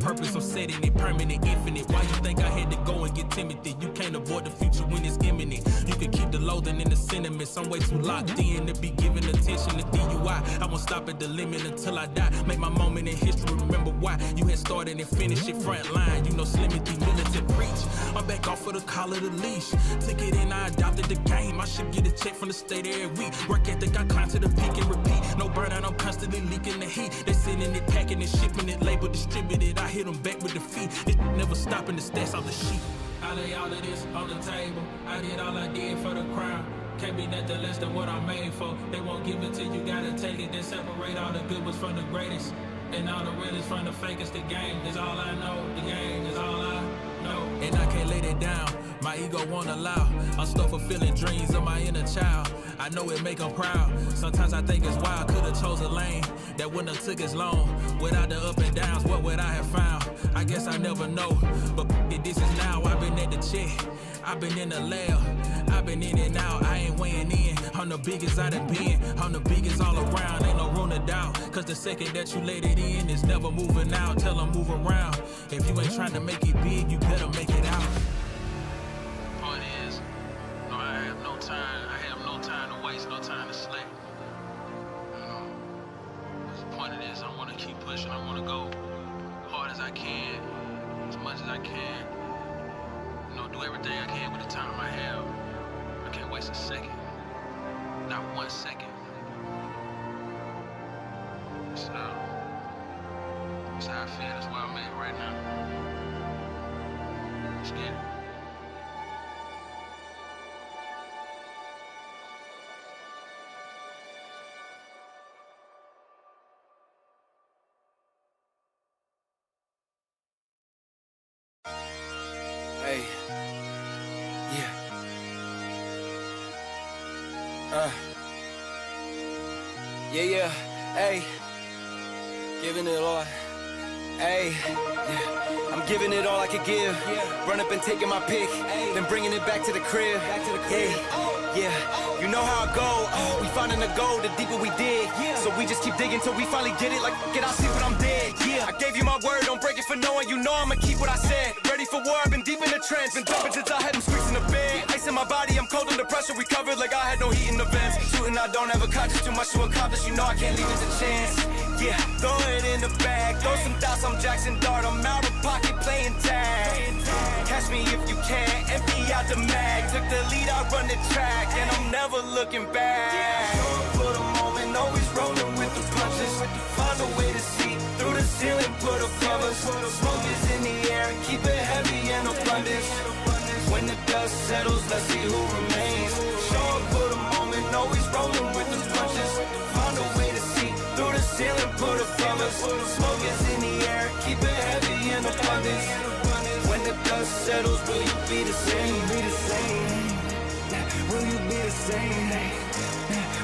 purpose, I'm setting it permanent, infinite. Why you think I had to go and get Timothy? You can't avoid the future when it's imminent. You can keep the loathing and the sentiments. I'm way too locked in to be giving attention to DUI. I won't stop at the limit until I die. Make my moment in history, remember why you had started and finished it front line. You know Slimmy D militant preach. I'm back off of the collar, the leash. Took it in, I adopted the game. I should get a check from the state every week. Work ethic, I climb to the peak and repeat. No burnout, I'm constantly leaking the heat. They sending it, packing it, shipping it, label distributed. I hit them back with defeat. It's never stopping the stats off the sheet. I lay all of this on the table. I did all I did for the crown. Can't be nothing less than what I'm made for. They won't give it to you, gotta take it. Then separate all the good ones from the greatest. And all the realest from the fakest. The game is all I know. The game is all I know. And I can't lay that down. My ego won't allow. I'm still fulfilling dreams of my inner child. I know it make them proud. Sometimes I think it's wild. Could've chose a lane that wouldn't have took as long. Without the up and downs, what would I have found? I guess I never know. But this is now. I've been at the check. I've been in the lab. I've been in and out. I ain't weighing in. I'm the biggest I done been. I'm the biggest all around. Ain't no room to doubt. Cause the second that you let it in, it's never moving out. Tell them move around. If you ain't trying to make it big, you better make it out. Point is, no, I have no time. I have no time to waste, no time to slay. The point of this, I want to keep pushing. I want to go hard as I can, as much as I can. You know, do everything I can with the time I have. I can't waste a second. Not 1 second. So, that's how I feel. That's where I'm at right now. Let's get it. Hey, yeah, yeah, hey, giving it all, hey, yeah, I'm giving it all I could give, run up and taking my pick, then bringing it back to the crib, yeah, you know how I go, we finding the gold, the deeper we dig, so we just keep digging till we finally get it, like, get out, sleep when I'm dead, I gave you my word, don't break it for knowing, you know I'ma keep what I said, ready for war, I've been deep in the trench, been jumping since I had them squeaks in the bed, ice in my body, I'm cold under pressure, recovered like I had no heat in the vents, shooting I don't have a conscience, too much to accomplish, you know I can't leave it to chance, yeah, throw it in the bag, throw some dots, I'm Jackson Dart, I'm out of pocket playing tag, catch me if you can, empty out the mag, took the lead, I run the track, and I'm never looking back, for the moment, always rolling with the punches, find a way to see, through the ceiling, put up covers, smoke is in the air, keep it heavy and abundance, when the dust settles, let's see who remains, show up for the moment, always rolling with the punches, find a way to see, through the ceiling, put up covers, smoke is in the air, keep it heavy and abundance, when the dust settles, will you be the same, will you be the same,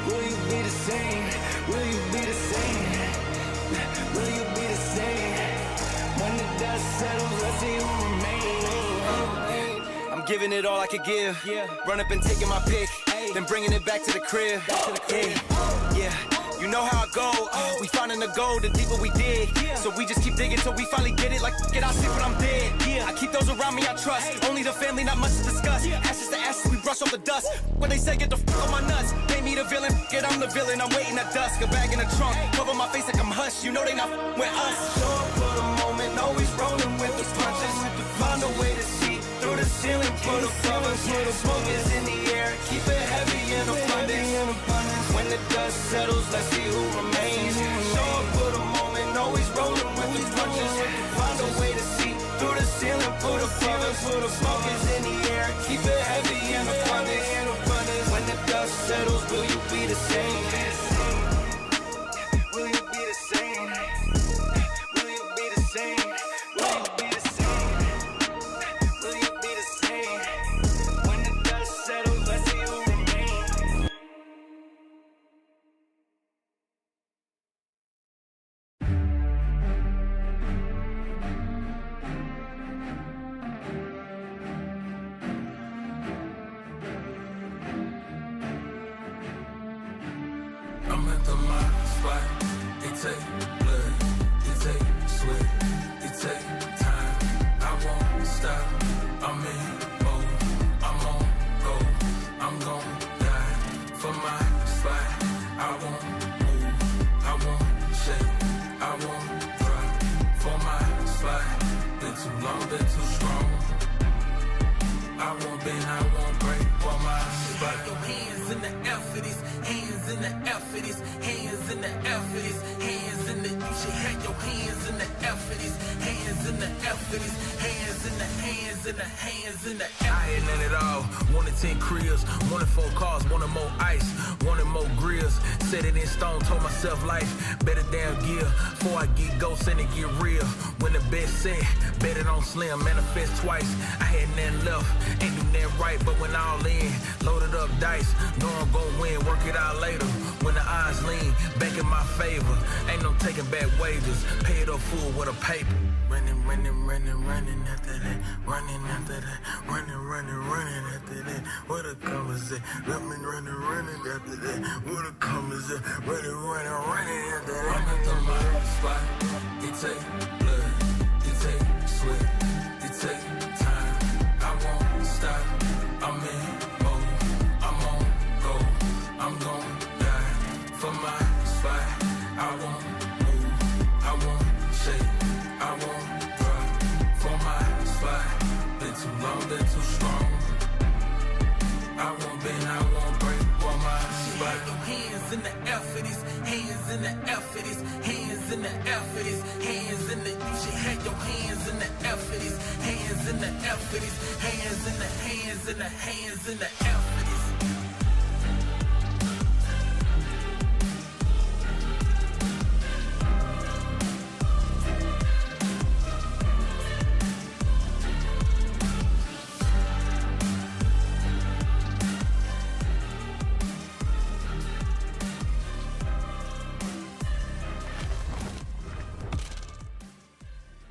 will you be the same, will you be the same, will you be the same, when the dust settles, let's see who remains, I'm giving it all I could give, run up and taking my pick, then bringing it back to the crib, yeah. You know how I go, we finding the gold, the deeper we dig, so we just keep digging till we finally get it, like get out, sleep when I'm dead, I keep those around me I trust, only the family, not much to discuss, ashes to ashes, we brush off the dust, when they say get the f*** on my nuts, they me the villain, get I'm the villain, I'm waiting at dusk, a bag in the trunk, cover my face like I'm hush, you know they not f***ing with us, show up for the moment, always rolling with the punches, find a way to see, through the ceiling, put a covers, smoke is in the air, keep it heavy and abundance, when the dust settles, let's see who remains, show up for the moment, always rolling with the punches, find a way to see, through the ceiling, put a covers, smoke is in the air, keep it heavy and abundance, when the dust settles, will you be the same, will you be the same, will you be the same, will you be the same, will you be the same, when the dust settles, let's see who remains. hands in the air for this, hands in the air for this, hands in the hands in the hands in the air. I ain't none at all. Wanted 10 cribs, wanted 4 cars, wanted more ice, wanted more grills. Set it in stone, told myself life better damn gear. Before I get ghosts and it get real. When the best set, bet it on slim, manifest twice. I had nothing left, ain't do nothing right, but when all in, loaded up dice, know I'm gon' win, work it out later. When the odds lean, back in my favor, ain't no taking back wages, pay it up full with a paper. Running, running, running, running after that, running after that, running, running, running after that. What a come is it? Running, running, running after that. What a come is it? Running, running, running after that. I'm at the my spot. It take blood, it take sweat, it take time. I won't stop. I'm in mode. I'm on go. I'm gon' die for my spot. I won't move. I won't shake. I won't drop for my spot. Been too long, been too strong. I won't bend, I won't break for my spot. Your hands in the air for this, hands in the air for this, hands in the air for this, hands in the. You should have your hands in the air for this, hands in the air for this, hands in the hands in the hands in the air for this.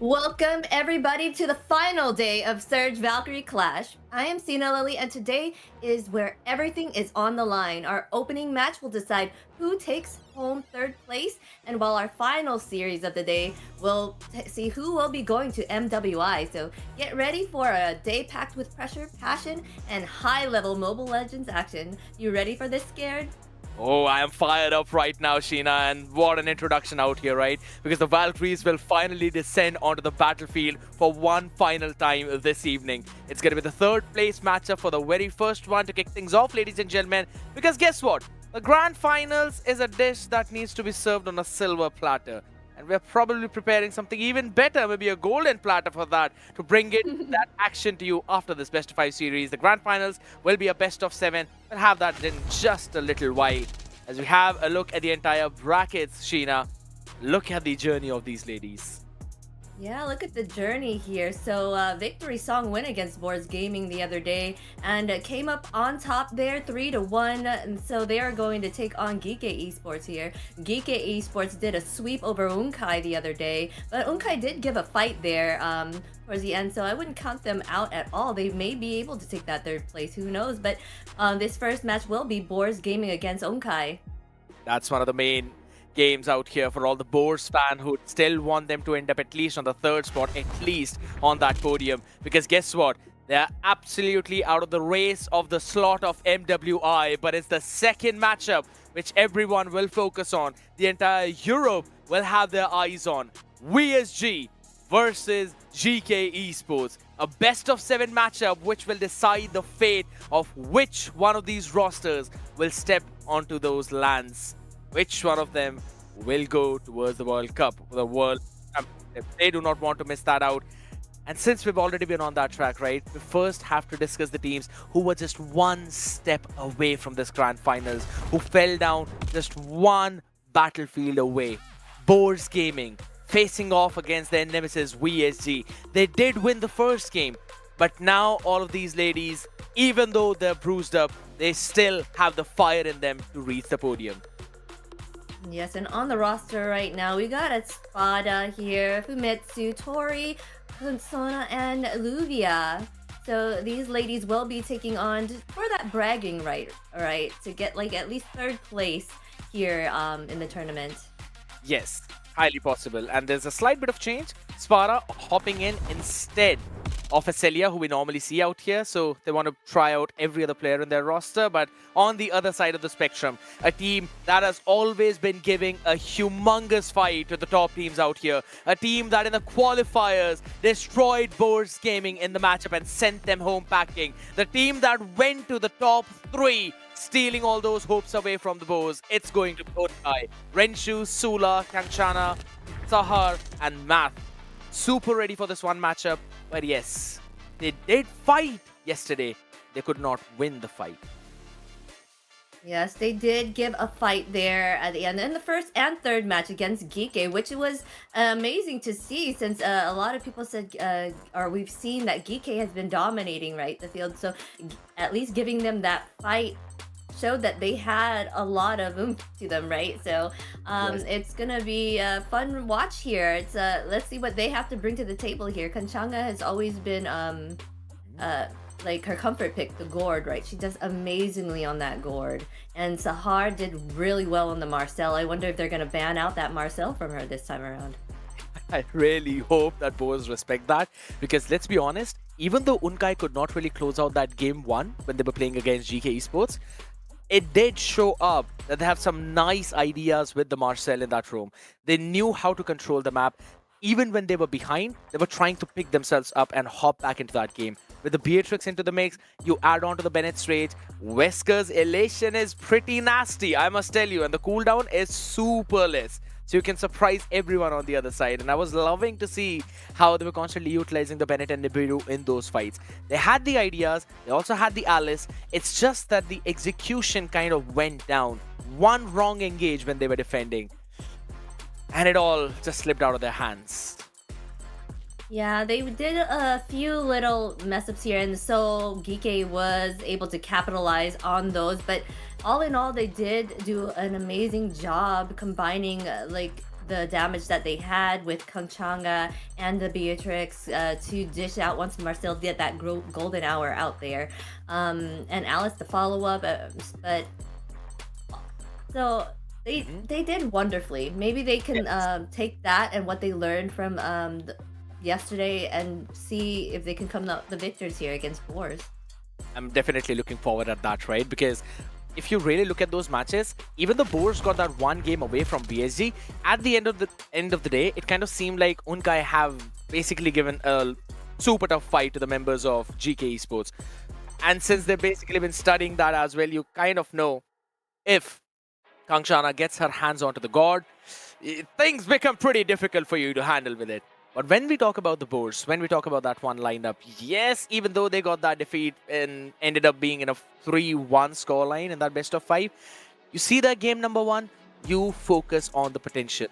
Welcome everybody to the final day of Surge Valkyrie Clash. I am Sina Lily and today is where everything is on the line. Our opening match will decide who takes home third place, and while our final series of the day will see who will be going to MWI. So get ready for a day packed with pressure, passion, and high-level Mobile Legends action. You ready for this, Scared? Oh, I am fired up right now, Sheena, and what an introduction out here, right? Because the Valkyries will finally descend onto the battlefield for one final time this evening. It's going to be the third place matchup for the very first one to kick things off, ladies and gentlemen. Because guess what? The Grand Finals is a dish that needs to be served on a silver platter. And we're probably preparing something even better, maybe a golden platter for that, to bring it that action to you after this best of 5 series. The Grand Finals will be a best of 7. We'll have that in just a little while. As we have a look at the entire brackets, Sheena, look at the journey of these ladies. Yeah, look at the journey here. So Victory Song win against Boards Gaming the other day and came up on top there 3-1. And so they are going to take on GEEKAY Esports here. GEEKAY Esports did a sweep over Unkai the other day, but Unkai did give a fight there towards the end, so I wouldn't count them out at all. They may be able to take that third place, who knows? But this first match will be Boards Gaming against Unkai. That's one of the main games out here for all the Boars fan who still want them to end up at least on the third spot, at least on that podium. Because guess what? They're absolutely out of the race of the slot of MWI, but it's the second matchup which everyone will focus on. The entire Europe will have their eyes on. VSG versus GEEKAY Esports. A best of 7 matchup which will decide the fate of which one of these rosters will step onto those lands. Which one of them will go towards the World Cup, the World Championship. They do not want to miss that out. And since we've already been on that track, right, we first have to discuss the teams who were just one step away from this Grand Finals, who fell down just one battlefield away. Boars Gaming facing off against their nemesis VSG. They did win the first game, but now all of these ladies, even though they're bruised up, they still have the fire in them to reach the podium. Yes, and on the roster right now, we got Espada here, Fumetsu, Tori, Kunsona, and Luvia. So these ladies will be taking on for that bragging right, all right, to get like at least third place here in the tournament. Yes, highly possible. And there's a slight bit of change. Spara hopping in instead of Acelia, who we normally see out here. So they want to try out every other player in their roster. But on the other side of the spectrum, a team that has always been giving a humongous fight to the top teams out here. A team that in the qualifiers destroyed Boars Gaming in the matchup and sent them home packing. The team that went to the top 3, stealing all those hopes away from the Boars. It's going to be Unkai. Renshu, Sula, Kanchana, Sahar and Math super ready for this one matchup. But yes, they did fight yesterday. They could not win the fight. Yes, they did give a fight there at the end in the first and third match against GEEKAY, which was amazing to see since a lot of people said, or we've seen that GEEKAY has been dominating, right, the field. So at least giving them that fight showed that they had a lot of oomph to them, right? So Yes. it's gonna be a fun watch here. It's let's see what they have to bring to the table here. Kanchanga has always been like her comfort pick, the gourd, right? She does amazingly on that gourd. And Sahar did really well on the Marcel. I wonder if they're gonna ban out that Marcel from her this time around. I really hope that boys respect that, because let's be honest, even though Unkai could not really close out that game 1 when they were playing against GK Esports, it did show up that they have some nice ideas with the Marcel in that room. They knew how to control the map. Even when they were behind, they were trying to pick themselves up and hop back into that game. With the Beatrix into the mix, you add on to the Bennett's rage. Wesker's elation is pretty nasty, I must tell you, and the cooldown is super less. So you can surprise everyone on the other side. And I was loving to see how they were constantly utilizing the Bennett and Nibiru in those fights. They had the ideas, they also had the Alice. It's just that the execution kind of went down. One wrong engage when they were defending, and it all just slipped out of their hands. Yeah, they did a few little mess ups here, and so GEEKAY was able to capitalize on those. But all in all, they did do an amazing job combining like the damage that they had with Kanchanga and the Beatrix to dish out once Marcel did that golden hour out there, and Alice the follow up. But so they did wonderfully. Maybe they can take that and what they learned from yesterday and see if they can come out the victors here against Boars. I'm definitely looking forward at that, right? Because if you really look at those matches, even the Boars got that one game away from VSG. At the end of the day, it kind of seemed like Unkai have basically given a super tough fight to the members of GK Esports. And since they've basically been studying that as well, you kind of know if Kangshana gets her hands onto the god, things become pretty difficult for you to handle with it. But when we talk about the Boars, when we talk about that one lineup, yes, even though they got that defeat and ended up being in a 3-1 scoreline in that best of 5, you see that game number 1, you focus on the potential.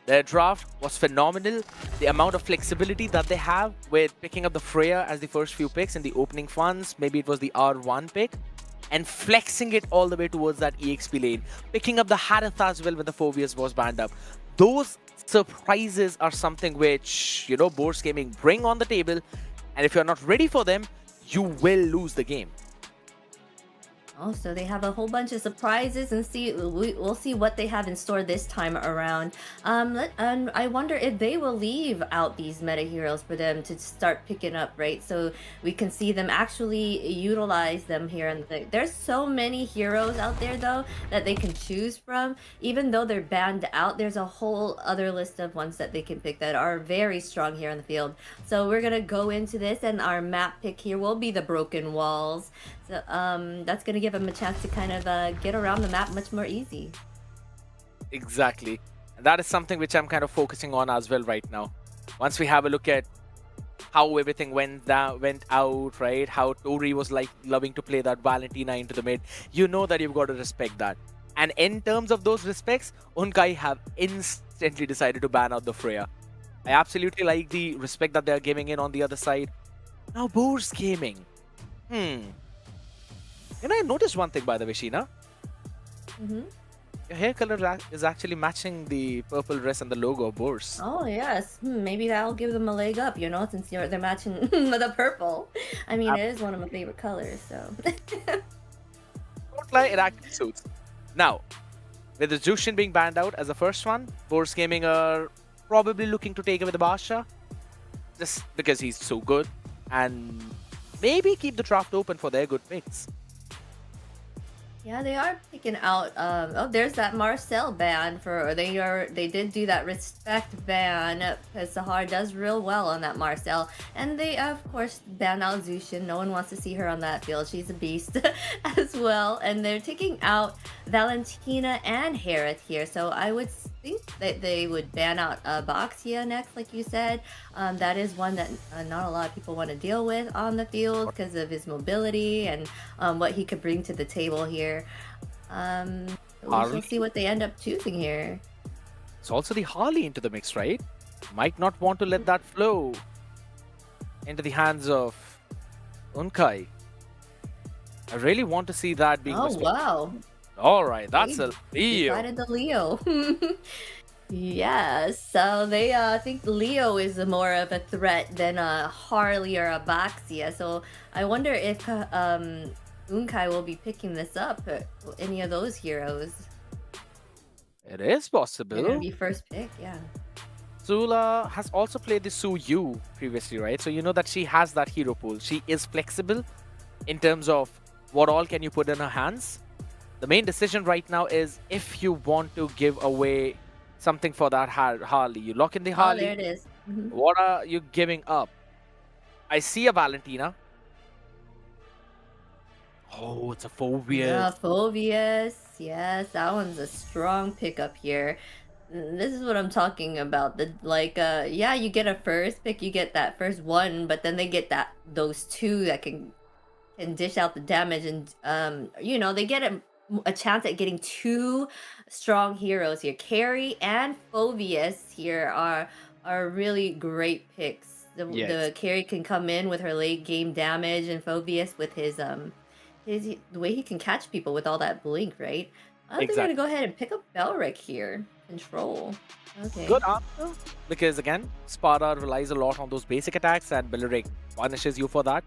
Their draft was phenomenal. The amount of flexibility that they have with picking up the Freya as the first few picks in the opening funds, maybe it was the R1 pick, and flexing it all the way towards that EXP lane, picking up the Harith as well when the Phobias was banned up. Those surprises are something which, you know, Boars Gaming bring on the table, and if you're not ready for them, you will lose the game. Oh, so they have a whole bunch of surprises, and we'll see what they have in store this time around. And I wonder if they will leave out these meta heroes for them to start picking up, right? So we can see them actually utilize them here. And there's so many heroes out there though that they can choose from. Even though they're banned out, there's a whole other list of ones that they can pick that are very strong here on the field. So we're gonna go into this, and our map pick here will be the Broken Walls. So that's gonna give them a chance to kind of get around the map much more easy. Exactly. And that is something which I'm kind of focusing on as well right now. Once we have a look at how everything went out, right? How Tori was like loving to play that Valentina into the mid. You know that you've got to respect that. And in terms of those respects, Unkai have instantly decided to ban out the Freya. I absolutely like the respect that they're giving in on the other side. Now, Boars Gaming. And I noticed one thing, by the way, Sheena. Your hair color is actually matching the purple dress and the logo of Boars. Oh yes, maybe that'll give them a leg up, you know, since they're matching the purple. I mean, it is one of my favorite colors, so. Don't lie, it actually suits. Now, with the Jushin being banned out as the first one, Boars Gaming are probably looking to take away the Basha, just because he's so good, and maybe keep the draft open for their good picks. Yeah, they are picking out. Oh, there's that Marcel ban for. They did do that respect ban because Sahar does real well on that Marcel, and they of course ban out Zushin. No one wants to see her on that field. She's a beast as well, and they're taking out Valentina and Harith here. So I would think that they would ban out Boxia next, like you said. That is one that not a lot of people want to deal with on the field because of his mobility and what he could bring to the table here. We shall see what they end up choosing here. It's also the Harley into the mix, right? Might not want to let that flow into the hands of Unkai. I really want to see that being wow. All right, that's a Leo. Decided the Leo. Yeah, so they think Leo is more of a threat than a Harley or a Boxia. So I wonder if Unkai will be picking this up, any of those heroes. It is possible. They're gonna be first pick, yeah. Zula has also played the Su Yu previously, right? So you know that she has that hero pool. She is flexible in terms of what all can you put in her hands. The main decision right now is if you want to give away something for that Harley. You lock in the Harley. Oh, there it is. What are you giving up? I see a Valentina. Oh, it's a Phobius. Yeah, Phobius. Yes, that one's a strong pickup here. This is what I'm talking about. Yeah, you get a first pick, you get that first one, but then they get those two that can dish out the damage, and they get a chance at getting two strong heroes here. Carry and Phobius here are really great picks. The Carry can come in with her late game damage, and Phobius with his the way he can catch people with all that blink, right? I think they're gonna go ahead and pick up Belric here. Control. Okay. Good answer. Because again, Sparta relies a lot on those basic attacks, and Belric punishes you for that.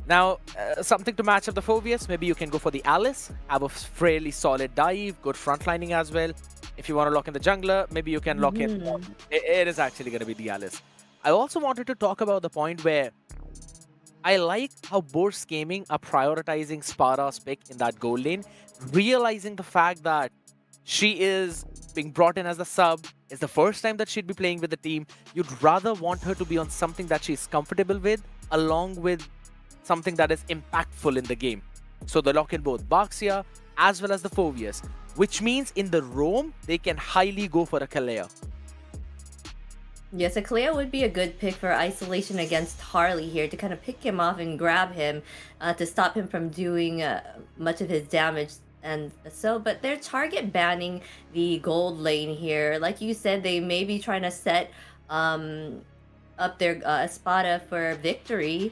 Now, something to match up the Phobius, maybe you can go for the Alice, have a fairly solid dive, good frontlining as well. If you want to lock in the jungler, maybe you can lock in. It is actually going to be the Alice. I also wanted to talk about the point where I like how Bourse Gaming are prioritizing Sparta's pick in that goal lane, realizing the fact that she is being brought in as a sub. It's the first time that she'd be playing with the team. You'd rather want her to be on something that she's comfortable with, along with something that is impactful in the game. So they lock in both Boxia as well as the Phobius, which means in the roam, they can highly go for a Kalea. Yes, a Kalea would be a good pick for isolation against Harley here, to kind of pick him off and grab him to stop him from doing much of his damage. And so, but they're target banning the gold lane here. Like you said, they may be trying to set up their Espada for victory,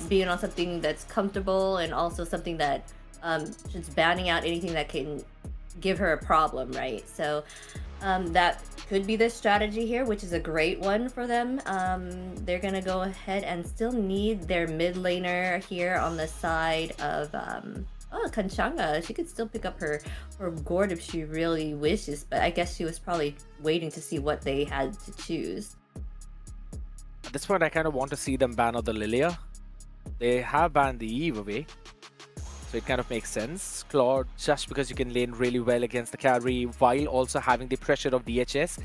being on something that's comfortable, and also something that just banning out anything that can give her a problem, right? So that could be the strategy here, which is a great one for them. They're gonna go ahead and still need their mid laner here on the side of Kanchanga. She could still pick up her gourd if she really wishes, but I guess she was probably waiting to see what they had to choose. At this point, I kind of want to see them ban out the Lilia. They have banned the Eve away, so it kind of makes sense. Claude, just because you can lane really well against the carry while also having the pressure of DHS,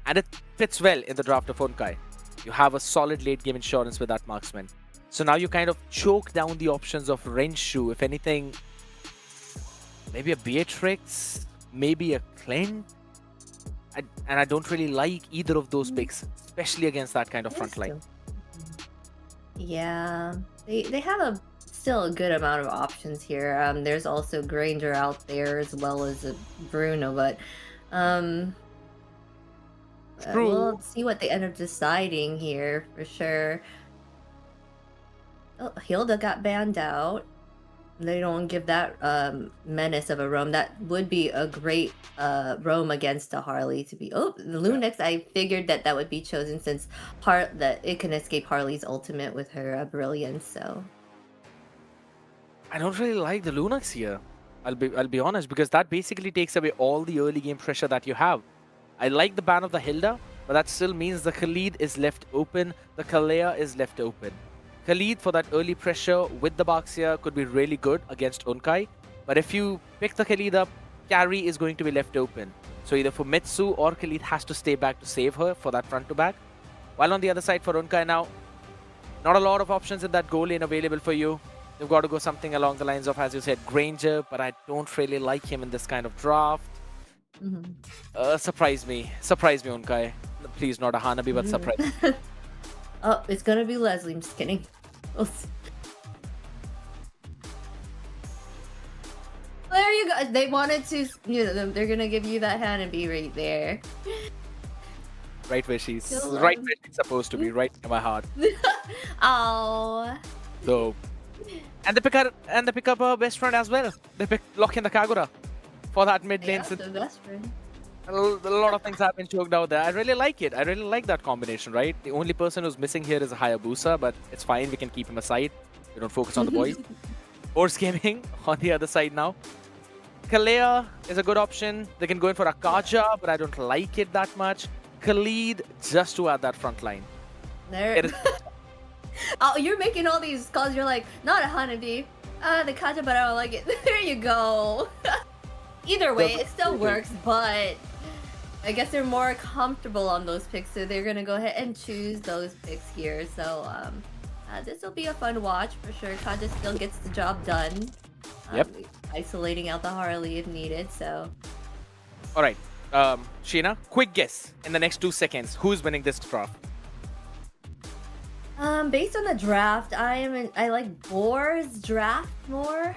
and it fits well in the draft of Unkai. You have a solid late game insurance with that marksman. So now you kind of choke down the options of Renshu. If anything, maybe a Beatrix, maybe a Clint. And I don't really like either of those picks, especially against that kind of front line. Yeah, they have still a good amount of options here. There's also Granger out there as well as Bruno, but we'll see what they end up deciding here for sure. Oh, Hilda got banned out. They don't give that menace of a roam. That would be a great roam against a Harley to be. Oh, the Lunix, I figured that would be chosen since that it can escape Harley's ultimate with her brilliance. So I don't really like the Lunix here. I'll be honest, because that basically takes away all the early game pressure that you have. I like the ban of the Hilda, but that still means the Khalid is left open. The Kalea is left open. Khalid for that early pressure with the Boxia could be really good against Unkai. But if you pick the Khalid up, carry is going to be left open. So either for Mitsu or Khalid has to stay back to save her for that front to back. While on the other side for Unkai now, not a lot of options in that goal lane available for you. You've got to go something along the lines of, as you said, Granger, but I don't really like him in this kind of draft. Surprise me. Surprise me, Unkai. Please, not a Hanabi, but surprise. Oh, it's gonna be Leslie. I'm just kidding. We'll see. There you go. They wanted to, you know, they're gonna give you that Hanabi right there. Right where she's Still, right where she's supposed to be, right in my heart. Oh. So, and they pick up her best friend as well. They pick lock in the Kagura for that mid lane. Yeah, the best friend. A lot of things have been choked out there. I really like it. I really like that combination, right? The only person who's missing here is a Hayabusa, but it's fine. We can keep him aside. We don't focus on the boys. Force Gaming on the other side now. Kalea is a good option. They can go in for Akaja, but I don't like it that much. Khalid just to add that front line. There. Oh, you're making all these calls. You're like, not a Hanabi. The Kaja, but I don't like it. There you go. Either way, it still works, but I guess they're more comfortable on those picks, so they're gonna go ahead and choose those picks here. So this will be a fun watch for sure. Kaja still gets the job done. Yep. Isolating out the Harley if needed. So. All right, Sheena, quick guess in the next 2 seconds. Who's winning this draft? Based on the draft, I like Boar's draft more.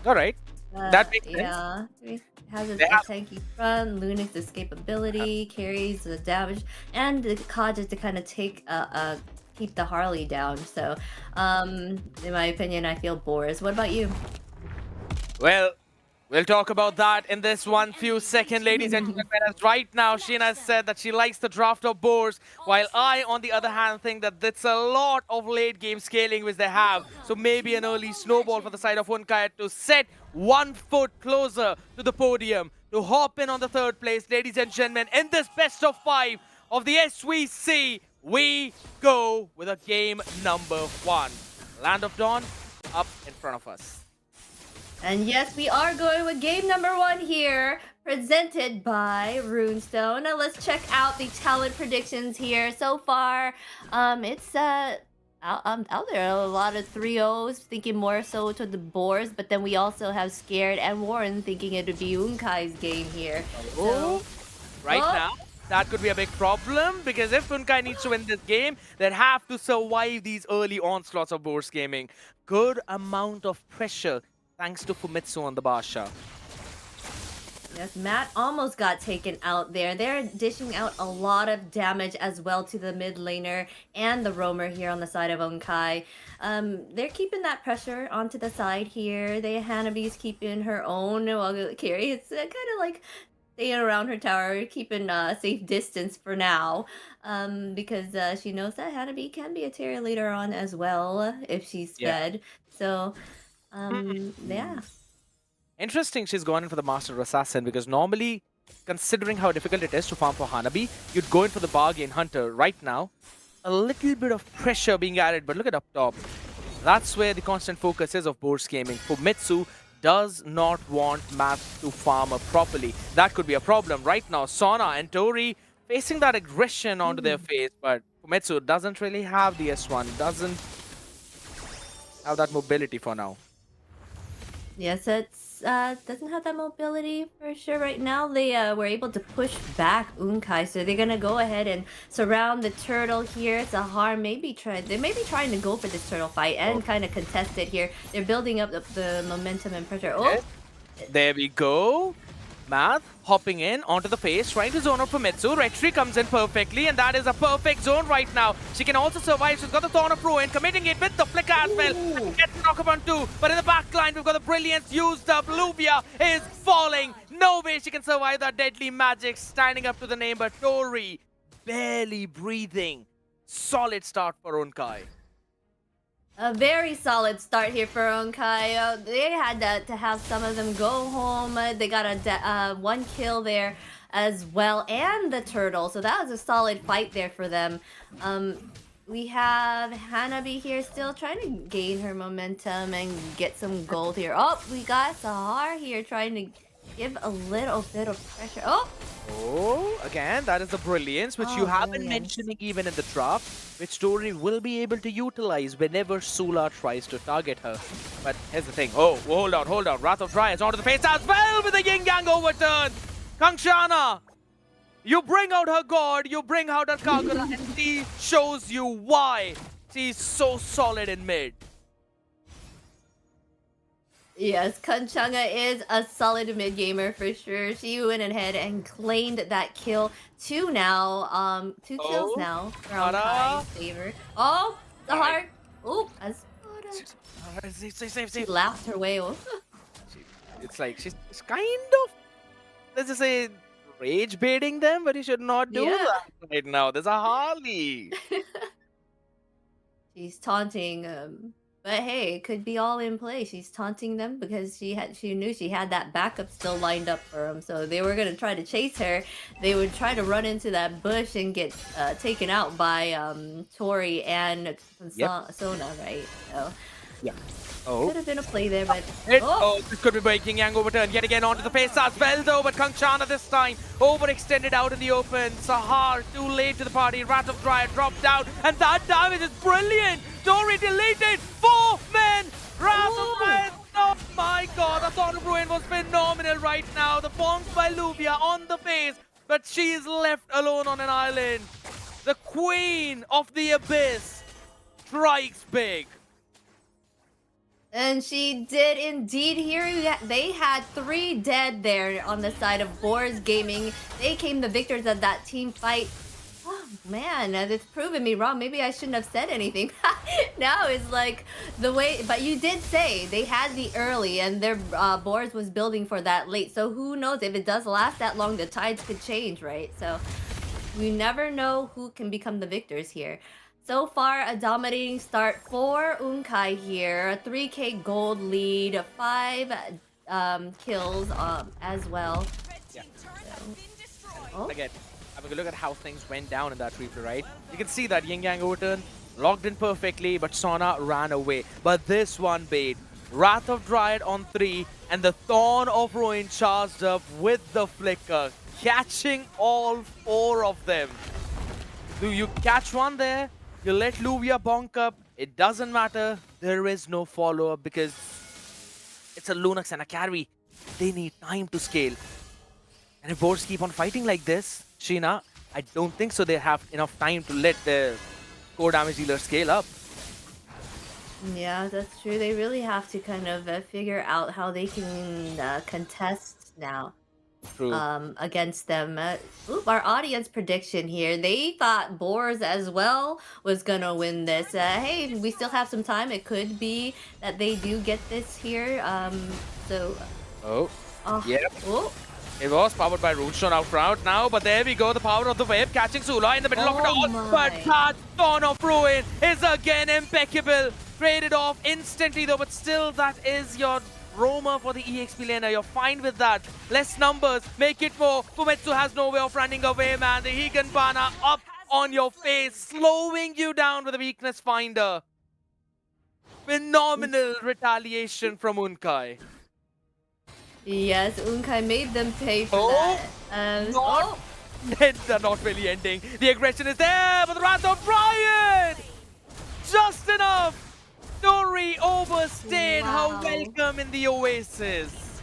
All right. That makes sense. Yeah, it has a tanky front, Lunix escapability, carries the damage, and the Kaja to kind of keep the Harley down. So, in my opinion, I feel Boris. What about you? Well, we'll talk about that in this few seconds, ladies and gentlemen. As right now, Sheena has said that she likes the draft of Boars, while I, on the other hand, think that that's a lot of late game scaling which they have. So maybe an early snowball for the side of Unkai to set 1 foot closer to the podium, to hop in on the 3rd place, ladies and gentlemen. In this best of 5 of the SVC, we go with a game number 1. Land of Dawn up in front of us. And yes, we are going with game number 1 here, presented by Runestone. Now let's check out the talent predictions here. So far, it's out there a lot of 3-0s, thinking more so to the Boars, but then we also have Scared and Warren thinking it would be Unkai's game here. So, now, that could be a big problem, because if Unkai needs to win this game, they'd have to survive these early onslaughts of Boars Gaming. Good amount of pressure thanks to Fumitsu on the Basha. Yes, Matt almost got taken out there. They're dishing out a lot of damage as well to the mid laner and the roamer here on the side of Unkai. They're keeping that pressure onto the side here. Hanabi's keeping her own while Carrie, it's kind of like staying around her tower, keeping safe distance for now. Because she knows that Hanabi can be a tier later on as well if she's fed. So, yeah. Interesting she's gone in for the Master Assassin, because normally, considering how difficult it is to farm for Hanabi, you'd go in for the Bargain Hunter. Right now, a little bit of pressure being added, but look at up top. That's where the constant focus is of Boars Gaming. Fumitsu does not want Matt to farm her properly. That could be a problem. Right now, Sona and Tori facing that aggression onto their face, but Fumitsu doesn't really have the S1, doesn't have that mobility for now. Yes, it's doesn't have that mobility for sure right now. They were able to push back Unkai, so they're gonna go ahead and surround the turtle here. Zahar they may be trying to go for this turtle fight and kind of contest it here. They're building up the momentum and pressure. Oh, there we go. Math hopping in onto the face, trying to zone out for Mitsu. Retri comes in perfectly, and that is a perfect zone right now. She can also survive. She's got the Thorn of Ruin, committing it with the flicker as well. Gets the knock upon 2, but in the back line, we've got the Brilliance used up. Luvia is falling. No way she can survive that deadly magic, standing up to the name, but Tori barely breathing. Solid start for Unkai. A very solid start here for Unkai. They had to have some of them go home. They got a 1 kill there as well, and the turtle. So that was a solid fight there for them. We have Hanabi here still trying to gain her momentum and get some gold here. Oh, we got Sahar here trying to give a little bit of pressure. Oh! Oh, again, that is the brilliance which you have been Brilliance. mentioning even in the draft, which Story will be able to utilize whenever Sula tries to target her. But here's the thing. Oh, hold on. Wrath of Dryads onto the face as well with the yin yang overturn. Kangshana, you bring out her god, you bring out her Kagura, and she shows you why she's so solid in mid. Yes, Kanchanga is a solid mid gamer for sure. She went ahead and claimed that kill. Two now, two kills Oh, now from Tara. Kai's favor. Oh, the Alright. heart. Oh, as Safe. she laughed her way. Oh. It's like she's kind of, let's just say, rage baiting them, but you should not do Yeah. that right now. There's a Harley. She's taunting. But hey, it could be all in play. She's taunting them because she knew she had that backup still lined up for them. So they were gonna try to chase her. They would try to run into that bush and get taken out by Tori and Sona, right? So Yeah. Oh. could have been a play there, but This could be breaking Yang overturn yet again onto the face as well though, but Kangshana this time overextended out in the open. Sahar too late to the party. Wrath of Dryad dropped down, and that damage is brilliant. Tori deleted 4 men. Wrath of Dryad. Oh my god, the Thorn of Ruin was phenomenal right now. The bombs by Luvia on the face, but she is left alone on an island. The Queen of the Abyss strikes big. and she did indeed. Here they had 3 dead there on the side of Boars Gaming. They came the victors of that team fight. Oh man, it's proven me wrong. Maybe I shouldn't have said anything. Now it's like the way, but you did say they had the early and their Boars was building for that late. So who knows if it does last that long, the tides could change, right? So you never know who can become the victors here. So far, a dominating start for Unkai here. A 3K gold lead, 5 kills as well. Yeah. Oh. Again, having a look at how things went down in that replay, right? You can see that Yin Yang overturn logged in perfectly, but Sona ran away. But this one bait, Wrath of Dryad on 3, and the Thorn of Ruin charged up with the flicker, catching all 4 of them. Do you catch one there? You let Luvia bonk up. It doesn't matter. There is no follow-up because it's a Lunox and a carry. They need time to scale. And if boards keep on fighting like this, Sheena, I don't think so they have enough time to let the core damage dealer scale up. Yeah, that's true. They really have to kind of figure out how they can contest now. True. Against them. Our audience prediction here. They thought Boars as well was gonna win this. Hey, we still have some time. It could be that they do get this here. Oh, yep. Oh. It was powered by Rootstone out front now, but there we go. The power of the wave catching Sula in the middle of it all. my. But that Thorn of Ruin is again impeccable. Traded off instantly though, but still that is your roamer for the EXP laner. You're fine with that. Less numbers, make it more. Fumetsu has no way of running away, man. The Higan Bana up on your face, slowing you down with a weakness finder. Phenomenal retaliation from Unkai. Yes, Unkai made them pay for that. Not, they're not really ending. The aggression is there, but the Wrath of Dryad! Just enough! Tori overstayed her welcome in the Oasis.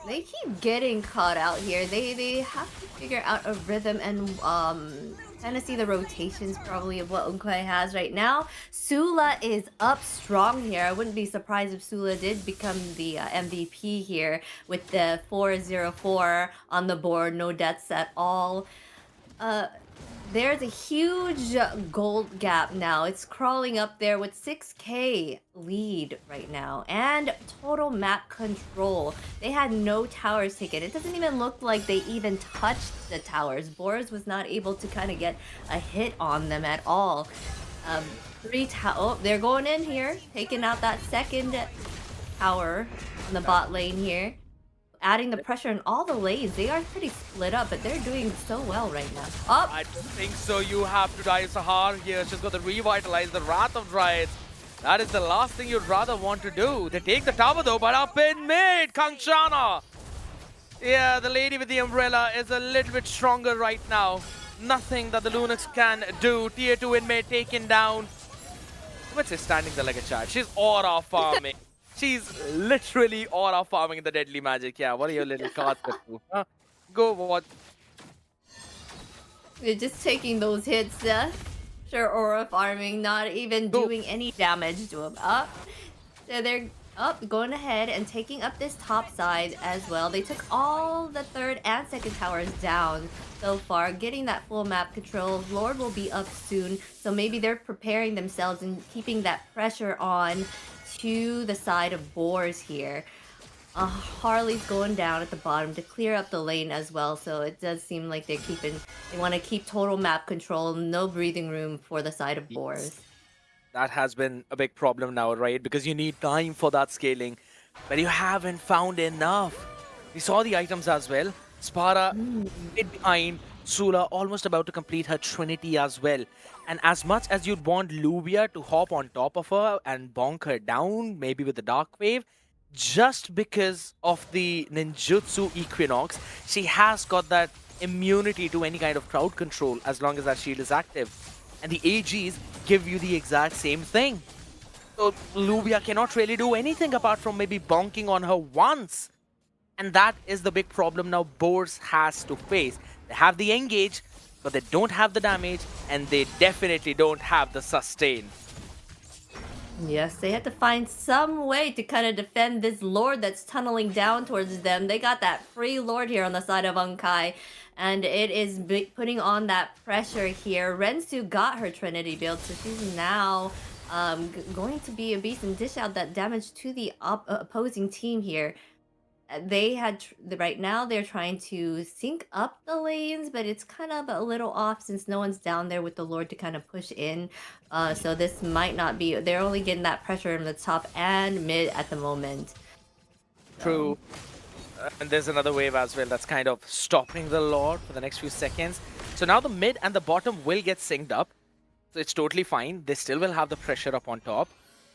They keep getting caught out here. They have to figure out a rhythm and kind of see the rotations probably of what Unkai has right now. Sula is up strong here. I wouldn't be surprised if Sula did become the MVP here with the 4-0-4 on the board. No deaths at all. There's a huge gold gap now. It's crawling up there with 6K lead right now. And total map control. They had no towers taken. It doesn't even look like they even touched the towers. Boris was not able to kind of get a hit on them at all. They're going in here. Taking out that second tower on the bot lane here. Adding the pressure in all the lanes. They are pretty split up, but they're doing so well right now. Up. I don't think so. You have to die Sahar here. She's got to revitalize the Wrath of Dryads. That is the last thing you'd rather want to do. They take the tower though, but up in mid, Kangshana. Yeah, the lady with the umbrella is a little bit stronger right now. Nothing that the Lunix can do. Tier 2 inmate taken down. What's is standing there like a child? She's aura farming. She's literally aura farming the deadly magic. Yeah, what are your little cards up to? Huh? Go what? They're just taking those hits. Sure, aura farming, not even Go. doing any damage to him. Up. So they're up, going ahead and taking up this top side as well. They took all the third and second towers down so far, getting that full map control. Lord will be up soon, so maybe they're preparing themselves and keeping that pressure on to the side of Boars here. Harley's going down at the bottom to clear up the lane as well, so it does seem like they want to keep total map control, no breathing room for the side of Boars. That has been a big problem now, right? Because you need time for that scaling, but you haven't found enough. We saw the items as well. Spara hid behind. Sula almost about to complete her Trinity as well. And as much as you'd want Luvia to hop on top of her and bonk her down, maybe with the Dark Wave, just because of the ninjutsu Equinox, she has got that immunity to any kind of crowd control as long as that shield is active. And the AGs give you the exact same thing. So Luvia cannot really do anything apart from maybe bonking on her once. And that is the big problem now Boars has to face. They have the engage, but they don't have the damage, and they definitely don't have the sustain. Yes, they had to find some way to kind of defend this Lord that's tunneling down towards them. They got that free Lord here on the side of Unkai, and it is putting on that pressure here. Rensu got her Trinity build, so she's now going to be a beast and dish out that damage to the opposing team here. They had right now they're trying to sync up the lanes, but it's kind of a little off since no one's down there with the Lord to kind of push in. So this might not be. They're only getting that pressure in the top and mid at the moment. True. And there's another wave as well that's kind of stopping the Lord for the next few seconds. So now the mid and the bottom will get synced up. So it's totally fine. They still will have the pressure up on top.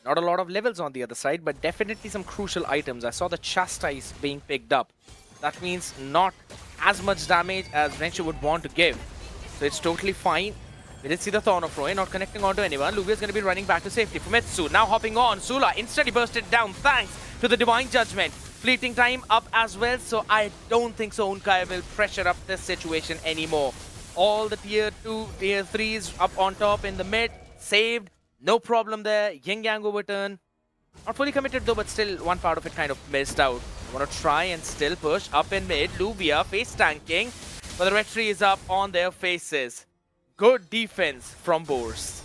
Not a lot of levels on the other side, but definitely some crucial items. I saw the Chastise being picked up. That means not as much damage as Renchu would want to give. So it's totally fine. We did see the Thorn of Roy not connecting onto anyone. Lugia is going to be running back to safety. Fumetsu now hopping on. Sula instantly bursted down thanks to the Divine Judgment. Fleeting time up as well, so I don't think so Unkai will pressure up this situation anymore. All the tier 2, tier 3s up on top in the mid. Saved. No problem there. Yin Yang overturn. Not fully committed though, but still one part of it kind of missed out. Want to try and still push up in mid. Luvia face tanking, but the red tree is up on their faces. Good defense from Boars.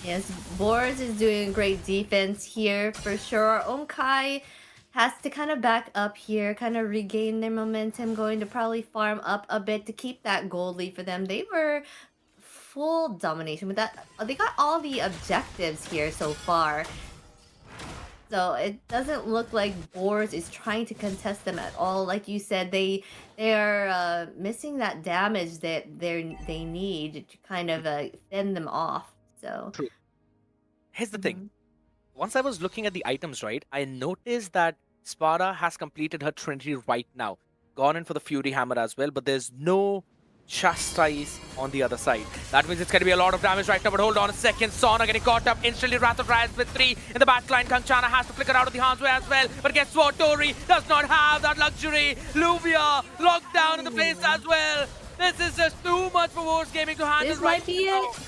Yes, Boars is doing great defense here for sure. Unkai has to kind of back up here, kind of regain their momentum, going to probably farm up a bit to keep that gold lead for them. They were full domination with that. They got all the objectives here so far. So it doesn't look like Boars is trying to contest them at all. Like you said, they're missing that damage that they need to kind of fend them off. So True. Here's the thing. Once I was looking at the items, right, I noticed that Spara has completed her Trinity right now. Gone in for the Fury Hammer as well, but there's no Chastise on the other side. That means it's going to be a lot of damage right now, but hold on a second. Sauna getting caught up instantly. Wrath of Rise with 3 in the backline. Kanchana has to flicker out of the harm's way as well. But guess what? Tori does not have that luxury. Luvia locked down in the place as well. This is just too much for Wars Gaming to handle. This might be it.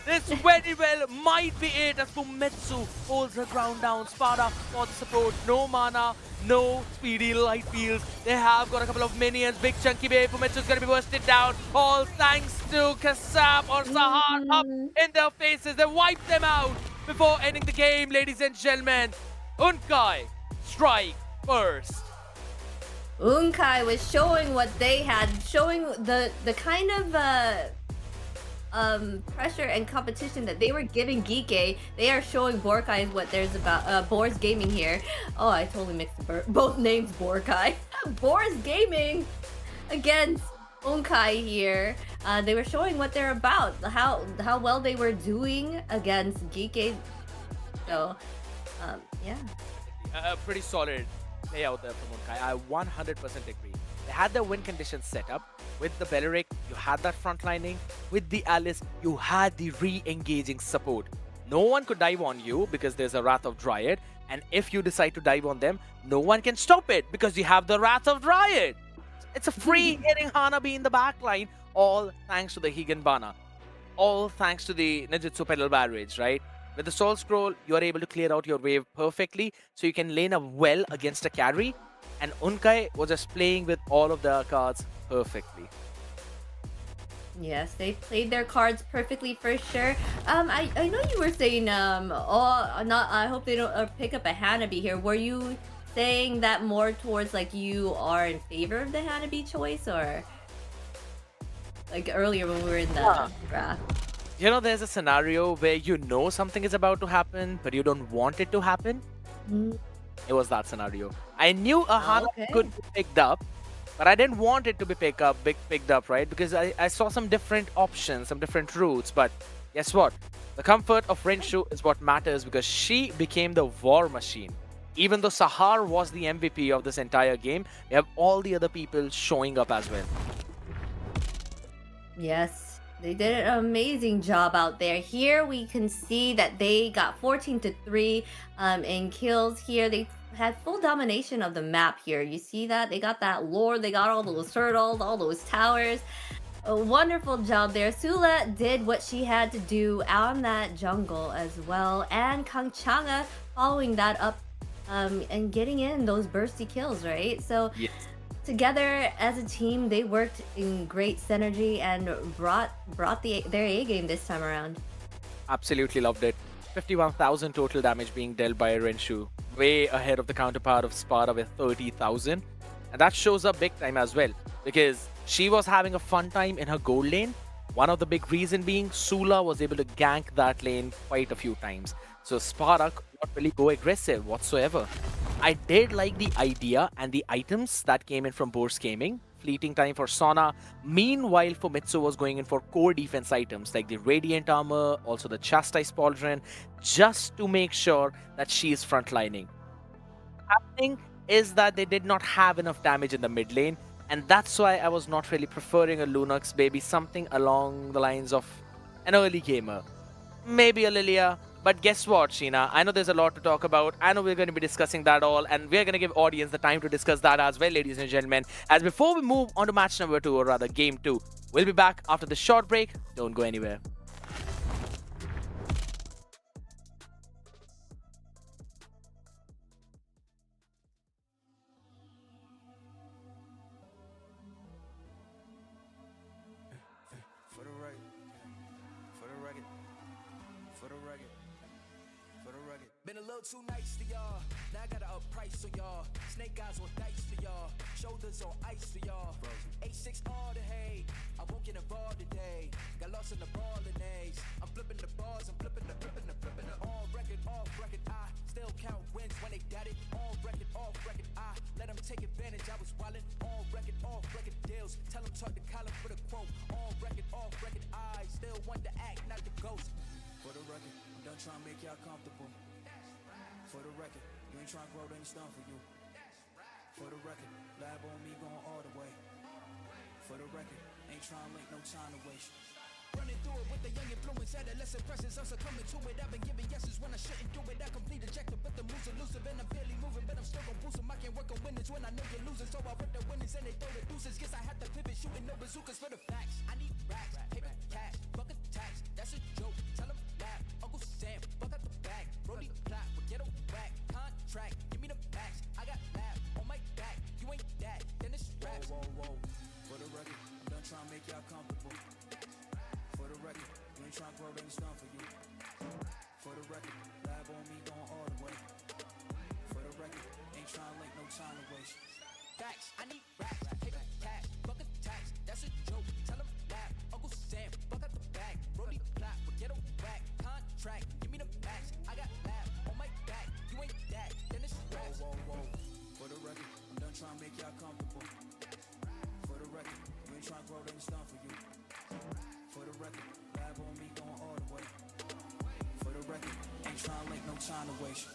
This very well might be it as Fumetsu holds her ground down. Spada for the support. No mana, no speedy light fields. They have got a couple of minions. Big chunky babe. Fumetsu is going to be bursted down. All thanks to Kasap or Sahar up in their faces. They wiped them out before ending the game, ladies and gentlemen. Unkai strike first. Unkai was showing what they had, showing the kind of pressure and competition that they were giving GEEKAY. They are showing Borkai what there's about. Boars Gaming here. Oh, I totally mixed both names. Borkai. Boars Gaming against Unkai here. They were showing what they're about, how well they were doing against GEEKAY. So, yeah. A pretty solid play out there from Unkai. I 100% agree. They had their win conditions set up. With the Belleric, you had that frontlining. With the Alice, you had the re-engaging support. No one could dive on you because there's a Wrath of Dryad. And if you decide to dive on them, no one can stop it because you have the Wrath of Dryad. It's a free hitting Hanabi in the backline, all thanks to the Higanbana. All thanks to the Ninjutsu Pedal Barrage, right? With the Soul Scroll, you are able to clear out your wave perfectly, so you can lane up well against a carry. And Unkai was just playing with all of their cards perfectly. Yes, they played their cards perfectly for sure. I know you were saying not. I hope they don't pick up a Hanabi here. Were you saying that more towards like you are in favor of the Hanabi choice, or like earlier when we were in the draft? You know, there's a scenario where you know something is about to happen, but you don't want it to happen. It was that scenario. I knew a Hanabi could be picked up, but I didn't want it to be picked up, right? Because I saw some different options, some different routes. But guess what? The comfort of Renshu is what matters because she became the war machine. Even though Sahar was the MVP of this entire game, we have all the other people showing up as well. Yes, they did an amazing job out there. Here we can see that they got 14-3 in kills here. They had full domination of the map here. You see that? They got that lore, they got all those turtles, all those towers. A wonderful job there. Sula did what she had to do on that jungle as well. And Kangchanga following that up and getting in those bursty kills, right? So yes. Together as a team, they worked in great synergy and brought their A game this time around. Absolutely loved it. 51,000 total damage being dealt by Renshu, way ahead of the counterpart of Sparta with 30,000. And that shows up big time as well, because she was having a fun time in her gold lane. One of the big reason being Sula was able to gank that lane quite a few times. So Sparta could not really go aggressive whatsoever. I did like the idea and the items that came in from Bourse Gaming. Fleeting time for Sona. Meanwhile, Famitsu was going in for core defense items like the Radiant Armor, also the Chastise Pauldron, just to make sure that she is frontlining. Happening is that they did not have enough damage in the mid lane, and that's why I was not really preferring a Lunox, maybe something along the lines of an early gamer. Maybe a Lilia. But guess what, Sheena? I know there's a lot to talk about. I know we're going to be discussing that all, and we're going to give audience the time to discuss that as well, ladies and gentlemen. As before we move on to match number 2, or rather game 2, we'll be back after this short break. Don't go anywhere. Been a little too nice to y'all. Now I gotta up price for y'all. Snake eyes on dice for y'all. Shoulders on ice for y'all. H6 all the hay. I won't get involved today. Got lost in the ball and A's. I'm flipping the bars. I'm flipping the. On record, off record. I still count wins when they got it. On record, off record. I let them take advantage. I was wildin'. On record, off record deals. Tell them talk to Colin for the quote. On record, off record. I still want to act, not the ghost. For the record, I'm done trying to make y'all comfortable. For the record, you ain't trying to grow, then it's done for you. For the record, lab on me going all the way. For the record, ain't trying to make no time to waste. Running through it with the young influence, adolescent presence, I'm succumbing to it. I've been giving yeses when I shouldn't do it. I complete ejected, but the moves elusive, and I'm barely moving, but I'm still gon' boost 'em. I can't work on winners when I know you're losing, so I work the winners and they throw the deuces. Guess I have to pivot, shooting no bazookas for the facts. I need racks, paper, cash, fuck a tax. That's a joke. Tell 'em laugh. Uncle Sam, fuck out the bag. Brody plot, forget a whack. Contract, give me the facts. I got laugh on my back. You ain't that, then it's raps. Whoa, whoa, whoa. For the record, I'm done trying to make y'all comfortable. For the record, you ain't trying to grow, then it's done for you. For the record, lab on me going all the way. For the record, ain't trying to make no time to waste. Facts, I need racks, paper, cash, fuck a tax. That's a joke. Tell 'em laugh. Uncle Sam, fuck out the bag. Brody plot, forget a whack. Contract, give me the facts. I got laugh on my back. You ain't that, then it's raps. Whoa, whoa, whoa. For the record, I'm done trying to make y'all comfortable. For the record, you ain't trying to grow, then it's done for you. For the record, lab on me going all the way. For the record, ain't trying to make no time to waste.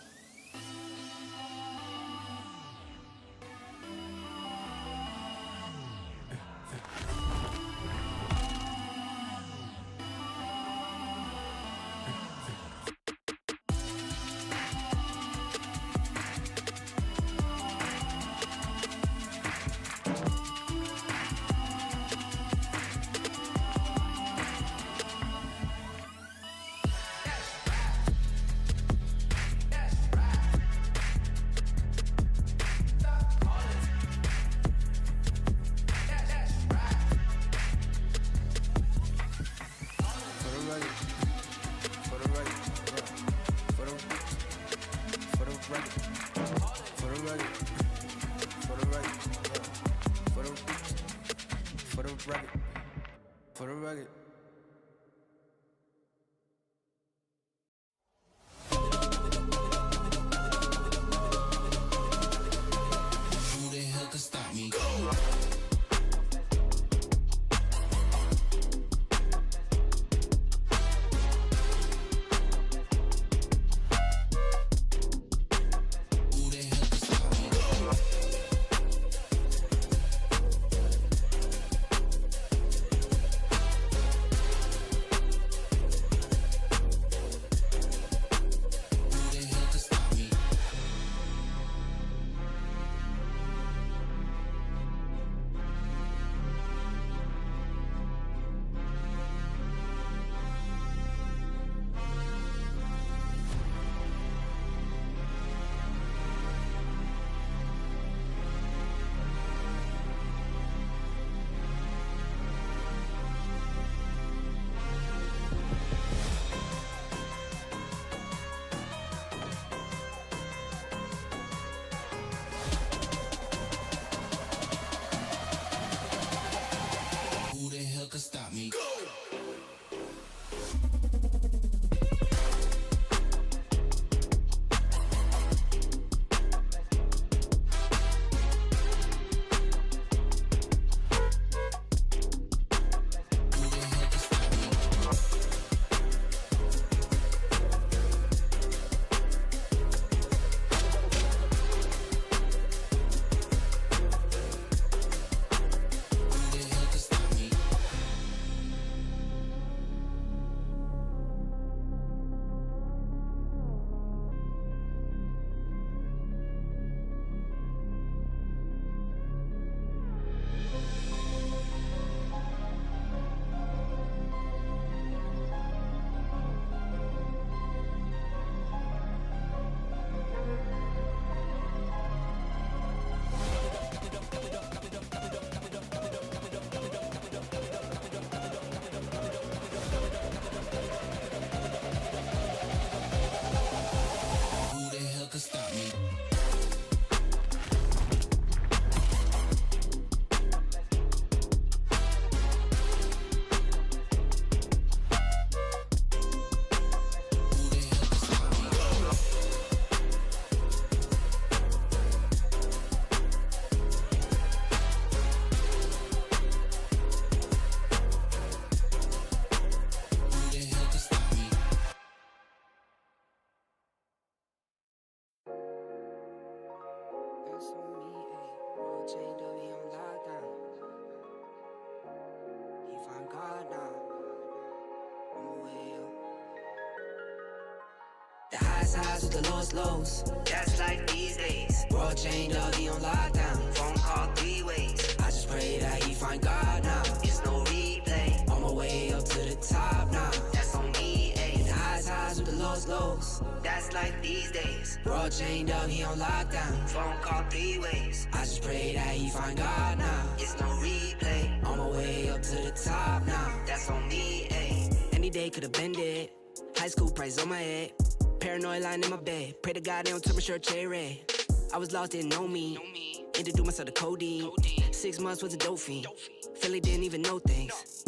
for the record. Who the hell can stop me? Could stop me. Go! The highs with the lows. That's like these days. World chained up, he on lockdown. Phone call 3 ways. I just pray that he find God now. It's no replay. On my way up to the top now. That's on me, ayy. The highs with the lows. That's like these days. World chained up, he on lockdown. Phone call 3 ways. I just pray that he find God now. It's no replay. On my way up to the top now. That's on me, ayy. Any day could've been dead. High school price on my head. Paranoid lying in my bed. Pray to God they don't turn my shirt cherry red. I was lost, didn't know me. Introduced myself to codeine. 6 months was a dope fiend. Philly didn't even know things.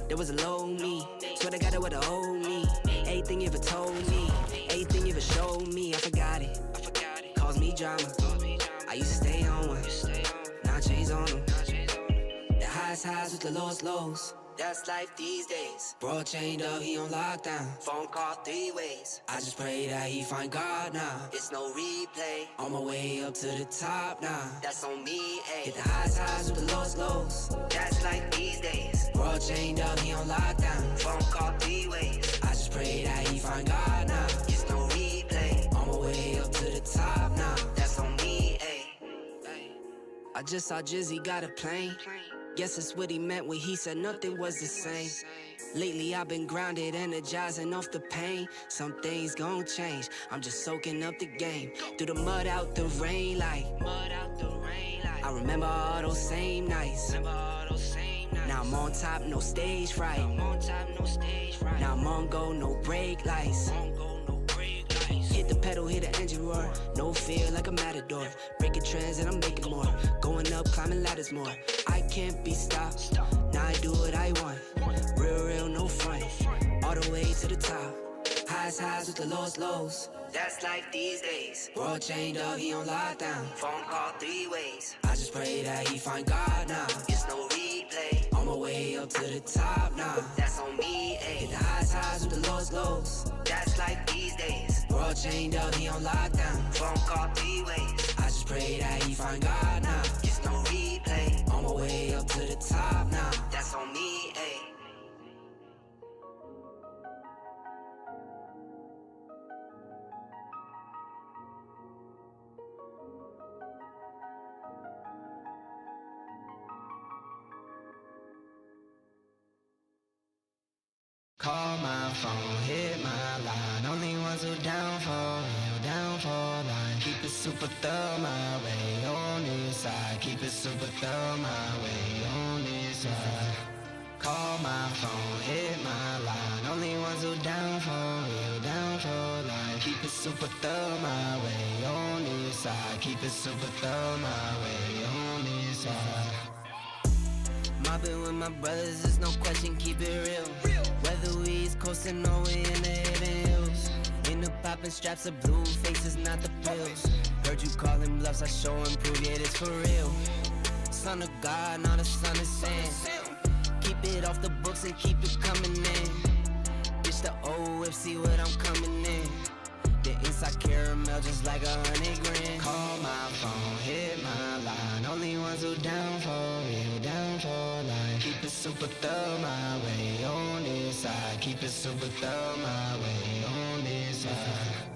There was a low me. Swear to God it would've owed me. Everything you ever told me. Everything you ever showed me. I forgot it. Caused me drama. I used to stay on one. Now I changed on them. The highs with the lows. That's life these days. Bro chained up, he on lockdown. Phone call 3 ways. I just pray that he find God now. It's no replay. On my way up to the top now. That's on me, ayy. Hit the highs with the lows. That's like these days. Bro chained up, he on lockdown. Phone call 3 ways. I just pray that he find God now. It's no replay. On my way up to the top now. That's on me, ayy. I just saw Jizzy got a plane. Guess that's what he meant when he said nothing was the same. Lately I've been grounded, energizing off the pain. Some things gon' change, I'm just soaking up the game. Through the mud out the rain like I remember all those same nights. Now I'm on top, no stage fright. Now I'm on go, no brake lights. Hit the pedal, hit the engine roar. No fear like a matador. Breaking trends and I'm making more. Going up, climbing ladders more. I can't be stopped. Now I do what I want. Real, no front. All the way to the top. Highs with the lows. That's life these days. World changed up, he on lockdown. Phone call 3 ways. I just pray that he find God now. It's no replay. On my way up to the top now. That's on me, ayy. Hit the highs with the lows. That's life these days. World changed up, he on lockdown. Phone call 3 ways. I just pray that he find God now. It's no replay. On my way up to the top now. That's on me, ayy. Call my phone, hit my line. Only ones who down for real, down for line. Keep it super thorough my way on this side. Keep it super thorough my way on this side. Call my phone, hit my line. Only ones who down for real, down for line. Keep it super thorough my way on this side. Keep it super thorough my way on this side. Mobbing with my brothers, there's no question, keep it real. Whether we East coastin' or we in the hidden hills. In the poppin' straps of blue faces, not the pills. Heard you callin' bluffs, I show and prove it is for real. Son of God, not a son of sin. Keep it off the books and keep it coming in. Bitch, the old whip, see what I'm coming in. The inside caramel just like 100 grand. Call my phone, hit my line. Only ones who down for real, down for life. Keep it super thorough my way on this side. Keep it super thorough my way on this side.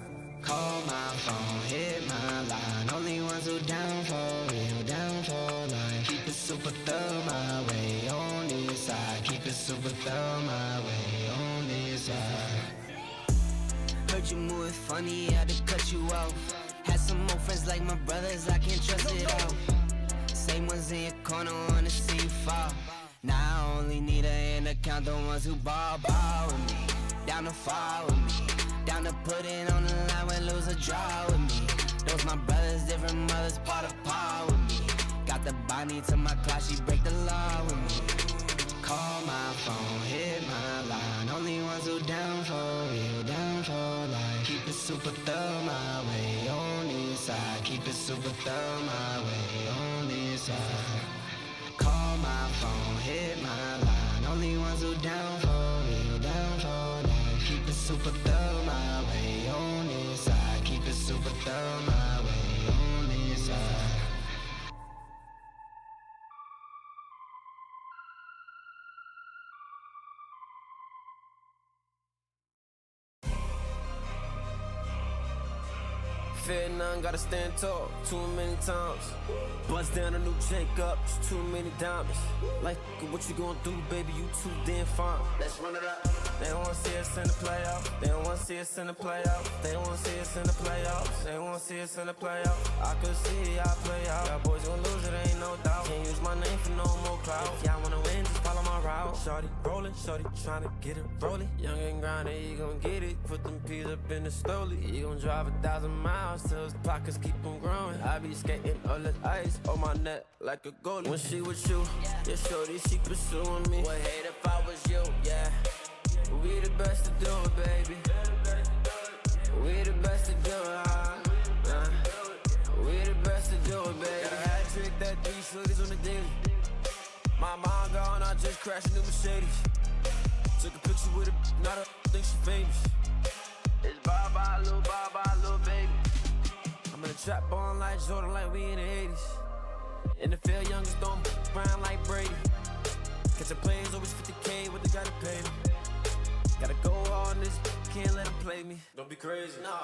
Call my phone, hit my line. Only ones who down for real, down for life. Keep it super thorough my way on this side. Keep it super thorough my way on this side. Heard you moving funny, had to cut you off. Had some more friends like my brothers, I can't trust it all. Same ones in your corner, wanna see you fall. Now I only need a hand to count the ones who ball with me. Down to fall with me. Down to put it on the line when lose or draw with me. Those my brothers, different mothers, part of par with me. Got the body to my clock, she break the law with me. Call my phone, hit my line. Only ones who down for real, down for life. Keep it super thorough my way on this side. Keep it super thorough my way on this side. Call my phone, hit my line. Only ones who down for real, down for life. Keep it super thorough my way on this side. Keep it super thorough my way on this side. Fear none, gotta stand tall too many times. Buzz down a new Jacob, it's too many diamonds. Like, what you gonna do, baby? You too damn fine. Let's run it up. They don't wanna see us in the playoffs. They don't wanna see us in the playoffs. They don't wanna see us in the playoffs. They don't wanna see us in the playoffs. I could see y'all play out. Y'all boys gonna lose it, ain't no doubt. Can't use my name for no more clout. If y'all wanna win, just follow my route. Shorty rollin', shorty tryna get it rollin'. Young and grindin', he gon' get it. Put them peas up in the stoley. He gon' drive 1,000 miles till his pockets keep on growing. I be skating all the ice on my neck like a goalie. When she with you, yeah, shorty, she pursuing me. Would hate if I was you, yeah. We the best to do it, baby. We the best to do it, we the best to do it, baby. Got a hat trick, that 3 shorties on the daily. My mom gone, I just crashed a new Mercedes. Took a picture with her, not a think she famous. It's bye-bye, little baby. I'm in the trap ballin' like Jordan, like we in the 80s. In the field, youngest throwin' around like Brady. Catchin' plays, always 50K, what they gotta pay me. Gotta go on this, can't let them play me. Don't be crazy. No.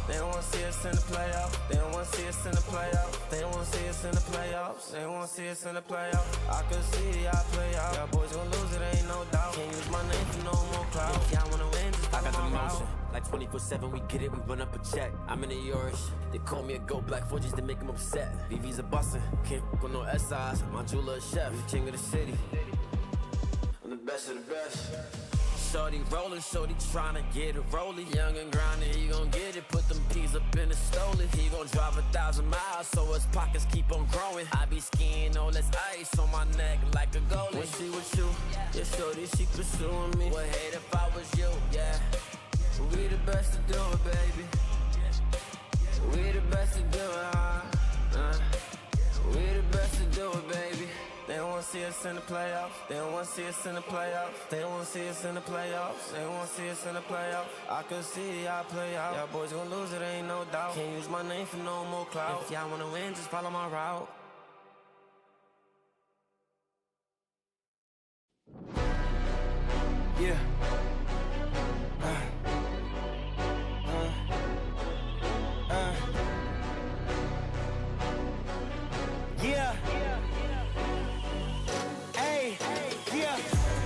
They don't wanna see us in the playoffs. They don't wanna see us in the playoffs. They don't wanna see us in the playoffs. They don't wanna see us in the playoffs. I could see y'all play out. Y'all boys gonna lose it, ain't no doubt. Can't use my name for no more clout. If y'all wanna win, just follow my motion. Like 24/7, we get it, we run up a check. I'm in the Yorish. They call me a gold black 4Gs to make them upset. VV's a bustin', can't with no SIs. My jeweler a chef, king of the city. I'm the best of the best. shorty rolling, shorty tryna get it rolling. Young and grinding, he gon' get it. Put them peas up in the stoley. He gon' drive 1,000 miles, so his pockets keep on growing. I be skiing all this ice on my neck like a goalie. When she with you, yeah, shorty, she pursuing me. Would hate if I was you, yeah. We the best to do it, baby. We the best to do it, we the best to do it, baby. They don't wanna see us in the playoffs. They don't wanna see us in the playoffs. They don't wanna see us in the playoffs. They don't wanna see us in the playoffs. I could see y'all play out. Y'all boys gon' lose it, ain't no doubt. Can't use my name for no more clout. If y'all wanna win, just follow my route. Yeah. Yeah. Hey, yeah.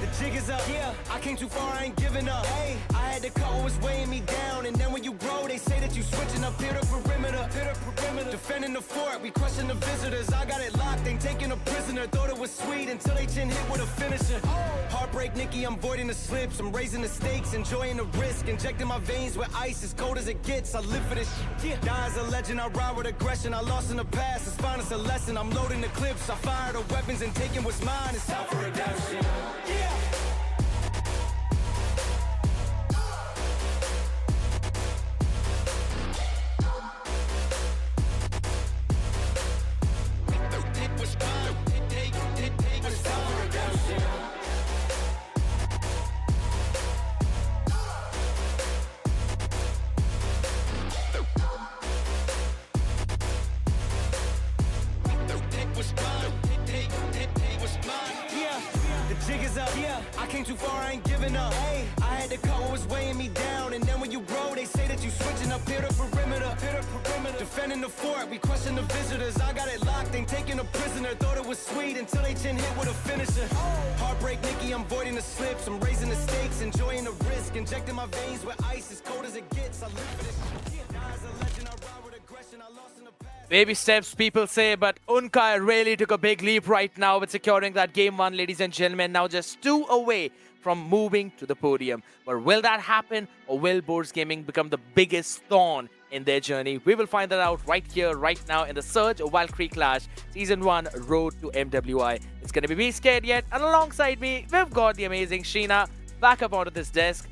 The jig is up. Yeah. I came too far, I ain't giving up. Hey, I had to cut what was weighing me down. And then when you grow, they say that you switching up here to perimeter. Defending the fort, we crushing the visitors. I got it locked, ain't taking a prisoner. Thought it was sweet until they chin hit with a finisher. Heartbreak, Nikki, I'm voiding the slips. I'm raising the stakes, enjoying the risk. Injecting my veins with ice, as cold as it gets. I live for this shit. Die as a legend, I ride with aggression. I lost in the past, it's fine, it's a lesson. I'm loading the clips, I fire the weapons and taking what's mine. It's time for redemption. Yeah. I came too far, I ain't giving up. Hey, I had to cut what was weighing me down. And then when you grow, they say that you switching up here to perimeter. Defending the fort, we crushing the visitors. I got it locked, ain't taking a prisoner. Thought it was sweet until they chin hit with a finisher. Heartbreak, Nikki, I'm voiding the slips. I'm raising the stakes, enjoying the risk. Injecting my veins with ice, as cold as it gets. I live for this. Die as a legend, I ride with aggression. I lost in the past. Baby steps, people say, but Unkai really took a big leap right now with securing that game 1, ladies and gentlemen. Now just 2 away from moving to the podium. But will that happen, or will Boards Gaming become the biggest thorn in their journey? We will find that out right here, right now in the Surge Valkyrie Clash Season 1 Road to MWI. It's going to be Scared Yet, and alongside me, we've got the amazing Sheena back up onto this desk.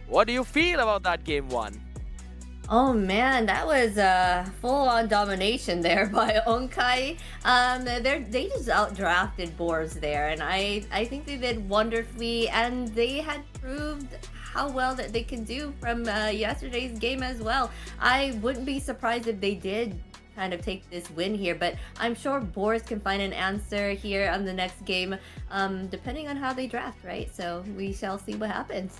What do you feel about that game 1? Oh man, that was full-on domination there by Unkai. They just outdrafted Boars there, and I think they did wonderfully, and they had proved how well that they can do from yesterday's game as well. I wouldn't be surprised if they did kind of take this win here, but I'm sure Boars can find an answer here on the next game, depending on how they draft, right? So we shall see what happens.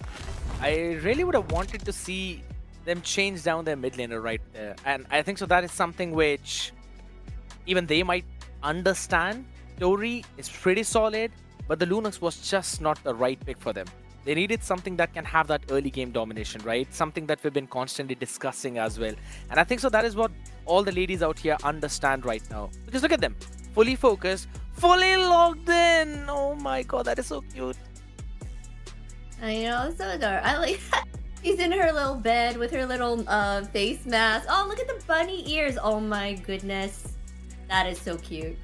I really would have wanted to see them change down their mid laner right there, and I think so that is something which even they might understand. Tori is pretty solid, but the Lunox was just not the right pick for them. They needed something that can have that early game domination, right? Something that we've been constantly discussing as well, and I think so that is what all the ladies out here understand right now, because look at them, fully focused, fully logged in. Oh my god, that is so cute. I know, so adorable. I like that. She's in her little bed with her little face mask. Oh, look at the bunny ears. Oh my goodness. That is so cute.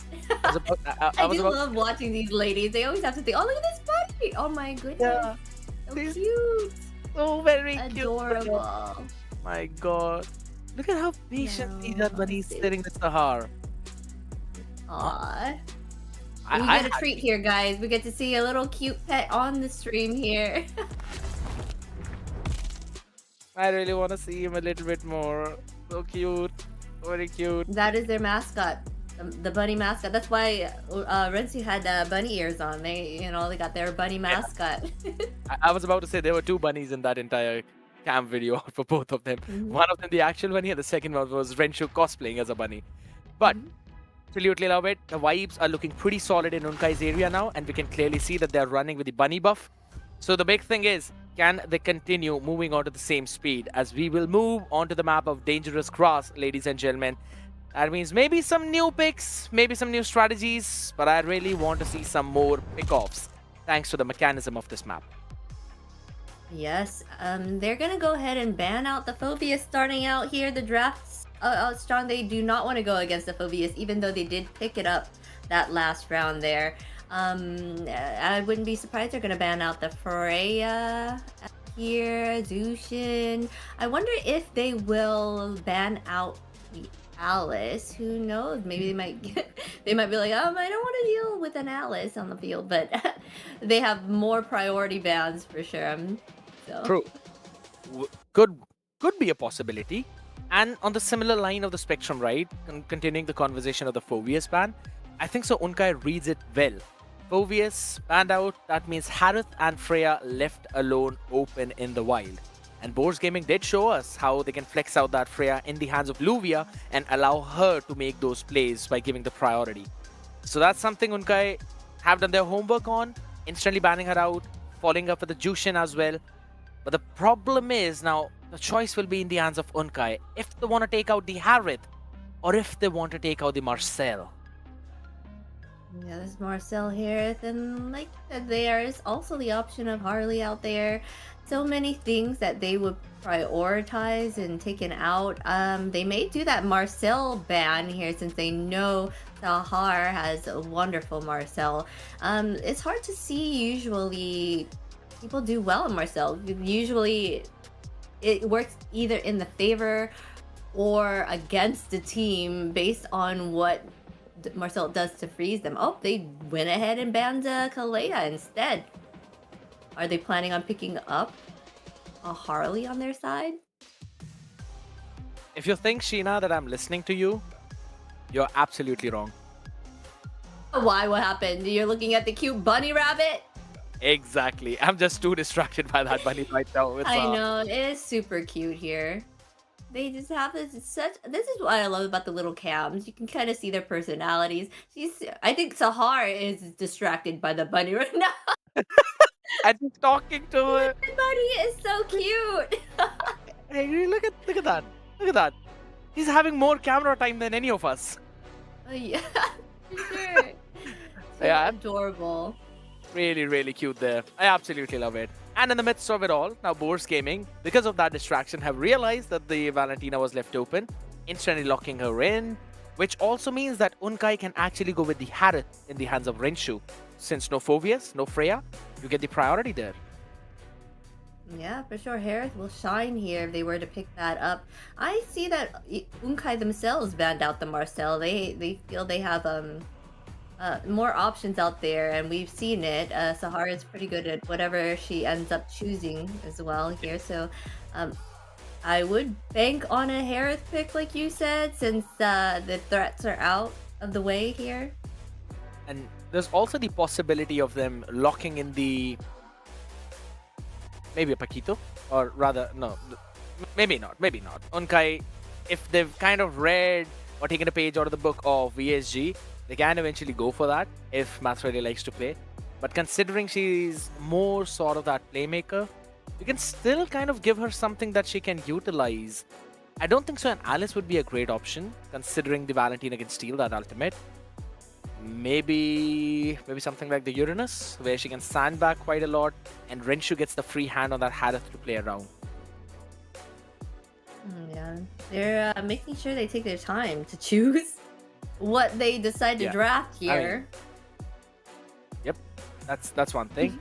I love watching these ladies. They always have to think, oh, look at this bunny. Oh my goodness. Yeah. So cute. So very adorable. Cute. My god. Look at how patiently that bunny is staring at Sahar. Aww. We get a treat here, guys. We get to see a little cute pet on the stream here. I really want to see him a little bit more. So cute. Very cute. That is their mascot. The bunny mascot. That's why Rensu had bunny ears on. They got their bunny mascot. Yeah. I was about to say there were 2 bunnies in that entire cam video for both of them. One of them the actual bunny, and the second one was Renshu cosplaying as a bunny. But absolutely love it. The vibes are looking pretty solid in Unkai's area now, and we can clearly see that they're running with the bunny buff. So the big thing is, can they continue moving on to the same speed, as we will move onto the map of Dangerous Grass, ladies and gentlemen. That means maybe some new picks, maybe some new strategies, but I really want to see some more pick-offs thanks to the mechanism of this map. Yes, they're gonna go ahead and ban out the Phobias starting out here. The draft's out strong. They do not want to go against the Phobias, even though they did pick it up that last round there. I wouldn't be surprised they're gonna ban out the Freya here, Zushin. I wonder if they will ban out the Alice. Who knows? Maybe they might they might be like, I don't want to deal with an Alice on the field, but they have more priority bans for sure. So True. Could be a possibility. And on the similar line of the spectrum, right? Continuing the conversation of the Phobius ban, I think so Unkai reads it well. Phobius banned out, that means Harith and Freya left alone open in the wild. And Boars Gaming did show us how they can flex out that Freya in the hands of Luvia and allow her to make those plays by giving the priority. So that's something Unkai have done their homework on, instantly banning her out, following up with the Jushin as well. But the problem is now the choice will be in the hands of Unkai if they want to take out the Harith or if they want to take out the Marcel. yeah, there's Marcel here. And like you said, there is also the option of Harley out there. So many things that they would prioritize and taken out. They may do that Marcel ban here since they know Sahar has a wonderful Marcel. It's hard to see usually people do well in Marcel. Usually it works either in the favor or against the team based on what Marcel does to freeze them. Oh, they went ahead and banned Kalea instead. Are they planning on picking up a Harley on their side? If you think, Sheena, that I'm listening to you, you're absolutely wrong. Why? What happened? You're looking at the cute bunny rabbit? Exactly. I'm just too distracted by that bunny right now. It's, I know, it is super cute here. They just have this is what I love about the little cams. You can kind of see their personalities. I think Sahar is distracted by the bunny right now. And he's talking to her. The bunny is so cute. Hey, look at that. Look at that. He's having more camera time than any of us. Yeah, for sure. So Yeah. adorable. Really, really cute there. I absolutely love it. And in the midst of it all, now Boars Gaming, because of that distraction, have realized that the Valentina was left open, instantly locking her in, which also means that Unkai can actually go with the Harith in the hands of Renshu. Since no Phobius, no Freya, you get the priority there. Yeah, for sure. Harith will shine here if they were to pick that up. I see that Unkai themselves banned out the Marcel. They feel they have more options out there, and we've seen it. Sahara is pretty good at whatever she ends up choosing as well here. So I would bank on a Harith pick, like you said, since the threats are out of the way here. And there's also the possibility of them locking in the... maybe a Paquito? Or rather, no. Maybe not. Maybe not. Unkai, if they've kind of read or taken a page out of the book of VSG, they can eventually go for that if Math really likes to play. But considering she's more sort of that playmaker, you can still kind of give her something that she can utilize. I don't think so an Alice would be a great option, considering the Valentina can steal that ultimate. Maybe something like the Uranus, where she can sandbag quite a lot, and Renshu gets the free hand on that Harith to play around. Yeah, they're making sure they take their time to choose what they decide to draft here. Yep, that's one thing.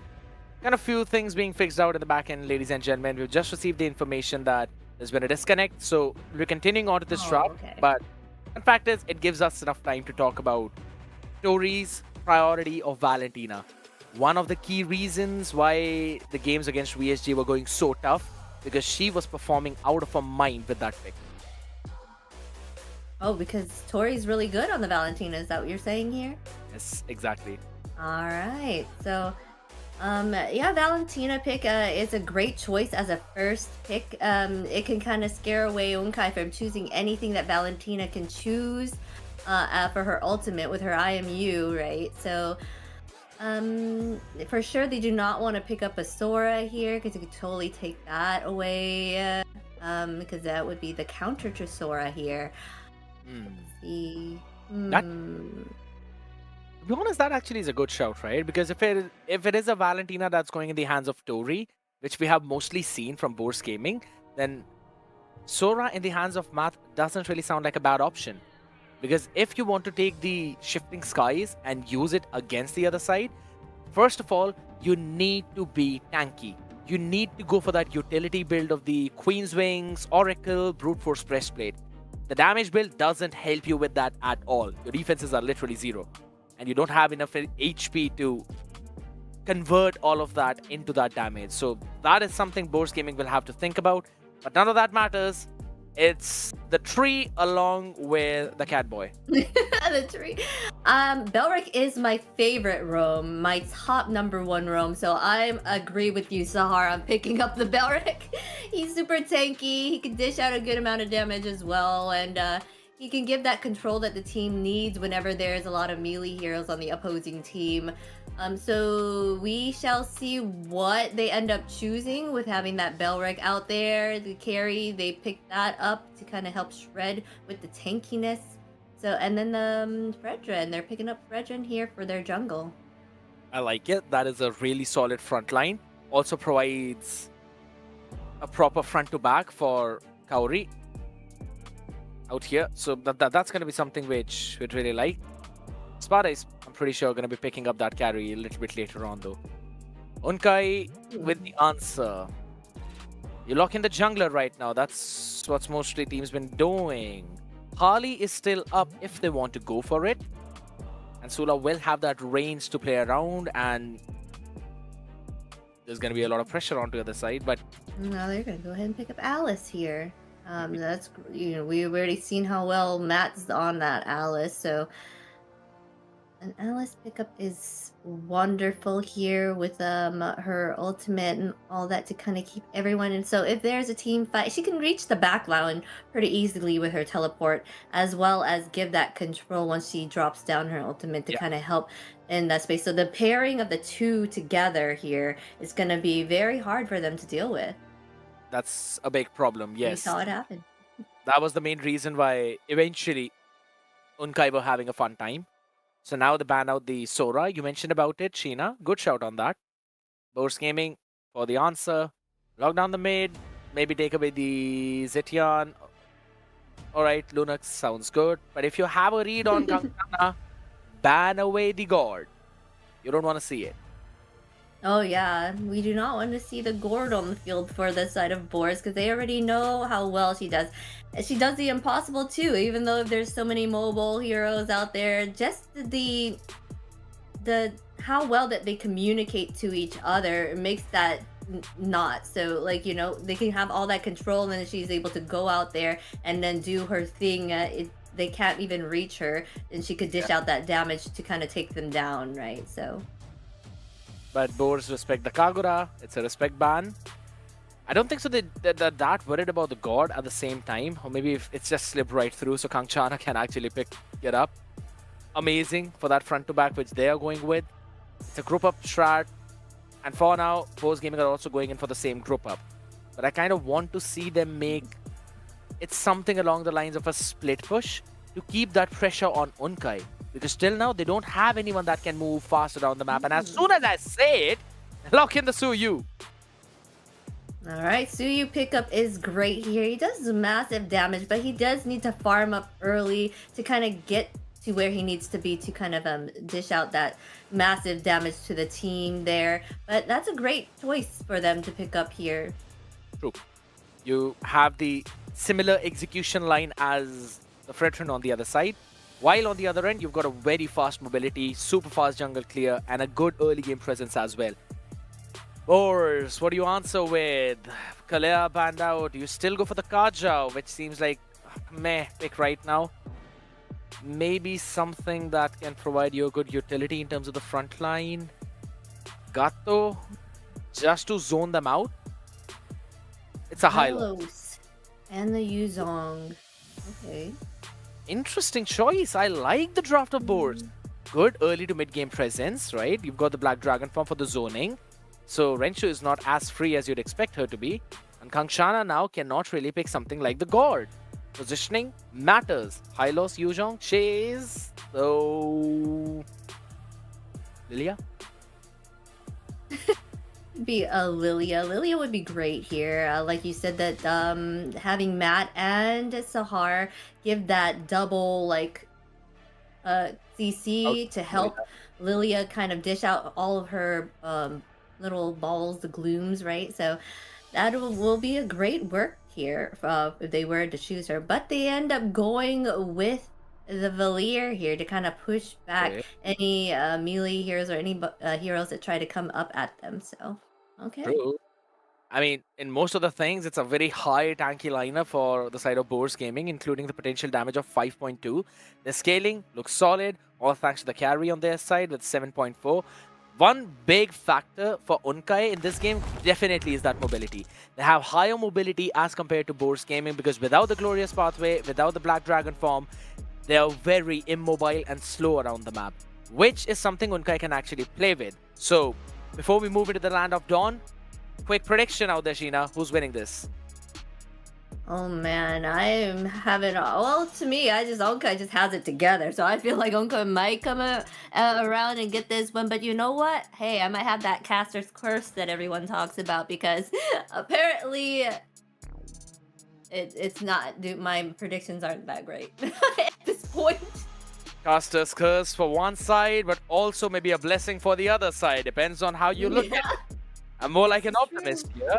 Kind of few things being fixed out in the back end, ladies and gentlemen. We've just received the information that there's been a disconnect, so we're continuing on to this draft. Okay. But the fact is, it gives us enough time to talk about Tori's priority of Valentina. One of the key reasons why the games against VSG were going so tough, because she was performing out of her mind with that pick. Oh, because Tori's really good on the Valentina. Is that what you're saying here? Yes, exactly. All right. So, yeah, Valentina pick is a great choice as a first pick. It can kind of scare away Unkai from choosing anything that Valentina can choose for her ultimate with her IMU, right? So, for sure, they do not want to pick up a Sora here because it could totally take that away. Because that would be the counter to Sora here. Let's see. That, to be honest, that actually is a good shout, right? Because if it is a Valentina that's going in the hands of Tori, which we have mostly seen from Bourse Gaming, then Sora in the hands of Math doesn't really sound like a bad option. Because if you want to take the shifting skies and use it against the other side, first of all, you need to be tanky. You need to go for that utility build of the Queen's Wings, Oracle, Brute Force Breastplate. The damage build doesn't help you with that at all. Your defenses are literally 0. And you don't have enough HP to convert all of that into that damage. So that is something Bourse Gaming will have to think about. But none of that matters. It's the tree along with the Catboy. The tree. Belric is my favorite roam, my top #1 roam. So I agree with you, Sahar. I'm picking up the Belric. He's super tanky. He can dish out a good amount of damage as well, and he can give that control that the team needs whenever there's a lot of melee heroes on the opposing team. So we shall see what they end up choosing with having that Belric out there. The carry, they picked that up to kind of help shred with the tankiness. So, and then the Fredren, they're picking up Fredren here for their jungle. I like it. That is a really solid front line. Also provides a proper front to back for Kaori out here. So that's going to be something which we'd really like. Spada is, I'm pretty sure, going to be picking up that carry a little bit later on, though. Unkai with the answer. You lock in the jungler right now. That's what mostly teams been doing. Harley is still up if they want to go for it. And Sula will have that range to play around, and there's going to be a lot of pressure onto the other side. But now they're going to go ahead and pick up Alice here. That's, we've already seen how well Matt's on that Alice, so an Alice pickup is wonderful here with her ultimate and all that to kind of keep everyone in. So if there's a team fight, she can reach the back line pretty easily with her teleport, as well as give that control once she drops down her ultimate to kind of help in that space. So the pairing of the two together here is going to be very hard for them to deal with. That's a big problem, yes. We saw it happen. That was the main reason why eventually Unkai were having a fun time. So now they ban out the Sora. You mentioned about it, Sheena. Good shout on that. Bourse Gaming for the answer. Lock down the mid. Maybe take away the Zetian. Alright, Lunox sounds good. But if you have a read on Kankana, ban away the Gord. You don't want to see it. Oh yeah, we do not want to see the Gord on the field for this side of Bourse because they already know how well she does. She does the impossible too, even though there's so many mobile heroes out there. Just the how well that they communicate to each other makes that not so, like, they can have all that control, and then she's able to go out there and then do her thing. They can't even reach her, and she could dish out that damage to kind of take them down, right? So. But Boars respect the Kagura. It's a respect ban. I don't think so they're that worried about the God at the same time. Or maybe if it's just slipped right through so Kangchana can actually pick it up. Amazing for that front to back which they are going with. It's a group up strat. And for now, Boars Gaming are also going in for the same group up. But I kind of want to see them make it something along the lines of a split push to keep that pressure on Unkai. Because till now, they don't have anyone that can move fast around the map. And as soon as I say it, lock in the Suyu. Alright, Suyu pickup is great here. He does massive damage, but he does need to farm up early to kind of get to where he needs to be to kind of dish out that massive damage to the team there. But that's a great choice for them to pick up here. True. You have the similar execution line as the Fredren on the other side. While on the other end, you've got a very fast mobility, super fast jungle clear, and a good early game presence as well. Boars, what do you answer with? Kalea banned out. You still go for the Kaja, which seems like meh pick right now. Maybe something that can provide you a good utility in terms of the front line. Gato, just to zone them out. It's a Hylos. And the Yuzong. Okay. Interesting choice. I like the draft of boards. Good early to mid game presence, right? You've got the Black Dragon form for the zoning. So Renshu is not as free as you'd expect her to be. And Kangshana now cannot really pick something like the Gord. Positioning matters. Hylos, Yuzhong, Chase. So Lilia? Be a Lilia. Lilia would be great here. Like you said, that having Matt and Sahar give that double like CC to help Lilia kind of dish out all of her little balls, the glooms, right? So that will be a great work here if they were to choose her. But they end up going with the Valier here to kind of push back Okay. any melee heroes or any heroes that try to come up at them. So, okay. True. I mean, in most of the things, it's a very high tanky lineup for the side of Boars Gaming, including the potential damage of 5.2. The scaling looks solid, all thanks to the carry on their side with 7.4. One big factor for Unkai in this game definitely is that mobility. They have higher mobility as compared to Boars Gaming because without the Glorious Pathway, without the Black Dragon form, they are very immobile and slow around the map, which is something Unkai can actually play with. So, before we move into the Land of Dawn, quick prediction out there, Sheena. Who's winning this? Oh man, I'm having well, to me, Onka just has it together, so I feel like Onka might come around and get this one. But you know what? Hey, I might have that caster's curse that everyone talks about because apparently it's not. Dude, my predictions aren't that great at this point. Caster's curse for one side, but also maybe a blessing for the other side. Depends on how you look at it. I'm more like an optimist here.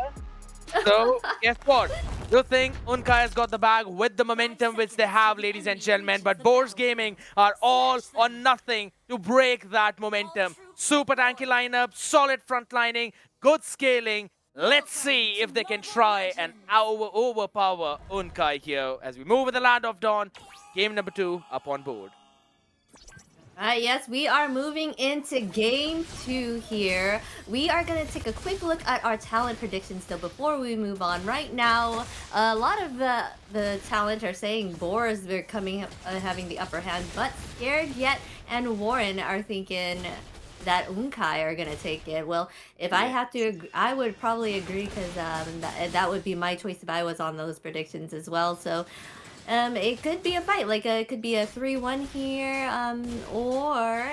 So, guess what? You think Unkai has got the bag with the momentum which they have, ladies and gentlemen, but Boars Gaming are all or nothing to break that momentum. Super tanky lineup, solid front lining, good scaling. Let's see if they can try and overpower Unkai here as we move in the Land of Dawn. Game number 2 up on board. Yes, we are moving into game 2 here. We are going to take a quick look at our talent predictions though before we move on. Right now, a lot of the talent are saying Boars are coming having the upper hand, but Scared Yet and Warren are thinking that Unkai are going to take it. Well, if I have to, I would probably agree because that would be my choice if I was on those predictions as well. So it could be a fight, like it could be a 3-1 here, or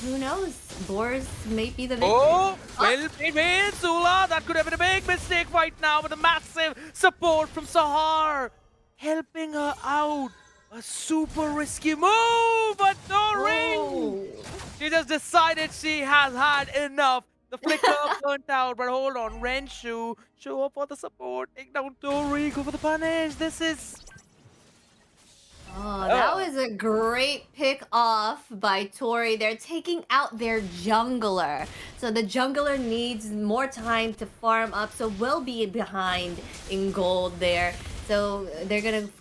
who knows? Boars may be the victor. Oh, well played, Zula. That could have been a big mistake right now, with a massive support from Sahar helping her out. A super risky move, but Tori! She just decided she has had enough. The flicker burnt out, but hold on, Renshu, show up for the support. Take down Tori, go for the punish. This is... Oh, that was a great pick off by Tori. They're taking out their jungler. So the jungler needs more time to farm up. So we'll be behind in gold there. So they're going to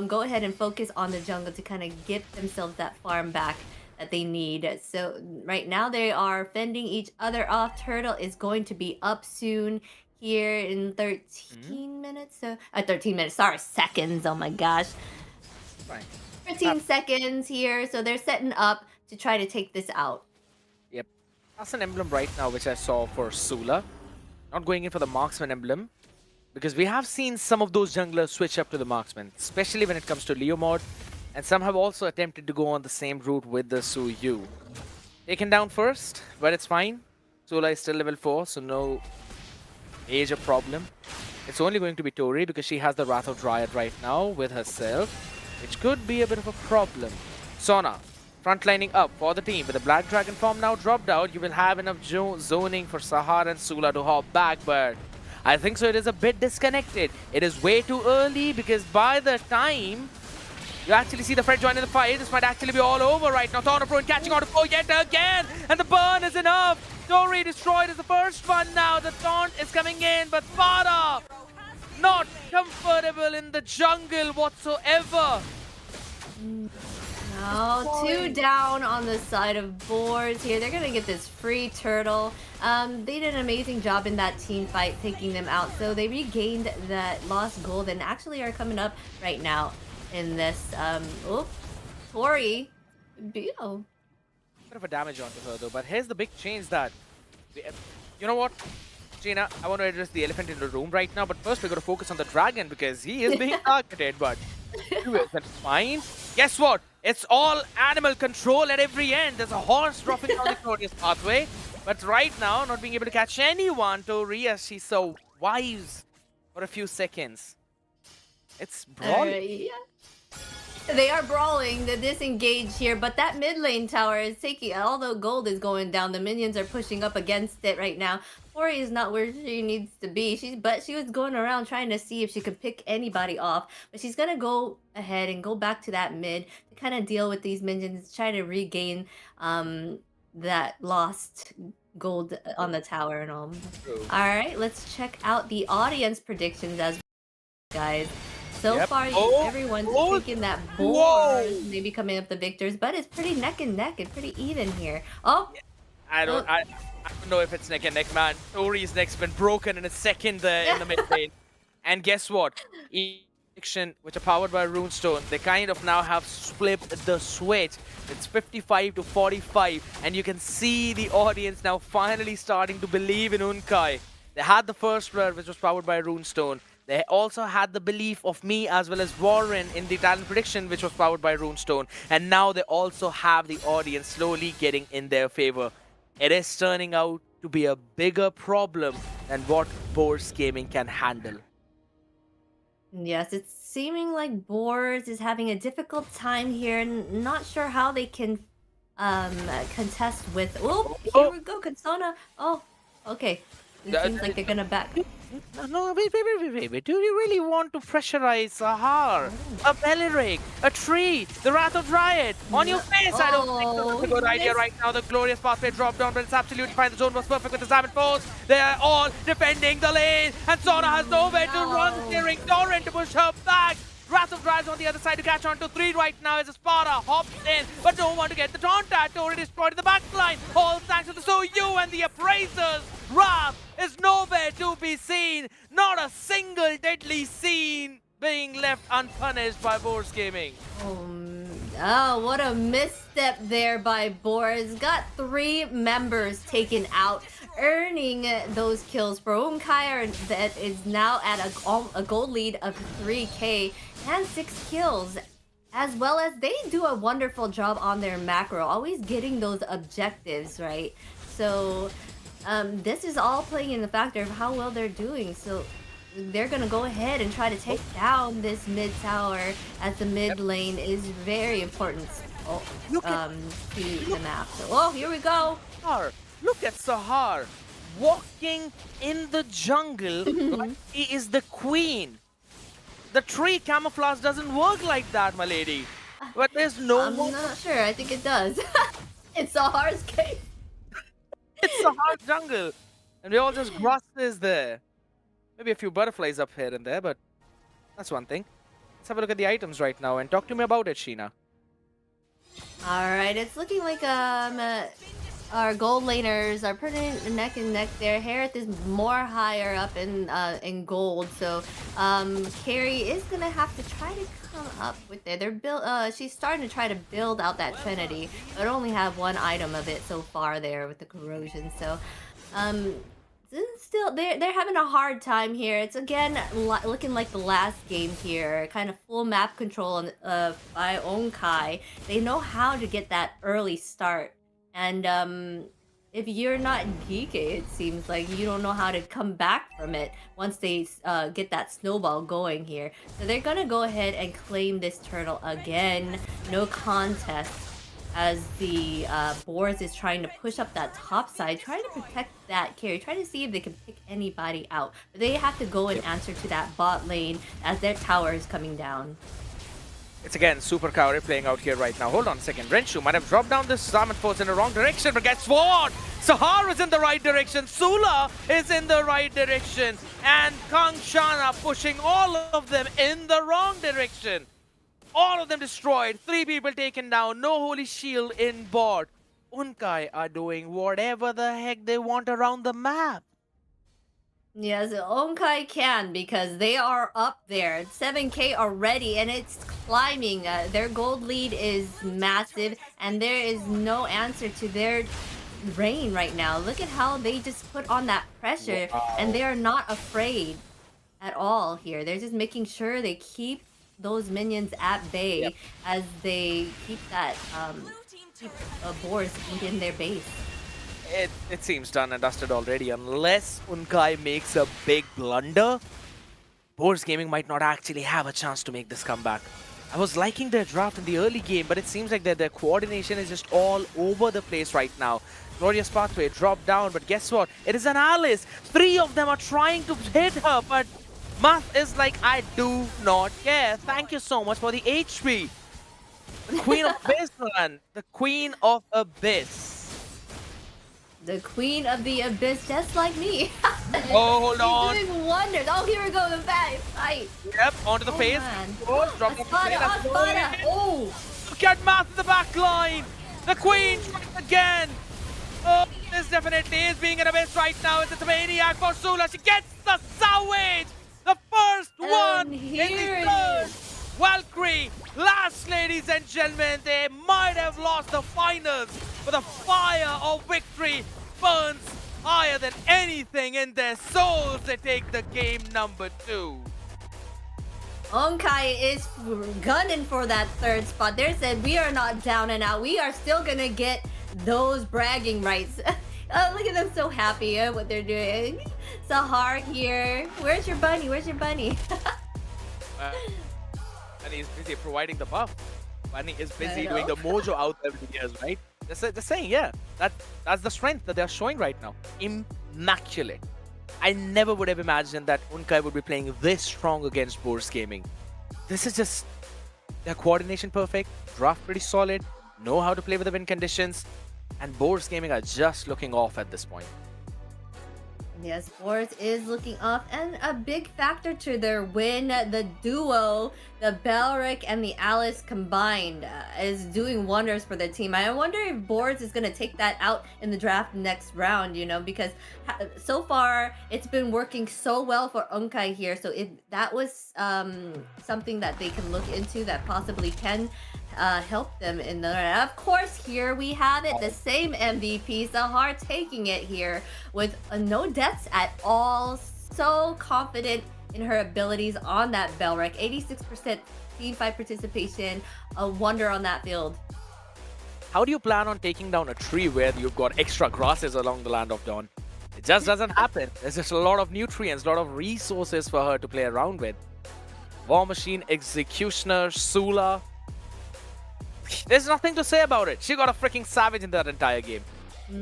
go ahead and focus on the jungle to kind of get themselves that farm back that they need. So right now they are fending each other off. Turtle is going to be up soon here in 13 minutes. So 13 minutes, sorry, seconds. Oh my gosh. Fine. 13 seconds here, so they're setting up to try to take this out. Yep. That's an emblem right now which I saw for Sula. Not going in for the marksman emblem, because we have seen some of those junglers switch up to the marksman, especially when it comes to Leo mod, and some have also attempted to go on the same route with the Suyu. Taken down first, but it's fine. Sula is still level 4, so no major problem. It's only going to be Tori because she has the Wrath of Dryad right now with herself, which could be a bit of a problem. Sona, frontlining up for the team. With the Black Dragon form now dropped out, you will have enough zoning for Sahar and Sula to hop back, but I think so it is a bit disconnected. It is way too early because by the time you actually see the Fred join in the fight, this might actually be all over right now. Thornapro catching on to foe yet again, and the burn is enough. Tori destroyed is the first one now. The taunt is coming in, but Farah not comfortable in the jungle whatsoever. No, 2 down on the side of Boars here. They're gonna get this free turtle. They did an amazing job in that team fight, taking them out. So they regained that lost gold and actually are coming up right now in this. Tori, Bit of a damage onto her though, but here's the big change that, you know what? Gina, I want to address the elephant in the room right now, but first we're going to focus on the dragon because he is being targeted, but that's fine. Guess what? It's all animal control at every end. There's a horse dropping down the Glorious Pathway. But right now, not being able to catch anyone, Tori, as she's so wise for a few seconds. It's brawling. Yeah. They are brawling, the disengage here, but that mid lane tower is taking, although gold is going down, the minions are pushing up against it right now. Tori is not where she needs to be, but she was going around trying to see if she could pick anybody off, but she's gonna go ahead and go back to that mid to kind of deal with these minions, try to regain that lost gold on the tower and all. All right, let's check out the audience predictions as guys. So far, everyone's thinking that Boars may be coming up the victors, but it's pretty neck and neck and pretty even here. Oh, I don't know if it's neck and neck, man. Tori's neck's been broken in a second there in the mid lane. And guess what? Which are powered by Runestone, they kind of now have flipped the switch. It's 55 to 45, and you can see the audience now finally starting to believe in Unkai. They had the first blood, which was powered by Runestone. They also had the belief of me as well as Warren in the talent prediction, which was powered by Runestone. And now they also have the audience slowly getting in their favor. It is turning out to be a bigger problem than what Boars Gaming can handle. yes, it's seeming like Boars is having a difficult time here, and not sure how they can contest with. Oh, here we go, Kansona. Oh, okay. It seems like they're gonna back. No, wait. Do you really want to pressurize Sahar, a Belirig, a tree, the Wrath of Dryad? On your face, I don't think that's a good idea right now. The glorious pathway dropped down, but it's absolutely fine. The zone was perfect with the Salmon Force. They are all defending the lane, and Sona has nowhere to run, steering Torrent to push her back. Wrath of Dryad on the other side to catch on to 3 right now as Sparta hops in, but no one to get the taunt at. Already destroyed the backline. All thanks to the Soyu and the Appraisers. Wrath is nowhere to be seen. Not a single deadly scene being left unpunished by Boars Gaming. Oh, what a misstep there by Boars. Got 3 members taken out, earning those kills for Unkai, that is now at a gold lead of 3K and 6 kills. As well as they do a wonderful job on their macro, always getting those objectives, right? So this is all playing in the factor of how well they're doing. So they're gonna go ahead and try to take down this mid tower, as the mid lane is very important to the map. So, oh, here we go. Look at Sahar walking in the jungle like he is the queen. The tree camouflage doesn't work like that, my lady. But there's no I'm not sure. I think it does. It's Sahar's case. It's Sahar's jungle. And we all just grasses there. Maybe a few butterflies up here and there, but that's one thing. Let's have a look at the items right now and talk to me about it, Sheena. Alright, it's looking like our gold laners are pretty neck and neck there. Harith is more higher up in gold, so Carrie is gonna have to try to come up with it. She's starting to try to build out that Trinity, but only have 1 item of it so far there with the corrosion. So still they're having a hard time here. It's again looking like the last game here, kind of full map control by Unkai. They know how to get that early start. And if you're not GEEKAY, it seems like you don't know how to come back from it once they get that snowball going here. So they're gonna go ahead and claim this turtle again. No contest, as the Boars is trying to push up that top side, trying to protect that carry, trying to see if they can pick anybody out. But they have to go and answer to that bot lane as their tower is coming down. It's again Super Kaori playing out here right now. Hold on a second. Renshu might have dropped down this Salmon Force in the wrong direction, but guess what? Sahar is in the right direction. Sula is in the right direction. And Kangshana pushing all of them in the wrong direction. All of them destroyed. 3 people taken down. No Holy Shield in bot. Unkai are doing whatever the heck they want around the map. Yes, Unkai can, because they are up there. 7K already, and it's climbing. Their gold lead is massive, and there is no answer to their reign right now. Look at how they just put on that pressure, and they are not afraid at all here. They're just making sure they keep those minions at bay as they keep that Boars within their base. It seems done and dusted already. Unless Unkai makes a big blunder, Boars Gaming might not actually have a chance to make this comeback. I was liking their draft in the early game, but it seems like their coordination is just all over the place right now. Glorious Pathway dropped down, but guess what? It is an Alice. 3 of them are trying to hit her, but Math is like, I do not care. Thank you so much for the HP. The Queen of Abyss, man. The Queen of Abyss. The Queen of the Abyss, just like me. Oh, hold on. She's doing wonders. Oh, here we go, the fight. Yep, onto the face. Man. Oh, drop off the face. Espada. Oh. Look at Math in the back line. The Queen strikes again. Oh, this definitely is being an abyss right now. It's a maniac for Sula. She gets the salvage. The first one in the third. Valkyrie, last, ladies and gentlemen, they might have lost the finals, but the fire of victory burns higher than anything in their souls. They take the game number 2. Onkai is gunning for that third spot. They said we are not down and out. We are still gonna get those bragging rights. Oh, look at them so happy at what they're doing. Sahar here. Where's your bunny? Where's your bunny? Bunny is busy providing the buff. Bunny is busy doing the mojo out there with the years, right? Just saying, yeah. That's the strength that they're showing right now. Immaculate. I never would have imagined that Unkai would be playing this strong against Boars Gaming. This is just their coordination perfect, draft pretty solid, know how to play with the win conditions, and Boars Gaming are just looking off at this point. Yes, Sports is looking off, and a big factor to their win, the duo, the Balric and the Alice combined, is doing wonders for their team. I wonder if Boards is going to take that out in the draft next round, you know, because so far it's been working so well for Unkai here. So if that was something that they can look into that possibly can help them in the of course, here we have it, the same MVP, Sahar taking it here with no deaths at all. So confident in her abilities on that Belric. 86% team fight participation, a wonder on that field. How do you plan on taking down a tree where you've got extra grasses along the Land of Dawn? It just doesn't happen. There's just a lot of nutrients, a lot of resources for her to play around with. War Machine, Executioner, Sula. There's nothing to say about it. She got a freaking savage in that entire game.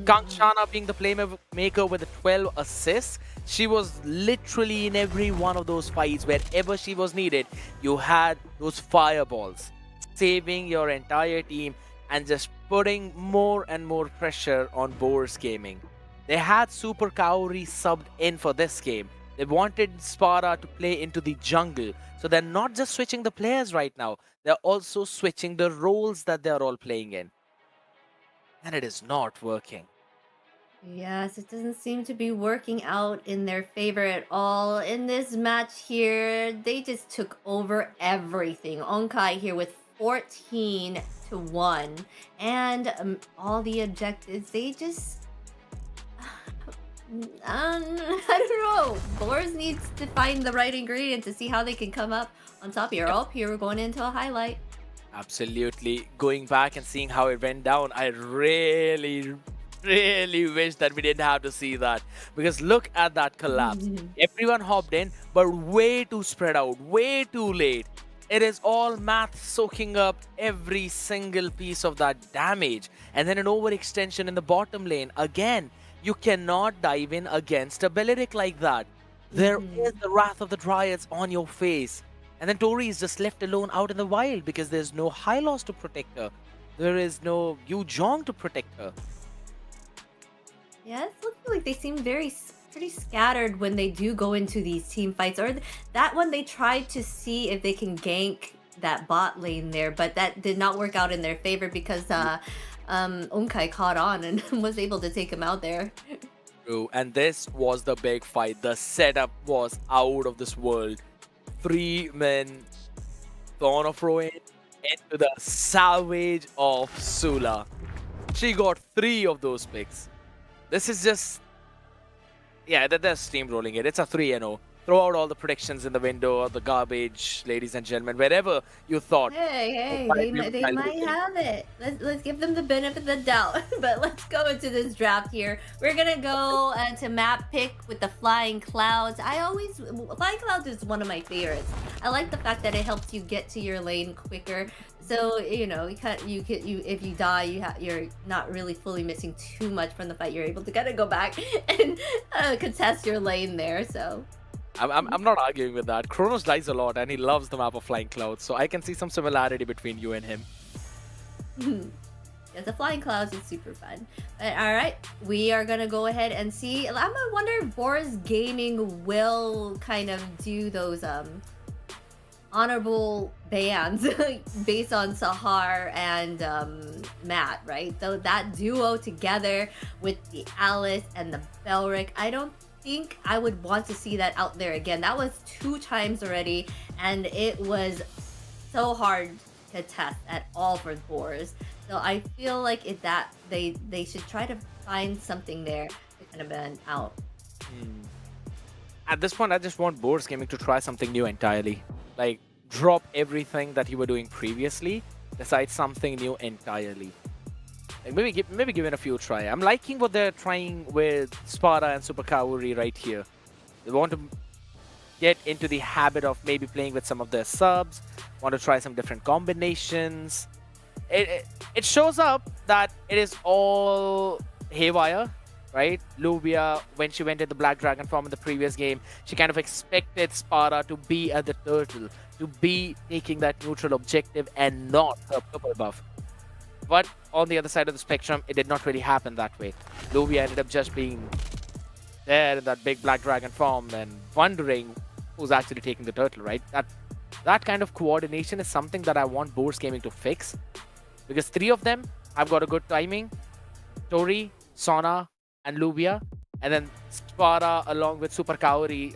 Kanchana being the playmaker with the 12 assists. She was literally in every one of those fights. Wherever she was needed, you had those fireballs, saving your entire team and just putting more and more pressure on Boars Gaming. They had Super Kaori subbed in for this game. They wanted Sparta to play into the jungle. So they're not just switching the players right now. They're also switching the roles that they're all playing in. And it is not working. Yes, it doesn't seem to be working out in their favor at all. In this match here, they just took over everything. Onkai here with 14-1. And all the objectives, they just... I don't know. Boars needs to find the right ingredient to see how they can come up on top here. Oh, here we're going into a highlight. Absolutely. Going back and seeing how it went down, I really wish that we didn't have to see that. Because look at that collapse. Everyone hopped in, but way too spread out, way too late. It is all Math soaking up every single piece of that damage. And then an overextension in the bottom lane. Again, you cannot dive in against a Belleric like that. There is the Wrath of the Dryads on your face. And then Tori is just left alone out in the wild because there's no Hylos to protect her. There is no Yu Zhong to protect her. Yeah, it's looking like they seem pretty scattered when they do go into these team fights. Or that one they tried to see if they can gank that bot lane there, but that did not work out in their favor because Unkai caught on and was able to take him out there. True, and this was the big fight. The setup was out of this world. 3 men, Thorn of Ruin into the salvage of Sula. She got 3 of those picks. This is just... Yeah, they're steamrolling it. It's a 3-0. throw out all the predictions in the window or the garbage, ladies and gentlemen, wherever you thought. Hey, Why they we might, they decided might to take. have it. Let's give them the benefit of the doubt. But let's go into this draft here. We're gonna go to map pick with the flying clouds. Flying clouds is one of my favorites. I like the fact that it helps you get to your lane quicker. So you know, if you die, you're not really fully missing too much from the fight. You're able to kind of go back and contest your lane there. So. I'm not arguing with that. Kronos dies a lot and he loves the map of Flying Clouds, so I can see some similarity between you and him. Yeah, the flying clouds is super fun. But all right, we are gonna go ahead and see. I'm gonna wonder if Boris Gaming will kind of do those honorable bans based on Sahar and Matt, right? So that duo together with the Alice and the Belric, I don't think I would want to see that out there again. That was 2 times already, and it was so hard to test at all for Boars. So I feel like they should try to find something there to kind of ban out. At this point, I just want Boars Gaming to try something new entirely. Like, drop everything that you were doing previously, decide something new entirely. Like maybe give it a few try. I'm liking what they're trying with Sparta and Super Kaori right here. They want to get into the habit of maybe playing with some of their subs, want to try some different combinations. It shows up that it is all haywire, right? Luvia, when she went in the Black Dragon form in the previous game, she kind of expected Sparta to be at the turtle, to be taking that neutral objective and not her purple buff. But on the other side of the spectrum, it did not really happen that way. Luvia ended up just being there in that big Black Dragon form and wondering who's actually taking the turtle, right? That kind of coordination is something that I want Boars Gaming to fix. Because 3 of them have got a good timing. Tori, Sona, and Luvia. And then Sparta along with Super Kaori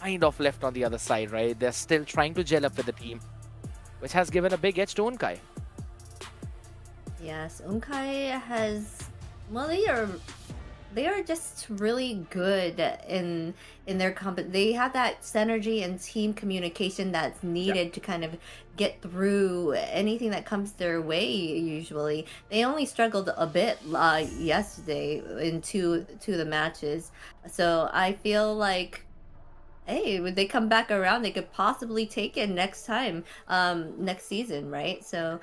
kind of left on the other side, right? They're still trying to gel up with the team, which has given a big edge to Unkai. Yes, Unkai has. Well, they are just really good in their They have that synergy and team communication that's needed to kind of get through anything that comes their way. Usually, they only struggled a bit yesterday in two of the matches. So I feel like, hey, when they come back around, they could possibly take it next time, next season, right? So,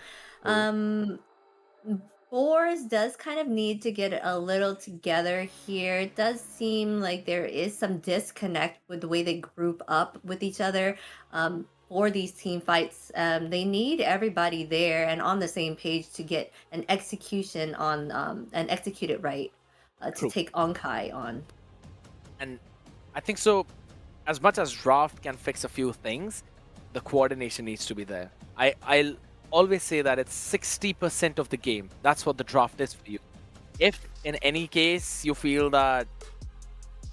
Boars does kind of need to get a little together here. It does seem like there is some disconnect with the way they group up with each other for these team fights. They need everybody there and on the same page to get an execution on and execute it right to take Onkai on. And I think so. As much as draft can fix a few things, the coordination needs to be there. I'll always say that it's 60% of the game. That's what the draft is for you. If in any case you feel that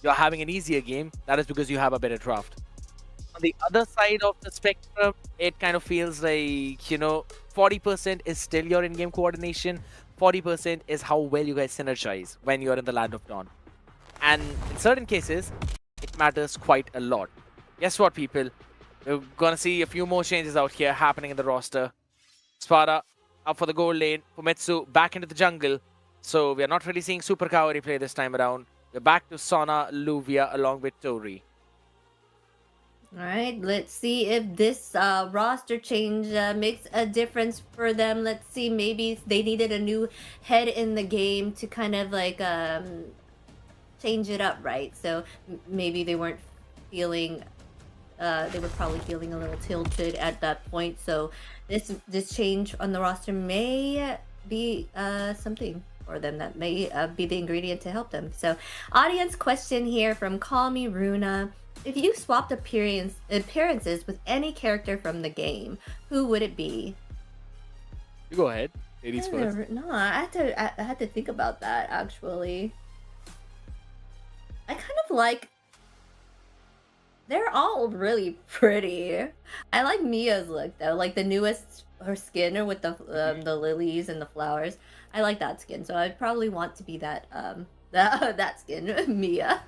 you're having an easier game, that is because you have a better draft. On the other side of the spectrum, it kind of feels like, 40% is still your in-game coordination, 40% is how well you guys synergize when you're in the Land of Dawn. And in certain cases, it matters quite a lot. Guess what, people? We're gonna see a few more changes out here happening in the roster. Sparta up for the gold lane. Fumetsu back into the jungle. So we are not really seeing Super Kaori play this time around. We're back to Sona, Luvia along with Tori. All right, let's see if this roster change makes a difference for them. Let's see, maybe they needed a new head in the game to kind of like change it up, right? So maybe they weren't feeling they were probably feeling a little tilted at that point. So this change on the roster may be something for them that may be the ingredient to help them. So audience question here from Call Me Runa. If you swapped appearances with any character from the game, who would it be? You go ahead. Ladies first. No, I had to think about that actually. I kind of like. They're all really pretty. I like Mia's look though, like the newest her skin with the lilies and the flowers. I like that skin, so I'd probably want to be that that skin, Mia.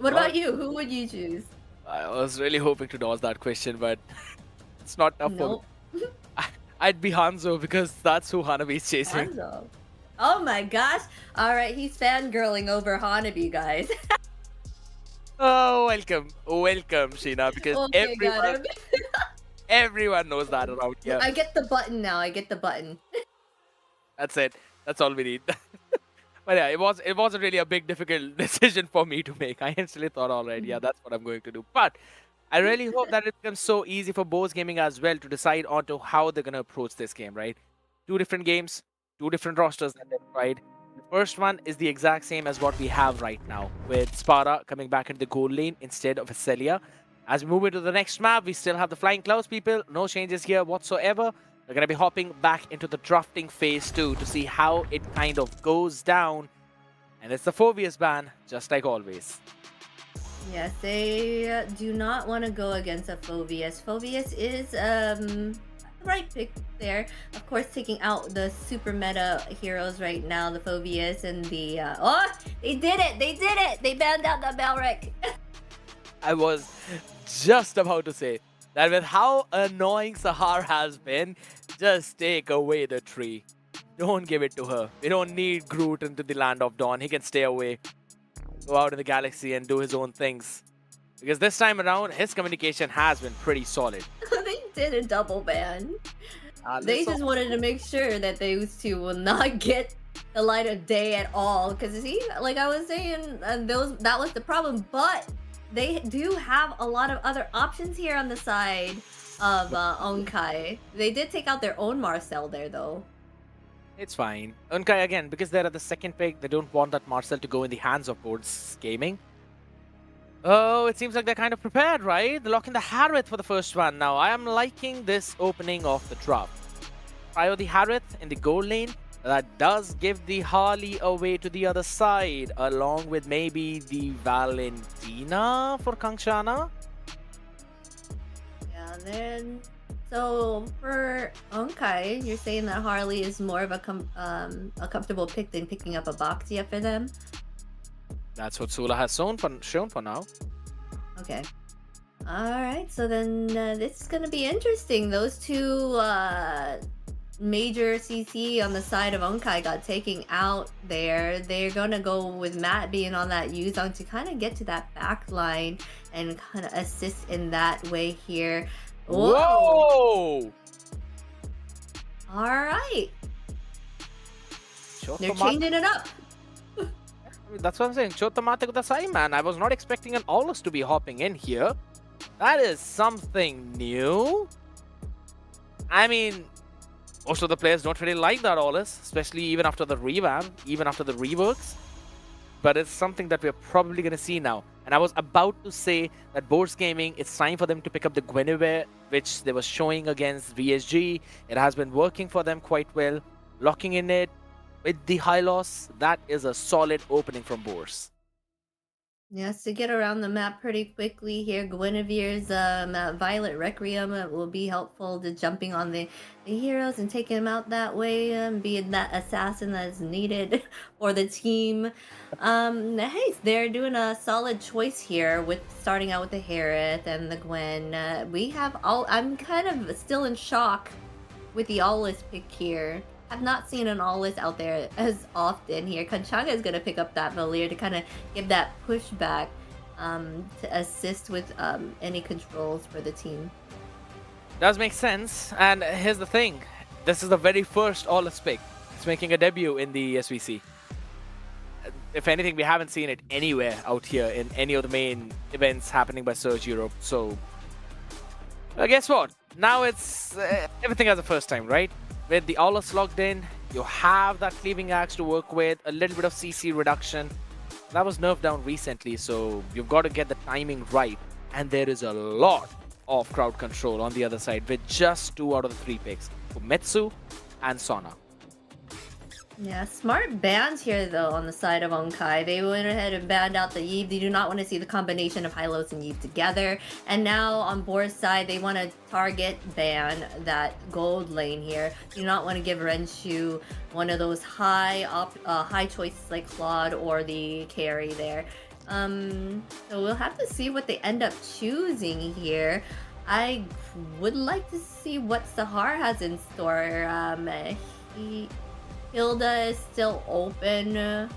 What about you? Who would you choose? I was really hoping to dodge that question, but it's not tough for me. Nope. I'd be Hanzo because that's who Hanabi is chasing. Hanzo. Oh my gosh. All right, he's fangirling over Hanabi, guys. Oh, welcome. Welcome, Sheena, because Okay, got him. everyone knows that around here. I get the button now. I get the button. That's it. That's all we need. But yeah, it wasn't really a big difficult decision for me to make. I instantly thought, all right, yeah, that's what I'm going to do. But I really hope that it becomes so easy for Bose Gaming as well to decide onto how they're gonna approach this game, right? 2 different games, 2 different rosters that they've tried. The first one is the exact same as what we have right now, with Sparta coming back into the gold lane instead of Celia. As we move into the next map, we still have the Flying Clouds people. No changes here whatsoever. We're going to be hopping back into the drafting phase 2 to see how it kind of goes down. And it's the Phobius ban, just like always. Yes, they do not want to go against a Phobius. Phobius is the right pick there. Of course, taking out the super meta heroes right now, the Phobius and the... oh, they did it! They did it! They banned out the Balrek. I was just about to say that with how annoying Sahar has been, just take away the tree. Don't give it to her. We don't need Groot into the land of Dawn. He can stay away, go out in the galaxy and do his own things. Because this time around, his communication has been pretty solid. They did a double ban. They just wanted to make sure that those two will not get the light of day at all. Because see, like I was saying, that was the problem. But they do have a lot of other options here on the side of Onkai. They did take out their own Marcel there, though. It's fine. Unkai, again, because they're at the second pick, they don't want that Marcel to go in the hands of Boards Gaming. Oh, it seems like they're kind of prepared, right? They're locking the Harith for the first one. Now, I am liking this opening of the draft. Trio the Harith in the gold lane. That does give the Harley away to the other side, along with maybe the Valentina for Kangshana. Yeah, then... So, for Onkai, you're saying that Harley is more of a comfortable pick than picking up a Boxia for them? That's what Sula has shown for now. Okay. Alright, so then this is going to be interesting. Those two major CC on the side of Onkai got taken out there. They're going to go with Matt being on that Yuzong to kind of get to that back line and kind of assist in that way here. Whoa! Alright. They're changing it up. That's what I'm saying. Chotamate Kudasai, man. I was not expecting an Aulus to be hopping in here. That is something new. I mean, most of the players don't really like that Aulus, especially even after the revamp, even after the reworks. But it's something that we're probably going to see now. And I was about to say that Boards Gaming, it's time for them to pick up the Guinevere, which they were showing against VSG. It has been working for them quite well. Locking in it with the high loss, that is a solid opening from Boars. Yes, to get around the map pretty quickly here, Guinevere's Violet Requiem will be helpful to jumping on the heroes and taking them out that way, being that assassin that is needed for the team. Hey, they're doing a solid choice here with starting out with the Harith and the Gwen. We have all. I'm kind of still in shock with the Aulus pick here. I've not seen an Aulus out there as often here. Kanchanga is going to pick up that Valir to kind of give that pushback to assist with any controls for the team. Does make sense. And here's the thing. This is the very first Aulus pick. It's making a debut in the SVC. If anything, we haven't seen it anywhere out here in any of the main events happening by Surge Europe. So, guess what? Now it's everything as a first time, right? With the Aulus logged in, you have that Cleaving Axe to work with, a little bit of CC reduction. That was nerfed down recently, so you've got to get the timing right. And there is a lot of crowd control on the other side with just 2 out of the 3 picks, Fumetsu and Sona. Yeah, smart bans here though on the side of Onkai. They went ahead and banned out the Yve. They do not want to see the combination of Hylos and Yve together. And now on Boar's side, they want to target ban that gold lane here. Do not want to give Renshu one of those high choices like Claude or the carry there. So we'll have to see what they end up choosing here. I would like to see what Sahar has in store. Hilda is still open. I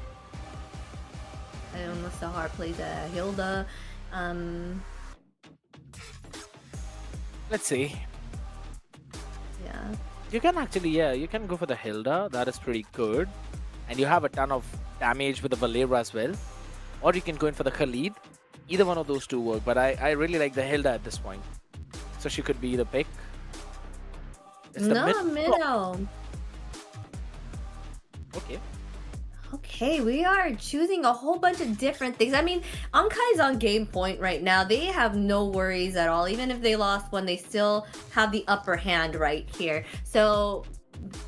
don't know if Sahar plays a Hilda. Let's see. Yeah. You can actually, yeah, you can go for the Hilda. That is pretty good. And you have a ton of damage with the Valera as well. Or you can go in for the Khalid. Either one of those two work. But I really like the Hilda at this point. So she could be the pick. It's the middle. Okay. Okay, we are choosing a whole bunch of different things. I mean, Ankai's on game point right now. They have no worries at all. Even if they lost one, they still have the upper hand right here. So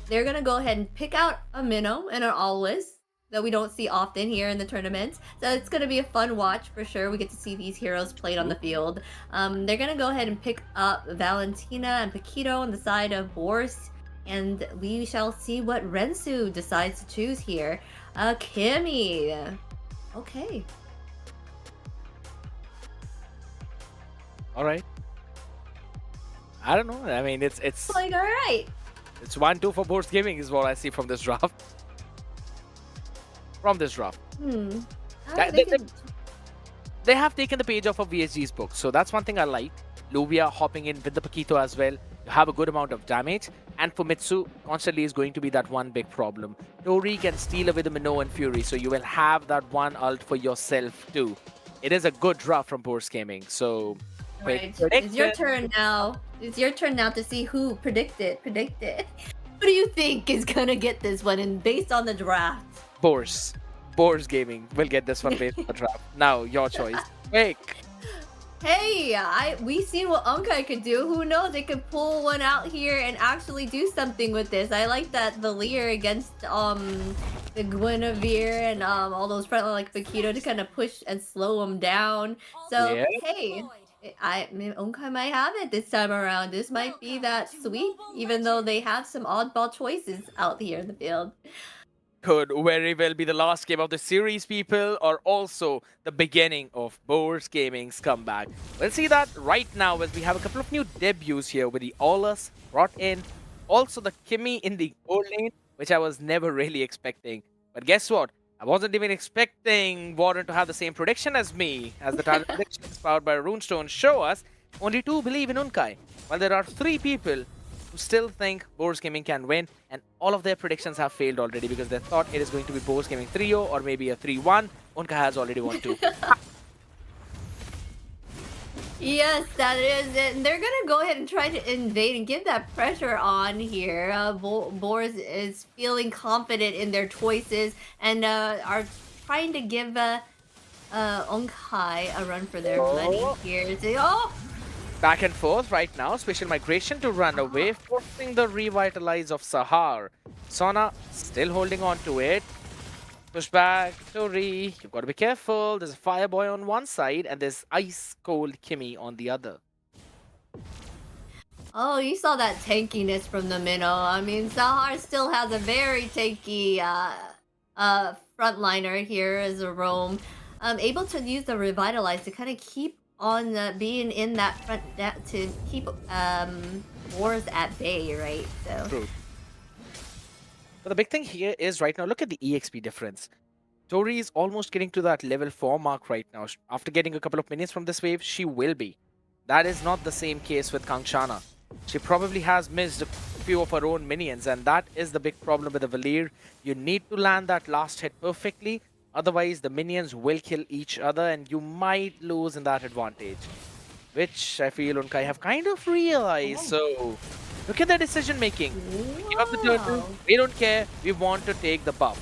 they're going to go ahead and pick out a Minnow and an Always that we don't see often here in the tournament. So it's going to be a fun watch for sure. We get to see these heroes played on the field. They're going to go ahead and pick up Valentina and Paquito on the side of Boris. And we shall see what Rensu decides to choose here. Kimmy. Okay. All right. I don't know. I mean, it's Like, all right. It's 1-2 for Boards Gaming is what I see from this draft. From this draft. They have taken the page off of VSG's book, so that's one thing I like. Luvia hopping in with the Paquito as well. You have a good amount of damage. And for Mitsu, constantly is going to be that one big problem. Tori can steal away the Minnow and Fury, so you will have that one ult for yourself too. It is a good draft from Boards Gaming, so... Right. It's your turn now. It's your turn now to see who predicted. Who do you think is gonna get this one? And based on the draft, Boards Gaming will get this one based on the draft. Now, your choice. Pick. hey, we seen what Unkai could do. Who knows? They could pull one out here and actually do something with this. I like that the Lear against the Guinevere and all those front like Paquito to kind of push and slow them down. So Yeah. hey. Unkai might have it this time around. This might be that sweep, even though they have some oddball choices out here in the field. Could very well be the last game of the series, people, or also the beginning of Boards Gaming's comeback. We'll see that right now as we have a couple of new debuts here with the Aulus brought in. Also the Kimmy in the gold lane, which I was never really expecting. But guess what? I wasn't even expecting Warren to have the same prediction as me, as the target predictions powered by Runestone show us. Only 2 believe in Unkai, while there are 3 people who still think Boards Gaming can win, and all of their predictions have failed already because they thought it is going to be Boards Gaming 3-0 or maybe a 3-1. Unkai has already won 2. Yes, that is it. And they're gonna go ahead and try to invade and give that pressure on here. Boris is feeling confident in their choices and are trying to give Unkai a run for their money here. Back and forth right now. Special migration to run away, forcing the revitalize of Sahar. Sona still holding on to it. Push back, Tori. You've got to be careful. There's a Fireboy on one side and there's Ice Cold Kimmy on the other. Oh, you saw that tankiness from the Minnow. I mean, Sahar still has a very tanky frontliner here as a roam. Able to use the Revitalize to kind of keep on being in that front to keep wars at bay, right? So. True. But the big thing here is right now, look at the EXP difference. Tori is almost getting to that level 4 mark right now. After getting a couple of minions from this wave, she will be. That is not the same case with Kangshana. She probably has missed a few of her own minions, and that is the big problem with the Valir. You need to land that last hit perfectly, otherwise the minions will kill each other and you might lose in that advantage. Which I feel Unkai have kind of realized, so... Look at their decision making. Give up the turtle. We don't care. We want to take the buff.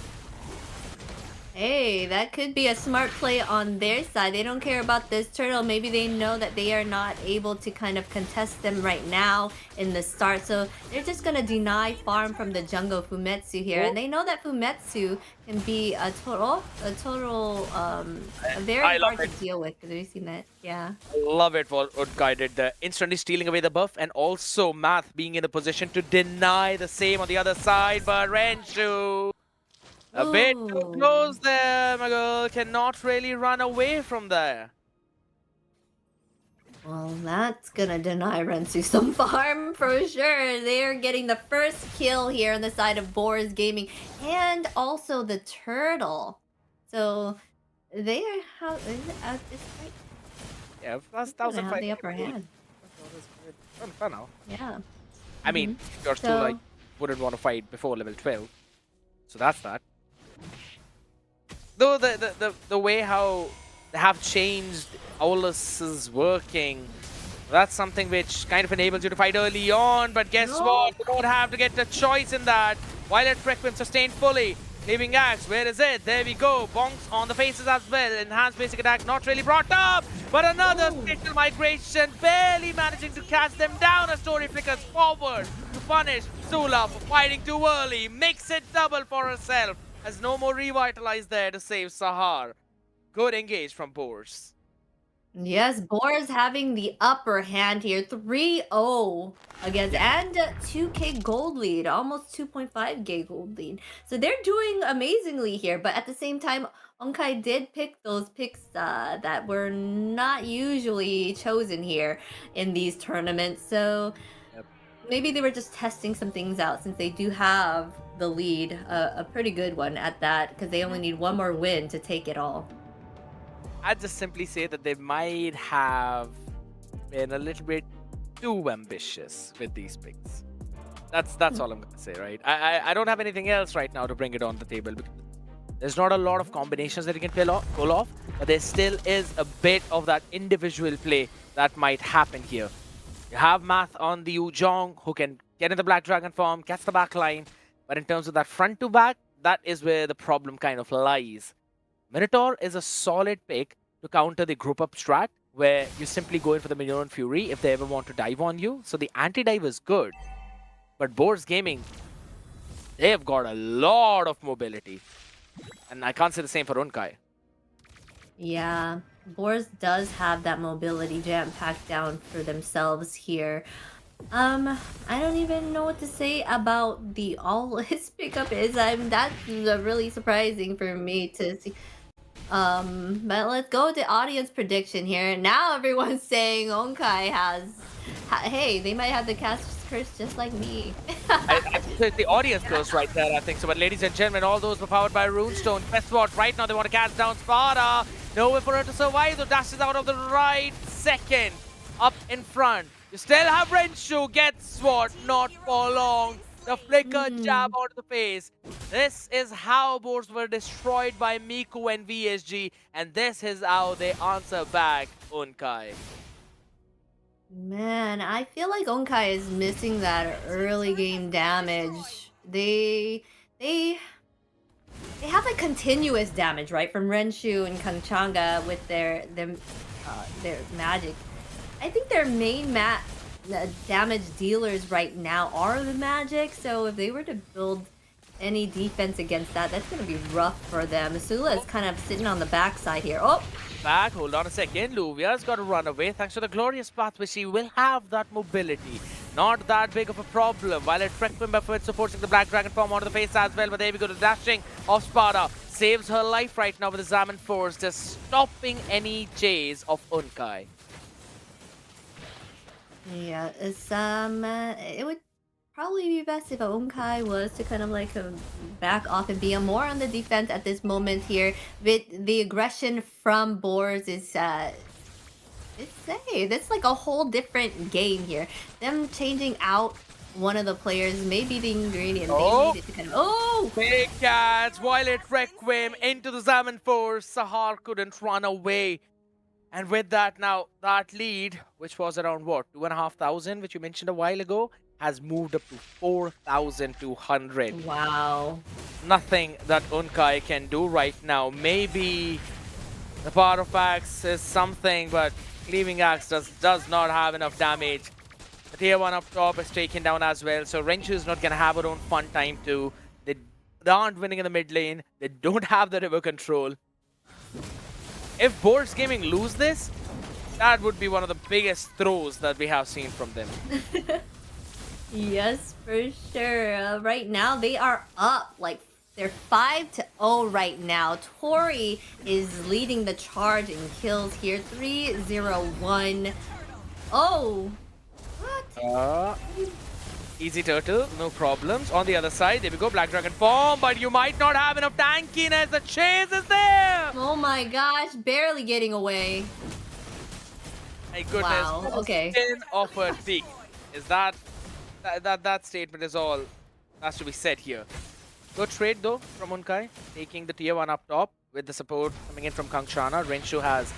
Hey, that could be a smart play on their side. They don't care about this turtle. Maybe they know that they are not able to kind of contest them right now in the start. So they're just going to deny farm from the jungle Fumetsu here. And they know that Fumetsu can be a very hard to deal with. Have you seen that? Yeah. I love it what Unkai did there. Instantly stealing away the buff and also Math being in the position to deny the same on the other side. But Renshu... A bit too Ooh. close there, my girl. Cannot really run away from there. Well, that's gonna deny Rensu some farm for sure. They're getting the first kill here on the side of Boars Gaming and also the turtle. So they are how is it at this point? Yeah, plus Gonna 1,000 have the upper hand. Fun now. Yeah. I mean, you're still So- like wouldn't want to fight before level 12. So that's that. Though the way how they have changed Aulus's working, that's something which kind of enables you to fight early on, but guess what? You don't have to get the choice in that. Violet Requiem sustained fully. Leaving Axe, where is it? There we go. Bonks on the faces as well. Enhanced basic attack not really brought up, but another special migration, barely managing to catch them down. A story flickers forward to punish Sula for fighting too early. Makes it double for herself. Has no more revitalize there to save Sahar. Good engage from Boars. Yes, Boars having the upper hand here, 3-0 against and 2k gold lead, almost 2.5k gold lead. So they're doing amazingly here, but at the same time, Onkai did pick those picks that were not usually chosen here in these tournaments. So maybe they were just testing some things out since they do have the lead, a pretty good one at that, because they only need one more win to take it all. I'd just simply say that they might have been a little bit too ambitious with these picks. That's all I'm gonna say, right? I don't have anything else right now to bring it on the table because there's not a lot of combinations that you can pull off, but there still is a bit of that individual play that might happen here. You have Math on the Ujong who can get in the Black Dragon form, catch the back line, but in terms of that front to back, that is where the problem kind of lies. Minotaur is a solid pick to counter the group up strat, where you simply go in for the Minion Fury if they ever want to dive on you. So the anti-dive is good. But Boars Gaming, they've got a lot of mobility. And I can't say the same for Unkai. Yeah, Boars does have that mobility jam-packed down for themselves here. I don't even know what to say about the all his pickup is. That's really surprising for me to see. But let's go with the audience prediction here. Now everyone's saying Onkai hey, they might have the cast curse just like me. I think it's the audience curse right there, I think so. But ladies and gentlemen, all those were powered by Runestone. Guess what? Right now they want to cast down Sparta. Nowhere for her to survive, so dashes out of the right second. Up in front. You still have Renshu, gets what? Not for long. The flicker jab out of the face. This is how Boars were destroyed by Miku and VSG, and this is how they answer back Unkai. Man, I feel like Onkai is missing that early game damage. They have like continuous damage, right, from Renshu and Kanchanga with their magic. I think their main damage dealers right now are the magic, so if they were to build any defense against that, that's going to be rough for them. Sula is kind of sitting on the backside here. Oh! Back, hold on a second. Luvia's got to run away thanks to the glorious path, which she will have that mobility. Not that big of a problem. Violet Requiem effort supporting the Black Dragon form onto the face as well, but there we go. The dashing of Sparta saves her life right now with the Zaman Force, just stopping any chase of Unkai. Yeah, it's it would probably be best if Onkai was to kind of like back off and be more on the defense at this moment here. With the aggression from Boars is it's like a whole different game here. Them changing out one of the players may be the ingredient they needed to kind of Big cats, Violet Requiem into the Zaman Force. Sahar couldn't run away. And with that now, that lead, which was around what, 2,500, which you mentioned a while ago, has moved up to 4,200. Wow. Nothing that Unkai can do right now. Maybe the Power of Axe is something, but Cleaving Axe does not have enough damage. The tier 1 up top is taken down as well, so Renshu is not going to have her own fun time too. They aren't winning in the mid lane. They don't have the river control. If Boars Gaming lose this, that would be one of the biggest throws that we have seen from them. Yes, for sure. Right now, they are up like They're 5-0 right now. Tori is leading the charge in kills here. 3-0-1. Oh, what? Easy turtle, no problems. On the other side, there we go, Black Dragon form, but you might not have enough tankiness. The chase is there! Oh my gosh, barely getting away. My goodness. Wow, okay. Spin of a D. Is that statement is all has to be said here. Good trade though from Unkai, taking the tier 1 up top with the support coming in from Kangshana. Renshu has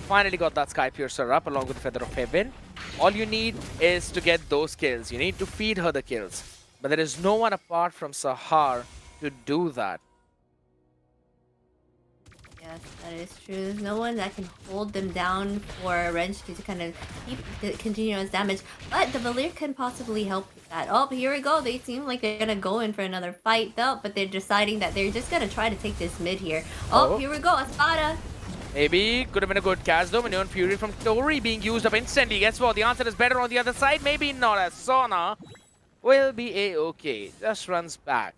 finally got that Sky Piercer up along with the Feather of Heaven. All you need is to get those kills. You need to feed her the kills. But there is no one apart from Sahar to do that. Yes, that is true. There's no one that can hold them down for Renshu to kind of keep the continuous damage. But the Valir can possibly help with that. Oh, here we go. They seem like they're gonna go in for another fight though, but they're deciding that they're just gonna try to take this mid here. Oh, here we go. Espada. Maybe could have been a good catch though. Neon Fury from Tori being used up instantly. Guess what? The answer is better on the other side. Maybe not, as Sona will be a-okay. Just runs back.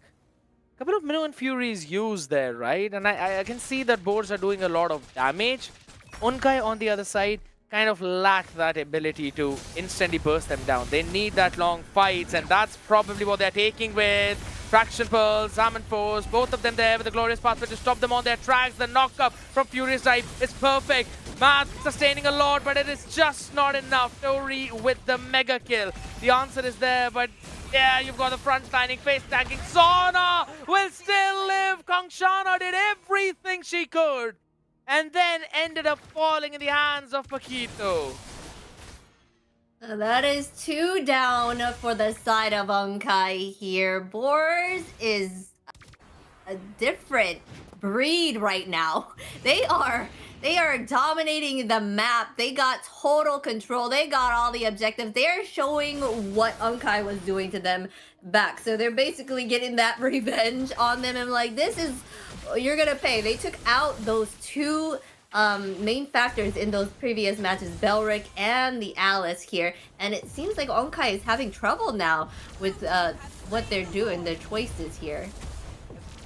Couple of Neon Furies used there, right? And I can see that boards are doing a lot of damage. Unkai on the other side kind of lack that ability to instantly burst them down. They need that long fights, and that's probably what they're taking with Fraction Pearls, Salmon Force, both of them there with the Glorious Pathway to stop them on their tracks. The knock-up from Furious side is perfect. Matt sustaining a lot, but it is just not enough. Tori with the mega kill. The answer is there, but yeah, you've got the front lining, face tanking. Sona will still live. Kangshana did everything she could, and then ended up falling in the hands of Paquito. That is 2 down for the side of Unkai here. Boars is a different breed right now. They are dominating the map. They got total control. They got all the objectives. They're showing what Unkai was doing to them back. So they're basically getting that revenge on them. And like, this is, you're gonna pay. They took out those 2 main factors in those previous matches, Belric and the Alice here, and it seems like Onkai is having trouble now with what they're doing, their choices here.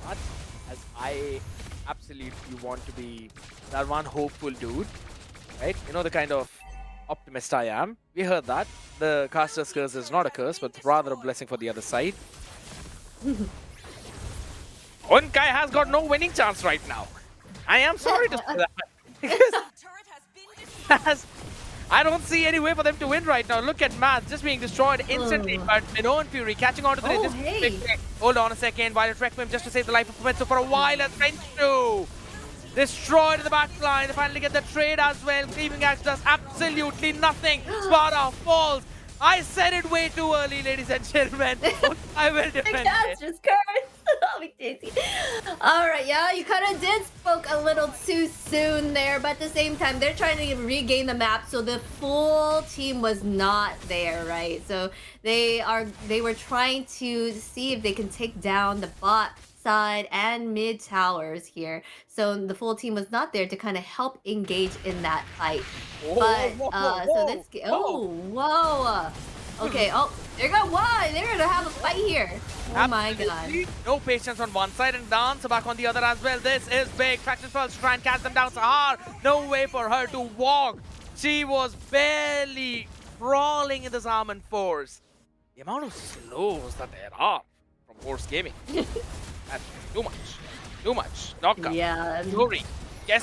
Not as I absolutely want to be that one hopeful dude, right? You know the kind of optimist I am. We heard that. The caster's curse is not a curse, but rather a blessing for the other side. Onkai has got no winning chance right now. I am sorry to say that. Because I don't see any way for them to win right now. Look at Math just being destroyed instantly. But Minoan Fury catching on to the Hold on a second. Violet Requiem just to save the life of Prometso for a while. As Renshu destroyed in the back line. They finally get the trade as well. Cleaving Axe does absolutely nothing. Sparta falls. I said it way too early, ladies and gentlemen. I will defend it. Just curse. Alright, yeah, you kind of did spoke a little too soon there, but at the same time, they're trying to regain the map, so the full team was not there, right? So they were trying to see if they can take down the bot side and mid towers here. So the full team was not there to kind of help engage in that fight. So let's get, whoa. Okay, there you go. Why? They're gonna have a fight here. Oh my god. No patience on one side and Dancer back on the other as well. This is big. Fraction Pearls to try and catch them down. Sahar, no way for her to walk. She was barely crawling in the Salmon Force. The amount of slows that there are from Force Gaming. That's too much. Too much. Knockup. Yeah. Tori. Yes.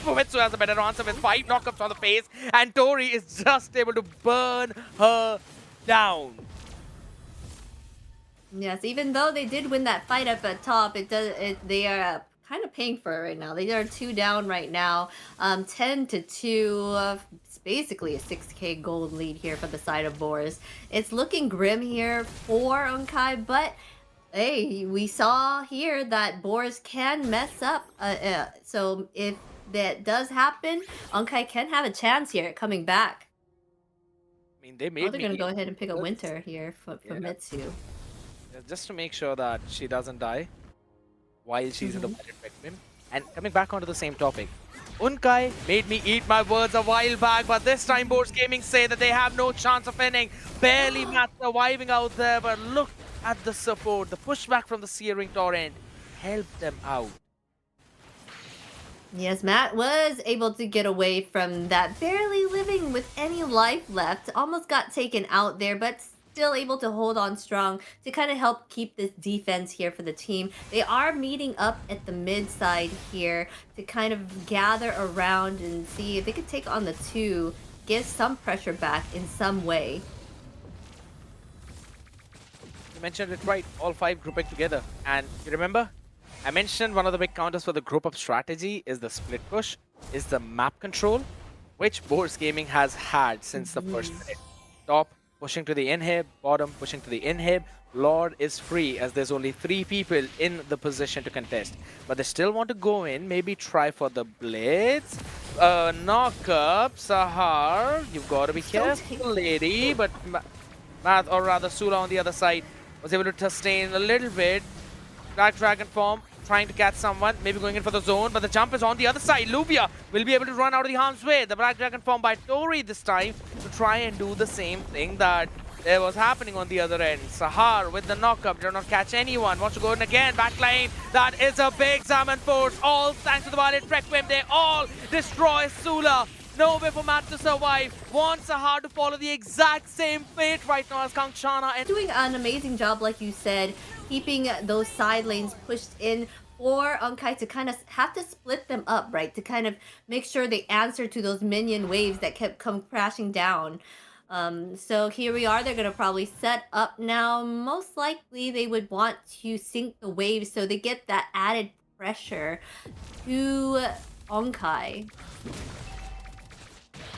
Prometso has a better answer with 5 knockups on the face, and Tori is just able to burn her down. Yes, even though they did win that fight up at top, they are kind of paying for it right now. They are 2 down right now, 10-2. It's basically a 6k gold lead here for the side of Boris. It's looking grim here for Unkai, but hey, we saw here that Boris can mess up. So if that does happen, Unkai can have a chance here at coming back. I mean, they're gonna go ahead and pick a winter here for Mitsu. Just to make sure that she doesn't die while she's in the Violet Requiem. And coming back onto the same topic, Unkai made me eat my words a while back, but this time Boards Gaming say that they have no chance of winning. Barely Matt surviving out there, but look at the support, the pushback from the Searing Torrent. help them out. Yes, Matt was able to get away from that, barely living with any life left. Almost got taken out there, but still able to hold on strong to kind of help keep this defense here for the team. They are meeting up at the mid side here to kind of gather around and see if they could take on the two, get some pressure back in some way. You mentioned it right, all 5 grouping together. And you remember, I mentioned one of the big counters for the group up strategy is the split push, is the map control, which Boars Gaming has had since the first minute. Top pushing to the inhib, bottom pushing to the inhib. Lord is free as there's only 3 people in the position to contest. But they still want to go in, maybe try for the blitz. Knock up, Sahar, you've got to be careful, lady. But Math, or rather Sula on the other side, was able to sustain a little bit. Black Dragon form, trying to catch someone, maybe going in for the zone, but the jump is on the other side. Luvia will be able to run out of the harm's way. The Black Dragon form by Tori this time to try and do the same thing that there was happening on the other end. Sahar with the knockup, did not catch anyone. Wants to go in again, backline. That is a big Zaman force. All thanks to the Violet Requiem, they all destroy Sula. No way for Matt to survive. Wants Sahar to follow the exact same fate right now as Kangchana. And Doing an amazing job, like you said, keeping those side lanes pushed in for Unkai to kind of have to split them up, right? To kind of make sure they answer to those minion waves that kept come crashing down. So here we are. They're going to probably set up now. Most likely they would want to sync the waves so they get that added pressure to Unkai.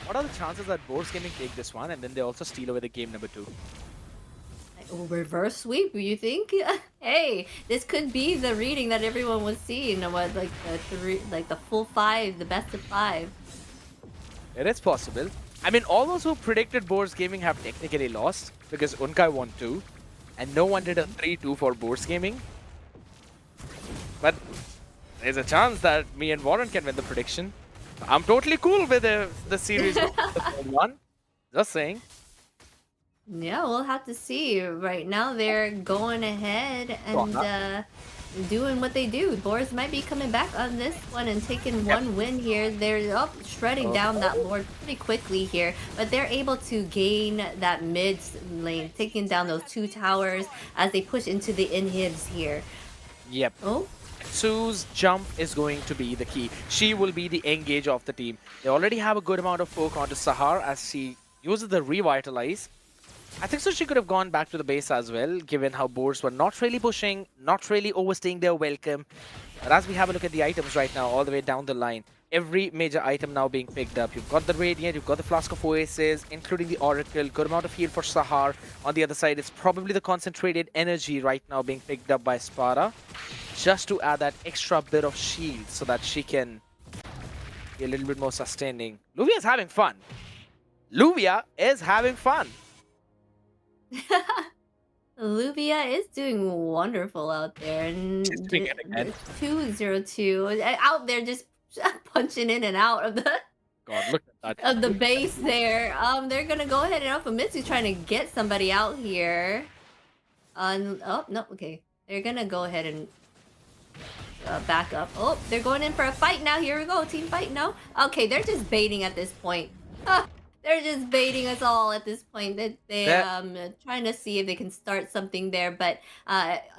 what are the chances that Boars Gaming take this one and then they also steal away the game number 2? Reverse sweep, you think? Hey, this could be the reading that everyone was seeing. What, like the full 5, the best of 5. It is possible. I mean, all those who predicted Boars Gaming have technically lost because Unkai won 2 and no one did a 3-2 for Boars Gaming. But there's a chance that me and Warren can win the prediction. I'm totally cool with the series of the third one. Just saying. Yeah, we'll have to see. Right now, they're going ahead and doing what they do. Boars might be coming back on this one and taking one win here. They're shredding down that Lord pretty quickly here, but they're able to gain that mid lane, taking down those 2 towers as they push into the inhibs here. Yep. Oh. Sue's jump is going to be the key. She will be the engage of the team. They already have a good amount of poke onto Sahar as she uses the revitalize. I think so she could have gone back to the base as well, given how Boars were not really pushing, not really overstaying their welcome. But as we have a look at the items right now, all the way down the line, every major item now being picked up. You've got the Radiant, you've got the Flask of Oasis, including the Oracle, good amount of heal for Sahar. On the other side, it's probably the concentrated energy right now being picked up by Spara, just to add that extra bit of shield so that she can be a little bit more sustaining. Luvia is having fun. Luvia is having fun. Luvia is doing wonderful out there. And She's doing it again. 202 out there just punching in and out of the God, look at that. of the base there. They're gonna go ahead and Alphamitsu's trying to get somebody out here. Oh no, okay. They're gonna go ahead and back up. Oh, they're going in for a fight now. Here we go, team fight now. Okay, they're just baiting at this point. They're just baiting us all at this point. They're trying to see if they can start something there, but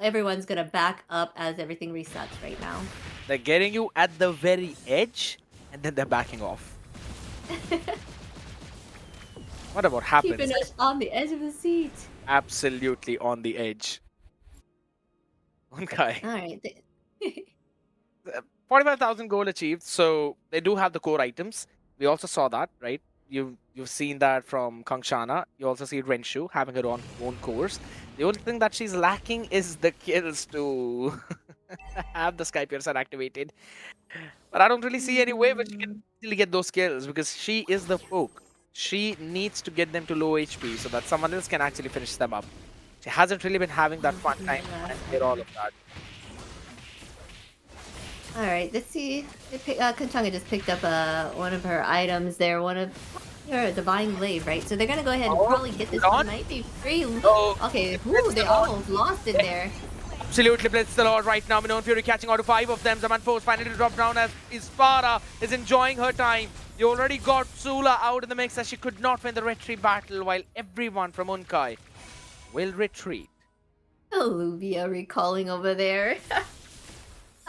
everyone's gonna back up as everything resets right now. They're getting you at the very edge, and then they're backing off. What about happens? Keeping us on the edge of the seat. Absolutely on the edge. Okay. All right. 45,000 goal achieved, so they do have the core items. We also saw that, right? You've seen that from Kangchana. You also see Renshu having her own cores. The only thing that she's lacking is the kills to have the Sky Piercer activated. But I don't really see any way but she can easily get those kills because she is the poke. She needs to get them to low HP so that someone else can actually finish them up. She hasn't really been having that fun time and get all of that. All right, let's see. Kachunga just picked up one of her items there, one of her Divine Glaive, right? So they're gonna go ahead and probably get this one. Might be free. Oh, Okay, ooh, they almost lost it there. Absolutely blitz the Lord right now. Minon Fury catching out to 5 of them. Zaman Force finally to drop down as Ispara is enjoying her time. You already got Sula out in the mix as she could not win the retreat battle, while everyone from Unkai will retreat. Olivia recalling over there.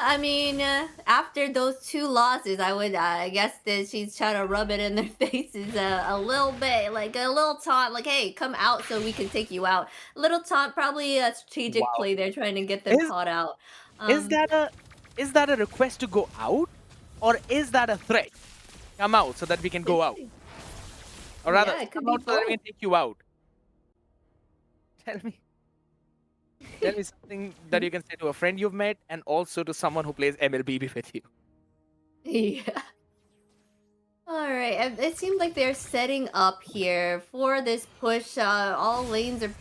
I mean, after those 2 losses, I guess that she's trying to rub it in their faces a little bit, like a little taunt, like, hey, come out so we can take you out. A little taunt, probably a strategic Wow. play there, trying to get them Is, caught out. is that a request to go out, or is that a threat? Come out so that we can go out, or rather, Yeah, it could come be out so that we both. can take you out. Tell me something that you can say to a friend you've met, and also to someone who plays MLBB with you. Yeah. All right. It seems like they're setting up here for this push. All lanes are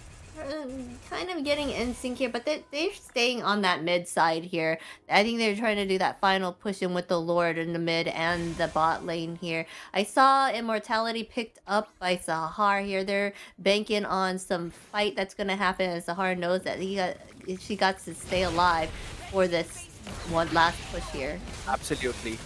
kind of getting in sync here, but they're staying on that mid side here. I think they're trying to do that final push in with the Lord in the mid and the bot lane here. I saw Immortality picked up by Sahar here. They're banking on some fight that's going to happen, and Sahar knows that she got to stay alive for this one last push here. Absolutely.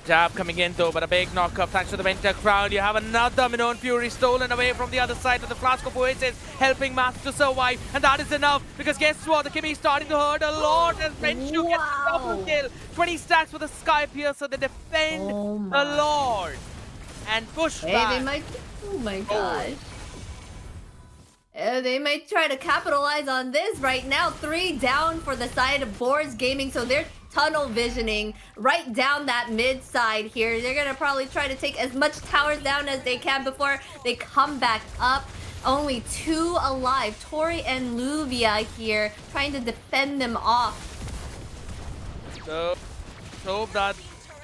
Jab coming in though, but a big knock-up thanks to the Winter Crown. You have another Minon Fury stolen away from the other side of the Flask of Oasis, helping Math to survive, and that is enough, because guess what? The Kimmy is starting to hurt a lot as Renshu gets a double kill. 20 stacks for the Sky Piercer. They defend the Lord and push back. Hey, they might... Oh my gosh. They might try to capitalize on this right now. 3 down for the side of Boars Gaming, so they're tunnel visioning right down that mid side here. They're gonna probably try to take as much towers down as they can before they come back up. Only 2 alive. Tori and Luvia here trying to defend them off. So that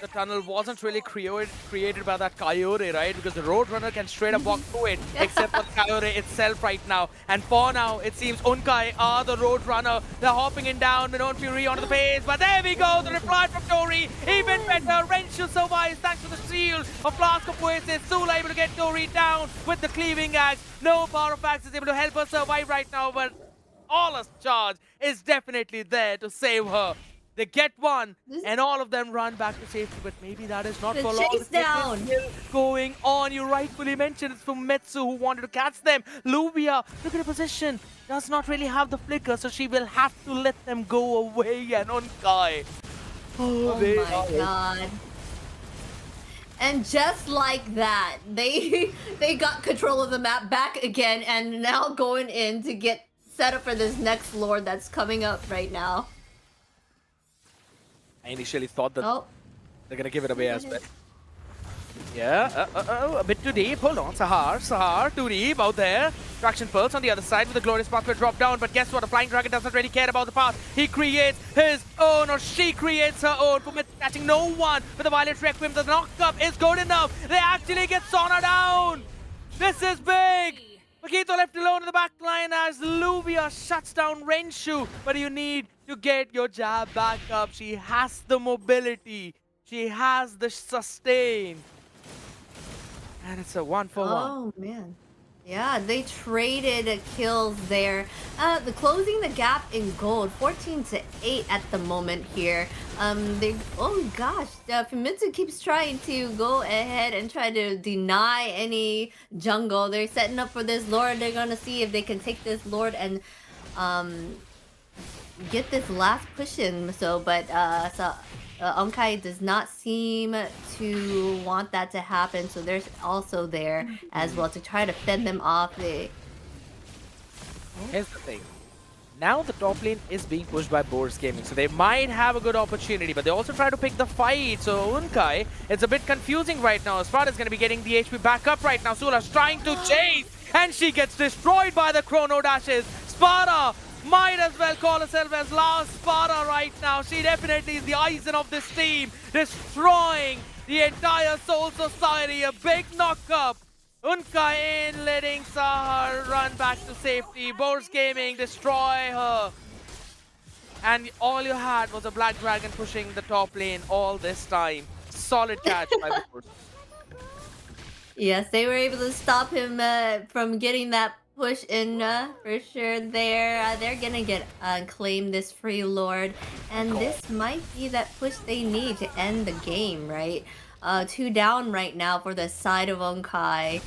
the tunnel wasn't really created by that Coyote, right? Because the Roadrunner can straight up walk through it, except for Coyote itself right now. And for now, it seems Unkai are the Roadrunner. They're hopping in down, Minon Fury onto the pace, but there we go, the reply from Tori. Even better, Renshu survives thanks to the shield of Flask of Oasis. Sula able to get Tori down with the cleaving axe. No Power of Axe is able to help her survive right now, but Aula's charge is definitely there to save her. They get one, and all of them run back to safety, but maybe that is not The for long. chase down. Still going on. You rightfully mentioned it's from Metsu who wanted to catch them. Luvia, look at her position. Does not really have the flicker, so she will have to let them go away. And Unkai. Oh my god. And just like that, they got control of the map back again, and now going in to get set up for this next Lord that's coming up right now. I initially thought that they're going to give it away as well. Yeah, a bit too deep. Hold on, Sahar, too deep out there. Traction Pulse on the other side with the Glorious Pathway drop down. But guess what? The Flying Dragon doesn't really care about the path. He creates his own, or she creates her own. Pumit's catching no one with the Violet Requiem. The knock-up is good enough. They actually get Sona down. This is big. Makito left alone in the back line as Luvia shuts down Renshu. But you need to get your jab back up. She has the mobility. She has the sustain. And it's a 1-for-1. Oh, man. Yeah, they traded kills there. Closing the gap in gold, 14-8 at the moment here. Oh gosh, Famitsu keeps trying to go ahead and try to deny any jungle. They're setting up for this Lord. They're gonna see if they can take this Lord and get this last push in. But Unkai does not seem to want that to happen, so they're also there as well to try to fend them off. Here's the thing. Now the top lane is being pushed by Boars Gaming, so they might have a good opportunity, but they also try to pick the fight. So Unkai, it's a bit confusing right now. Sparta's going to be getting the HP back up right now. Sula's trying to chase, and she gets destroyed by the Chrono Dashes. Sparta might as well call herself as last Sparta right now. She definitely is the Aizen of this team, destroying the entire Soul Society. A big knock-up. Unkai in, letting Sahar run back to safety. Boars Gaming destroy her. And all you had was a Black Dragon pushing the top lane all this time. Solid catch by the Boars. Yes, they were able to stop him from getting that push in for sure there. They're gonna get claim this free lord, and this might be that push they need to end the game, right? 2 down right now for the side of Onkai.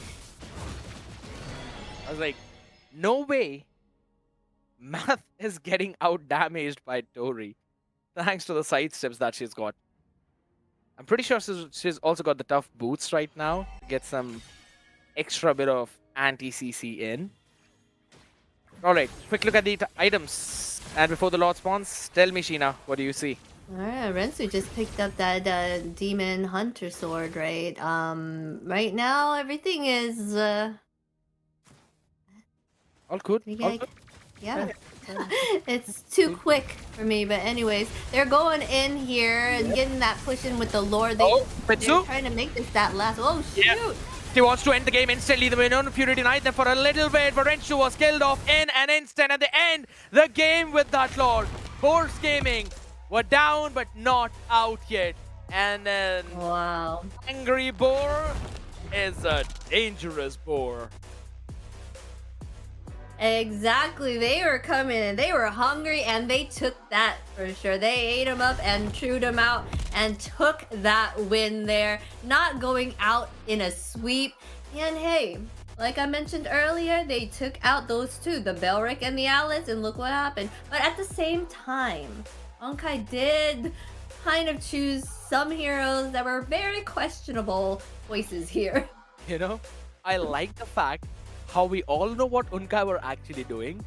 I was like, no way. Math is getting out damaged by Tori, thanks to the side steps that she's got. I'm pretty sure she's also got the tough boots right now to get some extra bit of anti-CC in. Alright, quick look at the items. And before the Lord spawns, tell me, Sheena, what do you see? Alright, Rensu just picked up that demon hunter sword, right? Right now everything is All good. All good. yeah. It's too quick for me, but anyways, they're going in here and getting that push in with the lord. They're trying to make this that last. Oh shoot! Yeah. He wants to end the game instantly. The Winona Fury denied them for a little bit, but Renshu was killed off in an instant. At the end, the game with that lord. Force Gaming were down, but not out yet. And then Wow. Angry Boar is a dangerous boar. Exactly. They were coming and they were hungry and they took that for sure. They ate him up and chewed him out and took that win there. Not going out in a sweep. And hey, like I mentioned earlier, they took out those two, the Belric and the Alice, and look what happened. But at the same time, Onkai did kind of choose some heroes that were very questionable choices here. You know, I like the fact how we all know what Unkai were actually doing,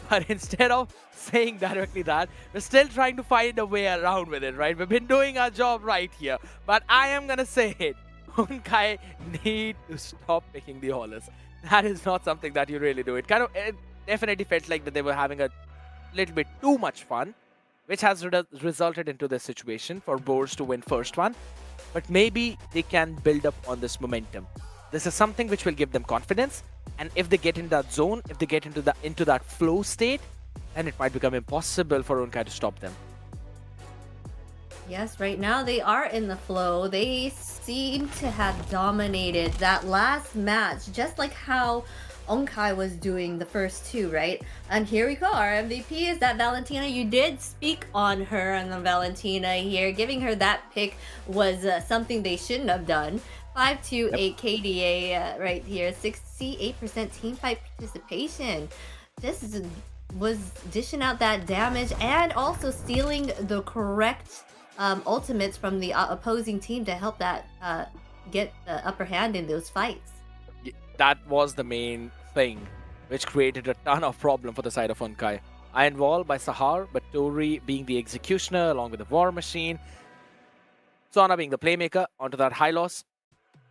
but instead of saying directly that, we're still trying to find a way around with it, right? We've been doing our job right here, but I am gonna say it. Unkai need to stop picking the Hollis. That is not something that you really do. It definitely felt like that they were having a little bit too much fun, which has resulted into this situation for Boars to win first one. But maybe they can build up on this momentum. This is something which will give them confidence, and if they get in that zone, if they get into that flow state, then it might become impossible for Unkai to stop them. Yes, right now they are in the flow. They seem to have dominated that last match, just like how Onkai was doing the first two, right? And here we go. Our MVP is that Valentina. You did speak on her and the Valentina here. Giving her that pick was something they shouldn't have done. 528 KDA right here. 68% team fight participation. This was dishing out that damage and also stealing the correct ultimates from the opposing team to help that get the upper hand in those fights. That was the main thing which created a ton of problem for the side of Unkai. Iron Wall by Sahar, but Tori being the executioner along with the War Machine. Sona being the playmaker onto that high loss.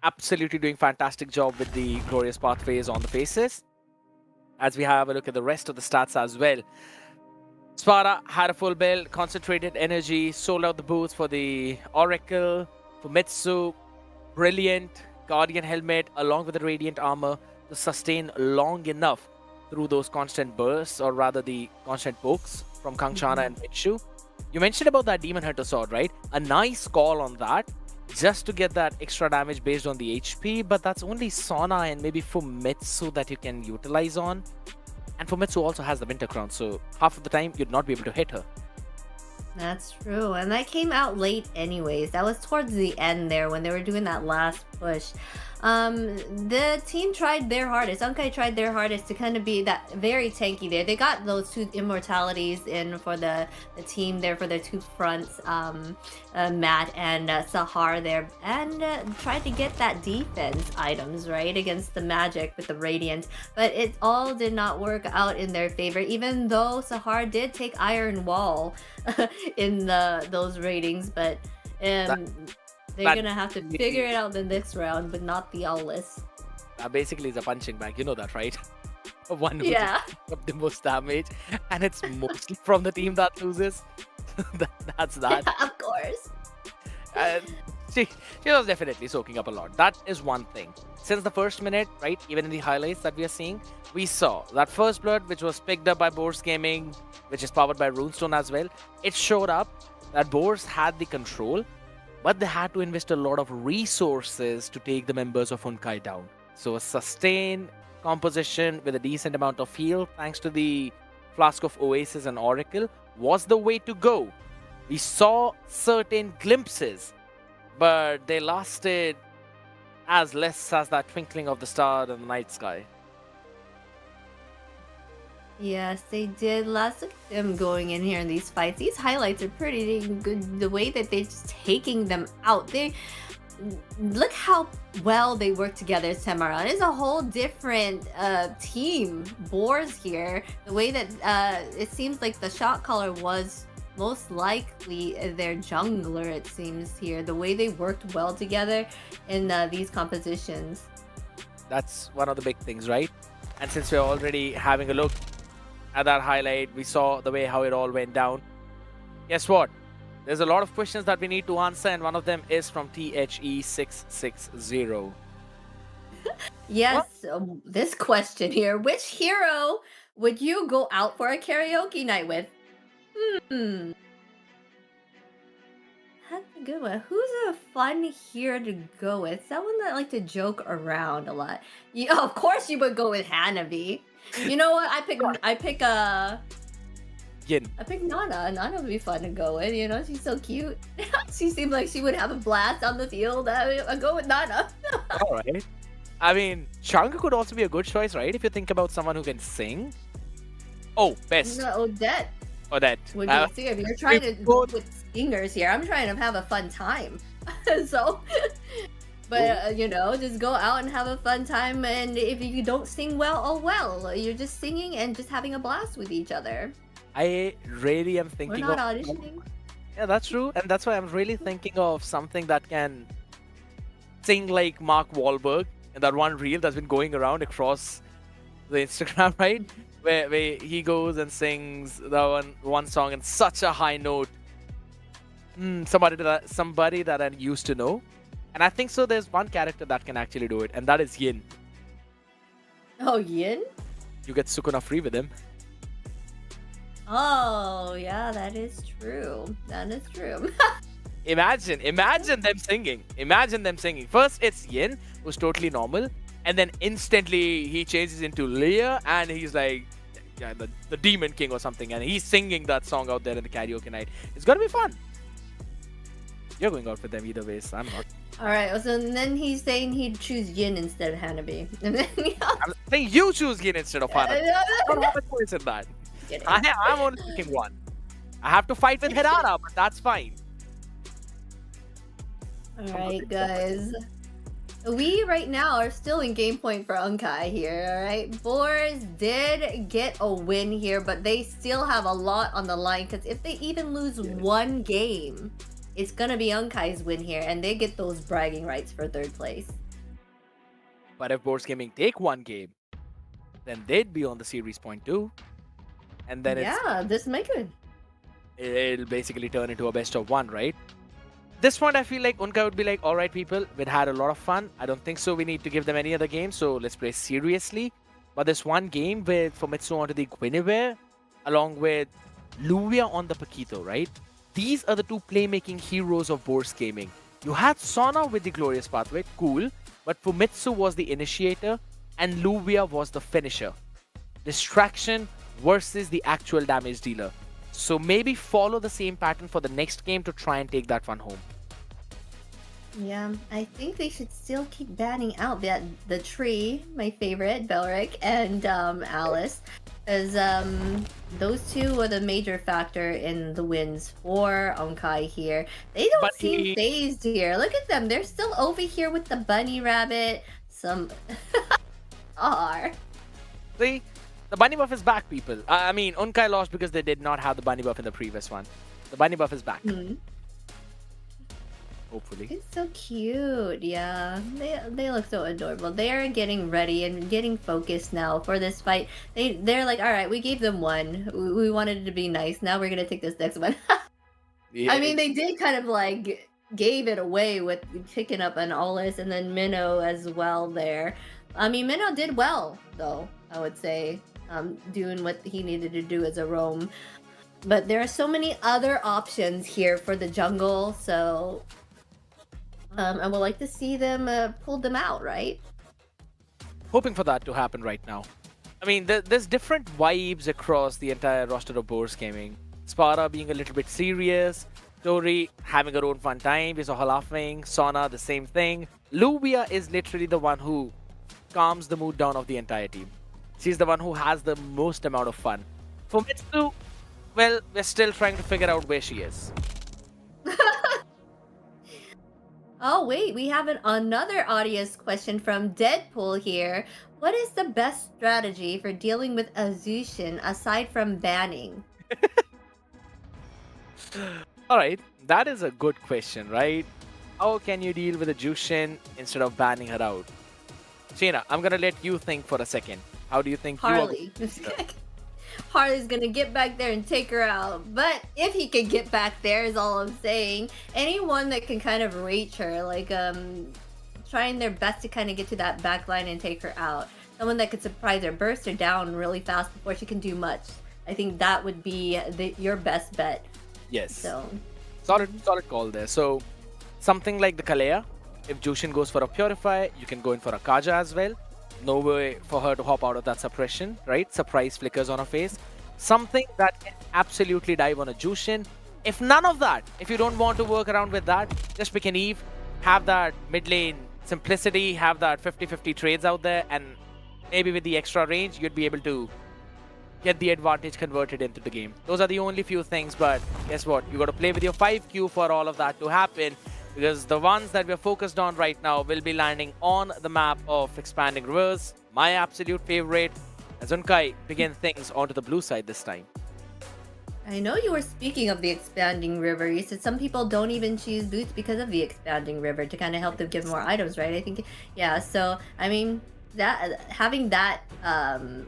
Absolutely doing fantastic job with the glorious pathways on the faces. As we have a look at the rest of the stats as well. Spara had a full build, concentrated energy, sold out the boots for the Oracle, for Mitsu. Brilliant Guardian helmet along with the Radiant armor to sustain long enough through those constant bursts, or rather the constant pokes from Kangchana and Mitsu. You mentioned about that Demon Hunter sword, right? A nice call on that, just to get that extra damage based on the HP, but that's only Sona and maybe Fumitsu that you can utilize on. And Fumitsu also has the Winter Crown, so half of the time you'd not be able to hit her. That's true, and that came out late anyways. That was towards the end there when they were doing that last push. The team tried their hardest. Unkai tried their hardest to kind of be that very tanky there. They got those two immortalities in for the team there for their two fronts, Matt and Sahar there, and tried to get that defense items right against the magic with the Radiant, but it all did not work out in their favor, even though Sahar did take Iron Wall in those ratings, but they're gonna have to figure it out the next round, but not the Owless. Basically, it's a punching bag. You know that, right? One who Yeah. up the most damage, and it's mostly from the team that loses. That's that. Yeah, of course. And she was definitely soaking up a lot. That is one thing. Since the first minute, right, even in the highlights that we are seeing, we saw that first blood, which was picked up by Boars Gaming, which is powered by Runestone as well. It showed up that Boars had the control, but they had to invest a lot of resources to take the members of Unkai down. So a sustained, composition with a decent amount of heal, thanks to the Flask of Oasis and Oracle, was the way to go. We saw certain glimpses, but they lasted as less as that twinkling of the star in the night sky. Yes, they did. Lots of them going in here in these fights. These highlights are pretty good. The way that they're just taking them out. They look how well they work together. Samara is a whole different team. Boars here. The way that it seems like the shot caller was most likely their jungler. It seems here. The way they worked well together in these compositions. That's one of the big things, right? And since we're already having a look at that highlight, we saw the way how it all went down. Guess what? There's a lot of questions that we need to answer, and one of them is from THE660. Yes, this question here. Which hero would you go out for a karaoke night with? That's a good one. Who's a fun hero to go with? Someone that like to joke around a lot. Yeah, of course you would go with Hanabi. You know what? I pick Yin. I pick Nana. Nana would be fun to go with. You know, she's so cute. She seemed like she would have a blast on the field. I go with Nana. All right. I mean, Changa could also be a good choice, right? If you think about someone who can sing. Oh, best. No, Odette. Odette. Would you see if you're trying to go with singers here? I'm trying to have a fun time. So, but you know, just go out and have a fun time. And if you don't sing well, oh well. You're just singing and just having a blast with each other. I really am thinking We're not of... auditioning. Yeah, that's true. And that's why I'm really thinking of something that can sing like Mark Wahlberg in that one reel that's been going around across the Instagram, right? Where he goes and sings the one song in such a high note. Somebody that I used to know. And I think so there's one character that can actually do it, and that is Yin. Oh, Yin? You get Sukuna free with him. Oh, yeah, that is true. That is true. Imagine them singing. Imagine them singing. First, it's Yin, who's totally normal. And then instantly, he changes into Leah, and he's like, yeah, the Demon King or something. And he's singing that song out there in the karaoke night. It's going to be fun. You're going out with them either way, so I'm not. All right, so then he's saying he'd choose Yin instead of Hanabi. And then, I'm saying you choose Yin instead of Hanabi. I don't have a choice in that. I'm only picking one. I have to fight with Hirara, but that's fine. Alright, guys. We right now are still in game point for Unkai here, alright? Boars did get a win here, but they still have a lot on the line, because if they even lose one game, it's gonna be Unkai's win here, and they get those bragging rights for third place. But if Boars Gaming take one game, then they'd be on the series point too. And then this might good. It'll basically turn into a best of one, right? This point, I feel like Unkai would be like, all right, people, we've had a lot of fun. I don't think so we need to give them any other game, so let's play seriously. But this one game with Famitsu onto the Guinevere, along with Luvia on the Paquito, right? These are the two playmaking heroes of Boars Gaming. You had Sona with the Glorious Pathway, cool, but Famitsu was the initiator, and Luvia was the finisher. Distraction versus the actual damage dealer. So maybe follow the same pattern for the next game to try and take that one home. Yeah, I think they should still keep banning out the tree, my favorite, Belric, and Alice. As those two are the major factor in the wins for Unkai here. They don't seem phased here. Look at them. They're still over here with the bunny rabbit. Some are. See? The bunny buff is back, people. I mean, Unkai lost because they did not have the bunny buff in the previous one. The bunny buff is back. Hopefully. It's so cute. Yeah, they look so adorable. They are getting ready and getting focused now for this fight. They're like, all right, we gave them one. We wanted it to be nice. Now we're gonna take this next one. Yeah. I mean, they did kind of like gave it away with picking up an Olis and then Minnow as well there. I mean, Minnow did well though, I would say. Doing what he needed to do as a roam. But there are so many other options here for the jungle, so I would like to see them pull them out, right? hoping for that to happen right now. I mean, there's different vibes across the entire roster of Boars Gaming. Spara being a little bit serious, Tori having her own fun time, we saw her laughing, Sona the same thing. Luvia is literally the one who calms the mood down of the entire team. She's the one who has the most amount of fun. For Mitsu, well, we're still trying to figure out where she is. Oh, wait, we have another audience question from Deadpool here. What is the best strategy for dealing with Azushin aside from banning? Alright, that is a good question, right? How can you deal with a Jushin instead of banning her out? Sheena, I'm gonna let you think for a second. How do you think Harley. Harley's gonna get back there and take her out. But if he can get back there is all I'm saying. Anyone that can kind of reach her, like trying their best to kind of get to that back line and take her out. Someone that could surprise her, burst her down really fast before she can do much. I think that would be your best bet. Yes. So solid call there. So something like the Kalea, if Jushin goes for a Purify, you can go in for a Kaja as well. No way for her to hop out of that suppression, right? Surprise flickers on her face. Something that can absolutely dive on a Jushin. If none of that, if you don't want to work around with that, just pick an Eve, have that mid lane simplicity, have that 50-50 trades out there, and maybe with the extra range, you'd be able to get the advantage converted into the game. Those are the only few things, but guess what? You got to play with your 5Q for all of that to happen, because the ones that we're focused on right now will be landing on the map of Expanding Rivers, my absolute favorite, as Unkai begin things onto the blue side this time. I know you were speaking of the Expanding River. You said some people don't even choose boots because of the Expanding River to kind of help them give more items, right? I think, yeah. So I mean, that having that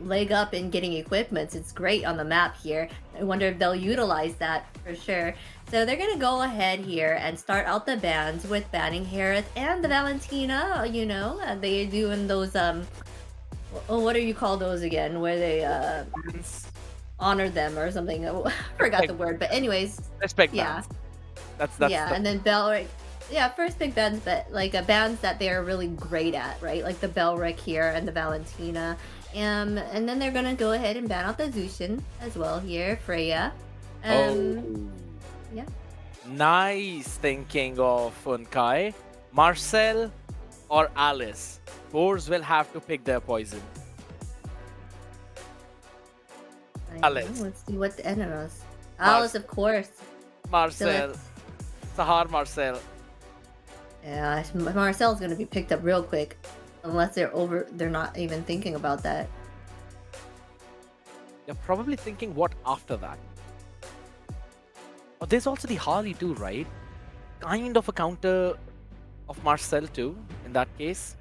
leg up in getting equipments, it's great on the map here. I wonder if they'll utilize that for sure. So they're gonna go ahead here and start out the bans with banning Harith and the Valentina. You know, they're doing those what do you call those again? Where they honor them or something. I forgot the word, but anyways, respect. Yeah, that's yeah, and then Belric. Yeah, first big bands, but like bands that they're really great at, right? Like the Belric here and the Valentina. And then they're gonna go ahead and ban out the Zushin as well here, Freya. Yeah. Nice thinking of Unkai. Marcel or Alice. Boars will have to pick their poison. Alice. Let's see what the enemies. Alice, of course. Marcel. Sahar Marcel. Yeah, Marcel's gonna be picked up real quick, unless they're not even thinking about that. You're probably thinking what after that. But there's also the Harley too, right? Kind of a counter of Marcel too, in that case.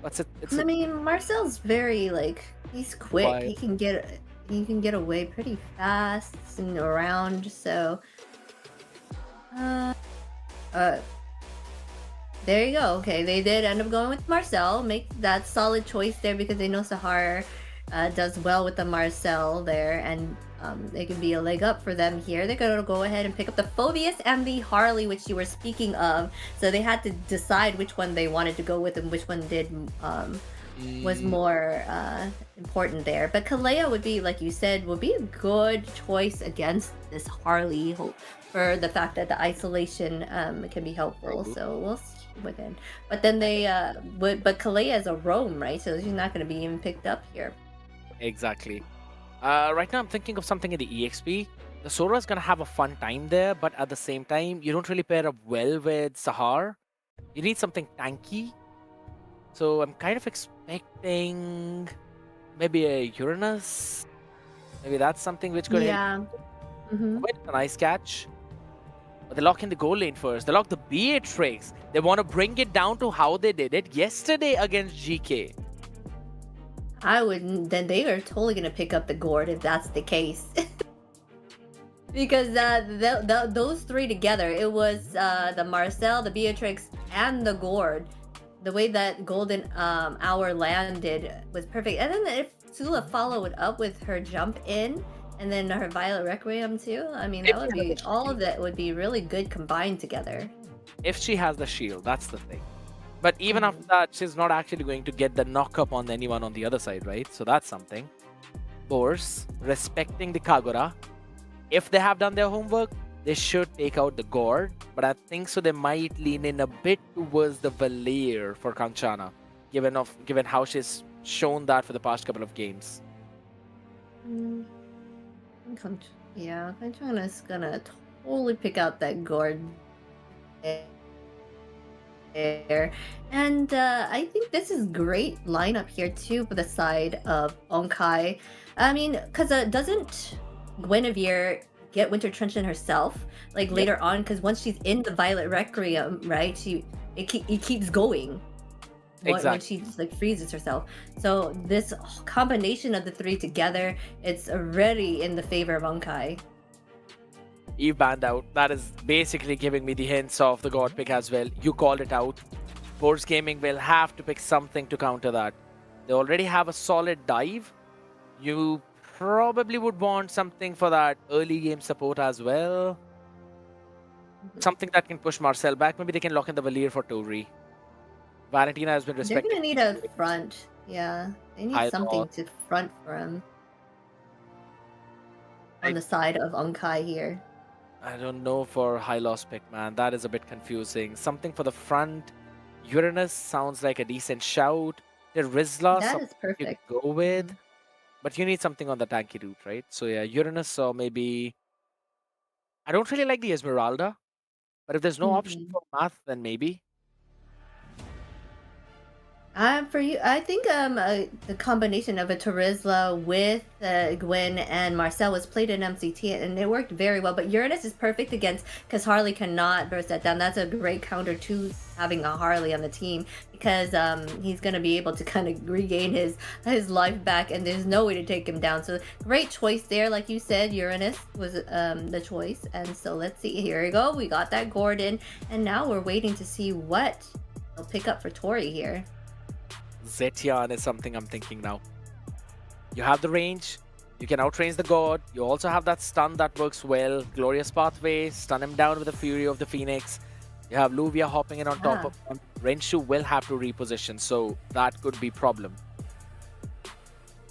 But I mean, Marcel's very he's quick. Why? He can get away pretty fast and around. So, there you go. Okay, they did end up going with Marcel. Make that solid choice there because they know Sahar does well with the Marcel there, and they can be a leg up for them here. They're gonna go ahead and pick up the Phobius and the Harley, which you were speaking of. So they had to decide which one they wanted to go with and which one was more important there. But Kalea would be, like you said, would be a good choice against this Harley for the fact that the isolation can be helpful. So we'll see with it. But then they but Kalea is a roam, right? So she's not going to be even picked up here. Exactly. Right now I'm thinking of something in the EXP. The Sora's gonna have a fun time there, but at the same time, you don't really pair up well with Sahar. You need something tanky. So I'm kind of expecting maybe a Uranus. Maybe that's something which could Yeah. Wait, a nice catch. But they lock in the goal lane first. They lock the Beatrix. They want to bring it down to how they did it yesterday against GK. Then they are totally going to pick up the gourd if that's the case. Because those three together, it was the Marcel, the Beatrix, and the gourd. The way that Golden Hour landed was perfect. And then if Sula followed up with her jump in, and then her Violet Requiem too, I mean, that would be, all of that would be really good combined together. If she has the shield, that's the thing. But even after that, she's not actually going to get the knock-up on anyone on the other side, right? So that's something. Boars, respecting the Kagura. If they have done their homework, they should take out the Gord. But I think so they might lean in a bit towards the Valier for Kanchana, given how she's shown that for the past couple of games. Yeah, Kanchana's gonna totally pick out that Gord there. And I think this is great lineup here too for the side of Onkai. I mean, because doesn't Guinevere get Winter Trenchant herself like later on? Because once she's in the Violet Requiem, right, it keeps going when she just like freezes herself. So this combination of the three together, it's already in the favor of Onkai. Eve banned out. That is basically giving me the hints of the God pick as well. You called it out. Boards Gaming will have to pick something to counter that. They already have a solid dive. You probably would want something for that early game support as well. Something that can push Marcel back. Maybe they can lock in the Valier for Tori. Valentina has been respected. They're gonna need a front. Yeah, they need something to front for him on the side of Onkai here. I don't know for high loss pick, man. That is a bit confusing. Something for the front. Uranus sounds like a decent shout. The Rizla, That is perfect. you go with. But you need something on the tanky route, right? So yeah, Uranus or maybe... I don't really like the Esmeralda. But if there's no option for Math, then maybe. For you, I think the combination of a Terizla with Gwen and Marcel was played in MCT and it worked very well. But Uranus is perfect against because Harley cannot burst that down. That's a great counter to having a Harley on the team because he's gonna be able to kind of regain his life back and there's no way to take him down. So great choice there, like you said, Uranus was the choice. And so let's see. Here we go. We got that Gordon, and now we're waiting to see what they'll pick up for Tori here. Zetian is something I'm thinking now. You have the range, you can outrange the god, you also have that stun that works well, Glorious Pathway, stun him down with the Fury of the Phoenix. You have Luvia hopping in on top of him. Renshu will have to reposition, so that could be problem.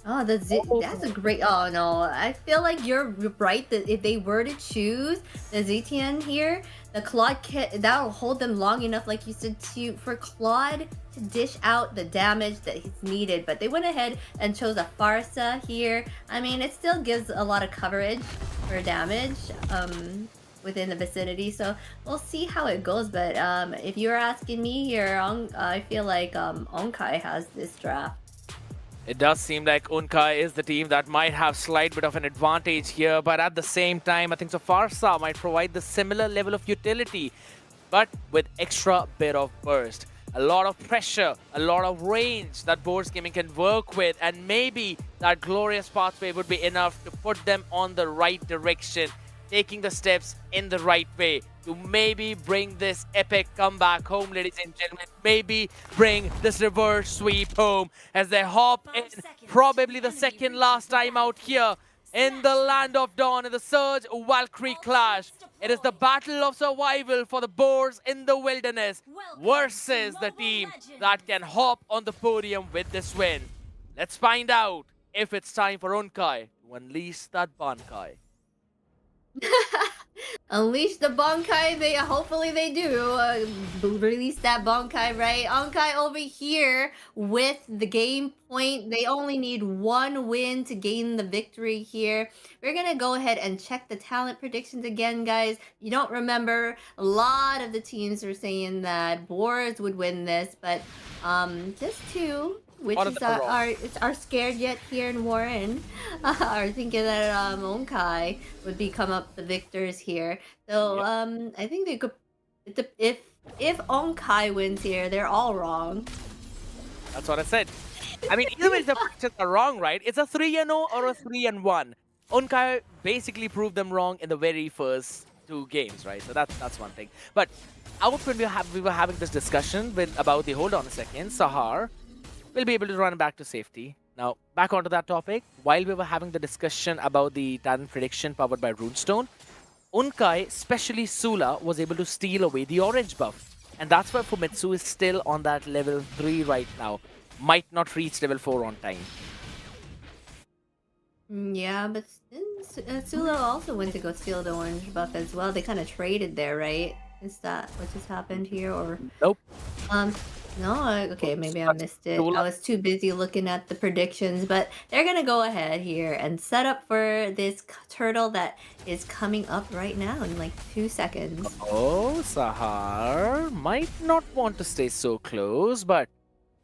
Oh, that's a great. Oh no, I feel like you're right that if they were to choose the Zetian here, the Claude that'll hold them long enough, like you said, for Claude to dish out the damage that he's needed. But they went ahead and chose a Farsa here. I mean, it still gives a lot of coverage for damage within the vicinity. So we'll see how it goes. But if you're asking me here, I feel like Onkai has this draft. It does seem like Unkai is the team that might have slight bit of an advantage here, but at the same time, I think so Farsa might provide the similar level of utility, but with extra bit of burst. A lot of pressure, a lot of range that Boards Gaming can work with, and maybe that Glorious Pathway would be enough to put them on the right direction, taking the steps in the right way to maybe bring this epic comeback home, ladies and gentlemen. Maybe bring this reverse sweep home as they hop in, probably the second last time out here in the Land of Dawn in the Surge Valkyrie clash. It is the battle of survival for the Boars in the wilderness versus the team that can hop on the podium with this win. Let's find out if it's time for Unkai to unleash that Bankai. Unleash the Bankai, hopefully they do release that Bankai, right? Onkai over here with the game point. They only need one win to gain the victory here. We're gonna go ahead and check the talent predictions again, guys. You don't remember, a lot of the teams were saying that Boars would win this, but just two, which is are scared yet here in Warren, are thinking that Onkai would become up the victors here. So I think they could, if Onkai wins here, they're all wrong. That's what I said. I mean, either way the predictions are wrong, right? It's a 3-0 or a 3-1. Onkai basically proved them wrong in the very first two games, right? So that's one thing. But out when we were having this discussion about the, hold on a second, Sahar will be able to run back to safety. Now, back onto that topic, while we were having the discussion about the talent prediction powered by Runestone, Unkai, especially Sula, was able to steal away the orange buff. And that's why Fumetsu is still on that level 3 right now. Might not reach level 4 on time. Yeah, but Sula also went to go steal the orange buff as well. They kind of traded there, right? Is that what just happened here, or Nope. no? Okay, maybe I But missed it. Sula- I was too busy looking at the predictions, but they're gonna go ahead here and set up for this turtle that is coming up right now in like 2 seconds. Oh, Sahar might not want to stay so close, but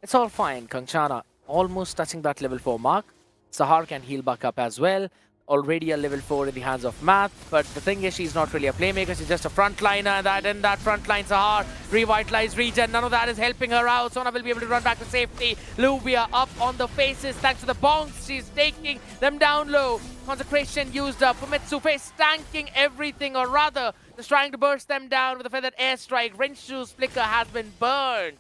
it's all fine. Kangchana almost touching that level 4 mark. Sahar can heal back up as well. Already a level 4 in the hands of Math, but the thing is she's not really a playmaker, she's just a frontliner, and in that frontline Sahar, revitalized regen, none of that is helping her out. Sona will be able to run back to safety. Luvia up on the faces thanks to the bounce, she's taking them down low. Consecration used up, Fumetsu face tanking everything, or rather, just trying to burst them down with a feathered airstrike. Renshu's flicker has been burned.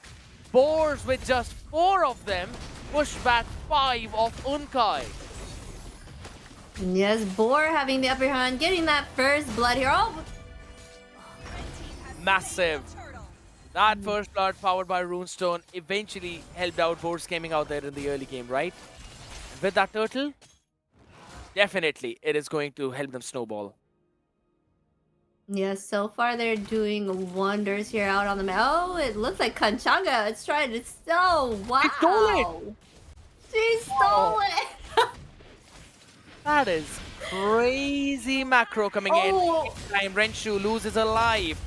Boars with just 4 of them, push back 5 of Unkai. Yes, Boar having the upper hand, getting that first blood here. Oh, Massive. That first blood powered by Runestone eventually helped out Boars Gaming out there in the early game, right? With that turtle, definitely it is going to help them snowball. yes, so far they're doing wonders here out on the map. Oh, it looks like Kanchanga. It's trying to steal. Wow. She stole it. She stole it. That is crazy macro coming in. Each time Renshu loses a life.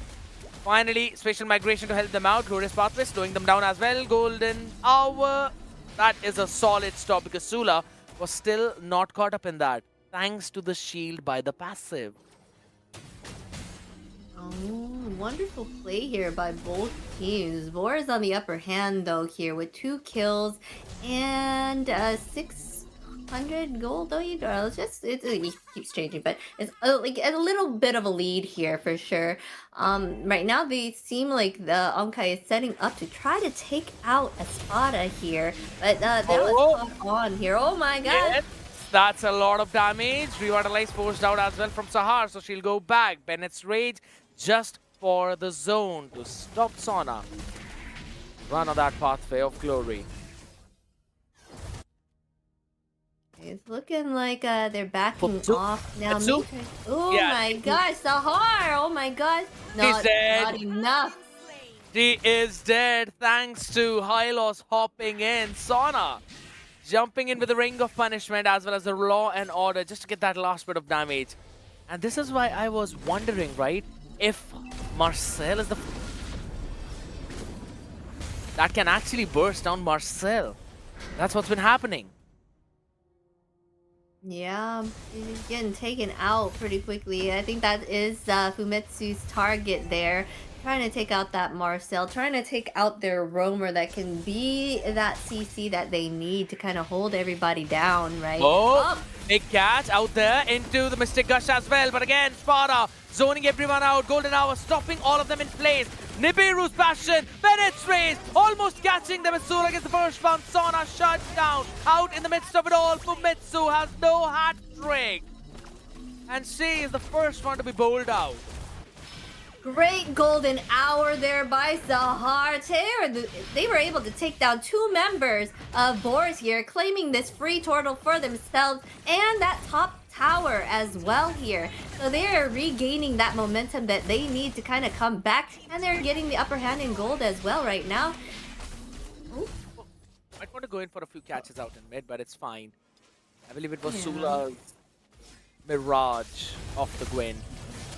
Finally, special migration to help them out. Glorious Pathway slowing them down as well. Golden Hour. That is a solid stop because Sula was still not caught up in that. Thanks to the shield by the passive. Oh, wonderful play here by both teams. Boar is on the upper hand though here with 2 kills and 600 gold though. It keeps changing, but it's like a little bit of a lead here for sure. Right now they seem like the Onkai is setting up to try to take out Espada here, but that was tough on here. Oh my god. Yes, that's a lot of damage. Revitalize forced out as well from Sahar, so she'll go back. Bennett's Rage just for the zone to stop Sona. Run on that pathway of glory. It's looking like they're backing Fumetsu. off now. Fumetsu? Oh Yeah. my gosh, Sahar! Oh my god. He's dead. Not enough. She is dead thanks to Hylos hopping in. Sona jumping in with the Ring of Punishment as well as the Law and Order just to get that last bit of damage. And this is why I was wondering, right? If Marcel is the... that can actually burst down Marcel. That's what's been happening. Yeah, he's getting taken out pretty quickly. I think that is Fumetsu's target there. Trying to take out that Marcel, trying to take out their roamer that can be that CC that they need to kind of hold everybody down, right? Oh, big catch out there into the Mystic Gush as well. But again, Sparta zoning everyone out. Golden Hour stopping all of them in place. Nibiru's Passion, Bennett's Race, almost catching them as soon as the first one. Sona shut down. Out in the midst of it all, Fumetsu has no hat trick. And she is the first one to be bowled out. Great golden hour there by Sahar. They were able to take down 2 members of Boars here, claiming this free turtle for themselves and that top tower as well here. So they are regaining that momentum that they need to kind of come back, and they're getting the upper hand in gold as well right now. Ooh. Might want to go in for a few catches out in mid, but it's fine. I believe it was Sula's Mirage off the Gwen.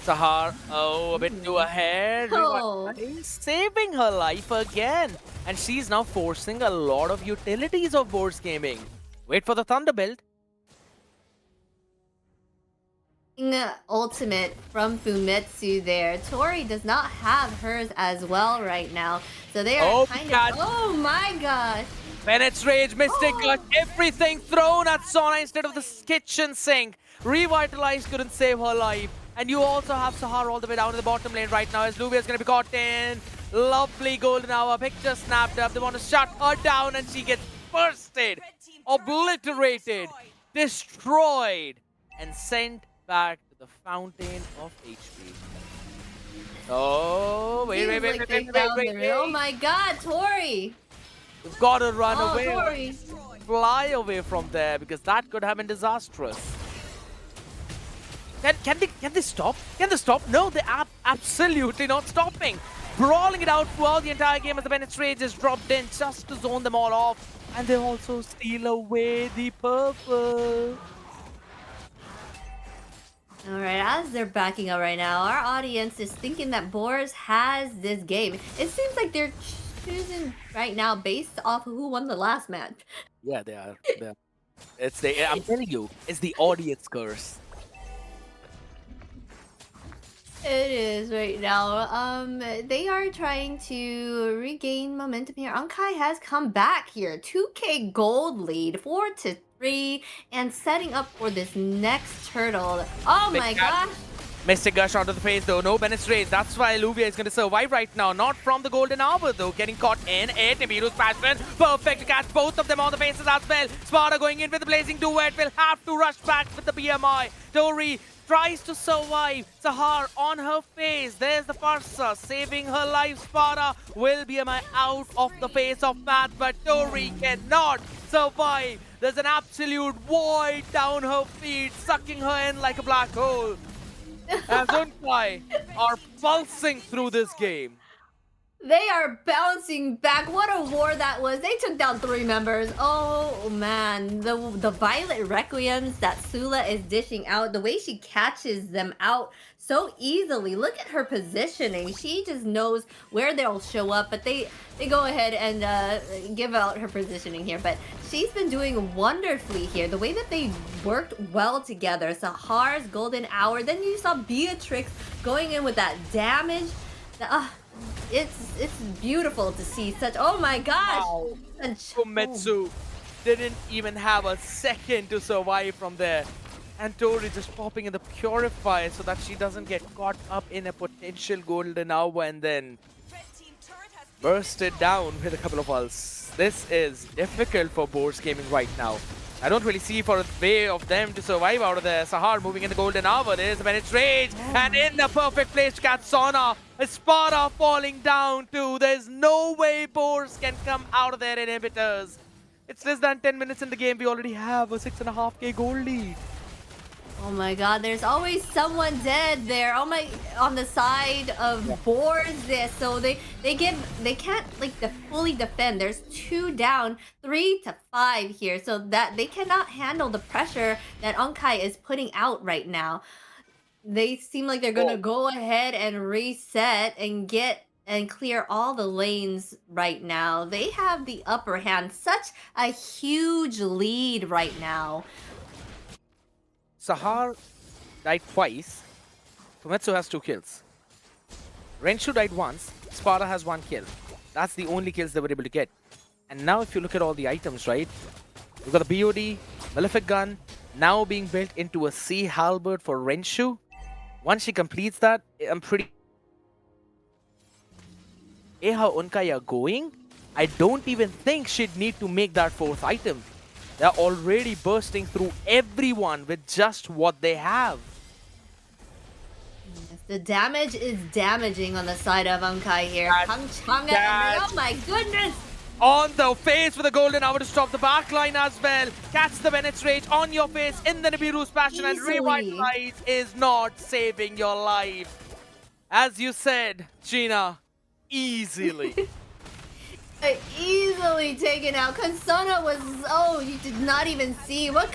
Sahar, a bit too ahead. Oh. Saving her life again. And she's now forcing a lot of utilities of Boars Gaming. Wait for the Thunderbolt. Ultimate from Fumetsu there. Tori does not have hers as well right now. So they are oh my gosh. Bennett's Rage, Mystic Gush, everything thrown at Sona instead of the kitchen sink. Revitalized couldn't save her life. And you also have Sahar all the way down to the bottom lane right now as Luvia is going to be caught in. Lovely golden hour. Picture snapped up. They want to shut her down and she gets bursted, obliterated, destroyed, and sent back to the fountain of HP. Oh, wait, Seems wait, wait, like wait, they wait, wait, found wait, them. Oh my God, Tori! We've got to run Oh, away. Tori! Fly away from there because that could have been disastrous. Can they stop? Can they stop? No, they are absolutely not stopping. Brawling it out throughout the entire game as the Bennett Rage is dropped in just to zone them all off. And they also steal away the purple. Alright, as they're backing up right now, our audience is thinking that Boars has this game. It seems like they're choosing right now based off of who won the last match. Yeah, they are. I'm telling you, it's the audience curse. It is right now. They are trying to regain momentum here. Unkai has come back here. 2K gold lead, 4-3, and setting up for this next turtle. Oh Big my cat. gosh. Mystic Gush onto the face though, no Bennett's Rage. That's why Luvia is going to survive right now. Not from the Golden Hour though, getting caught in it. Nibiru's passion, perfect to catch both of them on the faces as well. Sparta going in with the Blazing Duet, will have to rush back with the BMI. Tori tries to survive. Sahar on her face. There's the Farsa saving her life. Sparta will BMI out of the face of Matt, but Tori cannot survive. There's an absolute void down her feet, sucking her in like a black hole. As Unkai are pulsing through this game. They are bouncing back. What a war that was. They took down 3 members. Oh man, the Violet Requiems that Sula is dishing out, the way she catches them out so easily. Look at her positioning. She just knows where they'll show up, but they go ahead and give out her positioning here. But she's been doing wonderfully here. The way that they worked well together. Sahar's Golden Hour. Then you saw Beatrix going in with that damage. It's beautiful to see such. Oh my gosh! Wow. Kometsu didn't even have a second to survive from there. And Tori just popping in the Purifier so that she doesn't get caught up in a potential Golden Hour and then burst it down with a couple of ults. This is difficult for Boars Gaming right now. I don't really see for a way of them to survive out of there. Sahar moving in the Golden Hour. There's a Bennett's Rage. And in the perfect place to catch Sona. Sparta falling down too. There's no way Boars can come out of their inhibitors. It's less than 10 minutes in the game. We already have a 6.5k gold lead. Oh my god, there's always someone dead there. Oh my, on the side of Boars there. So they can't like fully defend. There's 2 down, 3-5 here. So that they cannot handle the pressure that Unkai is putting out right now. They seem like they're gonna go ahead and reset and get and clear all the lanes right now. They have the upper hand. Such a huge lead right now. Sahar died twice. Kometsu has 2 kills. Renshu died once. Sparta has 1 kill. That's the only kills they were able to get. And now if you look at all the items, right? We've got the BOD, Malefic Gun, now being built into a Sea Halberd for Renshu. Once she completes that, I'm pretty... how Unkai are going, I don't even think she'd need to make that 4th item. They're already bursting through everyone with just what they have. Yes, the damage is damaging on the side of Unkai here. Changa and oh my goodness! On the face with the Golden Hour to stop the back line as well. Catch the Bennett's Rage on your face in the Nibiru's Passion, and Revitalize is not saving your life. As you said, Gina, easily. Easily taken out. Kansana was, oh, you did not even see. What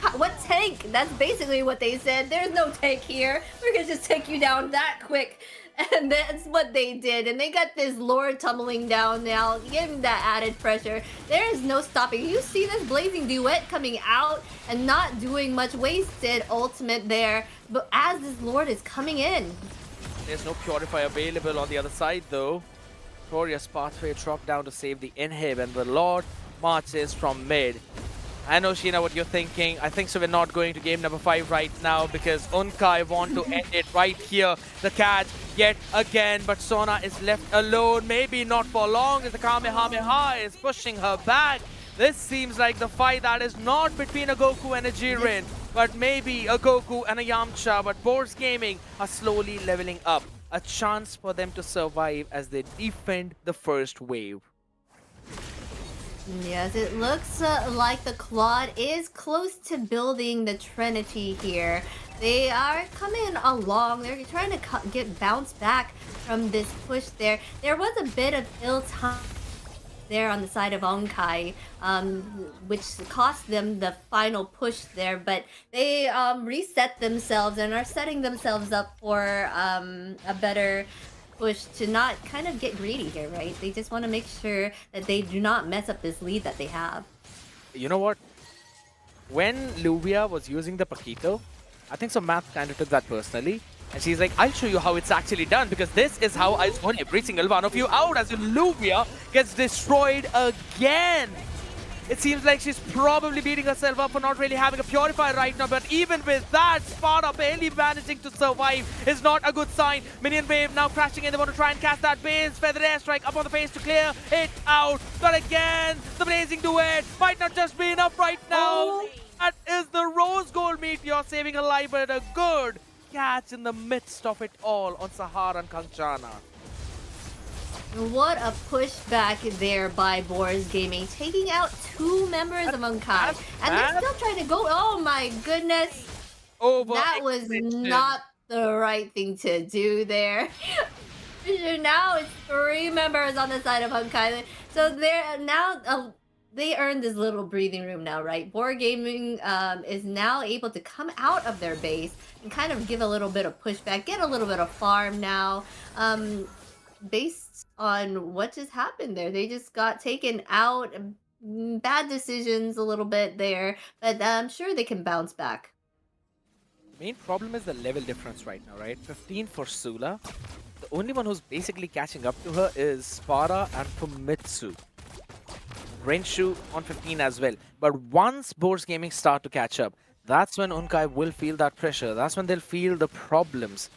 tank? That's basically what they said. There's no tank here. We're gonna just take you down that quick. And that's what they did. And they got this Lord tumbling down now, giving that added pressure. There is no stopping. You see this Blazing Duet coming out and not doing much. Wasted ultimate there. But as this Lord is coming in. There's no Purifier available on the other side though. Victoria's pathway dropped down to save the inhib, and the Lord marches from mid. I know, Sheena, what you're thinking. I think so we're not going to game number 5 right now because Unkai want to end it right here. The catch yet again, but Sona is left alone. Maybe not for long as the Kamehameha is pushing her back. This seems like the fight that is not between a Goku and a Jiren, but maybe a Goku and a Yamcha. But Boars Gaming are slowly leveling up. a chance for them to survive as they defend the first wave. Yes, it looks like the Claude is close to building the Trinity here. They are coming along. They're trying to get bounced back from this push there. There was a bit of ill time there on the side of Onkai, which cost them the final push there, but they reset themselves and are setting themselves up for a better push to not kind of get greedy here, right? They just want to make sure that they do not mess up this lead that they have. You know what? When Luvia was using the Paquito, I think some math kind of took that personally. And she's like, I'll show you how it's actually done, because this is how I spawn every single one of you out, as in Luvia gets destroyed again. It seems like she's probably beating herself up for not really having a purifier right now, but even with that, Sparta barely managing to survive is not a good sign. Minion wave now crashing in. They want to try and catch that base. Feather airstrike up on the face to clear it out. But again, the blazing duet might not just be enough right now. That is the rose gold meteor saving her life, but a good catch in the midst of it all on Sahara and Kanchana. What a pushback there by Boris Gaming, taking out 2 members of Unkai. And they're still trying to go. Oh my goodness. That was not the right thing to do there. Now it's 3 members on the side of Unkai. So they're now... they earned this little breathing room now, right? Board Gaming is now able to come out of their base and kind of give a little bit of pushback, get a little bit of farm now, based on what just happened there. They just got taken out, bad decisions a little bit there, but I'm sure they can bounce back. The main problem is the level difference right now, right? 15 for Sula. The only one who's basically catching up to her is Sparta and Fumitsu. Renshu on 15 as well. But once Boars Gaming start to catch up, that's when Unkai will feel that pressure. That's when they'll feel the problems.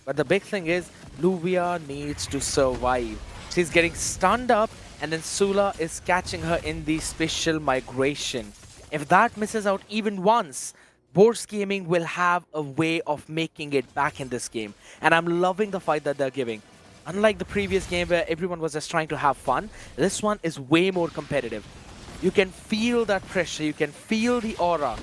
But the big thing is, Luvia needs to survive. She's getting stunned up, and then Sula is catching her in the special migration. If that misses out even once, Boars Gaming will have a way of making it back in this game. And I'm loving the fight that they're giving. Unlike the previous game where everyone was just trying to have fun, this one is way more competitive. You can feel that pressure, you can feel the aura.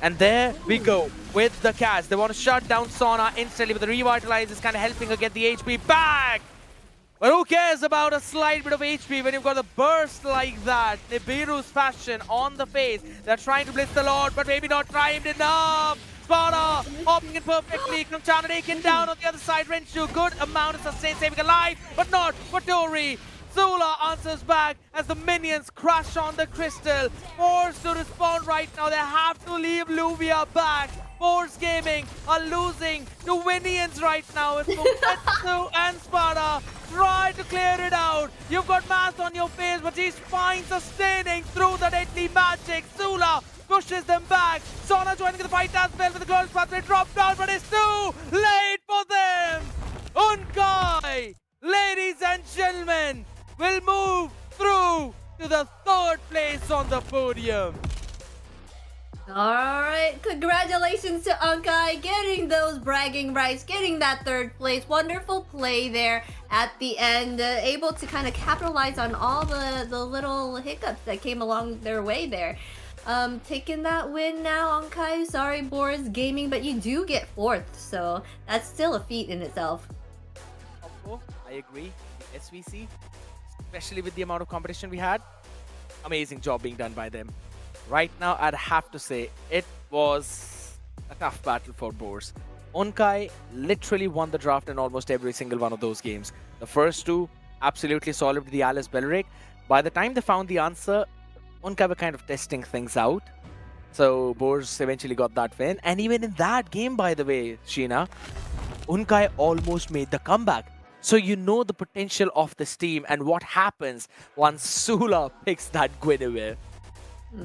And there we go with the catch. They want to shut down Sona instantly, but the revitalize is kind of helping her get the HP back. But who cares about a slight bit of HP when you've got a burst like that? Nibiru's fashion on the face. They're trying to blitz the Lord, but maybe not timed enough. Sparta hopping in perfectly. Kanchana taken down on the other side. Renshu, good amount of sustain, saving a life, but not for Tori. Sula answers back as the minions crush on the crystal. Forced to respond right now. They have to leave Luvia back. Boars Gaming are losing to Winians right now. It's Fumitsu and Sparta try to clear it out. You've got Mass on your face, but he's fine sustaining through the deadly magic. Sula pushes them back. Sona joining the fight as well with the glorious path. They drop down, but it's too late for them. Unkai, ladies and gentlemen, will move through to the 3rd place on the podium. Alright, congratulations to Unkai getting those bragging rights, getting that 3rd place. Wonderful play there at the end, able to kind of capitalize on all the little hiccups that came along their way there. Taking that win now, Unkai. Sorry, Boris Gaming, but you do get 4th, so that's still a feat in itself. I agree. The SVC, especially with the amount of competition we had, amazing job being done by them. Right now, I'd have to say it was a tough battle for Boars. Unkai literally won the draft in almost every single one of those games. The first 2, absolutely solid with the Alice Belric. By the time they found the answer, Unkai were kind of testing things out. So Boars eventually got that win. And even in that game, by the way, Sheena, Unkai almost made the comeback. So you know the potential of this team and what happens once Sula picks that Guinevere.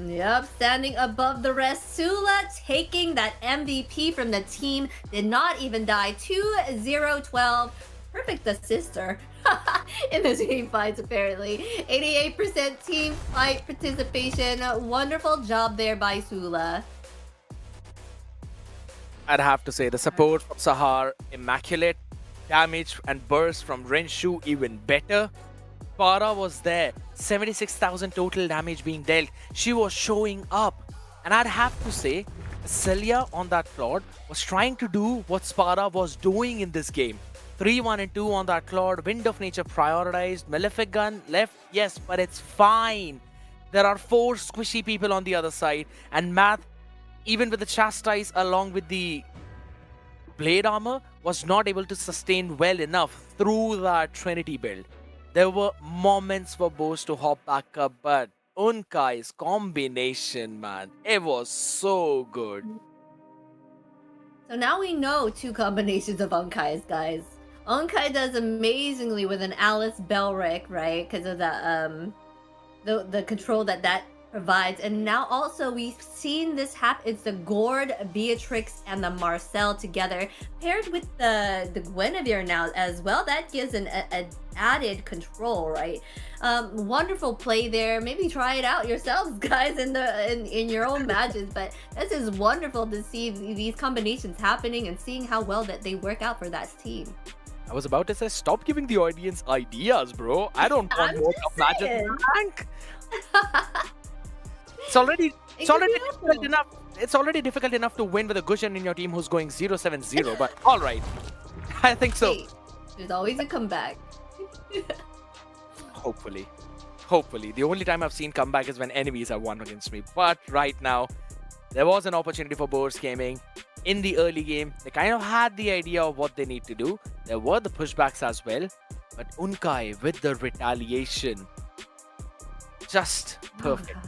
Yep, standing above the rest. Sula taking that MVP from the team. Did not even die. 2-0-12. Perfect assister in the team fights, apparently. 88% team fight participation. Wonderful job there by Sula. I'd have to say the support from Sahar, immaculate. damage and burst from Renshu even better. Para was there, 76,000 total damage being dealt. She was showing up. And I'd have to say, Celia on that Claude was trying to do what Spara was doing in this game. 3-1 and 2 on that Claude, Wind of Nature prioritized, Malefic Gun left, yes, but it's fine. There are 4 squishy people on the other side, and Math, even with the Chastise along with the Blade Armor, was not able to sustain well enough through that Trinity build. There were moments for Bose to hop back up, but Unkai's combination, man, it was so good. So now we know 2 combinations of Unkai's, guys. Unkai does amazingly with an Alice Belric, right? Because of the control that provides. And now also we've seen this happen. It's the Gord, Beatrix, and the Marcel together, paired with the Guinevere now as well. That gives an added control, right? Wonderful play there. Maybe try it out yourselves, guys, in your own matches. But this is wonderful to see these combinations happening and seeing how well that they work out for that team. I was about to say, stop giving the audience ideas, bro. I don't want more top matches in the rank. It's already difficult enough. It's already difficult enough to win with a Gushan in your team who's going 0-7-0. But all right, I think so. Hey, there's always a comeback. Hopefully. The only time I've seen comeback is when enemies have won against me. But right now, there was an opportunity for Boers Gaming. In the early game, they kind of had the idea of what they need to do. There were the pushbacks as well. But Unkai with the retaliation. Just perfect.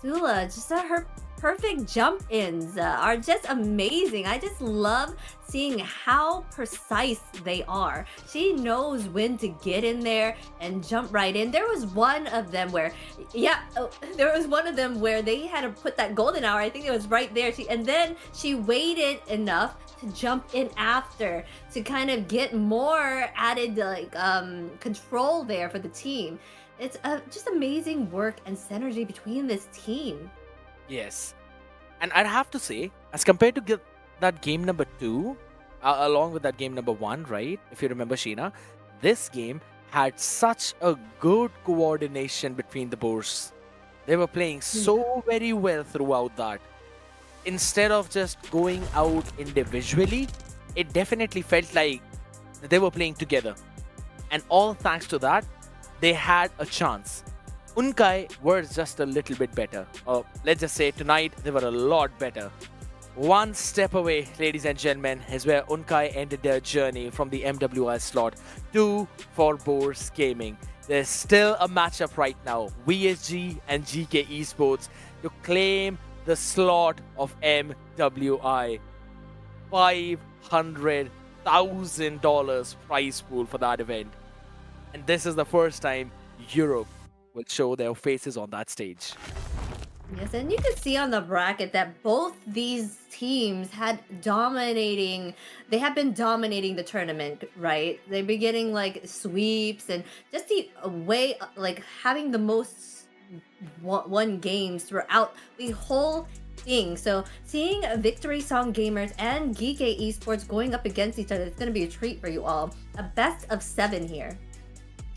Zula, just her perfect jump-ins are just amazing. I just love seeing how precise they are. She knows when to get in there and jump right in. There was one of them where, they had to put that golden hour. I think it was right there. And then she waited enough to jump in after to kind of get more added control there for the team. It's just amazing work and synergy between this team. Yes. And I'd have to say, as compared to that game number 2, along with that game number 1, right? If you remember, Sheena, this game had such a good coordination between the Boers. They were playing so very well throughout that. Instead of just going out individually, it definitely felt like they were playing together. And all thanks to that, they had a chance. Unkai were just a little bit better. Or let's just say tonight they were a lot better. One step away, ladies and gentlemen, is where Unkai ended their journey from the MWI slot to for Boers Gaming. There's still a matchup right now, VSG and GEEKAY Esports, to claim the slot of MWI. $500,000 prize pool for that event. And this is the first time Europe will show their faces on that stage. Yes, and you can see on the bracket that both these teams they have been dominating the tournament, right? They've been getting sweeps and just the way, having the most won games throughout the whole thing. So seeing Victory Song Gamers and GEEKAY Esports going up against each other, it's going to be a treat for you all. A best of 7 here.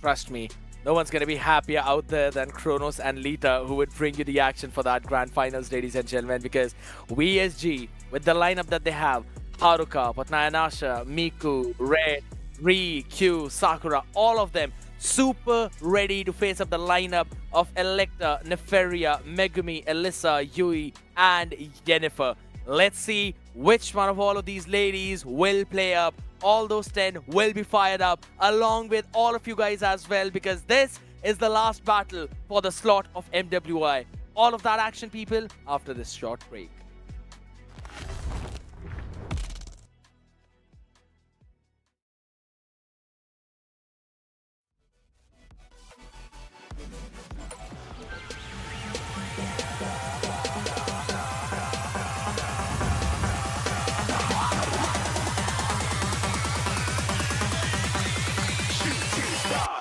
Trust me, no one's going to be happier out there than Kronos and Lita, who would bring you the action for that grand finals, ladies and gentlemen, because VSG, with the lineup that they have, Haruka, Patnayanasha, Miku, Red, Ri, Q, Sakura, all of them super ready to face up the lineup of Electa, Neferia, Megumi, Elissa, Yui, and Yennefer. Let's see which one of all of these ladies will play up. All those 10 will be fired up along with all of you guys as well, because this is the last battle for the slot of MWI. All of that action, people, after this short break.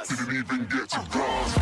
Didn't even get to bronze.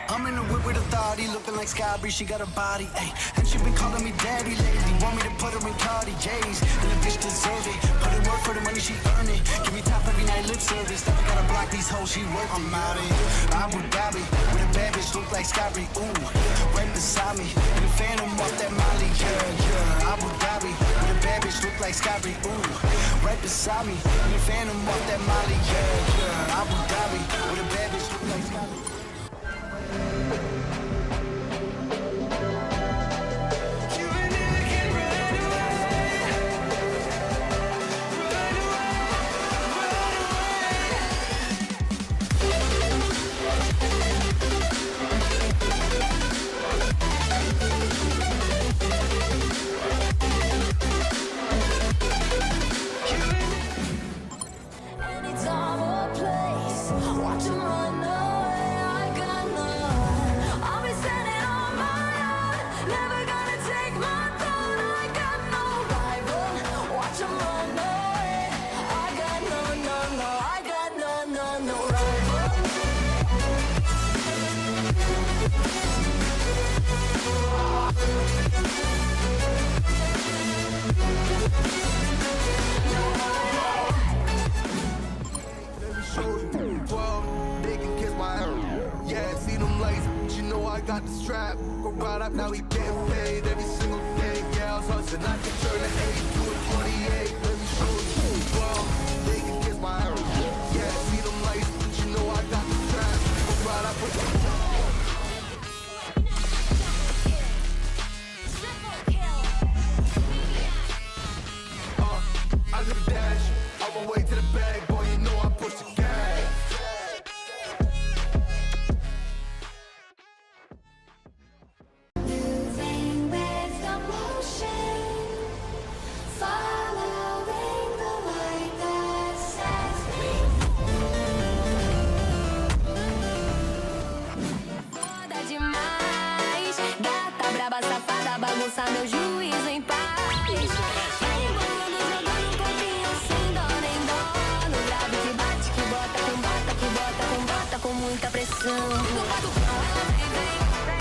I'm in the whip with authority, looking like Sky Bree, she got a body, ayy. And she been calling me daddy lately, want me to put her in Cartier's, and the bitch deserve it. Put in work for the money, she earn it. Give me top every night, lip service. Never gotta block these hoes, she work. I'm out in Abu Dhabi, with a bad bitch, look like Sky Bree, ooh. Right beside me, in the phantom off that Molly, yeah. Abu Dhabi, with a bad bitch, look like Sky Bree, ooh. Right beside me, in the phantom off that Molly, yeah. Abu Dhabi, with a bad bitch, look like Sky Bree. Anytime or place, watch 'em run away. I got none. I'll be standing on my own, never gonna take my throne. I got no rival. Watch 'em run away. I got no, I got no rival. They can kiss my ass. Yeah, see them lights, but you know I got the strap. Go right up, now he getting paid every single day. Yeah, I was hustling, I can turn an 8 to a 28. Let me show you. Well, they can kiss my ass. Yeah, see them lights, but you know I got the strap. Go right up with the I could dash on my way to the bag, boy, you know I push the gas. Moving with the motion, following the light that sets me. Foda demais, gata braba safada, bagunça meu juízo em paz. Vai embolando, jogando pouquinho sem dó nem dó. No grave que bate, que bota, com bota, que bota, com bota, com muita pressão. No batucão ela vem,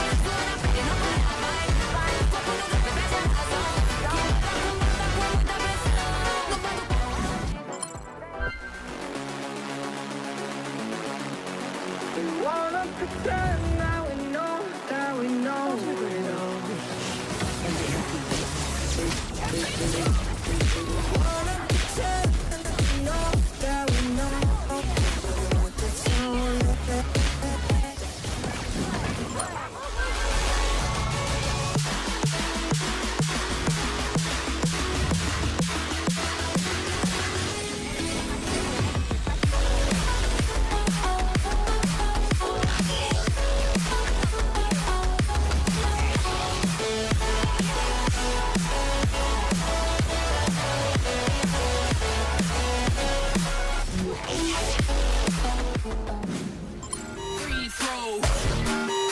segura a pele, não para, vai. Foco no grave, perde a razão. Que bota, com muita pressão. No batucão. We wanna pretend now we know, now we know. Free throw.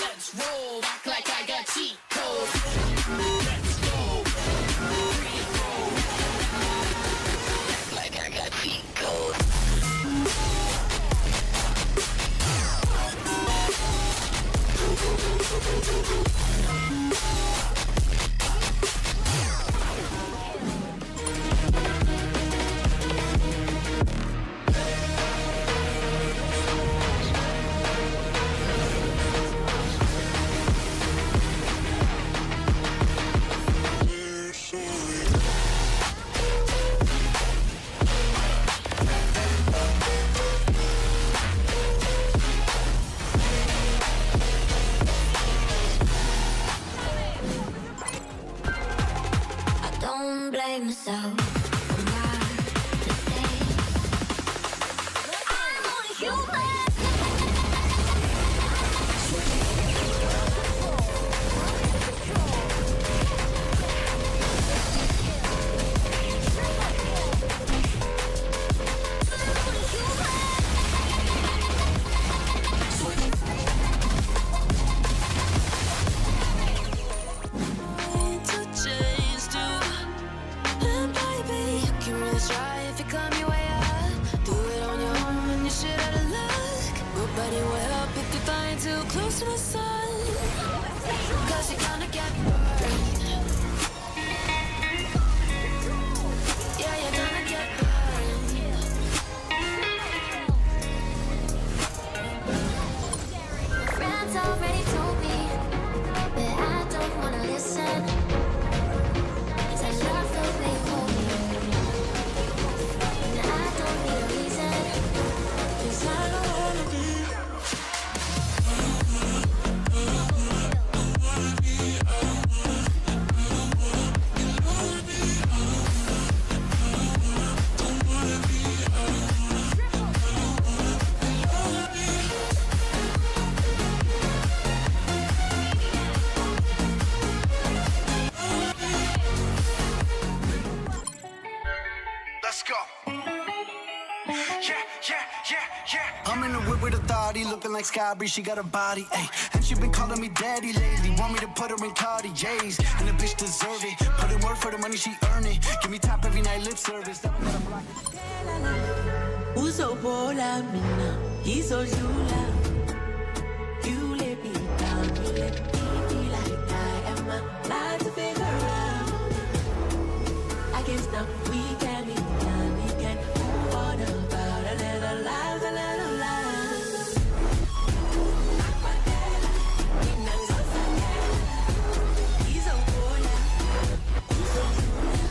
Let's roll. Act like I got cheat codes. Let's go. Free throw. Act like I got cheat codes. I don't blame myself for my mistakes. I'm only human. To change to and baby close to the sun. Cause you're gonna get burned. Yeah, you're gonna get burned. Friends already told me, but I don't wanna listen. Said love the way you hold me, and I don't need a reason. 'Cause I don't wanna be. Let's go. I'm in the whip with authority, looking like Sky Bree, she got a body, ayy. And she been calling me daddy lately, want me to put her in Cartiers. And the bitch deserve it, put in work for the money, she earn it. Give me top every night, lip service, that one gotta block it. Uzobola mina, izodlula. You let me down, you let me feel like I am alive to figure out. I guess now we can be done, we can move on about a little lives, a little lives. Izobola, uzodlula.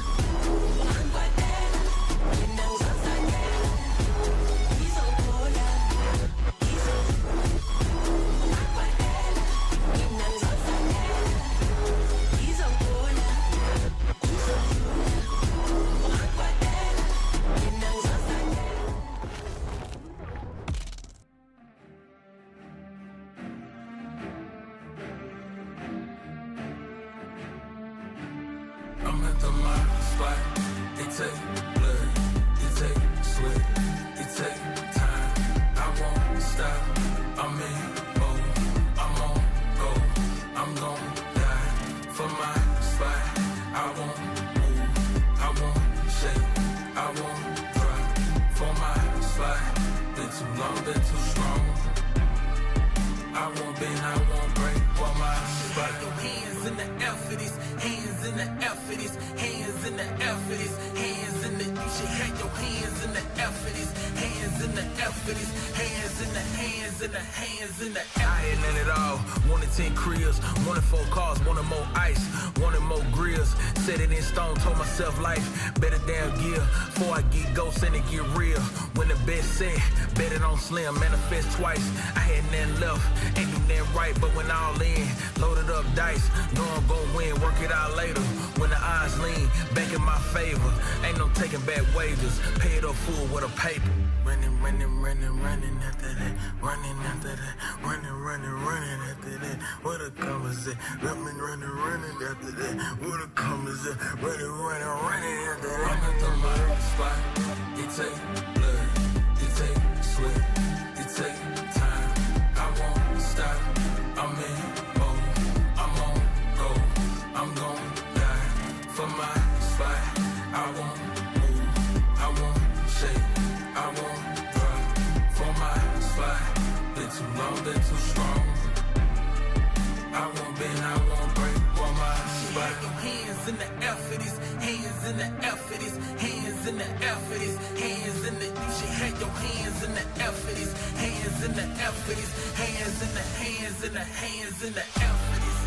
I'm at the mark spot. It take blood, it take sweat, it take time. I won't stop. I'm in mode. I'm on go. I'm gon' die for my spot. I won't move. I won't shake. I won't drop for my spot. Been too long, been too strong. I won't bend, I won't break for my spot. Your hands in the air for this. Hands in the air for this, hands in the air for this, hands in the, you should have your hands in the air for this, hands in the air for this, hands in the, hands in the, hands in the air. I had none at all, wanted 10 cribs, wanted 4 cars, wanted more ice, wanted more grills, set it in stone, told myself life, better damn gear, before I get ghosts and it get real, when the best set, bet it on slim, manifest twice, I had nothing left, ain't do nothing right, but when all in, loaded up dice, know I'm gon' win, work it out later. When the odds lean back in my favor, ain't no taking back wages. Pay it up full with a paper. Running after that. Running after that. Running after that. What a come is it? Running after that. What a come is it? Running after that. I'm at the mark spot. It take blood. It take sweat. It take time. I won't stop. I'm in mode. I'm on go. I'm gon' die for my spot. I won't move, I won't shake, I won't drop for my spot. Been too long, been too strong. I won't bend, I won't break for my spot. Your hands in the air for this, hands in the air for this, hands in the air for this, hands in the, you should have your hands in the air for this, hands in the air for this, hands in the, hands in the, hands in the air for this.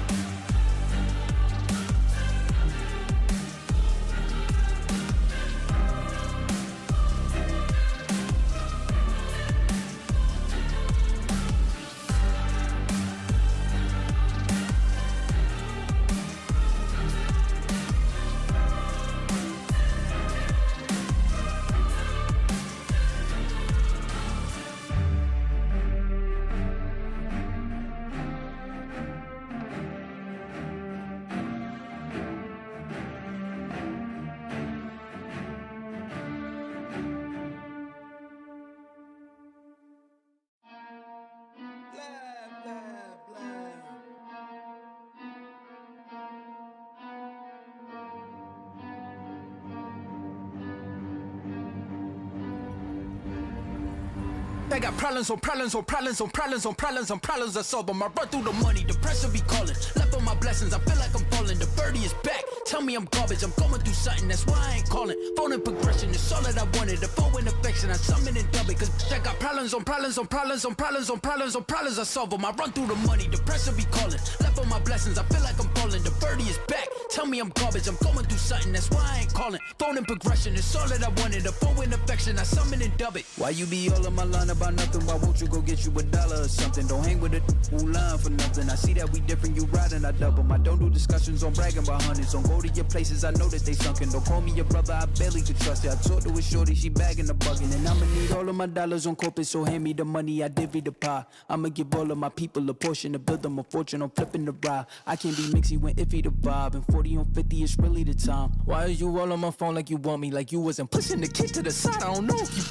They got problems on problems on problems on problems on problems on problems. I solve them. I run through the money, the pressure be calling. Left on my blessings, I feel like I'm falling. The birdie is back. Tell me I'm garbage, I'm going through something, that's why I ain't calling. Phone and progression is all that I wanted. The phone in affection, I summon and dub it. Cause I got problems on problems on problems on problems on problems on problems. I solve them. I run through the money, the pressure be calling. Left on my blessings, I feel like I'm falling. The birdie is back. Tell me I'm garbage, I'm going through something, that's why I ain't calling. Phone and progression is all that I wanted. The phone in affection, I summon and dub it. Why you be all on my line about nothing? Why won't you go get you $1 or something? Don't hang with it who line for nothing. I see that we different, you riding, I double. I don't do discussions on bragging about hundreds. Don't go to your places, I know that they sunken. Don't call me your brother, I barely could trust it. I talked to a shorty, she bagging the bugging. And I'ma need all of my dollars on corporate, so hand me the money, I divvy the pie. I'ma give all of my people a portion to build them a fortune. I'm flipping the ride. I can't be mixy when iffy the vibe. And 40 on 50 is really the time. Why is you all on my phone like you want me? Like you wasn't pushing the kid to the side. I don't know if you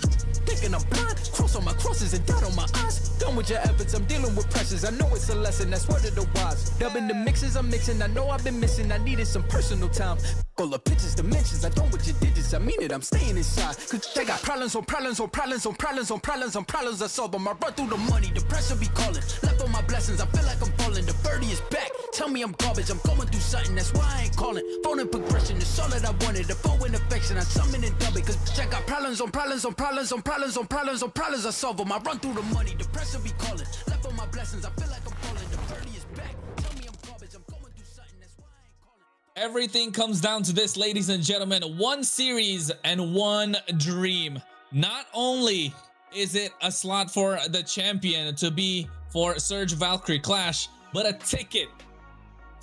thinking I'm blind. Cross on my crosses and dot on my eyes. Done with your efforts, I'm dealing with pressures. I know it's a lesson, that's word of the wise. Dubbing the mixes I'm mixing, I know I've been missing. I needed some personal time. All the pictures, dimensions, I don't with your digits. I mean it, I'm staying inside. Cause they got problems on problems on problems on problems on problems on problems. I solve them. I run through the money, the pressure be calling. Left on my blessings, I feel like I'm falling. The birdie is back. Tell me I'm garbage, I'm going through something, that's why I ain't calling. Phone and progression is all that I wanted. The phone in affection, I summon and dub it. Cause I got problems on problems on problems on problems on problems on problems. I solve them. I run through the money, the pressure be calling. Left on my blessings, I feel like I'm falling. The birdie is back. Tell me I'm garbage, I'm going through something, that's why I ain't calling. Everything comes down to this, ladies and gentlemen. One series and one dream. Not only is it a slot for the champion to be for Surge Valkyrie Clash, but a ticket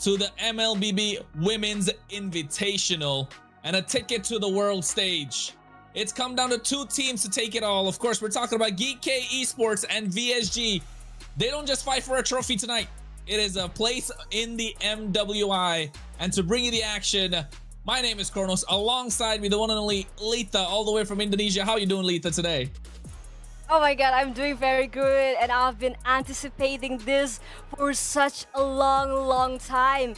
to the MLBB Women's Invitational and a ticket to the world stage. It's come down to two teams to take it all. Of course, we're talking about GEEKAY Esports and VSG. They don't just fight for a trophy tonight. It is a place in the MWI. And to bring you the action, my name is Kronos. Alongside me, the one and only Lita, all the way from Indonesia. How are you doing, Lita, today? Oh my god, I'm doing very good, and I've been anticipating this for such a long time.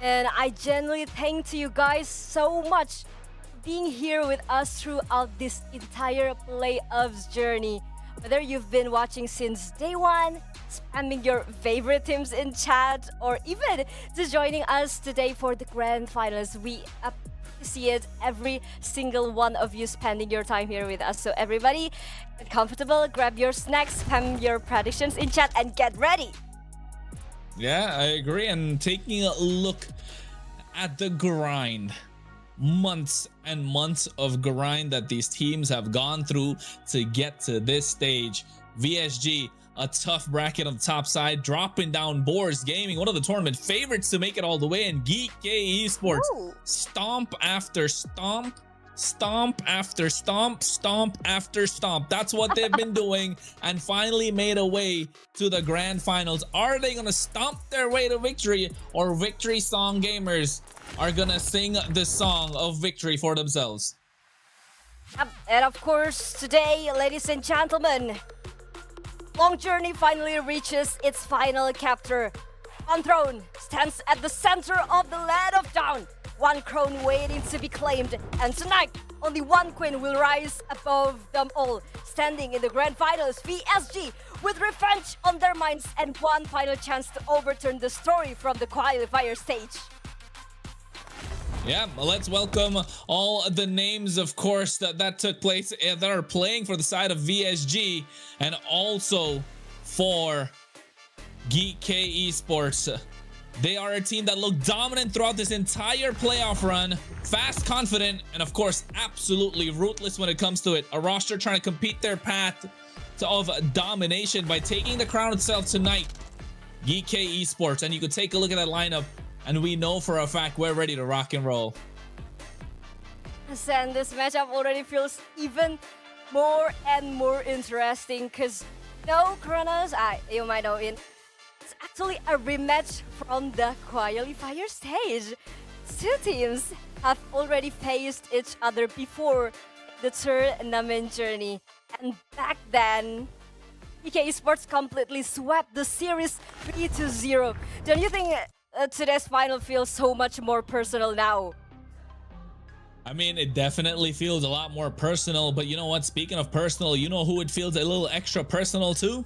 And I genuinely thank to you guys so much for being here with us throughout this entire playoffs journey. Whether you've been watching since day one, spamming your favorite teams in chat, or even just joining us today for the grand finals, we appreciate every single one of you spending your time here with us. So everybody, get comfortable, grab your snacks, spam your predictions in chat, and get ready. Yeah, I agree. And taking a look at the grind, months and months of grind that these teams have gone through to get to this stage. VSG, a tough bracket on the top side, dropping down Boars Gaming, one of the tournament favorites to make it all the way, and GEEKAY Esports. Ooh. Stomp after stomp, stomp after stomp, stomp after stomp. That's what they've been doing, and finally made a way to the grand finals. Are they gonna stomp their way to victory, or Victory Song Gamers are gonna sing the song of victory for themselves? And of course, today, ladies and gentlemen, Long Journey finally reaches its final chapter. One throne stands at the center of the land of Dawn. One crown waiting to be claimed. And tonight, only one queen will rise above them all. Standing in the grand finals, VSG, with revenge on their minds and one final chance to overturn the story from the qualifier stage. Yeah, let's welcome all the names, of course, that took place, that are playing for the side of VSG and also for GEEKAY Esports. They are a team that looked dominant throughout this entire playoff run, fast, confident, and of course, absolutely ruthless when it comes to it. A roster trying to compete their path of domination by taking the crown itself tonight. GEEKAY Esports, and you could take a look at that lineup, and we know for a fact we're ready to rock and roll. And this matchup already feels even more and more interesting because no, Kronos, you might know it. It's actually a rematch from the qualifier stage. Two teams have already faced each other before the tournament journey, and back then, GEEKAY Esports completely swept the series 3-0. Don't you think today's final feels so much more personal now? I mean, it definitely feels a lot more personal, but you know what? Speaking of personal, you know who it feels a little extra personal to?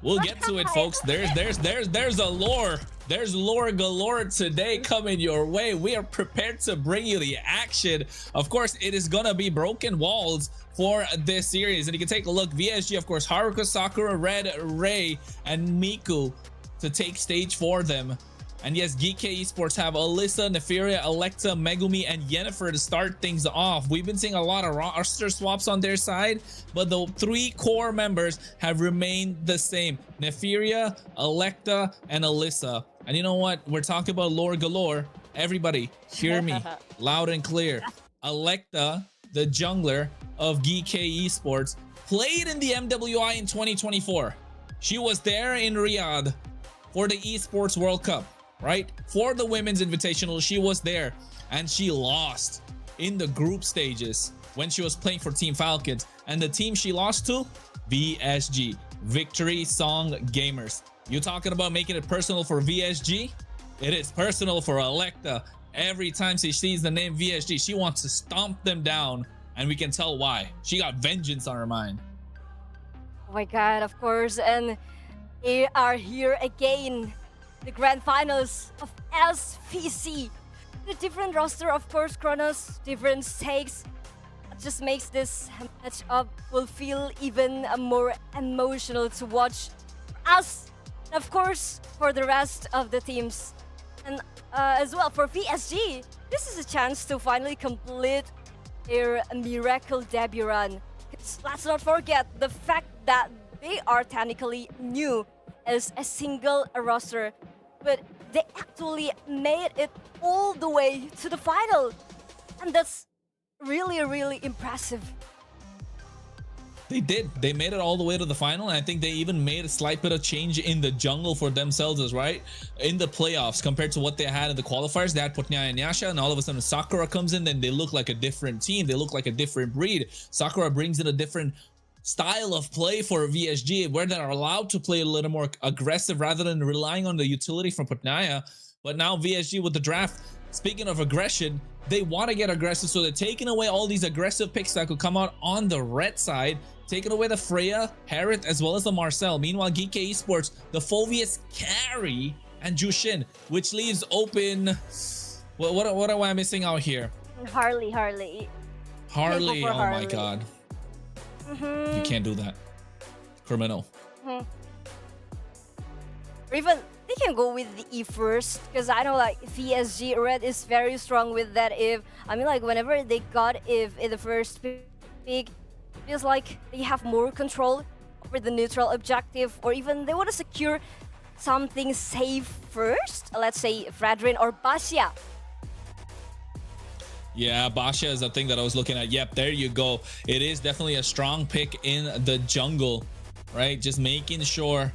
We'll get to it, folks. There's a lore. There's lore galore today coming your way. We are prepared to bring you the action. Of course, it is gonna be broken walls for this series, and you can take a look. VSG, of course, Haruka, Sakura, Red, Ray, and Miku to take stage for them. And yes, GEEKAY Esports have Alyssa, Nefaria, Electa, Megumi, and Yennefer to start things off. We've been seeing a lot of roster swaps on their side, but the 3 core members have remained the same. Nefaria, Electa, and Alyssa. And you know what? We're talking about lore galore. Everybody, hear me loud and clear. Electa, the jungler of GEEKAY Esports, played in the MWI in 2024. She was there in Riyadh for the Esports World Cup. Right? For the Women's Invitational, she was there and she lost in the group stages when she was playing for Team Falcons. And the team she lost to? VSG, Victory Song Gamers. You talking about making it personal for VSG? It is personal for Electa. Every time she sees the name VSG, she wants to stomp them down, and we can tell why. She got vengeance on her mind. Oh my god, of course, and they are here again. The grand finals of SVC. The different roster, of course, Kronos, different stakes. It just makes this matchup will feel even more emotional to watch for us, and of course, for the rest of the teams. And as well, for VSG, this is a chance to finally complete their miracle debut run. Let's not forget the fact that they are technically new as a single roster, but they actually made it all the way to the final, and that's really impressive. They did. They made it all the way to the final, and I think they even made a slight bit of change in the jungle for themselves as right in the playoffs compared to what they had in the qualifiers. They had Potnia and Yasha, and all of a sudden Sakura comes in, and they look like a different team. They look like a different breed. Sakura brings in a different style of play for VSG, where they're allowed to play a little more aggressive rather than relying on the utility from Potnaya. But now VSG with the draft, speaking of aggression, they want to get aggressive, so they're taking away all these aggressive picks that could come out on the red side, taking away the Freya, Harith, as well as the Marcel. Meanwhile, GEEKAY Esports, the Phoveus carry, and Jushin, which leaves open... What am I missing out here? Harley. Oh my god. You can't do that. Criminal. Or even they can go with the E first, because I know like VSG Red is very strong with that if. I mean, like whenever they got if in the first pick, it feels like they have more control over the neutral objective, or even they want to secure something safe first. Let's say Fredrin or Basia. Yeah, Basha is the thing that I was looking at. Yep, there you go. It is definitely a strong pick in the jungle, right? Just making sure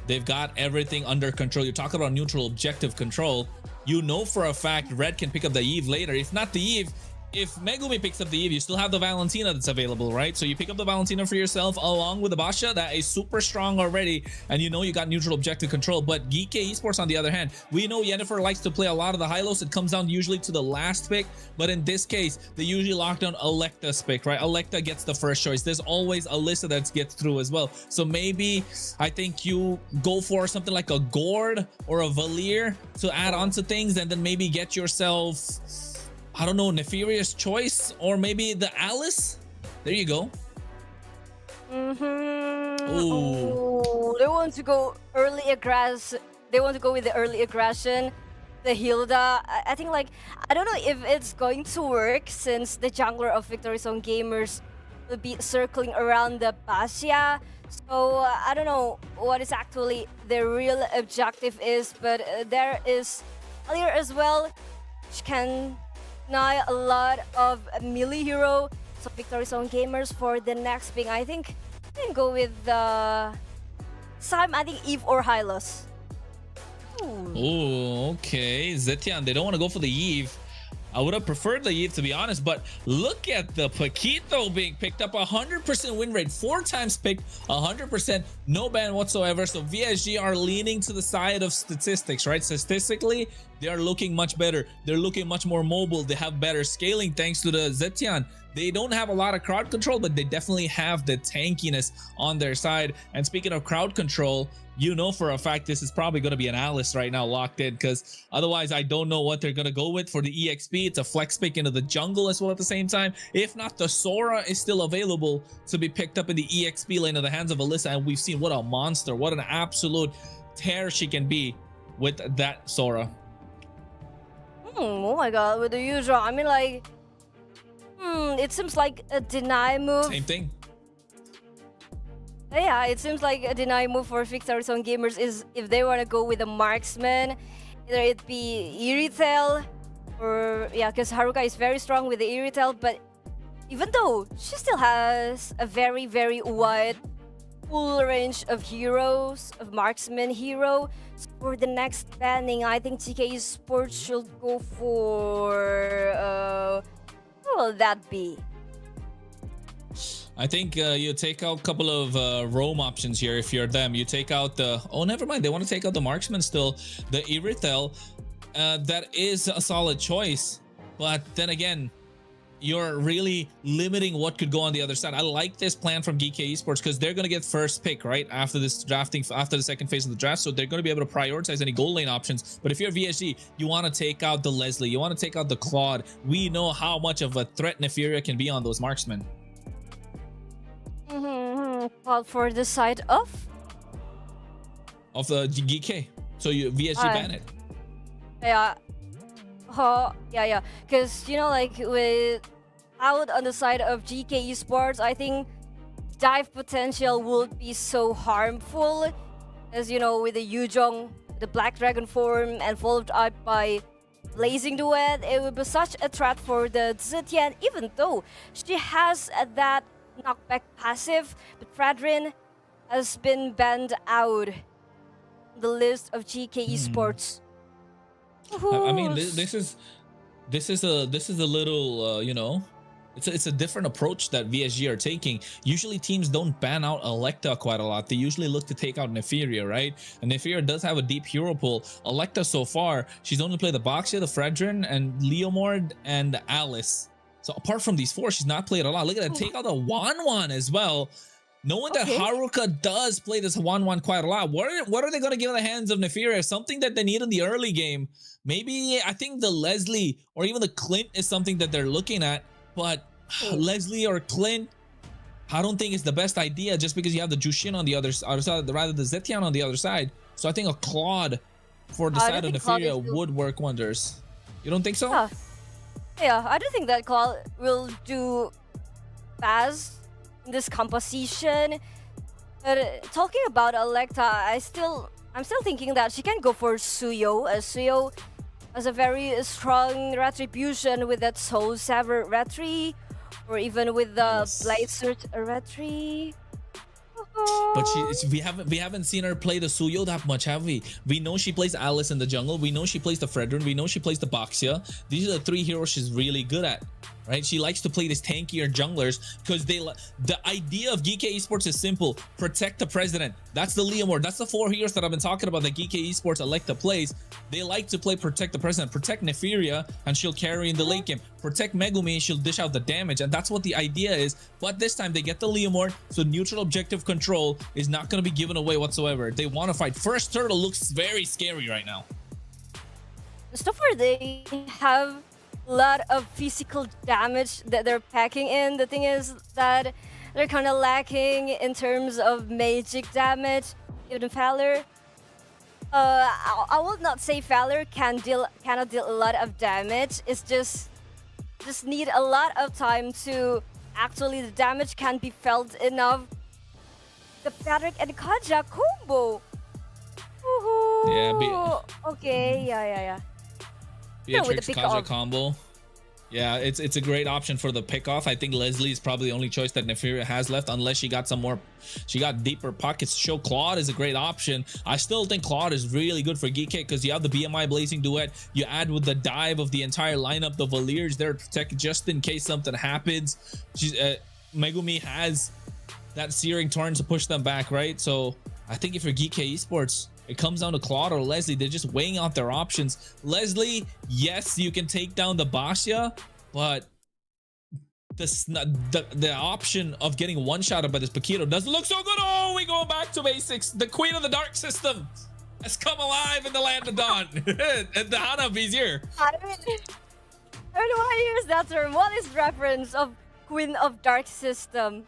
they've got everything under control. You're talking about neutral objective control. You know for a fact Red can pick up the Eve later. If not the Eve, if Megumi picks up the Eve, you still have the Valentina that's available, right? So you pick up the Valentina for yourself along with the Basha. That is super strong already, and you know you got neutral objective control. But GEEKAY Esports, on the other hand, we know Yennefer likes to play a lot of the high-lows. It comes down usually to the last pick, but in this case, they usually lock down Electa's pick, right? Electa gets the first choice. There's always Alyssa that gets through as well. So maybe I think you go for something like a Gord or a Valir to add on to things, and then maybe get yourself, I don't know, Nefarious Choice, or maybe the Alice. There you go. Ooh, they want to go early aggressive. They want to go with the early aggression. The Hilda, I think like, I don't know if it's going to work, since the jungler of Victory Zone Gamers will be circling around the Basia. So I don't know what is actually the real objective is, but there is Alir as well, which can deny a lot of melee hero. So Victory Zone Gamers for the next pick, I think I can go with Sam, I think Eve or Hylos. Oh, okay. Zetian, they don't want to go for the Eve. I would have preferred the Eve, to be honest, but look at the Paquito being picked up. 100% win rate, 4 times picked, 100%, no ban whatsoever. So VSG are leaning to the side of statistics, right? Statistically, they are looking much better. They're looking much more mobile. They have better scaling thanks to the Zetian. They don't have a lot of crowd control, but they definitely have the tankiness on their side. And speaking of crowd control, you know for a fact this is probably going to be an Alice right now locked in, because otherwise I don't know what they're going to go with for the EXP. It's a flex pick into the jungle as well at the same time. If not, the Sora is still available to be picked up in the EXP lane in the hands of Alyssa, and we've seen what a monster, what an absolute tear she can be with that Sora. Oh my god, with the usual, I mean, like, it seems like a deny move. Same thing. Yeah, it seems like a deny move for Victory Zone gamers is if they want to go with a marksman, either it be Irithel or, yeah, because Haruka is very strong with the Irithel, but even though she still has a very, very wide full range of heroes, of marksman hero, so for the next banning, I think GEEKAY Sports should go for, who will that be? I think you take out a couple of roam options here if you're them. You take out the... Oh, never mind. They want to take out the marksman still. The Irithel, that is a solid choice. But then again, you're really limiting what could go on the other side. I like this plan from GEEKAY Esports because they're going to get first pick, right? After this drafting, after the second phase of the draft. So they're going to be able to prioritize any goal lane options. But if you're VSG, you want to take out the Leslie. You want to take out the Claude. We know how much of a threat Nefiria can be on those marksmen. Well, for the side of the GEEKAY. So you VSG ban it. Yeah. Yeah. Because, you know, like, with out on the side of GEEKAY Esports, I think dive potential would be so harmful. As you know, with the Yuzhong, the Black Dragon form, and followed up by Blazing Duet, it would be such a threat for the Zetian, even though she has that knockback passive, but Fradrin has been banned out the list of GEEKAY Esports. I mean, this is a little you know, it's a different approach that VSG are taking. Usually teams don't ban out Electa quite a lot. They usually look to take out Nefiria, right? And Nefiria does have a deep hero pool. Electa so far, she's only played the Boxia, the Fredrin, and Leomord, and Alice. So apart from these 4, she's not played a lot. Look at that, take out the Wanwan as well. Knowing that Haruka does play this Wanwan quite a lot, what are they going to give in the hands of Nefiria? Something that they need in the early game. Maybe, I think the Leslie or even the Clint is something that they're looking at. But Leslie or Clint, I don't think it's the best idea just because you have the Jushin on the other side, rather the Zetian on the other side. So I think a Claude for the side of Nefiria would work wonders. You don't think so? Yeah, I do think that Claude will do fast in this composition. But talking about Electa, I'm still thinking that she can go for Suyo, as Suyo has a very strong retribution with that Soul Saver retry, or even with the Blade Search retry. But we haven't seen her play the Suyo that much, have we? We know she plays Alice in the jungle. We know she plays the Fredrin. We know she plays the Boxia. These are the 3 heroes she's really good at, right? She likes to play these tankier junglers because the idea of GEEKAY Esports is simple. Protect the president. That's the Leomord. That's the 4 heroes that I've been talking about that GEEKAY Esports Electa plays. They like to play protect the president, protect Nefiria, and she'll carry in the late game. Protect Megumi, she'll dish out the damage, and that's what the idea is. But this time they get the Leomord, so neutral objective control is not going to be given away whatsoever. They want to fight. First Turtle looks very scary right now. So far they have a lot of physical damage that they're packing in. The thing is that they're kind of lacking in terms of magic damage. Even Valor, I will not say Valor cannot deal a lot of damage. It's just need a lot of time to actually the damage can be felt enough. The Patrick and Kaja combo. Yeah. Okay. Yeah. Beatrix Kaja combo. Yeah, it's a great option for the pickoff. I think Leslie is probably the only choice that Neferia has left, unless she got some more, she got deeper pockets to show. Claude is a great option. I still think Claude is really good for GK because you have the BMI Blazing Duet. You add with the dive of the entire lineup, the Valiers there to protect just in case something happens. She's Megumi has that Searing Torrent to push them back, right? So I think if you're GK Esports, it comes down to Claude or Leslie. They're just weighing out their options. Leslie, yes, you can take down the Bastia, but the option of getting one-shotted by this Paquito doesn't look so good. Oh, we go back to basics. The Queen of the Dark System has come alive in the Land of Dawn. And the Hanabi's here. I don't want to use that term. What is reference of Queen of Dark System?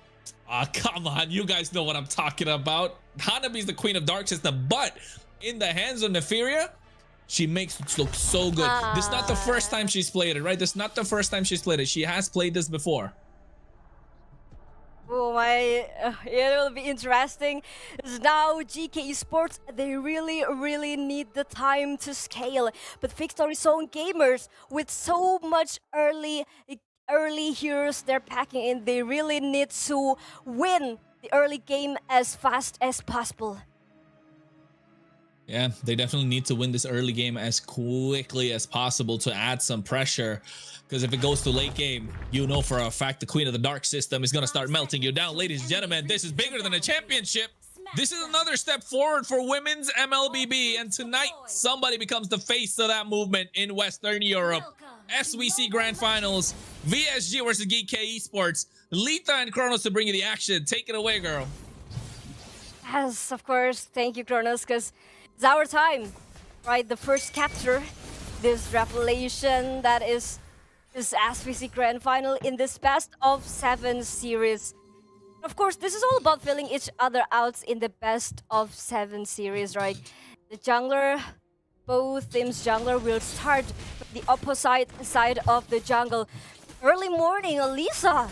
Ah, come on. You guys know what I'm talking about. Hanabi's the Queen of Dark System, but in the hands of Neferia, she makes it look so good. This is not the first time she's played it, right? This is not the first time she's played it. She has played this before. Oh my, it will be interesting. Now GK Esports, they really need the time to scale. But Victory Zone gamers, with so much early heroes they're packing in, they really need to win the early game as fast as possible. Yeah, they definitely need to win this early game as quickly as possible to add some pressure. Because if it goes to late game, you know for a fact the Queen of the Dark System is going to start melting you down. Ladies and gentlemen, this is bigger than a championship. This is another step forward for women's MLBB. And tonight, somebody becomes the face of that movement in Western Europe. SVC Grand Finals, VSG versus GEEKAY Esports. Lita and Kronos to bring you the action. Take it away, girl. Yes, of course. Thank you, Kronos, because it's our time, right? The first capture, this revelation that is this SVC Grand Final in this best of 7 series. Of course, this is all about filling each other out in the best of 7 series, right? The jungler, both teams' jungler will start from the opposite side of the jungle. Early morning, Elisa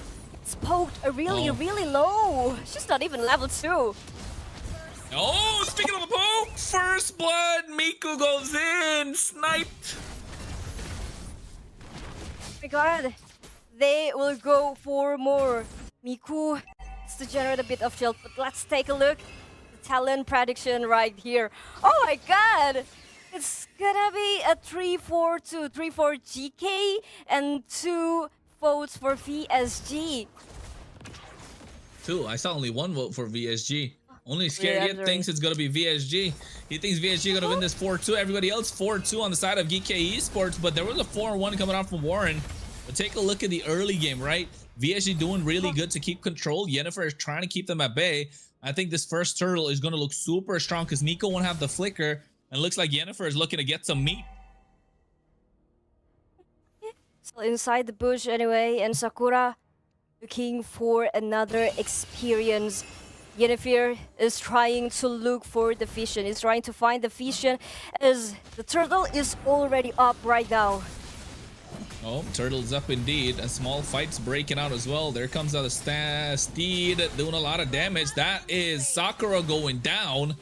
poked really low. She's not even level 2. Oh, speaking of the poke, first blood, Miku goes in, sniped. Oh my god, they will go for more. Miku has to generate a bit of shield, but let's take a look. The talent prediction right here. Oh my god, it's gonna be a 3-4-2, 3-4 GK and 2 votes for VSG. 2, I saw only 1 vote for VSG. Only Scared Yet thinks it's going to be VSG. He thinks VSG going to win this 4-2. Everybody else 4-2 on the side of GEEKAY Esports, but there was a 4-1 coming out from Warren. But take a look at the early game, right? VSG doing really good to keep control. Yennefer is trying to keep them at bay. I think this first turtle is going to look super strong because Nico won't have the flicker. And it looks like Yennefer is looking to get some meat. So inside the bush anyway, and Sakura looking for another experience. Yennefer is trying to look for the vision. He's trying to find the vision as the turtle is already up right now. Oh, turtle's up indeed. A small fight's breaking out as well. There comes out a Steed doing a lot of damage. That is Sakura going down.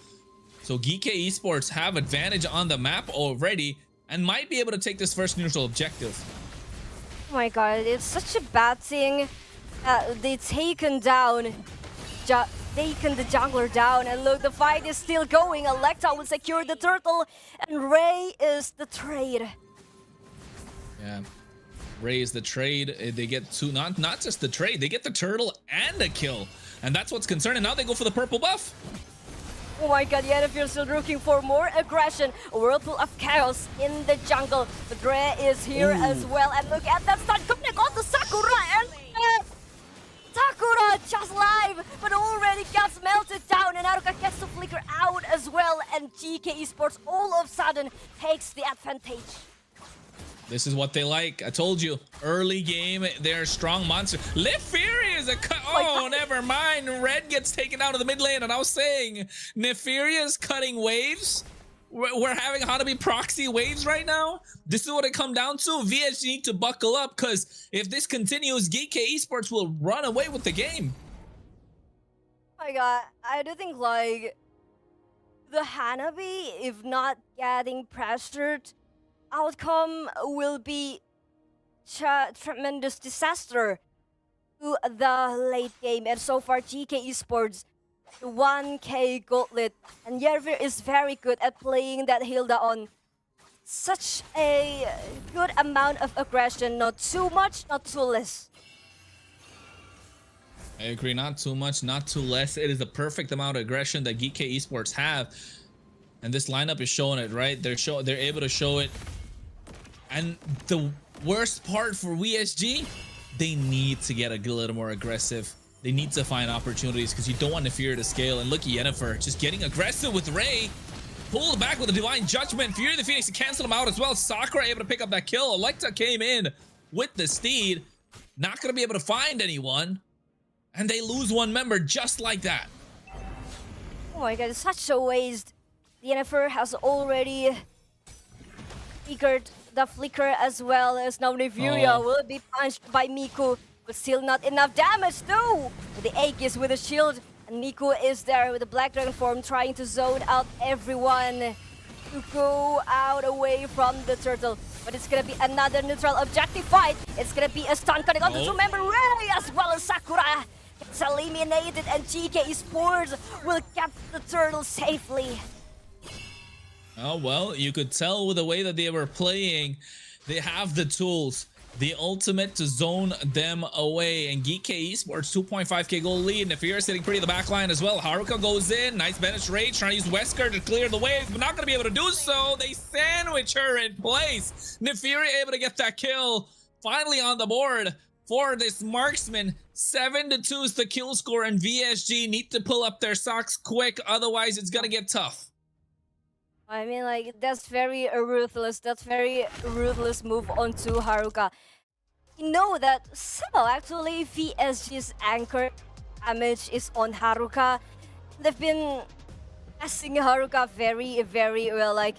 So GEEKAY Esports have advantage on the map already and might be able to take this first neutral objective. Oh my god, it's such a bad thing. They taken down the jungler down, and look, the fight is still going. Electa will secure the turtle, and Ray is the trade. Yeah, Ray is the trade. They get 2, not just the trade, they get the turtle and a kill, and that's what's concerning. Now they go for the purple buff. Oh my god, Yennefer still looking for more aggression. A whirlpool of chaos in the jungle. But Ray is here as well, and look at that stun coming on to Sakura, and Sakura just live, but already gets melted down, and Haruka gets to flicker out as well, and GEEKAY Esports all of a sudden takes the advantage. This is what they like. I told you, early game, they're a strong monster. Neferia is a oh, never mind. Red gets taken out of the mid lane, and I was saying, Neferia is cutting waves. We're having Hanabi proxy waves right now. This is what it come down to. VSG need to buckle up, because if this continues, GEEKAY Esports will run away with the game. Oh my god, I do think like the Hanabi, if not getting pressured, outcome will be tremendous disaster to the late game. And so far, GK Esports, the 1K Gauntlet, and Yervir is very good at playing that Hilda on such a good amount of aggression. Not too much, not too less. I agree, not too much, not too less. It is the perfect amount of aggression that GEEKAY Esports have, and this lineup is showing it, right? They're able to show it. And the worst part for VSG, they need to get a little more aggressive. They need to find opportunities because you don't want Fury to scale. And look at Yennefer just getting aggressive with Ray. Pulled back with a Divine Judgment. Fury the Phoenix to cancel him out as well. Sakura able to pick up that kill. Electa came in with the Steed. Not going to be able to find anyone. And they lose one member just like that. Oh my god, it's such a waste. Yennefer has already flickered the flicker as well as now Nevuria will be punched by Miku. But still not enough damage though. The Aegis with a shield. And Miku is there with the Black Dragon form trying to zone out everyone to go out away from the turtle. But it's gonna be another neutral objective fight. It's gonna be a stun cutting on the two member Ray as well as Sakura. It's eliminated and GK Esports will capture the turtle safely. Oh, well, you could tell with the way that they were playing, they have the tools, the ultimate to zone them away. And GEEKAY Esports 2.5k goal lead. Nefir sitting pretty in the back line as well. Haruka goes in, nice Banish Rage, trying to use Wesker to clear the waves, but not going to be able to do so. They sandwich her in place. Nefiri able to get that kill. Finally on the board for this marksman. 7-2 is the kill score, and VSG need to pull up their socks quick, otherwise it's gonna get tough. I mean, like, that's very ruthless. That's very ruthless move onto Haruka. You know that somehow actually VSG's anchor damage is on Haruka. They've been testing Haruka very, very well. Like,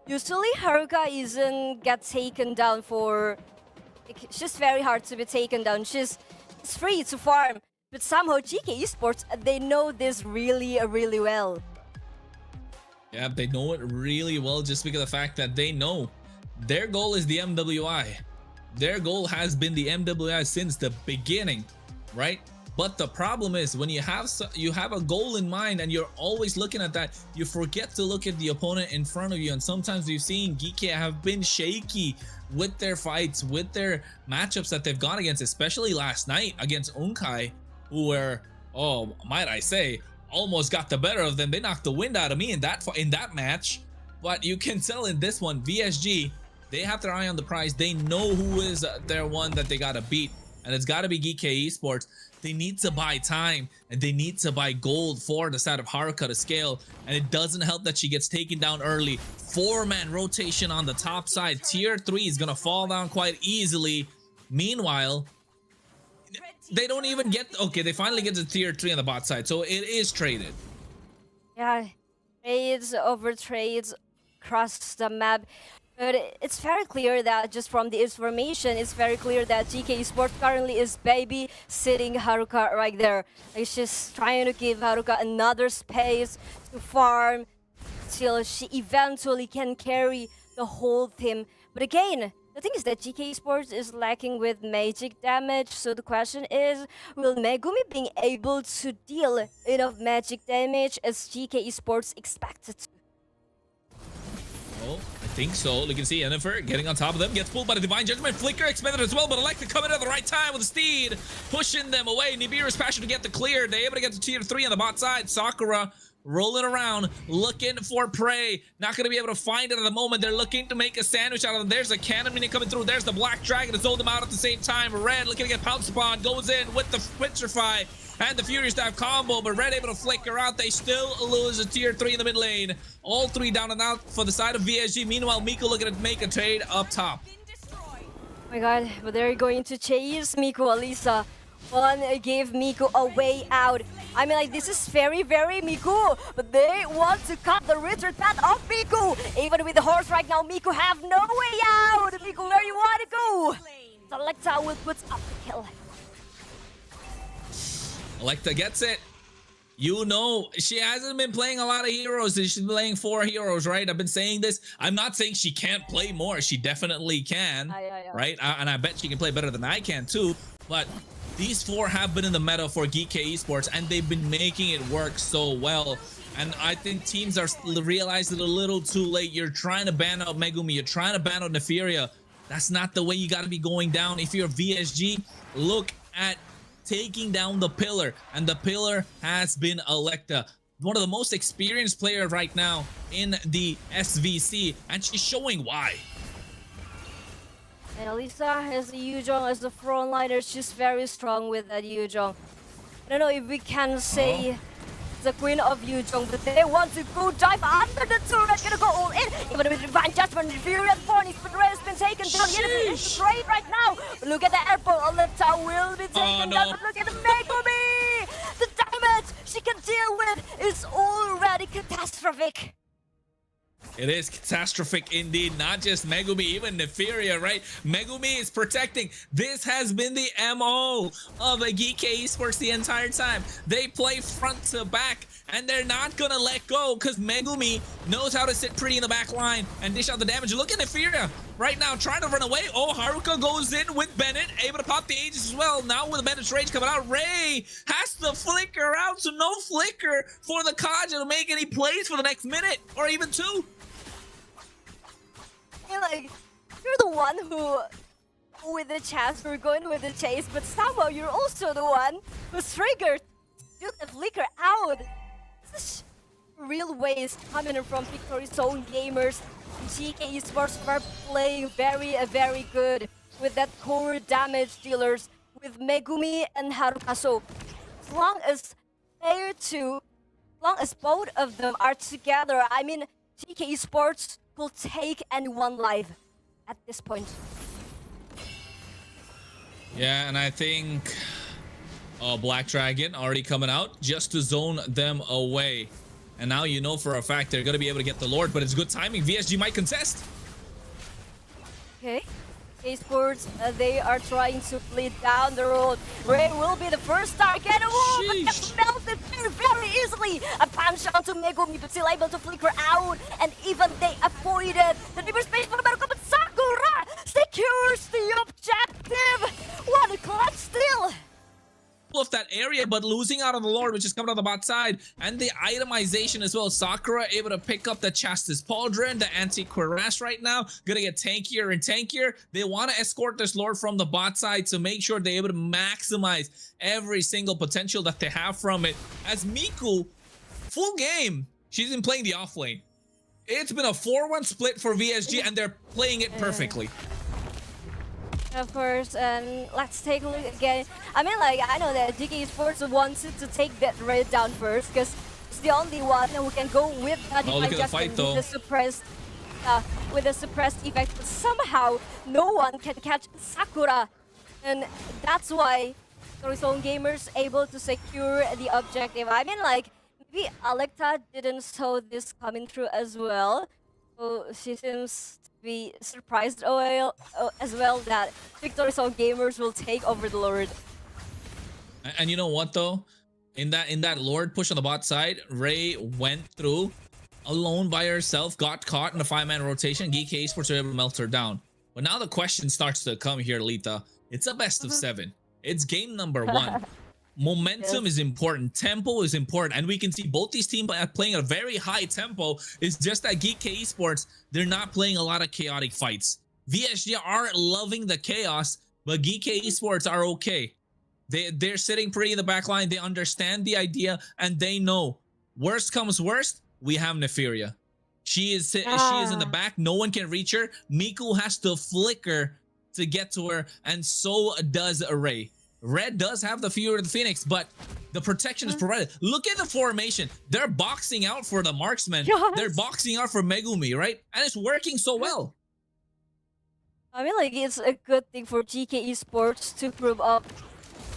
usually Haruka isn't get taken down for... It's just very hard to be taken down. She's free to farm. But somehow GK Esports, they know this really, really well. Yeah, they know it really well just because of the fact that they know their goal is the MWI. Their goal has been the MWI since the beginning, right? But the problem is when you have a goal in mind and you're always looking at that, you forget to look at the opponent in front of you. And sometimes we've seen GEEKAY have been shaky with their fights, with their matchups that they've gone against, especially last night against Unkai, who were, oh, might I say, almost got the better of them. They knocked the wind out of me in that match. But you can tell in this one, VSG, they have their eye on the prize. They know who is their one that they gotta beat, and it's gotta be GEEKAY Esports. They need to buy time, and they need to buy gold for the side of Haruka to scale, and it doesn't help that she gets taken down early. 4-man rotation on the top side. Tier 3 is gonna fall down quite easily. Meanwhile, they don't even get... Okay, they finally get to tier 3 on the bot side, so it is traded. Yeah, trades over trades across the map. But it's very clear that just from the information, it's very clear that GK Esports currently is babysitting Haruka right there. It's just trying to give Haruka another space to farm till she eventually can carry the whole team. But again, the thing is that GK Esports is lacking with magic damage, so the question is, will Megumi being able to deal enough magic damage as GK Esports expected to? Oh, I think so. You can see Yennefer getting on top of them, gets pulled by the Divine Judgment. Flicker expended as well, but Electa coming at the right time with the Steed, pushing them away. Nibiru's passion to get the clear. They're able to get to tier 3 on the bot side. Sakura rolling around, looking for prey. Not going to be able to find it at the moment. They're looking to make a sandwich out of them. There's a cannon minion coming through. There's the Black Dragon to zone them out at the same time. Red looking to get pounced upon. Goes in with the Vitrify and the Fury Staff combo, but Red able to flicker out. They still lose a tier 3 in the mid lane. All 3 down and out for the side of VSG. Meanwhile, Miku looking to make a trade up top. Oh my god, but they're going to chase Miku, Alisa. One gave Miku a way out. I mean, like, this is very, very Miku, but they want to cut the retreat path of Miku. Even with the horse right now, Miku have no way out. Miku, where you want to go? Selecta will put up the kill. Electa gets it. You know, she hasn't been playing a lot of heroes. She's been playing 4 heroes, right? I've been saying this. I'm not saying she can't play more. She definitely can, right? And I bet she can play better than I can too. But these 4 have been in the meta for GEEKAY Esports, and they've been making it work so well. And I think teams are realizing it a little too late. You're trying to ban out Megumi. You're trying to ban out Neferia. That's not the way you got to be going down. If you're VSG, look at taking down the pillar, and the pillar has been Electa, one of the most experienced players right now in the SVC, and she's showing why. And Alisa has Yuzhong as the frontliner. She's very strong with that Yuzhong. I don't know if we can say the queen of Yuzhong, but they want to go dive under the turret, gonna go all in. Even with divine judgment, the Furious Pony, but Ray has been taken down. The enemy is straight right now. But look at the airport, Alita will be taken down. But look at the Megumi! The damage she can deal with is already catastrophic. It is catastrophic indeed. Not just Megumi, even Neferia, right? Megumi is protecting. This has been the MO of a GEEKAY Esports the entire time. They play front to back, and they're not gonna let go because Megumi knows how to sit pretty in the back line and dish out the damage. Look at Neferia right now trying to run away. Oh, Haruka goes in with Bennett, able to pop the Aegis as well. Now with Bennett's rage coming out, Ray has to flicker out, so no flicker for the Kaja to make any plays for the next minute or even 2. Like, you're the one who with the chance for going with the chase, but somehow you're also the one who's triggered to the flicker out. Such real ways coming from Victory's own gamers. GEEKAY Esports are playing very good with that core damage dealers with Megumi and Haruka. So as long as player 2, as long as both of them are together, I mean, GEEKAY Esports will take anyone live at this point. Yeah, and I think Black Dragon already coming out just to zone them away. And now you know for a fact they're going to be able to get the Lord, but it's good timing. VSG might contest. Okay. Esports, they are trying to bleed down the road. Ray will be the first target. Oh, but gets melted very easily. A punch onto Megumi, but still able to flicker out. And even they avoided the deeper space for the battle. But Sakura secures the objective. What a clutch steal. Of that area, but losing out on the Lord, which is coming on the bot side, and the itemization as well. Sakura able to pick up the Chastis Pauldron, the anti-cuirass right now, gonna get tankier and tankier. They want to escort this Lord from the bot side to make sure they're able to maximize every single potential that they have from it. As Miku, full game, she's been playing the off lane. It's been a 4-1 split for VSG, and they're playing it perfectly. Of course, and let's take a look again. I mean, like, I know that GEEKAY Esports wanted to take that Red down first because it's the only one who can go with that with the suppressed effect. But somehow, no one can catch Sakura, and that's why Horizon Gamers able to secure the objective. I mean, like, maybe Electa didn't saw this coming through as well. So she seems be surprised as well that Victory's own gamers will take over the Lord. And you know what though? In that Lord push on the bot side, Ray went through alone by herself, got caught in the 5-man rotation. GEEKAY Esports are able to melt her down. But now the question starts to come here, Lita. It's a best of 7. It's game number 1. Momentum is important, tempo is important, and we can see both these teams playing at a very high tempo. It's just that GEEKAY Esports, they're not playing a lot of chaotic fights. VSG are loving the chaos, but GEEKAY Esports are okay. They're sitting pretty in the back line. They understand the idea, and they know worst comes worst, we have Neferia. She is in the back. No one can reach her. Miku has to flicker to get to her, and so does Ray. Red does have the Fury of the Phoenix, but the protection is provided. Look at the formation. They're boxing out for the marksman. Yes. They're boxing out for Megumi, right? And it's working so well. I mean, like, it's a good thing for GEEKAY Esports to group up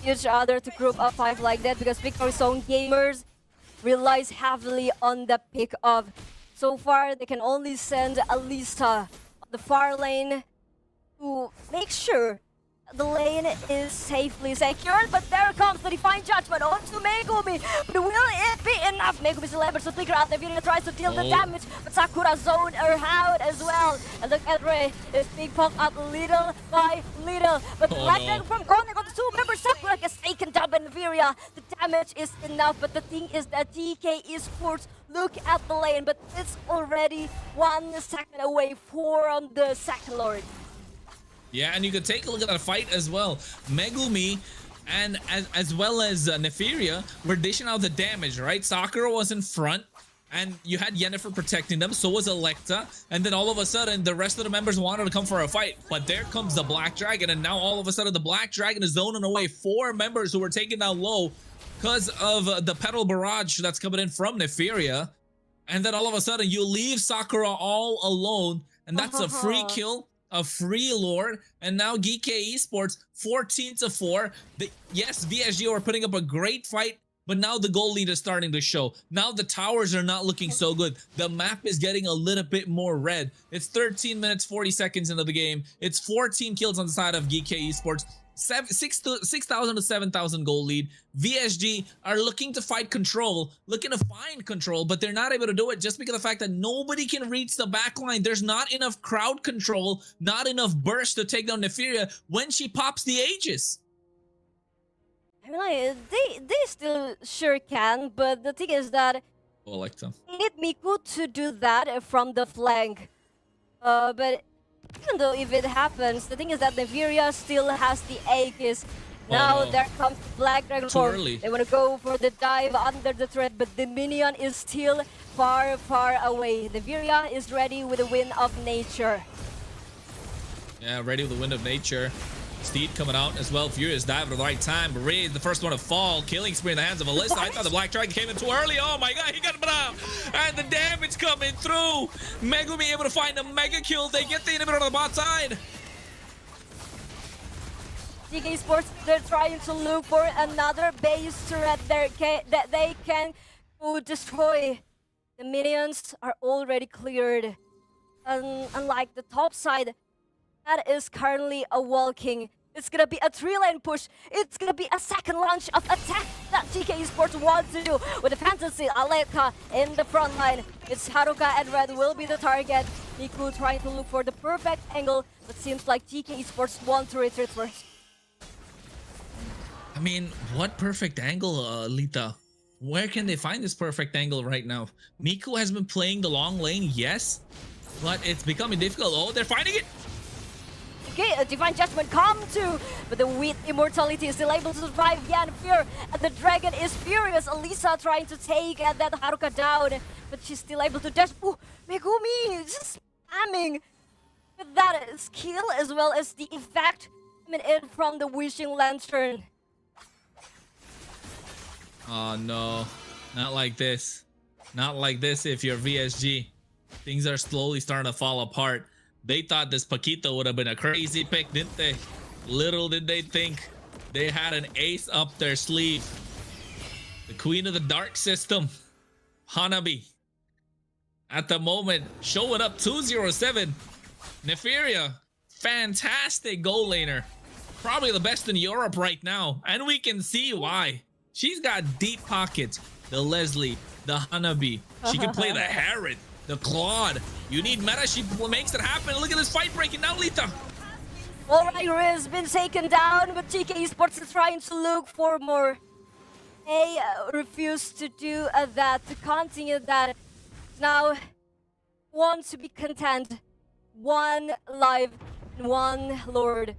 each other, to group up 5 like that, because Victory's own gamers relies heavily on the pick of. So far, they can only send Alisa on the far lane to make sure The lane is safely secured, but there comes the Divine Judgment onto Megumi. But will it be enough? Megumi still able to figure out. Neviria tries to deal the damage, but Sakura zoned her out as well. And look at Ray, is being poked up little by little. But from corner got the two members. Sakura gets taken down by Neviria. The damage is enough, but the thing is that GK Esports look at the lane, but it's already 1 second away from the second Lord. Yeah, and you could take a look at that fight as well. Megumi and as well as Nefiria were dishing out the damage, right? Sakura was in front, and you had Yennefer protecting them, so was Electa, and then all of a sudden, the rest of the members wanted to come for a fight, but there comes the Black Dragon, and now all of a sudden, the Black Dragon is zoning away 4 members who were taken down low because of the Petal Barrage that's coming in from Nefiria, and then all of a sudden, you leave Sakura all alone, and that's a free kill, a free Lord, and now GEEKAY Esports 14-4. Yes, VSG are putting up a great fight, but now the goal lead is starting to show. Now the towers are not looking so good. The map is getting a little bit more red. It's 13 minutes 40 seconds into the game. It's 14 kills on the side of GEEKAY Esports. 6,000 to 7,000 goal lead. VSG are looking to fight control, looking to find control, but they're not able to do it just because of the fact that nobody can reach the backline. There's not enough crowd control, not enough burst to take down Nefiria when she pops the Aegis. I mean, like, they still sure can, but the thing is that Electa need Miku to do that from the flank. But even though if it happens, the thing is that Nefiria still has the Aegis. Now there comes Black Dragon form. They want to go for the dive under the thread, but the minion is still far, far away. Nefiria is ready with the wind of nature. Yeah, ready with the wind of nature. Steed coming out as well. Furious dive at the right time. Ray is the first one to fall. Killing spree in the hands of Alyssa. I thought the Black Dragon came in too early. Oh my god, he got him out. And the damage coming through. Megumi able to find a mega kill. They get the inhibitor on the bot side. GEEKAY Esports, they're trying to look for another base turret that they can destroy. The minions are already cleared. Unlike the top side, that is currently a walking. It's gonna be a 3-lane push. It's gonna be a second launch of attack that GEEKAY Esports wants to do with the Fantasy Aleka in the front line. It's Haruka and Red will be the target. Miku trying to look for the perfect angle, but seems like GEEKAY Esports want to retreat first. I mean, what perfect angle, Lita? Where can they find this perfect angle right now? Miku has been playing the long lane, yes, but it's becoming difficult. Oh, they're finding it! Okay, a Divine Judgment come too, but the Wheat Immortality is still able to survive. Yan Fear, and the Dragon is furious. Elisa trying to take that Haruka down, but she's still able to dash. Ooh, Megumi just spamming with that skill as well as the effect coming in from the Wishing Lantern. Oh no, not like this. Not like this if you're VSG. Things are slowly starting to fall apart. They thought this Paquito would have been a crazy pick, didn't they? Little did they think they had an ace up their sleeve. The queen of the dark system, Hanabi. At the moment, showing up 207. Nefiria, fantastic goal laner. Probably the best in Europe right now. And we can see why. She's got deep pockets. The Leslie, the Hanabi. She can play the Herod, the Claude. You need meta, she makes it happen. Look at this fight breaking down, Lita. Alright, Riz been taken down, but GEEKAY Esports is trying to look for more. They refuse to do that, to continue that. Now, want to be content. One life, one Lord.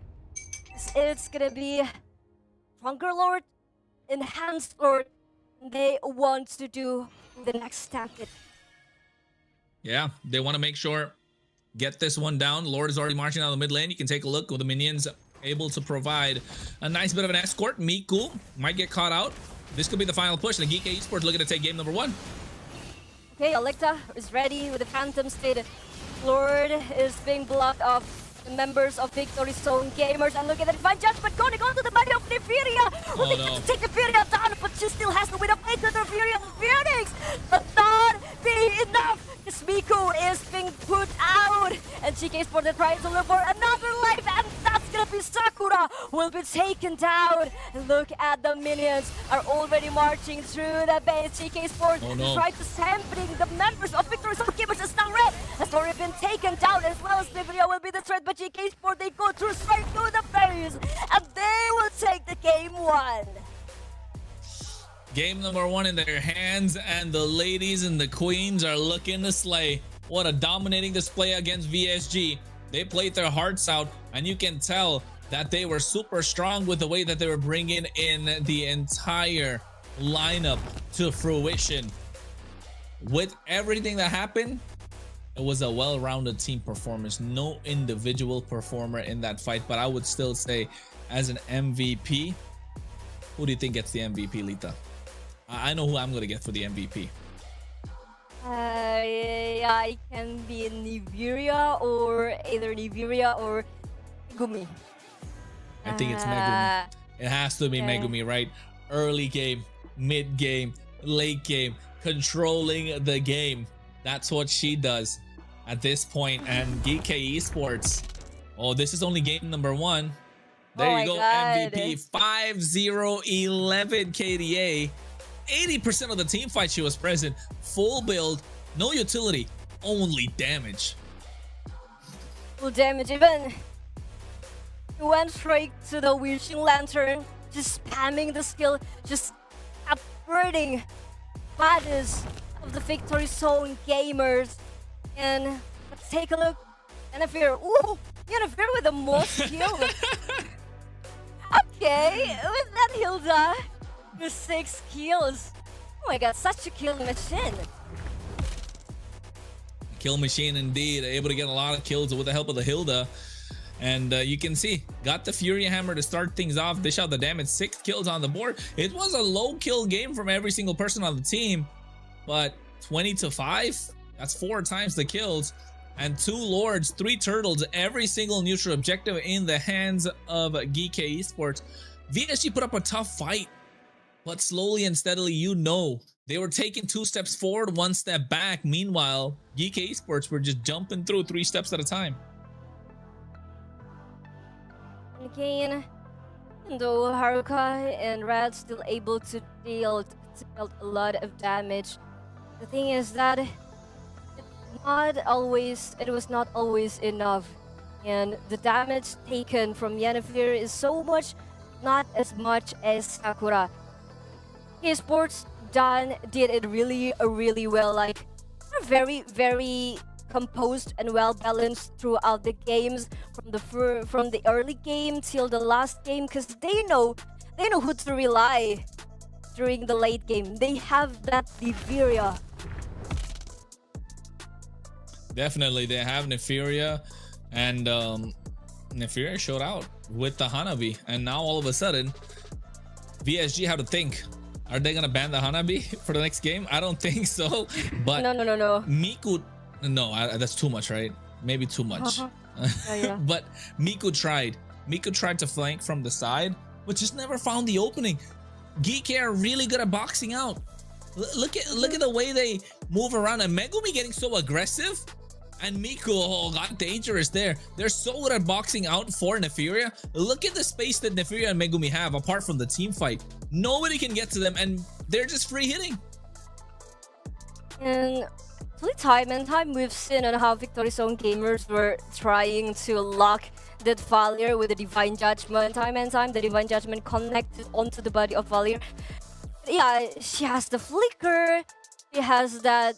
It's gonna be stronger Lord, enhanced Lord. They want to do the next stampede. Yeah, they want to make sure, get this one down. Lord is already marching out of the mid lane. You can take a look with the minions able to provide a nice bit of an escort. Miku might get caught out. This could be the final push. And GEEKAY Esports looking to take game number 1. Okay, Electa is ready with the Phantom State. Lord is being blocked off. The members of Victory Zone Gamers, and look at the Divine Judgment going on to the body of Nefiria. Well, they can take Nefiria down, but she still has to win a fight with Nefiria Phoenix. But not be enough. Because Miku is being put out, and GEEKAY Esports are trying to look for another life, and that's gonna gonna be Sakura will be taken down. And look at the minions are already marching through the base. GK Sports try to sampling the members of Victory Zone Gamers. Is now red has already been taken down, as well as Livia will be the threat, but GK Sport, they go through straight to the base and they will take the game 1. Game number 1 in their hands, and the ladies and the queens are looking to slay. What a dominating display against VSG. They played their hearts out, and you can tell that they were super strong with the way that they were bringing in the entire lineup to fruition. With everything that happened, it was a well-rounded team performance. No individual performer in that fight, but I would still say, as an MVP, who do you think gets the MVP, Lita? I know who I'm gonna get for the MVP. Yeah, it can be Nibiria, or either Nibiria or Megumi. I think it's Megumi. It has to be Megumi, right? Early game, mid game, late game, controlling the game. That's what she does at this point. And GEEKAY Esports, oh, this is only game number 1. There you go, MVP. 5-0-11 KDA. 80% of the team fight she was present. Full build, no utility, only damage. Full damage, even he went straight to the wishing lantern, just spamming the skill, just upgrading bodies of the Victory Zone Gamers. And let's take a look. Yennefer, ooh, Yennefer with the most kill. Okay, with that Hilda. With 6 kills. Oh my god, such a kill machine. Kill machine indeed. Able to get a lot of kills with the help of the Hilda. And you can see, got the Fury Hammer to start things off. Dish out the damage. 6 kills on the board. It was a low kill game from every single person on the team. But 20-5, that's 4 times the kills. And 2 Lords, 3 Turtles, every single neutral objective in the hands of GEEKAY Esports. VSG put up a tough fight. But slowly and steadily, you know, they were taking 2 steps forward, 1 step back. Meanwhile, GEEKAY Esports were just jumping through 3 steps at a time. Again, though Haruka and Red still able to deal a lot of damage, the thing is that it was not always enough. And the damage taken from Yennefer is so much, not as much as Sakura. Esports did it really well. Like, very, very composed and well balanced throughout the games, from the early game till the last game, because they know who to rely during the late game. They have that Nibiria. Definitely, they have Nefiria, and Nefiria showed out with the Hanabi, and now all of a sudden, VSG had to think. Are they gonna ban the Hanabi for the next game? I don't think so. But no. Miku, no, that's too much, right? Maybe too much. Yeah. But Miku tried. Miku tried to flank from the side, but just never found the opening. GEEKAY are really good at boxing out. Look at the way they move around, and Megumi getting so aggressive, and Miku got dangerous there. They're so good at boxing out for Nefiria. Look at the space that Nefiria and Megumi have apart from the team fight. Nobody can get to them, and they're just free hitting. And time and time we've seen on how Victory Zone Gamers were trying to lock that Valkyrie with the Divine Judgment. Time and time the Divine Judgment connected onto the body of Valkyrie. Yeah, she has the flicker, she has that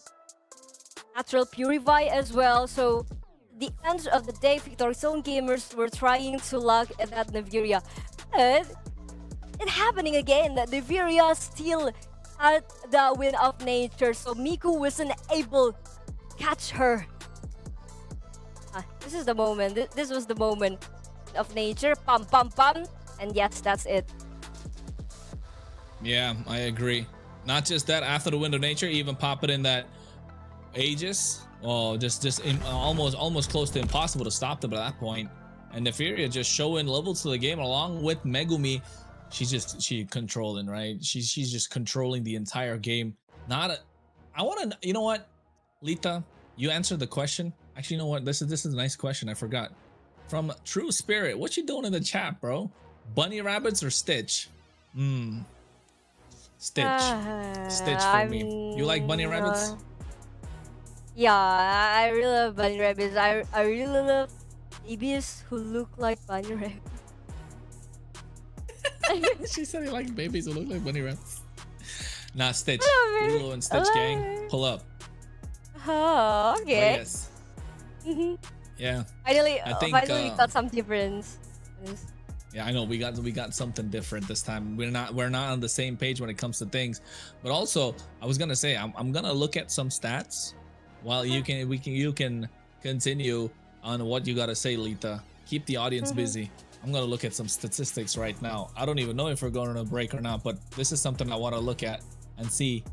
natural purify as well. So the end of the day, Victory Zone Gamers were trying to lock at that Nibiria. But it's happening again, that Nibiria still had the win of nature, so Miku wasn't able to catch her. This is the moment. This was the moment of nature. Pam pam pam, and yes, that's it. Yeah, I agree. Not just that, after the wind of nature, even pop it in that Aegis. Oh, almost close to impossible to stop them at that point. And Nefiria just showing levels to the game along with Megumi. She's controlling, right? She's just controlling the entire game. I want to, you know what, Lita, you answered the question. Actually, you know what? This is a nice question. I forgot. from True Spirit. What you doing in the chat, bro? Bunny rabbits or Stitch? Stitch. Stitch for me. You like bunny rabbits? Yeah, I really love bunny rabbits. I really love babies who look like bunny rabbits. She said he likes babies who look like bunny rabbits. Nah, Stitch. Hello, Lilo and Stitch gang. Pull up. Oh, But okay. yes. Mhm. Yeah. Finally, I think, finally got some difference. Yeah, I know we got something different this time. We're not on the same page when it comes to things. But also, I was gonna say I'm gonna look at some stats while you can continue on what you gotta say, Lita. Keep the audience busy. I'm gonna look at some statistics right now. I don't even know if we're going on a break or not, but this is something I want to look at and see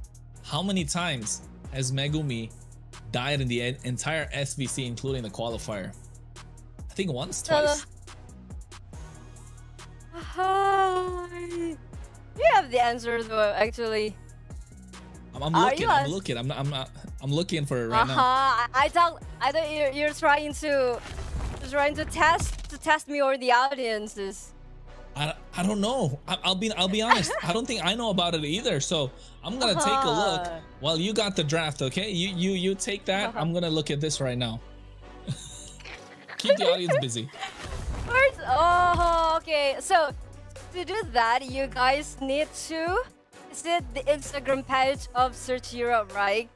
how many times has Megumi died in the entire SVC, including the qualifier. I think once, twice. You have the answer though, actually. I'm looking. I'm looking for it right now. I thought you're trying to test me or the audiences. I don't know. I'll be honest. I don't think I know about it either. So I'm gonna take a look while you got the draft. Okay, you take that. I'm gonna look at this right now. Keep the audience busy. First, okay. So to do that, you guys need to visit the Instagram page of Search Europe, right?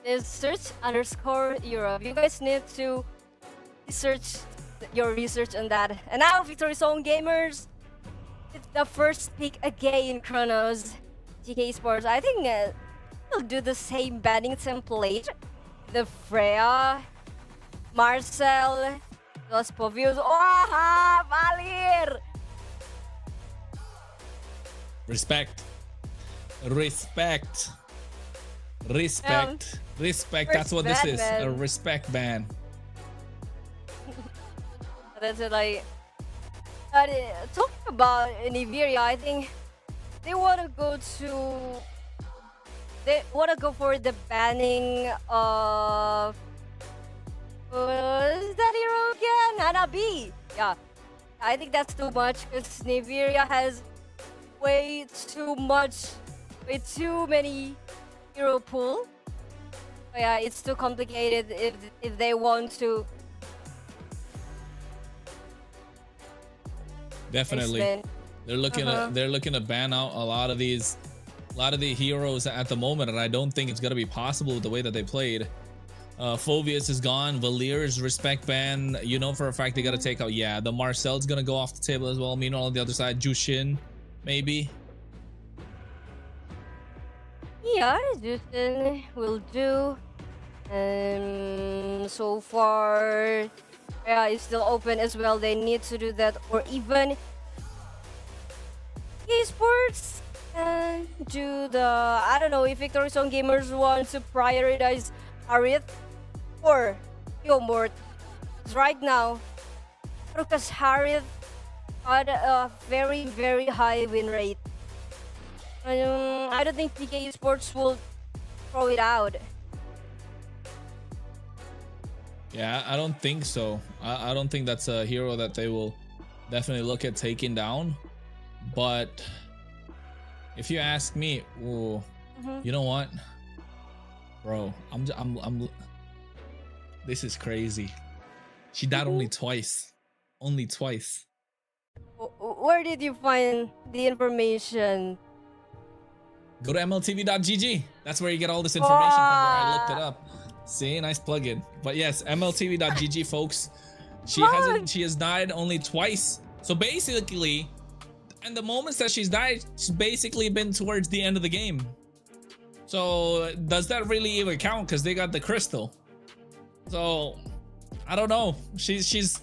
It's search_Europe. You guys need to research your research on that. And now, Victory Zone gamers, it's the first pick again, Chronos. GEEKAY Sports. I think we'll do the same banning template. The Freya, Marcel, Los Povius. Oh, Valir! Respect. That's what this is. A respect ban. That's it, like. But talking about Nigeria, I think they want to go for the banning of is that hero again? Hanabi. Yeah, I think that's too much because Nigeria has way too many hero pool. But yeah, it's too complicated if they want to. Definitely, they're looking to ban out a lot of the heroes at the moment, and I don't think it's gonna be possible with the way that they played. Phobius is gone. Valir's respect ban. You know for a fact they gotta take out. Yeah, the Marcel's gonna go off the table as well. Meanwhile, on the other side, Jushin, maybe. Yeah, Justin will do. So far, yeah, it's still open as well. They need to do that, or even esports and do the. I don't know if Victory Zone gamers want to prioritize Harith or Yomort. Right now, because Harith had a very high win rate. I don't think GEEKAY Sports will throw it out. Yeah, I don't think so. I don't think that's a hero that they will definitely look at taking down. But if you ask me, you know what, bro? I'm. This is crazy. She died only twice. Only twice. Where did you find the information? Go to mltv.gg. That's where you get all this information from where I looked it up. See, nice plug-in. But yes, mltv.gg, folks. She has died only twice. So basically, and the moments that she's died, she's basically been towards the end of the game. So does that really even count? Because they got the crystal. So I don't know. She's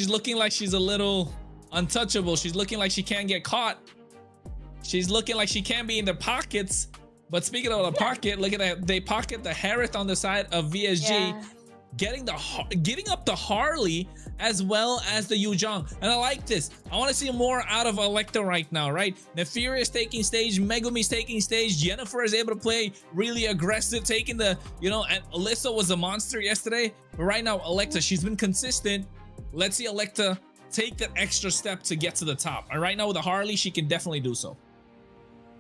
looking like she's a little untouchable. She's looking like she can't get caught. She's looking like she can't be in the pockets. But speaking of the pocket, look at that. They pocket the Harith on the side of VSG, getting up the Harley as well as the Yuzhong. And I like this. I want to see more out of Electa right now, right? Nefarious taking stage, Megumi's taking stage, Jennifer is able to play really aggressive, taking the, and Alyssa was a monster yesterday. But right now, Electa, she's been consistent. let's see Electa take that extra step to get to the top. And right now with the Harley, she can definitely do so.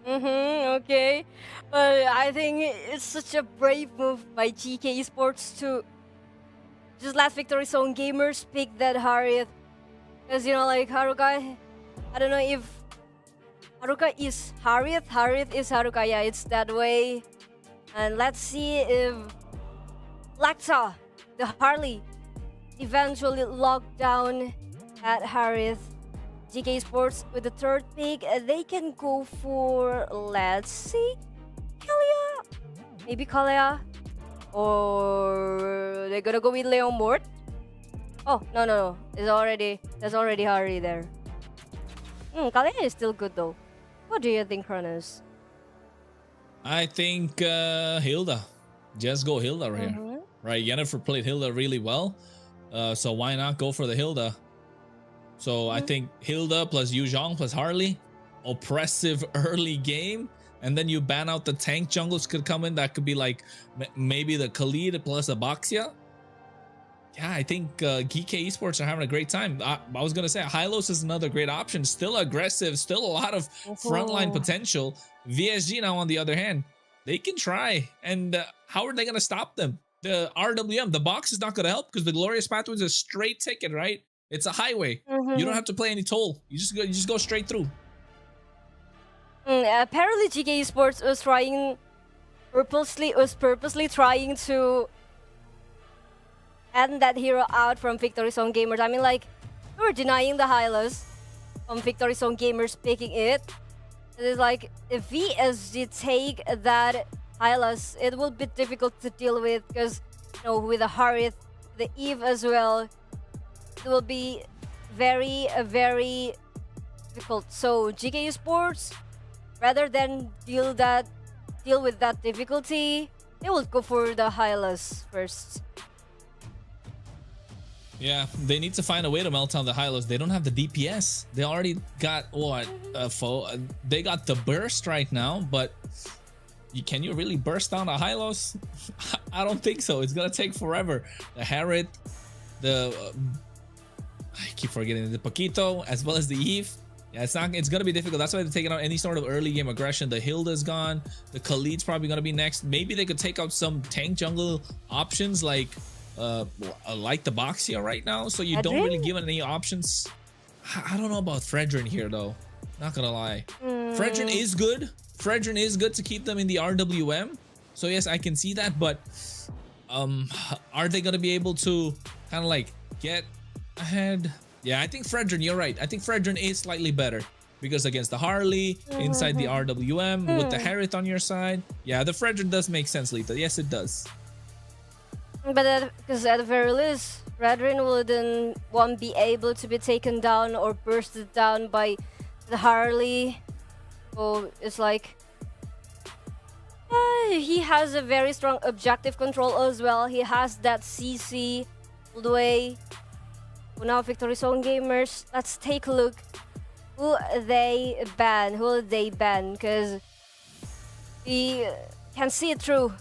Okay. I think it's such a brave move by GK Esports to just let Victory Zone gamers pick that Harriet. Because, you know, like Haruka, I don't know if Haruka is Harriet. Harriet is Haruka. Yeah, it's that way. And let's see if Lacta, the Harley, eventually locked down at Harriet. GK Sports with the third pick, they can go for, let's see, Kalia, maybe Kalia, or they're gonna go with Leon Mort. Oh, no, there's already Harry there. Kalia is still good though. What do you think, Kronos? I think Hilda. Just go Hilda right here. Right, Yennefer played Hilda really well. So why not go for the Hilda? So I think Hilda plus Yu Zhong plus Harley. Oppressive early game. And then you ban out the tank jungles could come in. That could be like maybe the Khalid plus Abaxia. Yeah, I think GEEKAY Esports are having a great time. I was going to say Hylos is another great option. Still aggressive. Still a lot of frontline potential. VSG now on the other hand. They can try. And how are they going to stop them? The RWM, the box is not going to help because the Glorious Pathway is a straight ticket, right? It's a highway. You don't have to play any toll. You just go straight through. Apparently, GK Esports was purposely trying to end that hero out from Victory Zone gamers. I mean, like, we were denying the Hylos from Victory Zone gamers picking it. It's like, if VSG take that Hylos, it will be difficult to deal with because, you know, with the Harriet, the Eve as well, it will be very, very difficult. So GK Esports, rather than deal with that difficulty, they will go for the Hylos first. Yeah, they need to find a way to melt down the Hylos. They don't have the DPS. They already got what? They got the burst right now, but can you really burst down a Hylos? I don't think so. It's gonna take forever. The Harriet, I keep forgetting the Paquito, as well as the Eve. Yeah, it's gonna be difficult. That's why they're taking out any sort of early game aggression. The Hilda's gone. The Khalid's probably gonna be next. Maybe they could take out some tank jungle options like the Boxia right now. So you don't really give it any options. I don't know about Fredrin here though. Not gonna lie. Fredrin is good. Fredrin is good to keep them in the RWM. So yes, I can see that, but are they gonna be able to kind of like get ahead? Yeah, I think Fredrin, you're right. I think Fredrin is slightly better because against the Harley, inside the RWM, with the Harriet on your side. Yeah, the Fredrin does make sense, Lita. Yes, it does. But because at the very least, Fredrin won't be able to be taken down or bursted down by the Harley. So it's like he has a very strong objective control as well. He has that CC all the way. So now Victory Zone gamers, let's take a look who they ban, because we can see it through.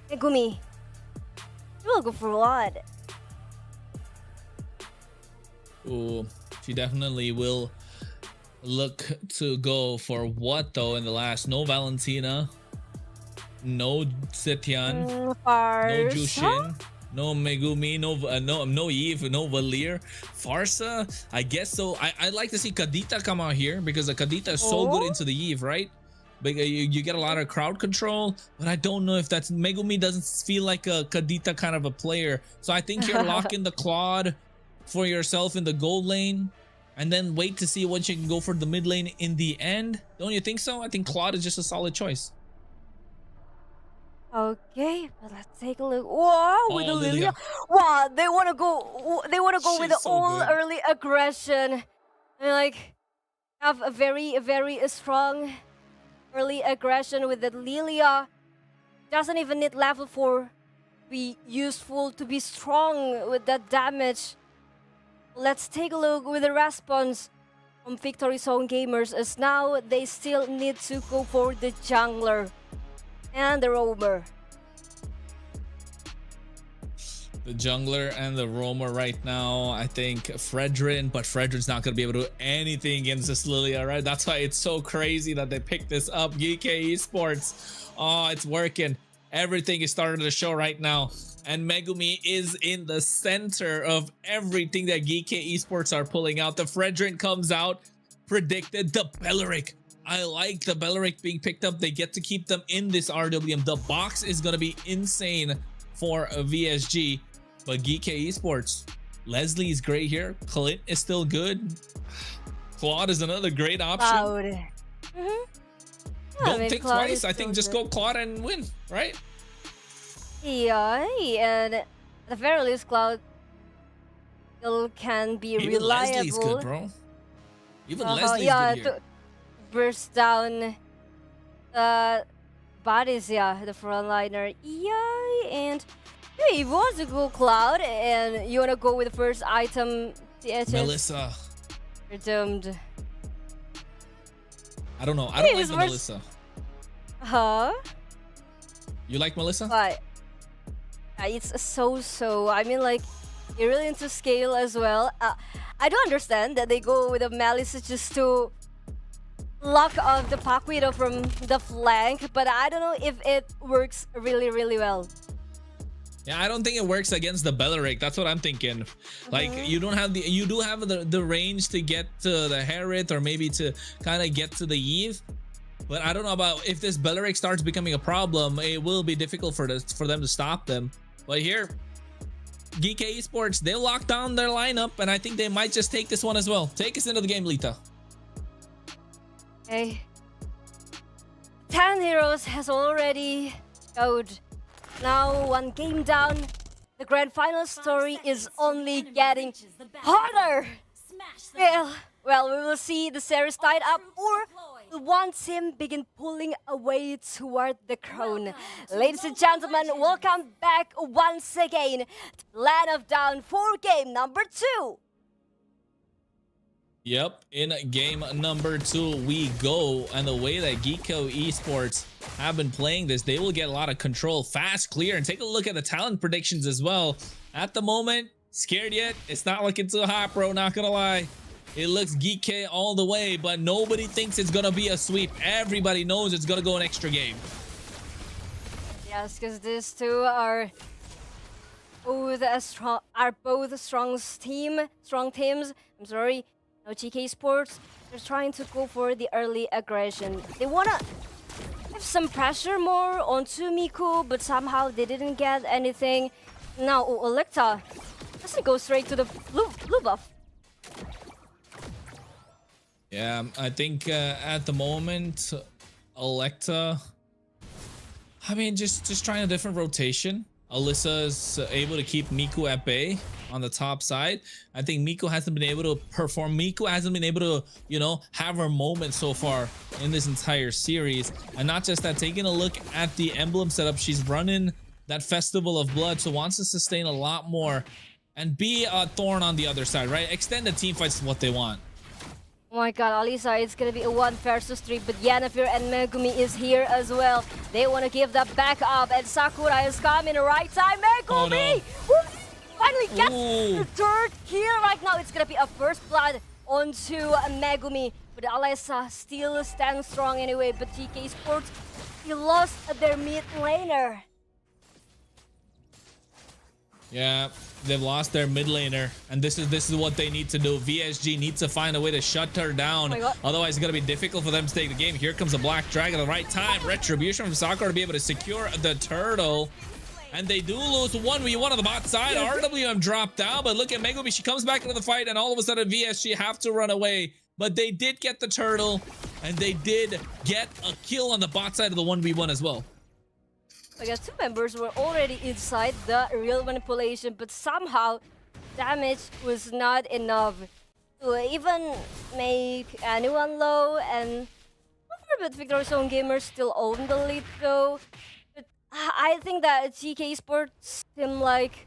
Megumi, you will go for what? Ooh, she definitely will look to go for what though in the last? No Valentina, no Zetian, no Jushin, no Megumi, no Eve, no Valir. Farsa, I guess so. I'd like to see Kadita come out here because the Kadita is so good into the Eve, right? But you get a lot of crowd control, but I don't know if that's Megumi doesn't feel like a Kadita kind of a player. So I think you're locking the Claude for yourself in the gold lane and then wait to see what you can go for the mid lane in the end. Don't you think so? I think Claude is just a solid choice. Okay, but let's take a look. Wow, with the Lilia. Wow, they want to go with the all early aggression. And like have a very strong early aggression with the Lilia. Doesn't even need level 4 to be useful, to be strong with that damage. Let's take a look with the response from Victory Zone gamers, as now they still need to go for the jungler and the roamer. The jungler and the roamer right now, I think Fredrin, but Fredrin's not going to be able to do anything against this Lilia, right? That's why it's so crazy that they picked this up. GEEKAY Esports. Oh, it's working. Everything is starting to show right now. And Megumi is in the center of everything that GEEKAY Esports are pulling out. The Fredrin comes out, predicted. The Belleric. I like the Belleric being picked up. They get to keep them in this RWM. The box is going to be insane for a VSG. But GEEKAY Esports, Leslie is great here. Clint is still good. Claude is another great option. Cloud. Don't think twice. I think just go Claude and win, right? Yeah, and at the very least, Cloud still can be Even reliable. Leslie's good, bro. Even Leslie's good here. To burst down bodies, yeah, the frontliner. Yeah, and hey, if you want to go Cloud and you want to go with the first item, Melissa. You're doomed. I don't know. I don't like the Melissa. Huh? You like Melissa? But it's so. I mean, like, you're really into scale as well. I do understand that they go with a Malice just to lock off the Pac Widow from the flank, but I don't know if it works really well. Yeah, I don't think it works against the Belleric. That's what I'm thinking. Like, you don't have you do have the range to get to the Harriet or maybe to kind of get to the Eve. But I don't know about if this Belleric starts becoming a problem, it will be difficult for them to stop them. But here, GEEKAY Esports, they lock down their lineup, and I think they might just take this one as well. Take us into the game, Lita. Okay. 10 heroes has already showed. Now 1 game down. The grand final story is only getting harder. Well, we will see the series tied up, or will one team begin pulling away toward the crown. Ladies and gentlemen, welcome back once again to Land of Down for game number 2. Yep, in game number 2 we go, and the way that GEEKAY Esports have been playing this, they will get a lot of control, fast, clear, and take a look at the talent predictions as well. At the moment, scared yet? It's not looking too hot, bro, not gonna lie. It looks GEEKAY all the way, but nobody thinks it's gonna be a sweep. Everybody knows it's gonna go an extra game. Yes, because these two are both strong teams. I'm sorry. Now GEEKAY Sports, they're trying to go for the early aggression. They wanna have some pressure more onto Miku, but somehow they didn't get anything. Now Electa doesn't go straight to the blue buff. Yeah, I think at the moment, Electa, I mean, just trying a different rotation. Alyssa is able to keep Miku at bay on the top side. I think Miku hasn't been able to perform. Miku hasn't been able to, you know, have her moment so far in this entire series. And not just that, taking a look at the emblem setup, she's running that Festival of Blood, so wants to sustain a lot more and be a thorn on the other side, right? Extend the team fights is what they want. Oh my god, Alisa, it's gonna be a 1 versus 3, but Yennefer and Megumi is here as well. They want to give that back up, and Sakura is coming right time. Megumi! Oh, no. Finally gets the third kill right now. It's gonna be a first blood onto Megumi, but Alisa still stands strong anyway. But GEEKAY Sports, he lost their mid laner. Yeah, they've lost their mid laner, and this is what they need to do. VSG needs to find a way to shut her down. Otherwise, it's going to be difficult for them to take the game. Here comes the Black Dragon at the right time. Retribution from Sakura to be able to secure the turtle. And they do lose 1v1 on the bot side. RWM dropped down, but look at Megumi. She comes back into the fight, and all of a sudden, VSG have to run away. But they did get the turtle, and they did get a kill on the bot side of the 1v1 as well. I guess 2 members were already inside the real manipulation, but somehow damage was not enough to even make anyone low. And but Victorious Own Gamers still own the lead though. But I think that GEEKAY Sports seem like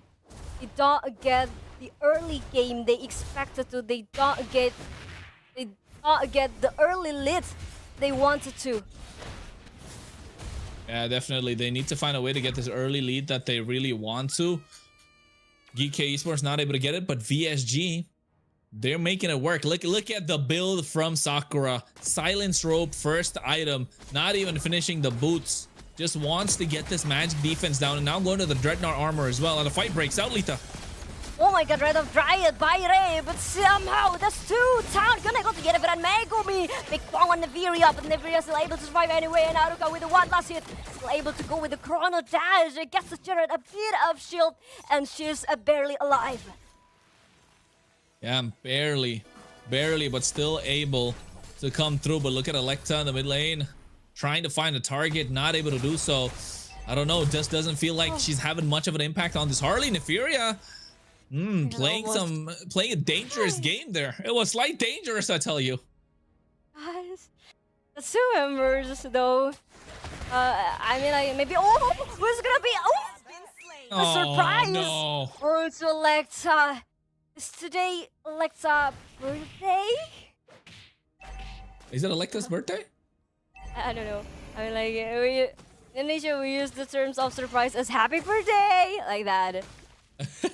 they don't get the early game they expected to. They don't get the early lead they wanted to. Yeah, definitely. They need to find a way to get this early lead that they really want to. GEEKAY Esports not able to get it, but VSG, they're making it work. Look at the build from Sakura. Silence rope, first item, not even finishing the boots. Just wants to get this magic defense down, and now going to the Dreadnought armor as well. And the fight breaks out, Lita. Oh my god, Red of Dryad by Ray, but somehow that's two town gonna go together for Megumi. Big Kwang on Neviria, but Neviria still able to survive anyway, and Aruka with the one last hit, still able to go with the Chrono Dash. It gets the Jared a bit of shield, and she's barely alive. Yeah, barely, but still able to come through. But look at Electa in the mid lane, trying to find a target, not able to do so. I don't know, just doesn't feel like she's having much of an impact on this Harley. Nefiria, playing a dangerous game there. It was slight dangerous, I tell you. Guys, the two members though. I mean, like maybe. Oh, who's gonna be? Oh, a surprise! No. Or to Electa. Is today Electa's birthday? Is it Electa's birthday? I don't know. I mean, like in Asia, we use the terms of surprise as happy birthday, like that.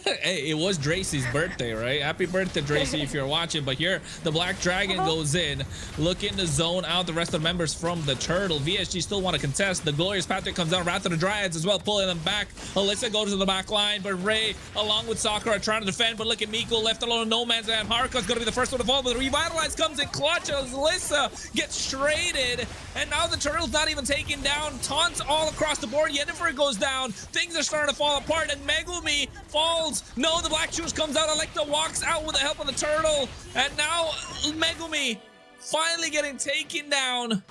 Hey, it was Dracy's birthday, right? Happy birthday, Dracy, if you're watching. But here, the Black Dragon goes in, looking to zone out the rest of the members from the Turtle. VSG still want to contest. The Glorious Patrick comes down. Wrath of the Dryads as well, pulling them back. Alyssa goes to the back line, but Ray, along with Sakura, trying to defend. But look at Miko, left alone, no man's land. Haruka's going to be the first one to fall, but the Revitalize comes in clutch as Alyssa gets traded. And now the Turtle's not even taken down. Taunts all across the board. Yennefer goes down. Things are starting to fall apart, and Megumi falls. No, the Black Shoes comes out. Electa walks out with the help of the Turtle. And now Megumi finally getting taken down.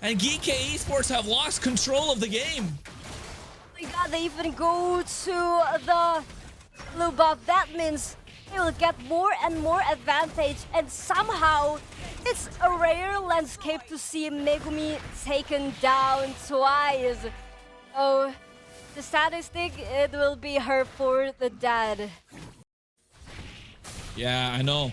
And GEEKAY Esports have lost control of the game. Oh my god, they even go to the blue buff. That means they will get more and more advantage. And somehow, it's a rare landscape to see Megumi taken down twice. Oh. The statistic, it will be her for the dad. Yeah, I know.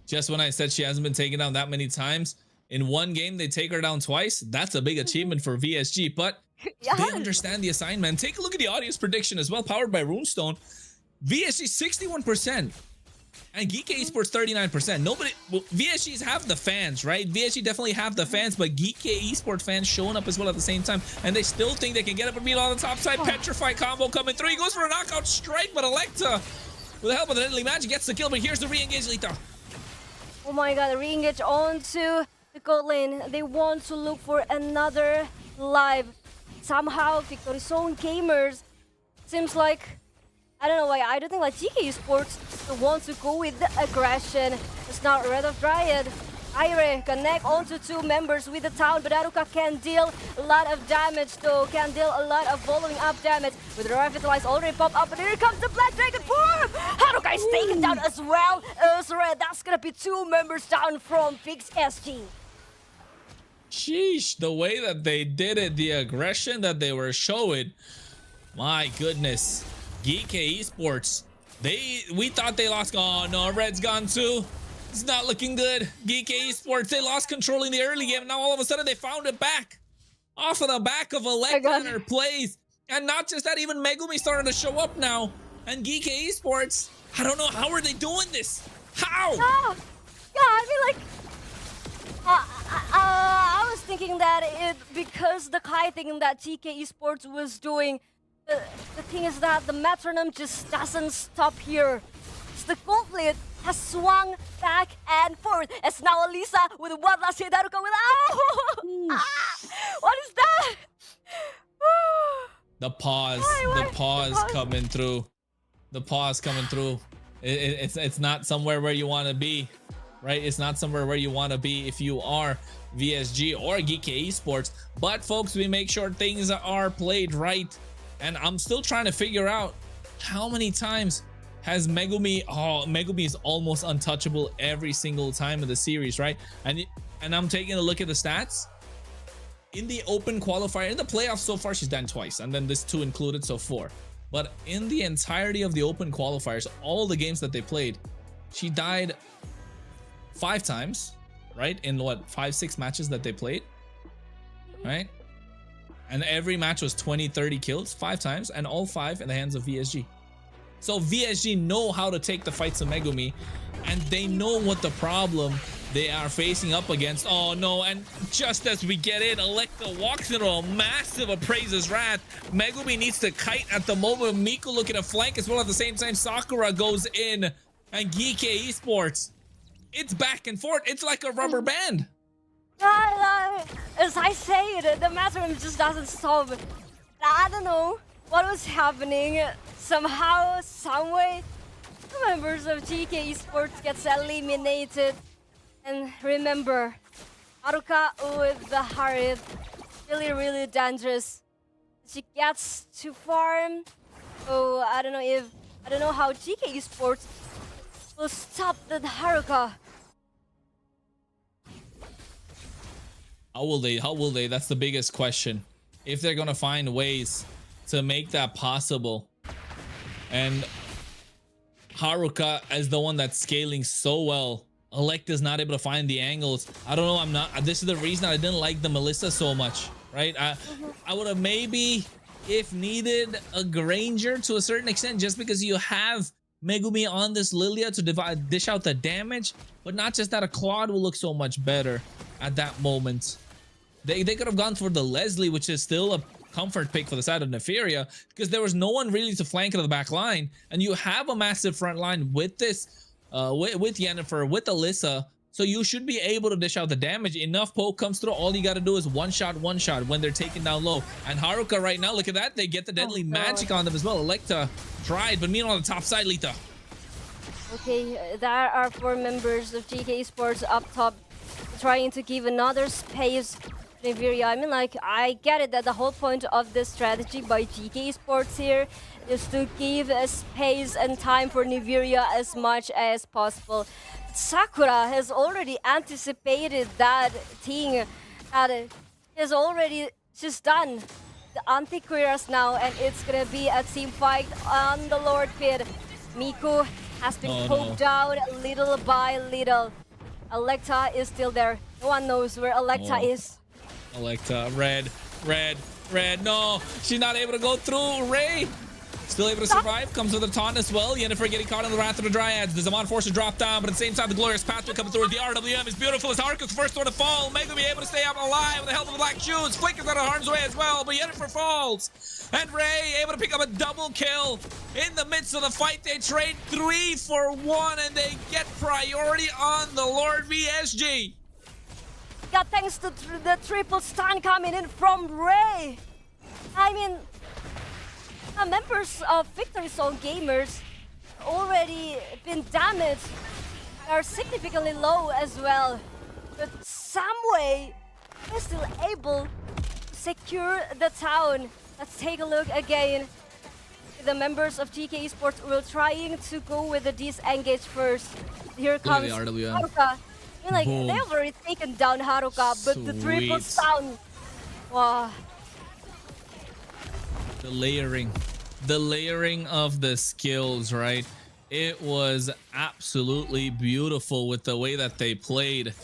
Just when I said she hasn't been taken down that many times, in one game they take her down twice. That's a big achievement for VSG, but they understand the assignment. Take a look at the audience prediction as well, powered by Runestone. VSG 61%. And GEEKAY Esports 39%. Nobody, well, VSGs have the fans, right? VSG definitely have the fans, but GEEKAY Esports fans showing up as well at the same time, and they still think they can get up and beat on the top side. Petrify combo coming through. He goes for a knockout strike, but Electa, with the help of the Deadly Magic, gets the kill. But here's the re-engage, Lita. Oh my god, re-engage onto the gold lane. They want to look for another live. Somehow, Victory Zone Gamers seems like, I don't know why, I don't think like GEEKAY Esports wants to go with the aggression. It's not Red of Dryad. Ire connect onto two members with the town, but Aruka can deal a lot of damage though, can deal a lot of following up damage. With the Revitalize already pop up, and here comes the Black Dragon Boom! Aruka is taken down as well as Red. That's gonna be two members down from Fix SG. Sheesh, the way that they did it, the aggression that they were showing. My goodness. GEEKAY Esports, we thought they lost. Oh no, Red's gone too. It's not looking good. GEEKAY Esports, they lost control in the early game. Now all of a sudden they found it back. Off of the back of Electa and her plays. And not just that, even Megumi starting to show up now. And GEEKAY Esports, I don't know, how are they doing this? How? Oh, yeah, I mean like, I was thinking that because the Kai thing that GEEKAY Esports was doing, the thing is that the metronome just doesn't stop here. The gauntlet has swung back and forth. It's now Elisa with one last hit. Haruka with what is that? The pause coming through. The pause coming through. It's not somewhere where you want to be, right? It's not somewhere where you want to be if you are VSG or GEEKAY Esports. But folks, we make sure things are played right. And I'm still trying to figure out how many times has Megumi. Oh, Megumi is almost untouchable every single time of the series, right? And I'm taking a look at the stats. In the open qualifier, in the playoffs so far, she's done twice, and then this two included, so 4. But in the entirety of the open qualifiers, all the games that they played, she died 5 times, right? In what, 5-6 matches that they played, right? And every match was 20-30 kills 5 times, and all 5 in the hands of VSG. So VSG know how to take the fights of Megumi, and they know what the problem they are facing up against. Oh no, and just as we get in, Electa walks into a massive Appraiser's Wrath. Megumi needs to kite at the moment. Miku looking to flank as well. At the same time, Sakura goes in, and GEEKAY Esports, it's back and forth. It's like a rubber band. As I say it, the matchroom just doesn't stop. I don't know what was happening. Somehow, someway, the members of GEEKAY Esports gets eliminated. And remember, Haruka with the Harit, really dangerous. She gets to farm. Oh, I don't know how GEEKAY Esports will stop the Haruka. How will they? How will they? That's the biggest question. If they're gonna find ways to make that possible. And Haruka as the one that's scaling so well. Electa's not able to find the angles. I don't know. This is the reason I didn't like the Melissa so much, right? I would have maybe, if needed, a Granger to a certain extent, just because you have Megumi on this Lilia to dish out the damage. But not just that, a Claude will look so much better at that moment. They could have gone for the Leslie, which is still a comfort pick for the side of Neferia, because there was no one really to flank into the back line, and you have a massive front line with this. With Yennefer, with Alyssa, so you should be able to dish out the damage. Enough poke comes through, all you got to do is one shot when they're taken down low. And Haruka right now, look at that, they get the deadly magic on them as well. Electa tried, but meanwhile on the top side, Lita. Okay, there are 4 members of GEEKAY Esports up top trying to give another space to Neferia. I mean, like, I get it that the whole point of this strategy by GEEKAY Esports here is to give a space and time for Neferia as much as possible. Sakura has already anticipated that thing, she's done the anti-Quiras now, and it's gonna be a team fight on the Lord Pit. Miku has been poked down little by little. Electa is still there. No one knows where Electa is. Electa, red, no, she's not able to go through. Ray still able to survive, comes with a taunt as well. Yennefer getting caught in the Wrath of the Dryads. The Zaman force to drop down, but at the same time, the Glorious Pathway coming through. The RWM is beautiful as Haruka's first one to fall. Megumi able to stay up alive with the help of the Black Shoes. Flickers out of harm's way as well, but Yennefer falls. And Ray able to pick up a double kill. In the midst of the fight, they trade 3 for 1, and they get priority on the Lord VSG. Got thanks to the triple stun coming in from Ray. I mean, members of Victory Zone Gamers already been damaged, are significantly low as well. But some way, they're still able to secure the town. Let's take a look again. The members of GEEKAY Esports were trying to go with the disengage first. Here comes Haruka. I mean, like, they've already taken down Haruka, but the triple stun. Wow. The layering of the skills, right? It was absolutely beautiful with the way that they played,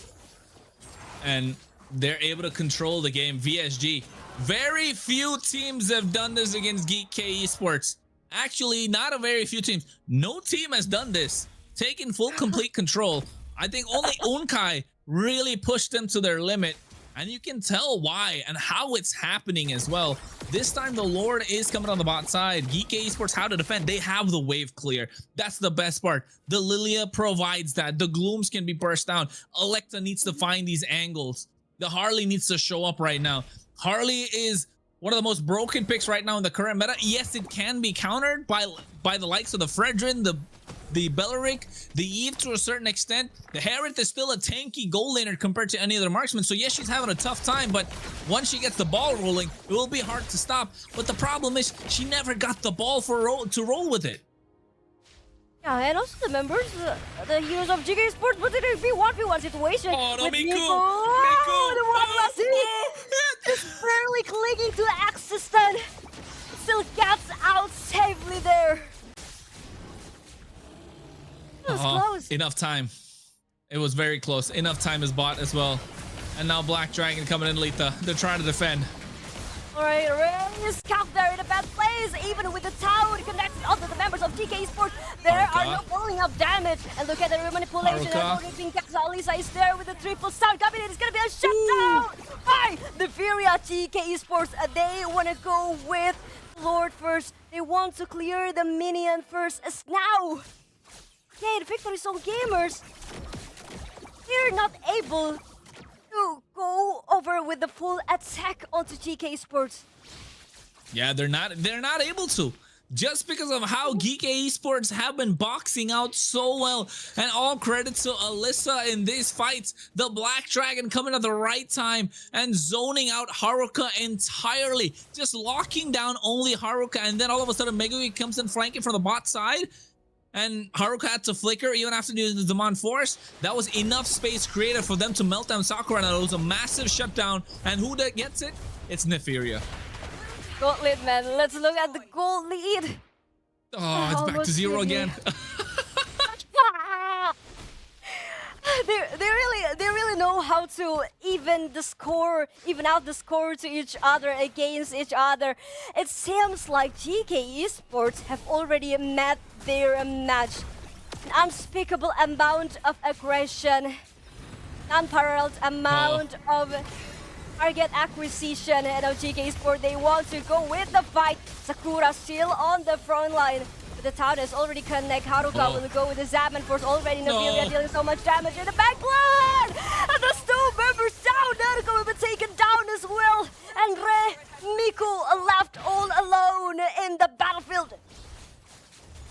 and they're able to control the game. VSG, very few teams have done this against GEEKAY Esports. Actually, not a very few teams. No team has done this, taking full complete control. I think only Unkai really pushed them to their limit, and you can tell why and how it's happening as well. This time the Lord is coming on the bot side. GEEKAY Esports, how to defend. They have the wave clear. That's the best part. The Lilia provides that. The Glooms can be burst down. Electa needs to find these angles. The Harley needs to show up right now. Harley is one of the most broken picks right now in the current meta. Yes, it can be countered by the likes of the Fredrin, the Belleric, the Eve to a certain extent. The Harith is still a tanky goal laner compared to any other marksman. So yes, she's having a tough time, but once she gets the ball rolling, it will be hard to stop. But the problem is she never got the ball to roll with it. Yeah, and also the members, the heroes of GEEKAY Esports, but it would be 1v1 situation. Oh no, with Miku! Just barely clinging to the axis stun. Still gets out safely there. It was close. Enough time. It was very close. Enough time is bought as well. And now Black Dragon coming in, Letha. They're trying to defend. Alright, Ray is capped there in a bad place, even with the town connected onto the members of GK Esports. There are no pulling up damage. And look at the manipulation and being kept. Alisa is there with the triple stun coming in. It's gonna be a shutdown by the Furia. GK Esports. They wanna go with Lord first. They want to clear the minion first. As now, the Victory Zone gamers, they're not able to go over with the full attack onto GK Esports. Yeah, they're not able to. Just because of how GEEKAY Esports have been boxing out so well. And all credit to Alyssa in these fights. The Black Dragon coming at the right time and zoning out Haruka entirely. Just locking down only Haruka, and then all of a sudden Megumi comes in flanking from the bot side. And Haruka had to flicker even after using the Demand Force. That was enough space created for them to melt down Sakura, and it was a massive shutdown. And who that gets it? It's Neferia. Gold lead, man. Let's look at the gold lead. Oh, it's back to 0 again. They really know how to even out the score to each other, against each other. It seems like GK Esports have already met their match. An unspeakable amount of aggression, unparalleled amount of target acquisition, and of GK Esports, they want to go with the fight. Sakura still on the front line. But the town is already connect. Haruka will go with the Zaman Force already. Neferia dealing so much damage in the backline. And the two members down. Naruto will be taken down as well. And Miku left all alone in the battlefield.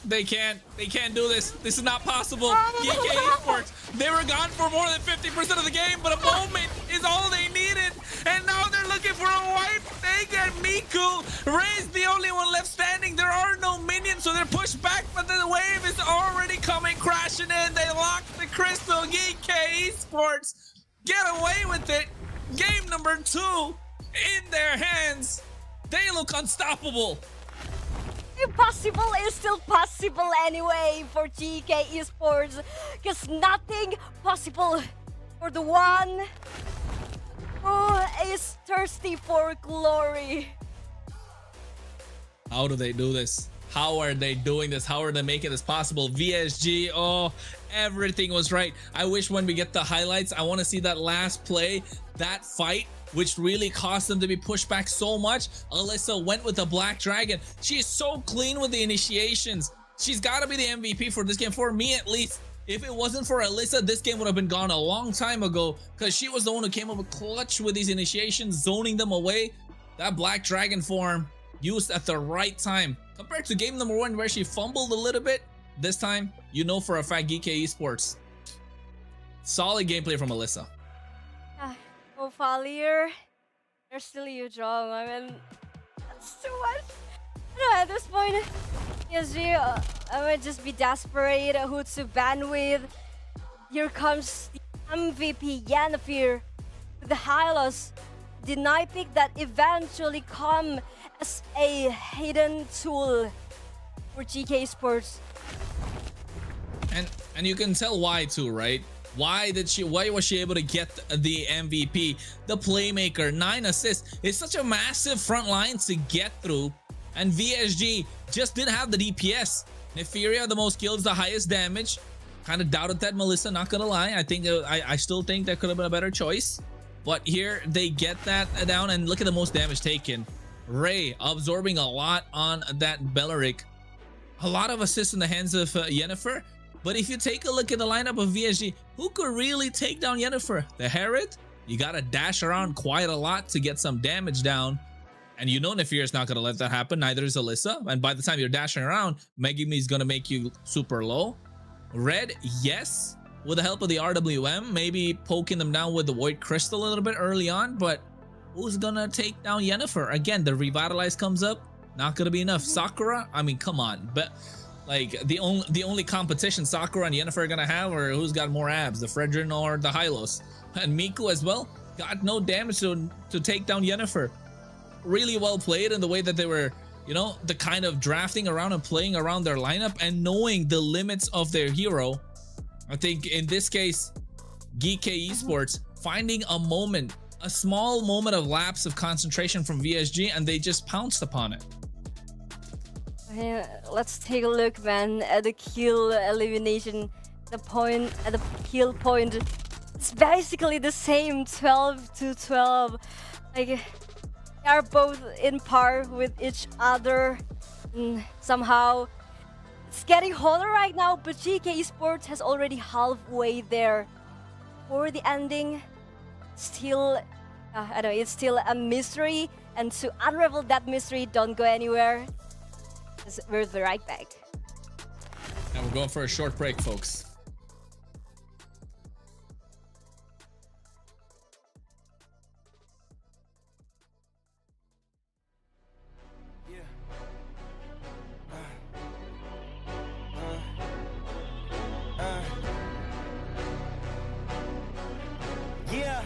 They can't do this. This is not possible. GK Esports, they were gone for more than 50% of the game, but a moment is all they needed. And now they're looking for a wipe. They get Miku. Ray's the only one left standing. There are no minions, so they're pushed back, but the wave is already coming crashing in. They lock the crystal. GK Esports get away with it. Game number 2 in their hands. They look unstoppable. Impossible is still possible anyway for GK Esports, because nothing possible for the one who is thirsty for glory. How do they do this? How are they doing this? How are they making this possible? VSG, oh, everything was right. I wish when we get the highlights, I want to see that last play, that fight, which really caused them to be pushed back so much. Alyssa went with the Black Dragon. She is so clean with the initiations. She's got to be the MVP for this game, for me at least. If it wasn't for Alyssa, this game would have been gone a long time ago, because she was the one who came up with clutch with these initiations, zoning them away. That Black Dragon form used at the right time. Compared to game number 1 where she fumbled a little bit, this time, you know for a fact GK Esports. Solid gameplay from Alyssa. Oh, Valier, they're still huge wrong. I mean, that's too much. At this point, PSG, I might just be desperate who to ban with. Here comes the MVP Yennefer with the Hylos. Deny pick that eventually come as a hidden tool for GK Esports. And you can tell why too, right? Why was she able to get the MVP? The playmaker, 9 assists. It's such a massive front line to get through. And VSG just didn't have the DPS. Neferia, the most kills, the highest damage. Kind of doubted that, Melissa, not gonna lie. I still think that could have been a better choice. But here they get that down, and look at the most damage taken. Ray absorbing a lot on that Belleric. A lot of assists in the hands of Yennefer. But if you take a look at the lineup of VSG, who could really take down Yennefer? The Herod? You gotta dash around quite a lot to get some damage down. And you know Neferia not gonna let that happen, neither is Alyssa. And by the time you're dashing around, Megumi is gonna make you super low. Red, yes, with the help of the RWM, maybe poking them down with the Void Crystal a little bit early on, but who's gonna take down Yennefer? Again, the Revitalize comes up, not gonna be enough. Sakura, I mean, come on, but like the only competition Sakura and Yennefer are gonna have, or who's got more abs, the Fredrin or the Hylos. And Miku as well got no damage to take down Yennefer. Really well played in the way that they were, you know, the kind of drafting around and playing around their lineup and knowing the limits of their hero. I think in this case, GK Esports finding a moment a small moment of lapse of concentration from VSG, and they just pounced upon it. Let's take a look, man, at the kill elimination. The point at the kill point, it's basically the same, 12 to 12. Like, they are both in par with each other. And somehow it's getting hotter right now, but GEEKAY Esports has already halfway there. For the ending, still, I don't know, it's still a mystery, and to unravel that mystery, don't go anywhere. We'll be right back. And we're going for a short break, folks. Yeah.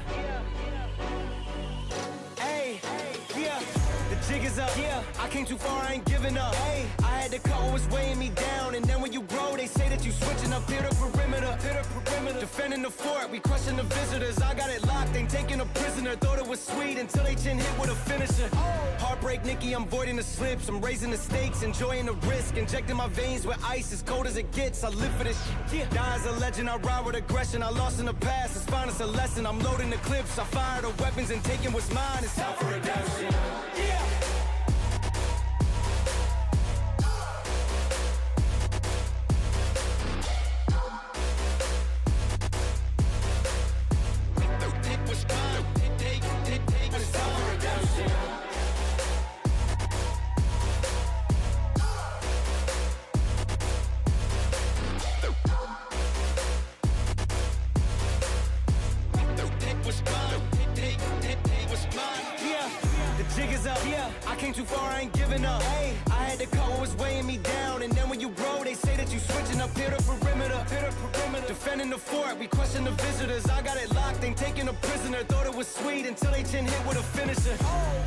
Hey, yeah. The jig is up. Yeah. I came too far, I ain't giving up. Hey, I had to cut what was weighing me down. And then when you grow, they say that you switching up. Hit a perimeter. Defending the fort, we crushing the visitors. I got it locked, ain't taking a prisoner. Thought it was sweet until they chin hit with a finisher. Heartbreak, Nikki, I'm voiding the slips. I'm raising the stakes, enjoying the risk. Injecting my veins with ice, as cold as it gets. I live for this shit. Die as a legend, I ride with aggression. I lost in the past, it's fine, it's a lesson. I'm loading the clips, I fire the weapons and taking what's mine. It's time for redemption. Yeah. I came too far, I ain't giving up. Hey, I had to cut what was weighing me down. And then when you grow, they say that you switching up. Hit a perimeter. Defending the fort, we crushing the visitors. I got it locked, ain't taking a prisoner. Thought it was sweet until they chin hit with a finisher.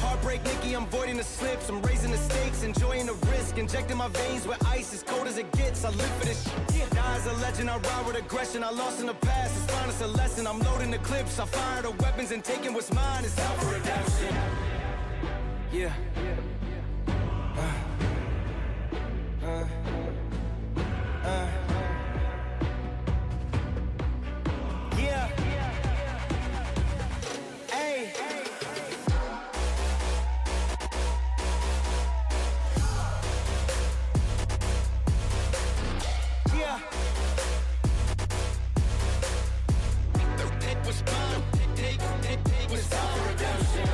Heartbreak, Nikki, I'm voiding the slips. I'm raising the stakes, enjoying the risk. Injecting my veins with ice, as cold as it gets. I live for this shit. Die as a legend, I ride with aggression. I lost in the past, it's fine, it's a lesson. I'm loading the clips, I fire the weapons and taking what's mine. It's time for redemption. Yeah. Yeah. Hey. Yeah. Take what's mine. Take what's time for redemption.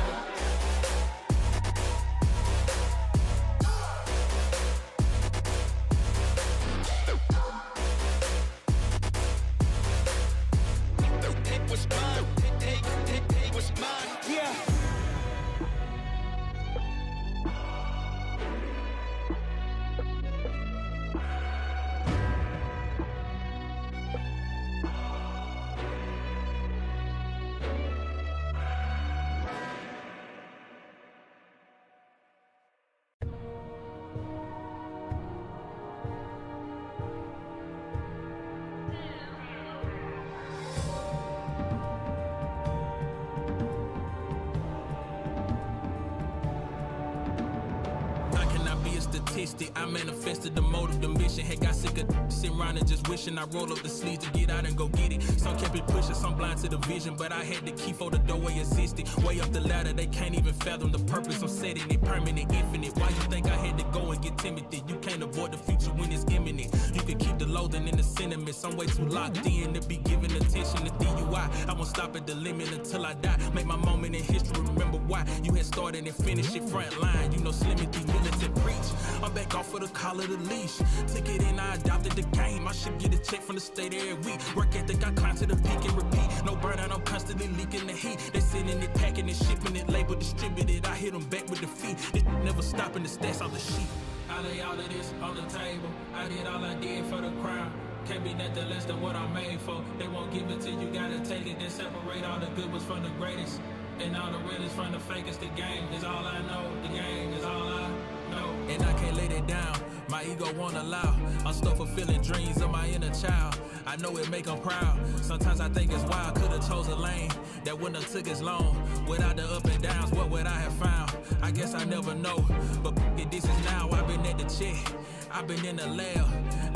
Statistic, I manifested the motive, the mission. Had got sick of sitting around and just wishing I roll up the sleeves to get out and go get it. Some kept it pushing, some blind to the vision, but I had the key for the doorway existed. Way up the ladder, they can't even fathom the purpose. I'm setting it permanent, infinite. Why you think I had to go and get timid? You can't avoid the future when it's imminent. You can keep the loathing in the sentiments. I'm way too locked in to be giving attention to DUI. I won't stop at the limit until I die. Make my moment in history, remember why you had started and finished it front line. You know, slimming through militant preach. I'm back off of the collar, the leash. Took it in, I adopted the game. I should get a check from the state every week. Work ethic, I climb to the peak and repeat. No burnout, I'm constantly leaking the heat. They sending it, packing it, shipping it, label distributed. I hit them back with defeat. It never stopping the stats off the sheet. I lay all of this on the table. I did all I did for the crown. Can't be nothing less than what I'm made for. They won't give it to you, gotta take it. Then separate all the good ones from the greatest. And all the realest from the fakest. The game is all I know. The game is all I know. And I can't let it down. My ego won't allow. I'm still fulfilling dreams of my inner child. I know it make them proud. Sometimes I think it's wild. Could've chose a lane. that wouldn't have took as long. Without the up and downs, what would I have found? I guess I never know, but this is now. I've been at the check, I've been in the lab,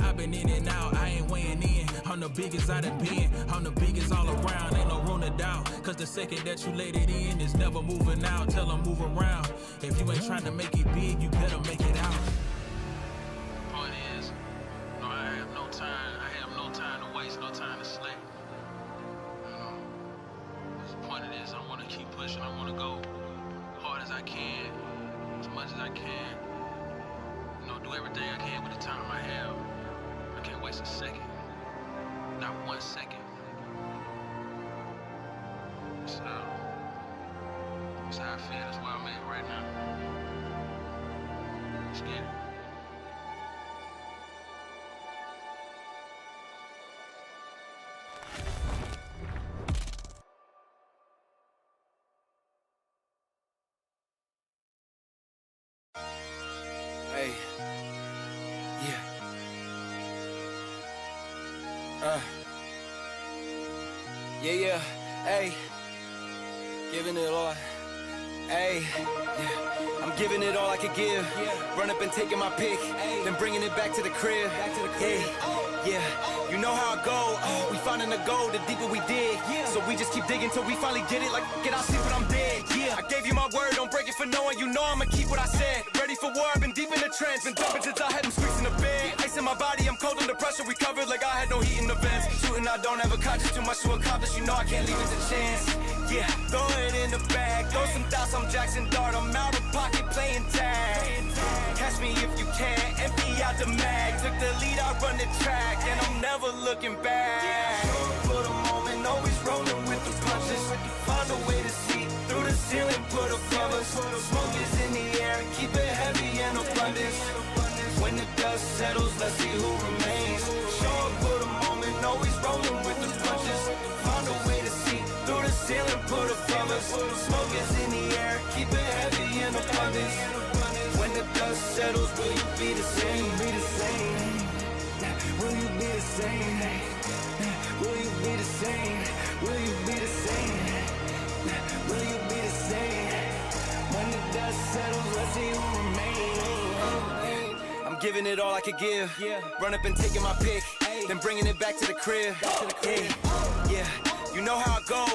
I've been in and out, I ain't weighing in. I'm the biggest I done been, I'm the biggest all around, ain't no room to doubt. Cause the second that you let it in, it's never moving out, tell them move around. If you ain't trying to make it big, you better make it out. Point is, no, I have no time to waste, no time to slack. The point of this, I wanna keep pushing, I wanna go hard as I can, as much as I can. You know, do everything I can with the time I have. I can't waste a second. Not 1 second. So, that's how I feel. That's where I'm at right now. Let's get it. Hey, yeah. Yeah, hey, giving it all. Hey, yeah, I'm giving it all I could give. Run up and taking my pick, then bringing it back to the crib. Hey, yeah, you know how I go. We finding the gold, the deeper we dig. So we just keep digging till we finally get it. Like, get out, sleep when I'm dead. Yeah, I gave you my word, don't break it for knowing. You know I'ma keep what I said. Ready for war, I've been deep in the trance. Been jumping since I had them squeaks in the bed. Ice in my body, I'm cold under pressure. Recovered like I had no heat in the vents. Shooting, I don't have a conscience, too much to accomplish. You know I can't leave it to chance. Yeah, throw it in the bag. Throw some thoughts, I'm Jackson Dart. I'm out of pocket playing tag. Catch me if you can, empty out the mag. Took the lead, I run the track, and I'm never looking back. For the moment, always rolling with the punches. Find a way to see through the ceiling, put above us. Smoke is in the air, keep it heavy and abundance. When the dust settles, let's see who remains. Show up for the moment, always rolling with the punches. Find a way to see through the ceiling, put above us. Smoke is in the air, keep it heavy and abundance. When the dust settles, will you be the same? Be the same. Will you be the same? Will you be the same? Will you be the same? Will you be the same? When the dust settles, let's see who remains. I'm giving it all I could give. Run up and taking my pick, then bringing it back to the crib. Yeah. You know how I go,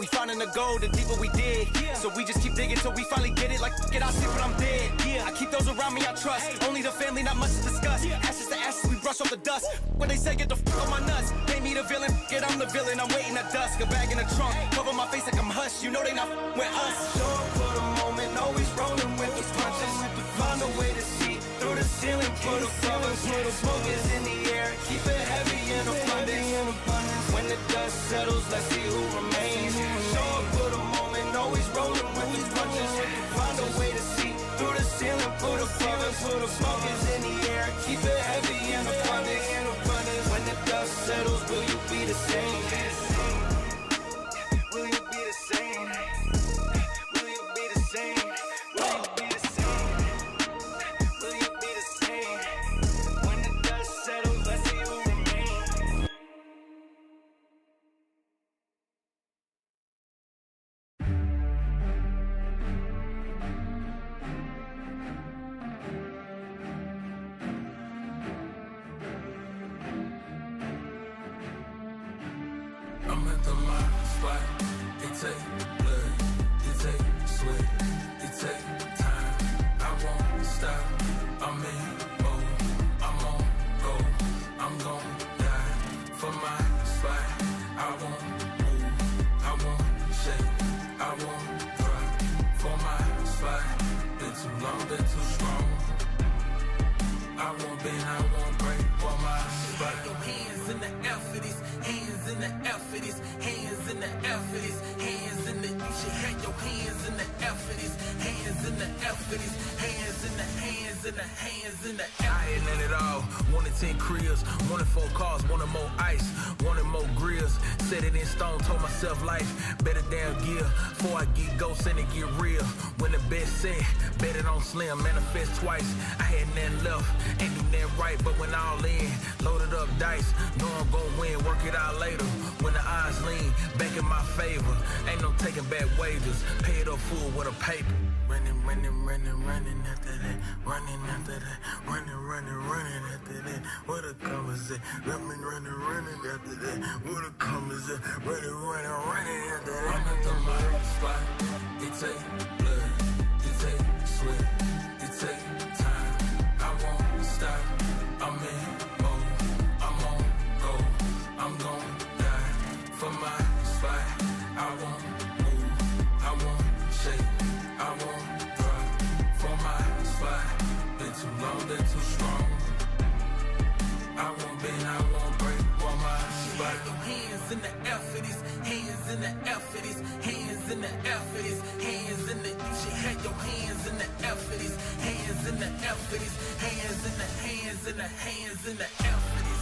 we finding the gold, the deeper we dig. So we just keep digging till we finally get it. Like, get out, sleep when I'm dead. I keep those around me I trust. Only the family, not much to discuss. Ashes to ashes, we brush off the dust. When they say get the fuck on my nuts, they me the villain, get I'm the villain. I'm waiting at dusk, a bag in the trunk, cover my face like I'm hush. You know they not with us. Show up for the moment, always rolling with the punches. Find a way to see through the ceiling, put above us. The smoke is in the air, keep it heavy and abundance. When the dust settles, let's see who remains. Show up for the moment, always rolling with the punches. Find a way to see through the ceiling, put above us. The smoke is in the air, keep it heavy and abundance. When the dust settles, will you be the same? Will you be the same? Will you be the same? Will you be the same? Will you be the same? When the dust settles, let's see who remains. I'm at the lot spot. It take blood, it take sweat, it take time. I won't stop. I'm in mode. I'm on go. I'm gon' die for my spot. I won't move. I won't shake. I won't drop for my spot. Been too long, been too strong. I won't bend, I won't break for my spot. Your hands in the air for this. Hands in the air for this. Hands in the air for this. Hands in the. You should have your hands in the air for this. Hands in the air for this. Hands in the hands in the hands in the air. I ain't in it all. Wanted 10 cribs. Wanted 4 cars. Wanted more ice. Wanted more grills. Set it in stone. Told myself life better damn gear. Before I get ghosts and it get real. When the best set, bet it on slim. Manifest twice. I had nothing left. Ain't do nothing right, but when all in, loaded up dice. Know I'm gon' win. Work it out later. When the eyes lean back in my face. favor. Ain't no taking back wages. Pay it up full with a paper. Running, running, running, running after that. Running after that. Running, running, running after that. What a come is it? Running, running, running after that. What a come is it? Running, running, running after that. I'm at the my spot. It take blood. It take sweat. It take time. I won't stop. I'm in mode. I'm on go. I'm gon' die for my spot. I won't move. I won't shake. I won't drop for my spot. Been too long, been too strong. I won't bend, I won't break for my spot. Your hands in the air for this, hands in the air for this, hands in the air for this, hands in the. You should have your hands in the air for this, hands in the air for this, hands in the hands in the hands in the air for this.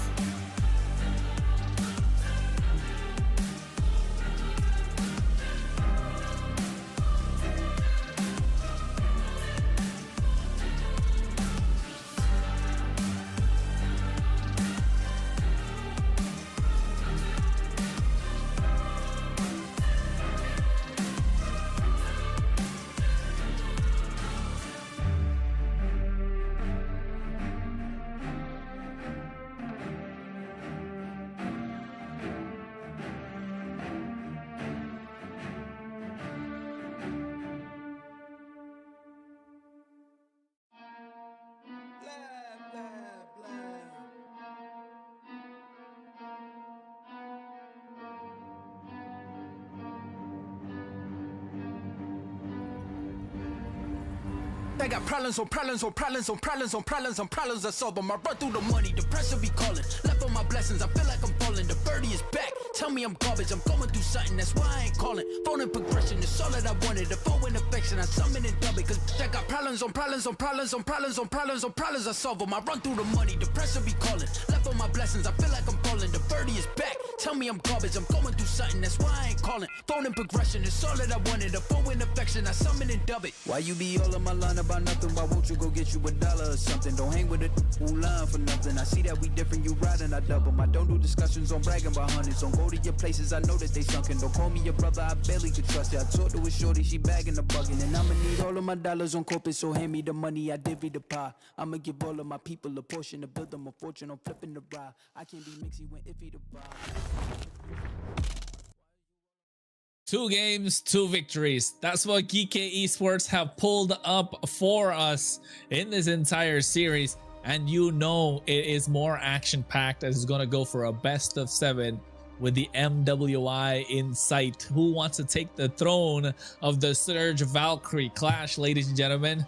I got problems on problems on problems on problems on problems on problems I solve them. I run through the money, the pressure be calling. Left on my blessings, I feel like I'm falling. The birdie is back. Tell me I'm garbage, I'm going through something, that's why I ain't calling. Phone and progression is all that I wanted. The phone in affection, I summon and dub it. Cause I got problems on problems on problems on problems on problems on problems I solve them. I run through the money, the pressure be calling. Left on my blessings, I feel like I'm falling. The birdie is back. Tell me I'm garbage, I'm going through something, that's why I ain't calling. Phone and progression is all that I wanted. The phone in affection, I summon and dub it. Why you be all on my line about nothing? Why won't you go get you $1 or something? Don't hang with it who line for nothing. I see that we different, you riding, I double. I don't do discussions on bragging about hundreds. Don't go to your places, I know that they sunken. Don't call me your brother, I barely could trust you. I talked to a shorty, she bagging the bugging. And I'ma need all of my dollars on corporate, so hand me the money, I divvy the pie. I'ma give all of my people a portion to build them a fortune. I'm flipping the ride. I can't be mixy when iffy the vibe. 2 games, 2 victories. That's what GEEKAY Esports have pulled up for us in this entire series. And you know it is more action-packed as it's going to go for a best of 7 with the MWI in sight. Who wants to take the throne of the Surge Valkyrie clash, ladies and gentlemen?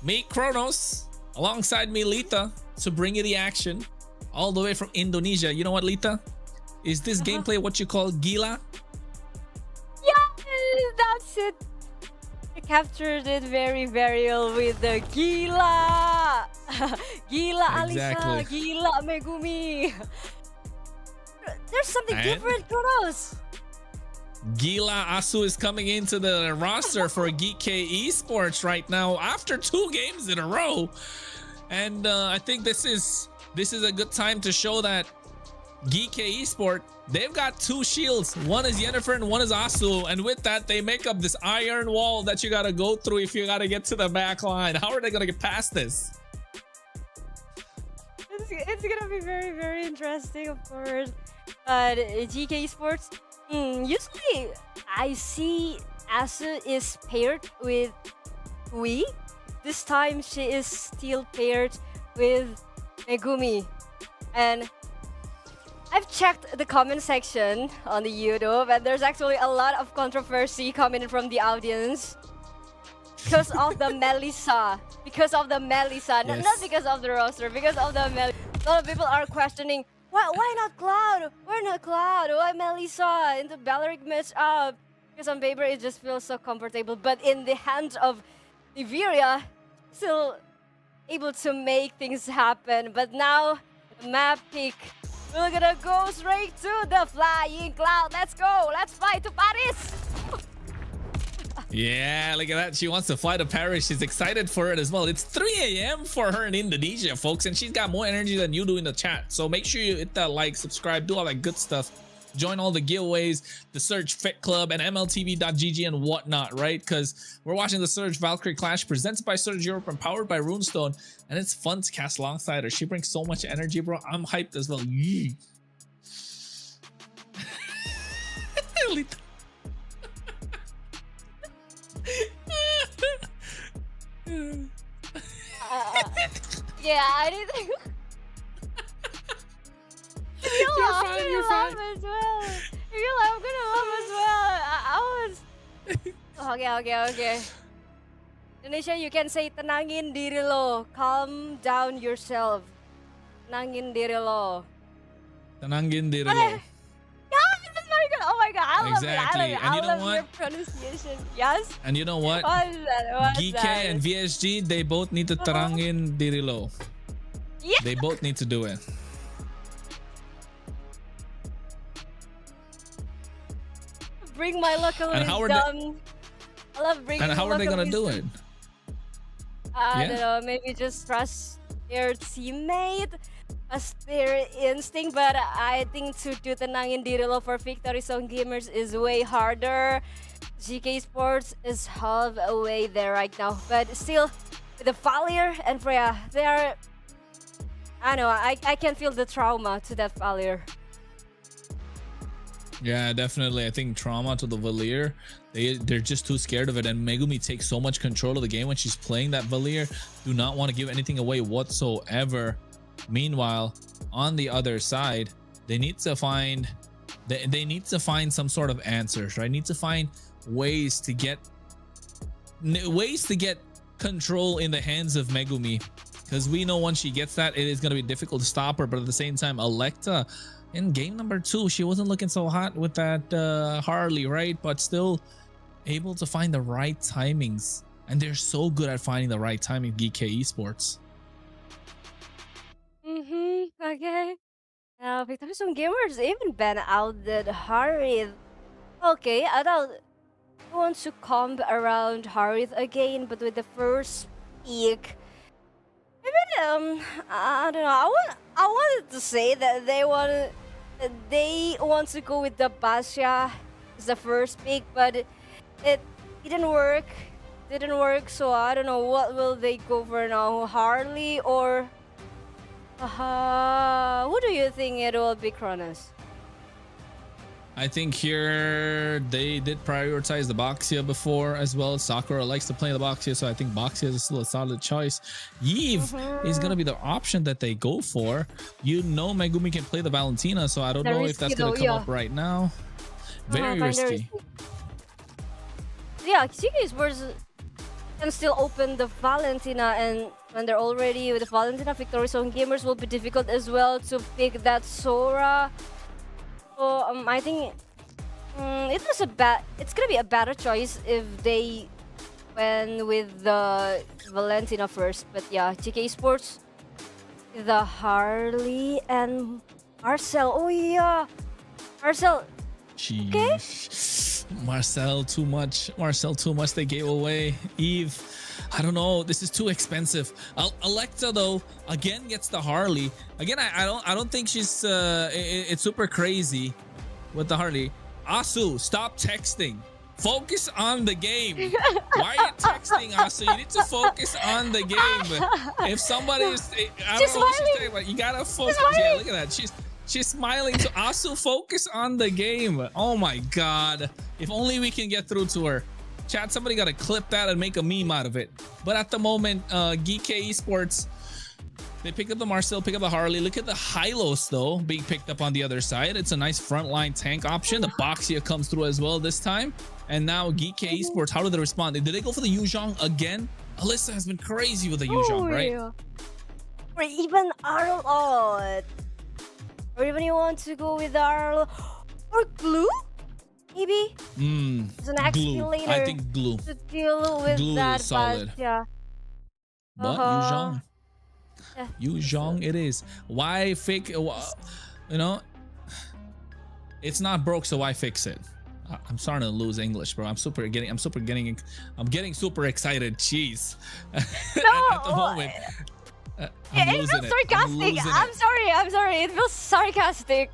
Me, Kronos, alongside me, Lita, to bring you the action all the way from Indonesia. You know what, Lita? Is this gameplay what you call gila? That's it. I captured it very, very well with the Gila. Gila Exactly. Alisa, Gila Megumi. There's something different, Kronos. Gila Asu is coming into the roster for GEEKAY Esports right now after 2 games in a row. And I think this is a good time to show that GEEKAY Esports, they've got 2 shields. One is Yennefer and one is Asu. And with that, they make up this iron wall that you gotta go through if you gotta get to the back line. How are they gonna get past this? It's gonna be very, very interesting, of course. But GEEKAY Esports, usually I see Asu is paired with Hui. This time she is still paired with Megumi. And I've checked the comment section on the YouTube, and there's actually a lot of controversy coming in from the audience because of the Melissa. Because of the Melissa, Yes. not because of the roster, because of the Melissa. A lot of people are questioning, why not Cloud? Why not Cloud? Why Melissa in the Valkyrie matchup? Because on paper it just feels so comfortable, but in the hands of Niveria, still able to make things happen. But now, the map pick. We're gonna go straight to the flying cloud. Let's go. Let's fly to Paris. Yeah, look at that. She wants to fly to Paris. She's excited for it as well. It's 3 a.m. for her in Indonesia, folks, and she's got more energy than you do in the chat. So make sure you hit that like, subscribe, do all that good stuff. join all the giveaways, the Surge Fit Club, and MLTV.gg and whatnot, right? Because we're watching the Surge Valkyrie Clash presented by Surge Europe and powered by Runestone, and it's fun to cast alongside her. She brings so much energy, bro. I'm hyped as well. Yee. Yeah, I didn't. You're fine. As well. I'm gonna laugh as well. I was. Okay. Indonesia, you can say tenangin diri lo, calm down yourself. Tenangin diri lo. Tenangin diri lo. Yeah, that's very good. Oh my god, I love Exactly. it. And you know I love what? your pronunciation. Yes. And you know what? What's that? GEEKAY and VSG, they both need to terangin diri lo. Yeah. They both need to do it. Bring my local And how are wisdom. I love bringing. And how are they local gonna do it? wisdom. I Yeah. don't know. Maybe just trust their teammate, trust their instinct. But I think to do tenangin diri lo for Victory Zone gamers is way harder. GK Sports is half away there right now, but still, with the failure and Freya, they are. I know. I can feel the trauma to that failure. Yeah, definitely. I think trauma to the Valier. They're just too scared of it. And Megumi takes so much control of the game when she's playing that Valier. Do not want to give anything away whatsoever. Meanwhile, on the other side, they need to find some sort of answers, right? Need to find ways to get control in the hands of Megumi. Because we know once she gets that, it is going to be difficult to stop her. But at the same time, Electa in game number 2, she wasn't looking so hot with that Harley, right? But still able to find the right timings. And they're so good at finding the right timing, GEEKAY Esports. Okay. Victory Zone gamers even ban out the Harith. Okay, I don't want to come around Harith again, but with the first pick, maybe I don't know. I wanted to say that they want to go with the Basha as the first pick, but it didn't work. So I don't know what will they go for now, Harley or who do you think it will be, Kronos? I think here they did prioritize the Boxia before as well. Sakura likes to play the Boxia, so I think Boxia is still a solid choice. Yves is going to be the option that they go for. You know Megumi can play the Valentina, so I don't know if that's going to come up right now. Very risky. Yeah, GK Sports can still open the Valentina, and when they're already with the Valentina, Victory Zone gamers will be difficult as well to pick that Sora. So I think it's gonna be a better choice if they went with the Valentina first. But yeah, GK Sports, the Harley and Marcel. Oh yeah, Marcel. Jeez. Okay. Marcel too much. They gave away. Eve, I don't know. This is too expensive. Electa though again gets the Harley. Again, I don't think she's it's super crazy with the Harley. Asu, stop texting. Focus on the game. Why are you texting, Asu? You need to focus on the game. If somebody is, I don't know what she's saying, but you gotta focus. Yeah, look at that. She's smiling. So Asu, focus on the game. Oh my god. If only we can get through to her. Chat, somebody got to clip that and make a meme out of it. But at the moment, GEEKAY Esports, they picked up the Marcel, pick up the Harley. Look at the Hylos, though, being picked up on the other side. It's a nice frontline tank option. The Boxia comes through as well this time. And now GEEKAY Esports, how did they respond? Did they go for the Yuzhong again? Alyssa has been crazy with the Yuzhong, right? Yeah. Or even Arlot. Or even you want to go with Arlot. Or Glue? Maybe? It's an XP later. I think Glue. To deal with Glue that, is solid. but yeah. But Yuzhong. Yuzhong it is. Why fake? You know, it's not broke, so why fix it? I'm starting to lose English, bro. I'm getting super excited. Jeez. No. At the moment. It feels sarcastic. I'm sorry. It feels sarcastic.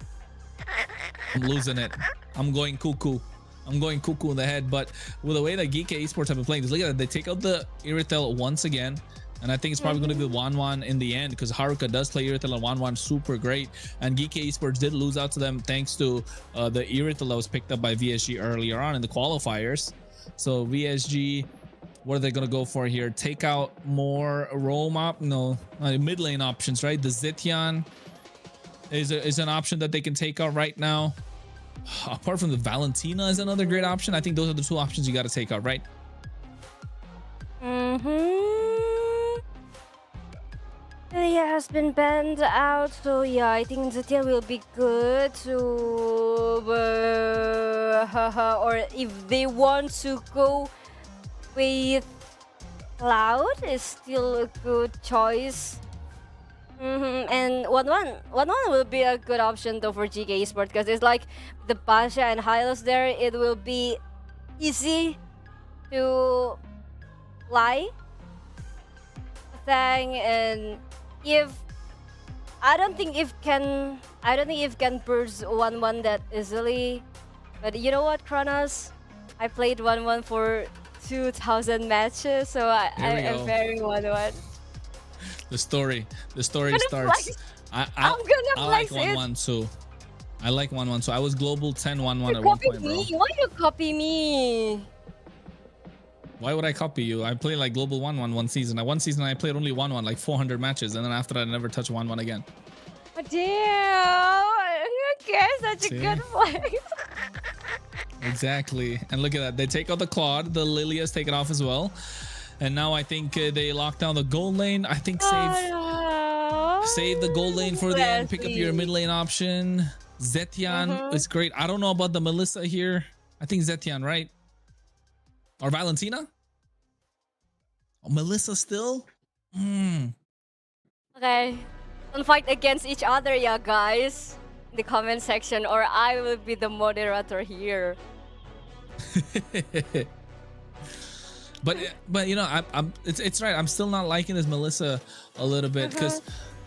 I'm losing it. I'm going cuckoo. I'm going cuckoo in the head. But with the way that GEEKAY Esports have been playing, look at that. They take out the Irithel once again. And I think it's probably going to be 1-1 in the end because Haruka does play Irithel and 1-1 super great. And GEEKAY Esports did lose out to them thanks to the Irithel that was picked up by VSG earlier on in the qualifiers. So VSG, what are they going to go for here? Take out more roam up? No, mid lane options, right? The Zetian is an option that they can take out right now. Apart from the Valentina is another great option. I think those are the two options you got to take out, right? Lilia has been banned out, so yeah, I think Zetian will be good to... or if they want to go with Cloud, is still a good choice. And 1-1 will be a good option though for GEEKAY Esports because it's like the Basha and Hylos there. It will be easy to fly thing, and if I don't think if can burst 1-1 that easily. But you know what, Kronos? I played 1-1 for 2,000 matches, so I am very 1-1. The story starts. I like 1-1 too. I like 1-1 too. I was global 10-1-1 at one point, bro. Why you copy me? Why would I copy you? I played like global 1-1 one season. One season I played only 1-1, like 400 matches, and then after that I never touched 1-1 again. Oh, damn! Okay, such a good play. Exactly. And look at that. They take out the Claude. The Lilia's taken off as well. And now I think they lock down the gold lane. I think save the gold lane for the end. Pick up your mid lane option. Zetian is great. I don't know about the Melissa here. I think Zetian, right? Or Valentina? Oh, Melissa still? Okay. Don't fight against each other, yeah, guys. In the comment section, or I will be the moderator here. But you know, it's right. I'm still not liking this Melissa a little bit because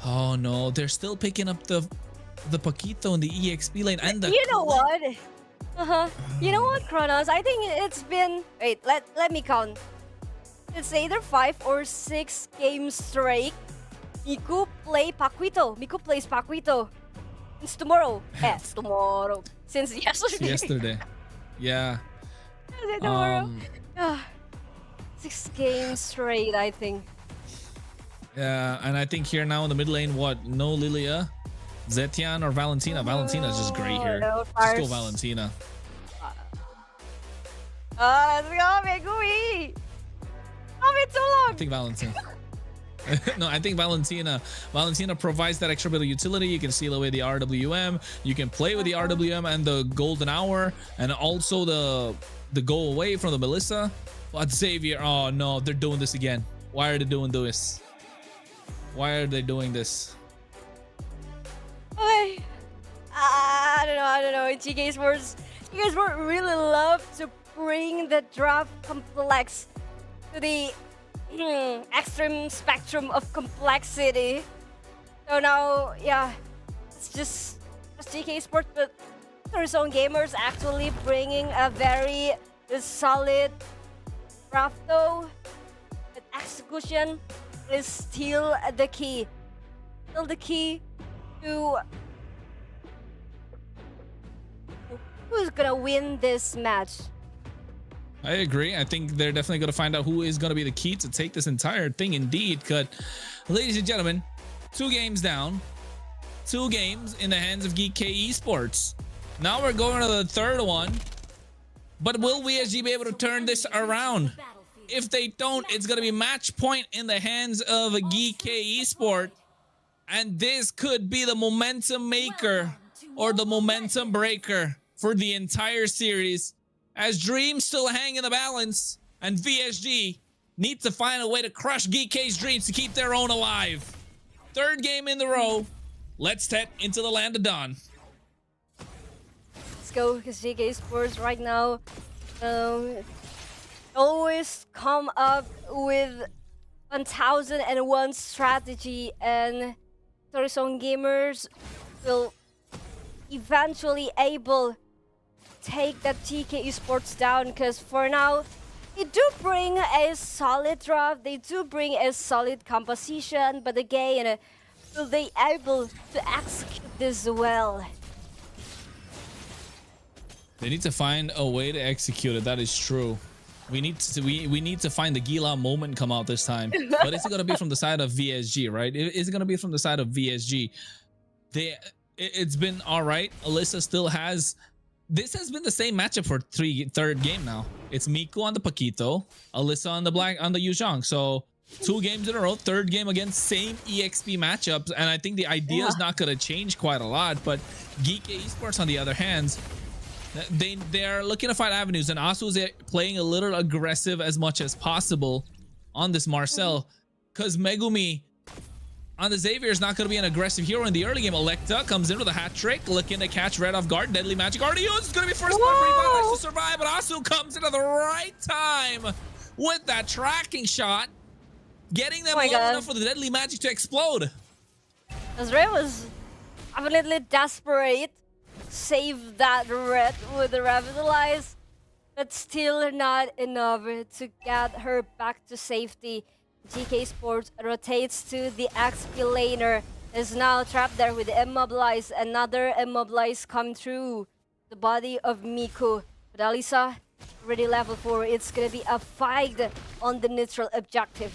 oh no, they're still picking up the Paquito in the EXP lane and the. You know what? You know what, Kronos? I think it's been let me count. It's either 5 or 6 games straight. Miku plays Paquito. It's tomorrow. Tomorrow. Since yesterday. Yeah. Tomorrow. 6 games straight, I think. Yeah, and I think here now in the mid lane, what? No Lilia, Zetian, or Valentina. Valentina's just great here. No, just go Valentina. Let's go, Megumi. I've been too long. I think Valentina. No, I think Valentina provides that extra bit of utility. You can seal away the RWM. You can play with the RWM and the golden hour, and also the go away from the Melissa. But Xavier, oh no, they're doing this again. Why are they doing this? Why are they doing this? Okay. I don't know. GEEKAY Esports really love to bring the draft complex to the extreme spectrum of complexity. So now, yeah, it's just GEEKAY Esports, but Horizon Gamers actually bringing a very solid draft though. But execution is still the key. Still the key to who's gonna win this match. I agree. I think they're definitely going to find out who is going to be the key to take this entire thing indeed. But ladies and gentlemen, 2 games down, 2 games in the hands of GEEKAY Esports. Now we're going to the 3rd one. But will VSG be able to turn this around? If they don't, it's going to be match point in the hands of a GEEKAY Esports. And this could be the momentum maker or the momentum breaker for the entire series. As dreams still hang in the balance, and VSG need to find a way to crush GEEKAY's dreams to keep their own alive. 3rd game in the row. Let's head into the land of dawn. Let's go, because GEEKAY Esports right now always come up with 1001 strategy, and Horizon Gamers will eventually able to take that GK Esports down, because for now, they do bring a solid draft, they do bring a solid composition, but again, will they able to execute this well? They need to find a way to execute it. That is true. We need to find the Gila moment come out this time. But is it going to be from the side of VSG, right? Is it going to be from the side of VSG? It's been all right. Alyssa still has. This has been the same matchup for third game now. It's Miku on the Paquito, Alyssa on the Yuzhong. So 2 games in a row, third game against same EXP matchups, and I think the idea is not going to change quite a lot. But GEEKAY Esports, on the other hand, they're looking to find avenues, and Asu is playing a little aggressive as much as possible on this Marcel, because Megumi on the Xavier is not going to be an aggressive hero in the early game. Electa comes in with a hat trick, looking to catch Red off guard. Deadly Magic already used. It's going to be first blood for Ivana to survive, but Asu comes in at the right time with that tracking shot, getting them low enough for the Deadly Magic to explode. Azrael was absolutely desperate. Save that Red with the Revitalize, but still not enough to get her back to safety. GEEKAY Sports rotates to the XP laner, is now trapped there with Immobilize. Another Immobilize come through the body of Miku. But Alyssa, already level 4. It's gonna be a fight on the neutral objective.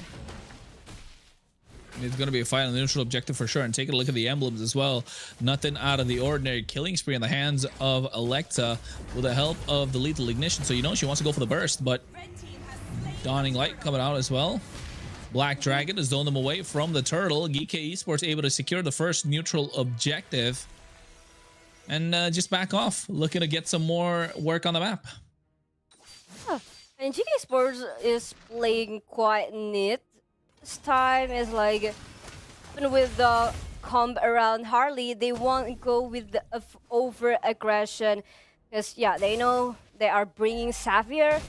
It's going to be a fight on the neutral objective for sure. And take a look at the emblems as well. Nothing out of the ordinary. Killing spree in the hands of Electa with the help of the lethal ignition. So you know she wants to go for the burst, but Dawning Light coming out as well. Black Dragon has zoned them away from the turtle. GEEKAY Esports able to secure the first neutral objective. And just back off. Looking to get some more work on the map. And GEEKAY Sports is playing quite neat. This time is like, even with the comb around Harley, they won't go with the over aggression, because yeah, they know they are bringing Xavier,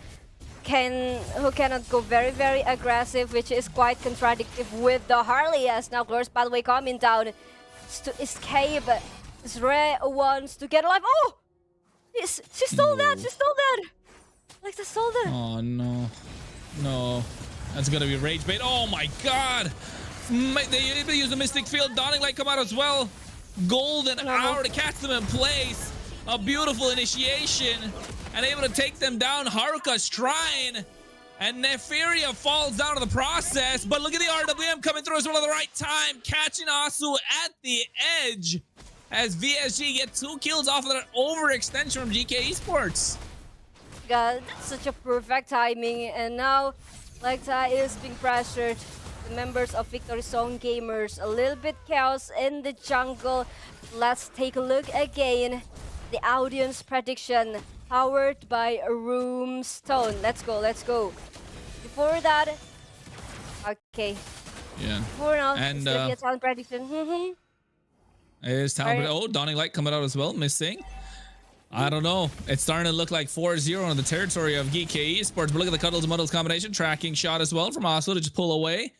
who cannot go very aggressive, which is quite contradictory with the Harley. As now Glorious Pathway coming down to escape. Zre wants to get alive. Oh, she stole that. She stole that. Like the stole that. Oh no, no. That's gonna be rage bait. Oh my god! They even use the Mystic Field. Dawning Light come out as well. Golden hour to catch them in place. A beautiful initiation. And able to take them down. Haruka's Shrine. And Neferia falls down to the process. But look at the RWM coming through as well at the right time. Catching Asu at the edge. As VSG get 2 kills off of that overextension from GEEKAY Esports. God, that's such a perfect timing. And now Electa is being pressured. The members of Victory Zone Gamers, a little bit chaos in the jungle. Let's take a look again. The audience prediction, powered by Roomstone. Let's go, let's go. Before that, okay. Yeah. For now, and it's talent prediction. Is talent. Oh, Dawning Light coming out as well, missing. I don't know. It's starting to look like 4-0 on the territory of GEEKAY Esports. But look at the Cuddles and Muddles combination. Tracking shot as well from Asu to just pull away.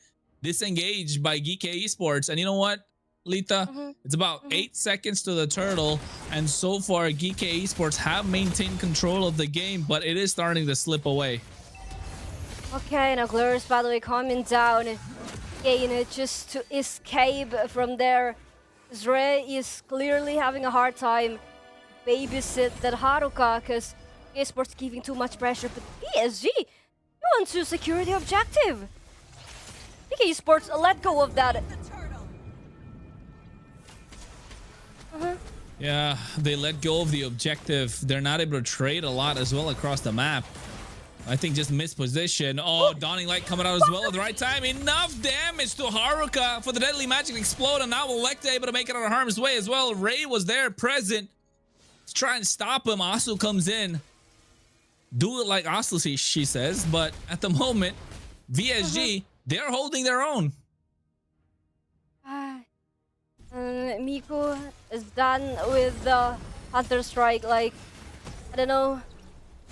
Disengaged by GEEKAY Esports. And you know what, Lita? It's about 8 seconds to the turtle. And so far, GEEKAY Esports have maintained control of the game. But it is starting to slip away. Okay, now Glorious Pathway coming down. Again, just to escape from there. Zre is clearly having a hard time babysit that Haruka, because Esports giving too much pressure. But PSG, you want to secure the objective. GEEKAY Esports let go of that. Yeah, they let go of the objective. They're not able to trade a lot as well across the map. I think just missed position. Oh, Dawning Light coming out as well at the right time. Enough damage to Haruka for the Deadly Magic to explode. And now Electa able to make it out of harm's way as well. Ray was there present. Let's try and stop him. Asu comes in. Do it like Asu, she says. But at the moment, VSG, they're holding their own. Miku is done with the Hunter Strike. Like, I don't know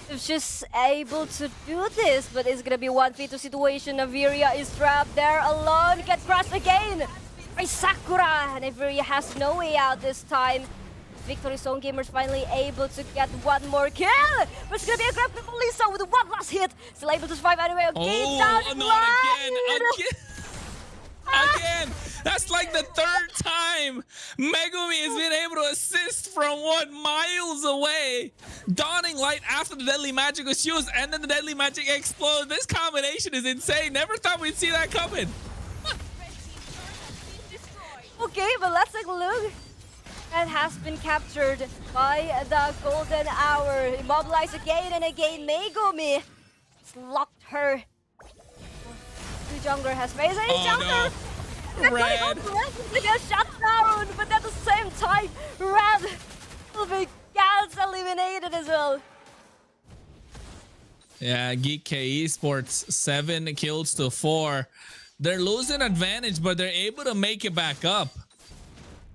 if she's able to do this, but it's gonna be 1v2 situation. Naviria is trapped there alone. Gets crushed again by Sakura. Naviria has no way out this time. Victory Zone Gamers finally able to get one more kill. But it's gonna be a grab from Lisa with one last hit. Still able to survive anyway. Okay, down Oh, in not line. again. That's like the third time Megumi has been able to assist from miles away. Dawning Light after the Deadly Magic was used, and then the Deadly Magic explodes. This combination is insane. Never thought we'd see that coming. Okay, but let's take a look. And has been captured by the Golden Hour. Immobilized again and again. Megumi has locked her. The jungler has phased. And jungler! Red. They get shut down, but at the same time, Red will be gets eliminated as well. Yeah, GEEKAY Esports 7 kills to 4. They're losing advantage, but they're able to make it back up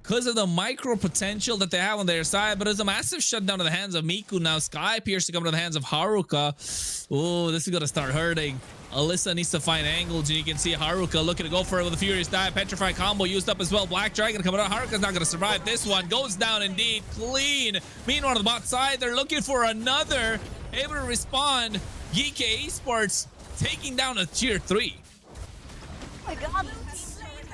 because of the micro potential that they have on their side. But there's a massive shutdown in the hands of Miku now. Sky Pierce to come to the hands of Haruka. Oh, this is gonna start hurting. Alyssa needs to find angles, and you can see Haruka looking to go for it with a furious dive. Petrify combo used up as well. Black Dragon coming out. Haruka's not gonna survive this one. Goes down indeed, clean. Meanwhile, on the bot side, they're looking for another. Able to respond. GEEKAY Esports taking down a tier 3. Oh my god,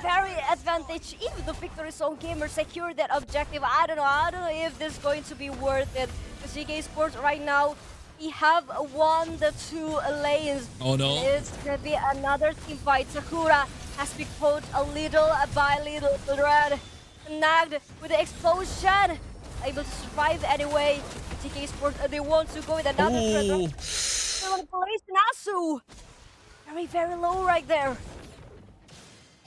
very advantage. Even the Victory Zone Gamers secured that objective. I don't know if this is going to be worth it. Because GEEKAY Sports right now, we have won the 2 lanes. Oh no. It's gonna be another team fight. Sakura has been caught a little by little. Red nagged with the explosion. Able to survive anyway. GEEKAY Sports, they want to go with another threat. They want to place Nasu. Very, very low right there.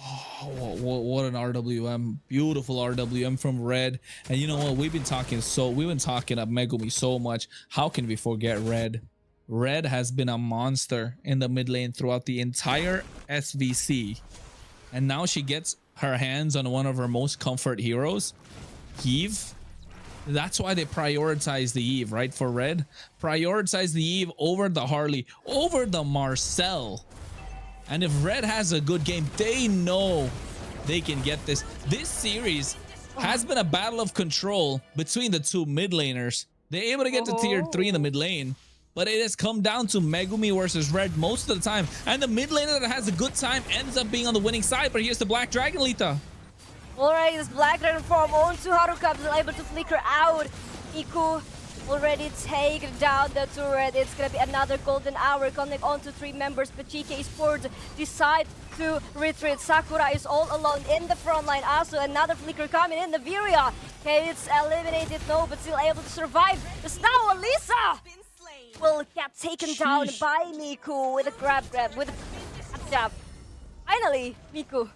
Oh, what an RWM. Beautiful RWM from Red. And you know what? We've been talking up Megumi so much. How can we forget Red? Red has been a monster in the mid lane throughout the entire SVC. And now she gets her hands on one of her most comfort heroes, Eve. That's why they prioritize the Eve, right? For Red, prioritize the Eve over the Harley, over the Marcel. And if Red has a good game, they know they can get this. This series has been a battle of control between the 2 mid laners. They're able to get to tier 3 in the mid lane, but it has come down to Megumi versus Red most of the time. And the mid laner that has a good time ends up being on the winning side. But here's the Black Dragon, Lita. Alright, this Black Dragon form onto Haruka is able to flicker out. Miku already taken down the turret. It's gonna be another Golden Hour connect onto 3 members, but GEEKAY Sports decide to retreat. Sakura is all alone in the front line. Also another flicker coming in, the Viria. Okay, it's eliminated, no, but still able to survive. There's now Elisa will get taken down by Miku with a grab, with a jab. Finally, Miku.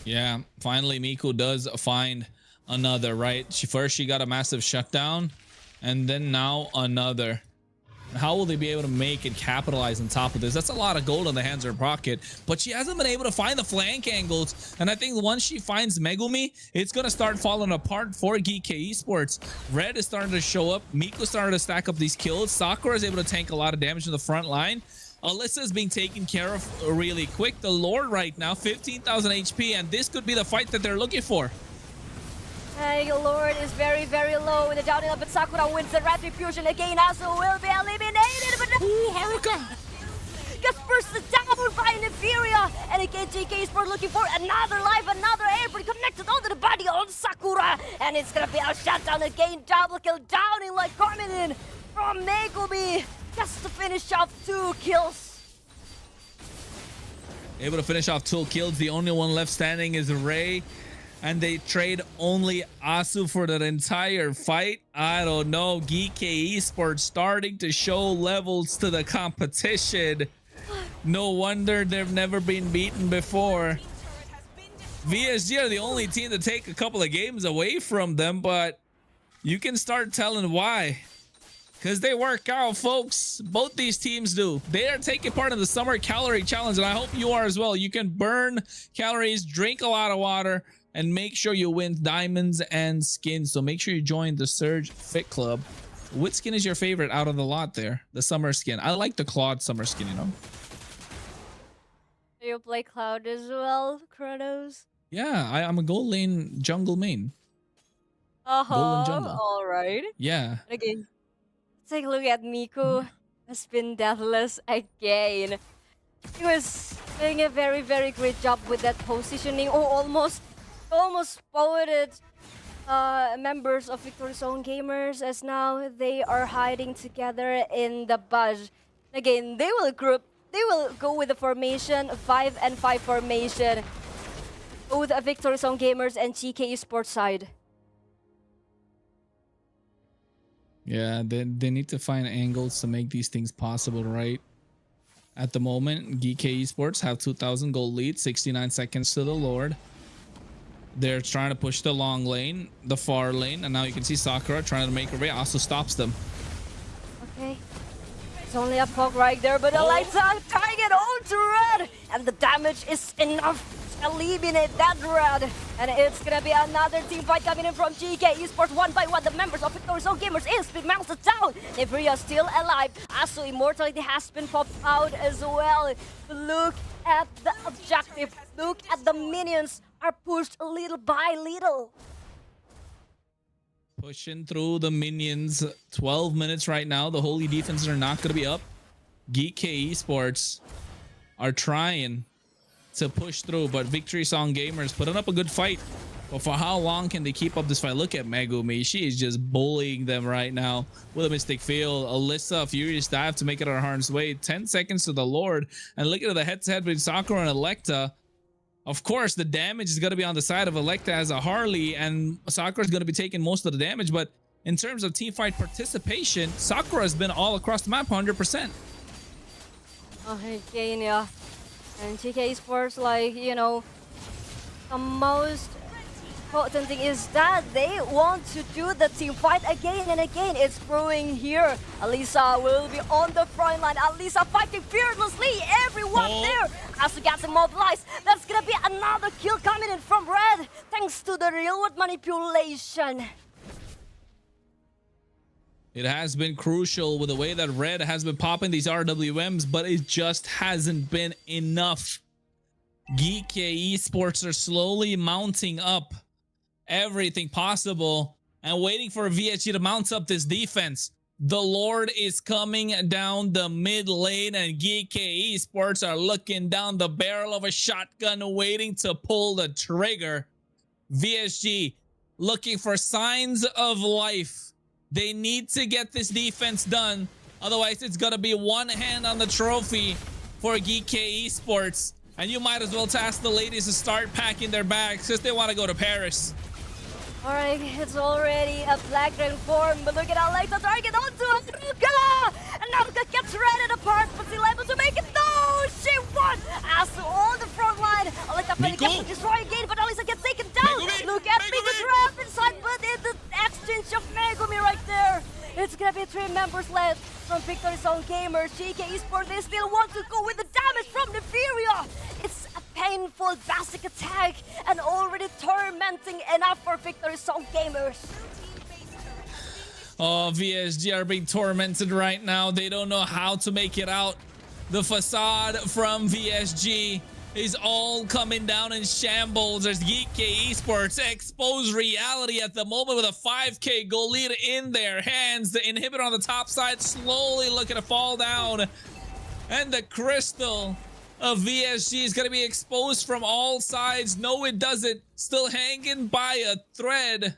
Yeah, finally Miku does find another, right? She got a massive shutdown, and then now another. How will they be able to make and capitalize on top of this? That's a lot of gold on the hands of her pocket, but she hasn't been able to find the flank angles. And I think once she finds Megumi, it's going to start falling apart for GEEKAY Esports. Red is starting to show up. Miko's starting to stack up these kills. Sakura is able to tank a lot of damage in the front line. Alyssa is being taken care of really quick. The Lord right now, 15,000 HP, and this could be the fight that they're looking for. Lord is very, very low in the down, but Sakura wins the retribution again. Also will be eliminated, but Haruka gets bursted down by an Inferior, and again GEEKAY Sports looking for another life, another airborne connected onto the body on Sakura, and it's gonna be a shutdown again. Double kill downing like coming in from Megumi, just to finish off 2 kills. Able to finish off 2 kills. The only one left standing is Ray. And they trade only Asu for that entire fight. I don't know. GEEKAY Esports starting to show levels to the competition. No wonder they've never been beaten before. VSG are the only team to take a couple of games away from them, but you can start telling why. Because they work out, folks. Both these teams do. They are taking part in the Summer Calorie Challenge, and I hope you are as well. You can burn calories, drink a lot of water, and make sure you win diamonds and skins. So make sure you join the Surge Fit Club. What skin is your favorite out of the lot there? The summer skin. I like the Claude summer skin, you know? You play Cloud as well, Kronos? Yeah, I'm a gold lane jungle main. Golden jungle. All right. Yeah. Again, take a look at Miku. Has been deathless again. He was doing a very, very great job with that positioning. Oh, almost spotted members of Victory Zone Gamers, as now they are hiding together in the bush. Again, they will go with the formation, 5 and 5 formation. Both Victory Zone Gamers and GEEKAY Esports side. Yeah, they need to find angles to make these things possible, right? At the moment, GEEKAY Esports have 2,000 gold lead, 69 seconds to the Lord. They're trying to push the long lane, the far lane, and now you can see Sakura trying to make her way. Also stops them. Okay. It's only a poke right there, but the lights are target onto Red, and the damage is enough to eliminate that Red. And it's gonna be another team fight coming in from GEEKAY Esports. One by one, the members of Victory Zone Gamers is been mounted down. Nebria still alive. Also, Immortality has been popped out as well. Look at the objective. Look at the minions are pushed little by little. Pushing through the minions. 12 minutes right now. The holy defenses are not going to be up. GEEKAY Esports are trying to push through, but Victory Song Gamers putting up a good fight. But for how long can they keep up this fight? Look at Megumi. She is just bullying them right now with a Mystic Field. Alyssa, Furious Dive to make it on harm's way. 10 seconds to the Lord. And look at the head-to-head between Sakura and Electa. Of course, the damage is going to be on the side of Electa as a Harley, and Sakura is going to be taking most of the damage. But in terms of teamfight participation, Sakura has been all across the map 100%. Okay, yeah. And GEEKAY Esports, like, you know, the most important thing is that they want to do the team fight again and again. It's brewing here. Alisa will be on the front line. Alisa fighting fearlessly. Everyone there has to get mobilized. That's gonna be another kill coming in from Red, thanks to the real world manipulation. It has been crucial with the way that Red has been popping these RWMs, but it just hasn't been enough. GEEKAY Esports are slowly mounting up everything possible and waiting for VSG to mount up this defense. The Lord is coming down the mid lane, and GEEKAY Esports are looking down the barrel of a shotgun waiting to pull the trigger. VSG looking for signs of life. They need to get this defense done. Otherwise, it's going to be one hand on the trophy for GEEKAY Esports. And you might as well task the ladies to start packing their bags because they want to go to Paris. Alright, it's already a Black Dragon form, but look at Alexa target onto Haruka! And Haruka gets Red apart, but still able to make it. No! She won! As on the front line, Alexa finally gets to destroy again, but Alexa gets taken down! Look at Miku trap inside, but in the exchange of Megumi right there! It's gonna be 3 members left from Victory Zone Gamers. GEEKAY Esports, they still want to go with the damage from Neferia! It's a painful basic attack and already tormenting enough for Victory Zone Gamers. Oh, VSG are being tormented right now. They don't know how to make it out. The facade from VSG is all coming down in shambles as GEEKAY Esports expose reality at the moment with a 5k goal lead in their hands. The inhibitor on the top side slowly looking to fall down, and the crystal of VSG is going to be exposed from all sides. No, it doesn't. Still hanging by a thread.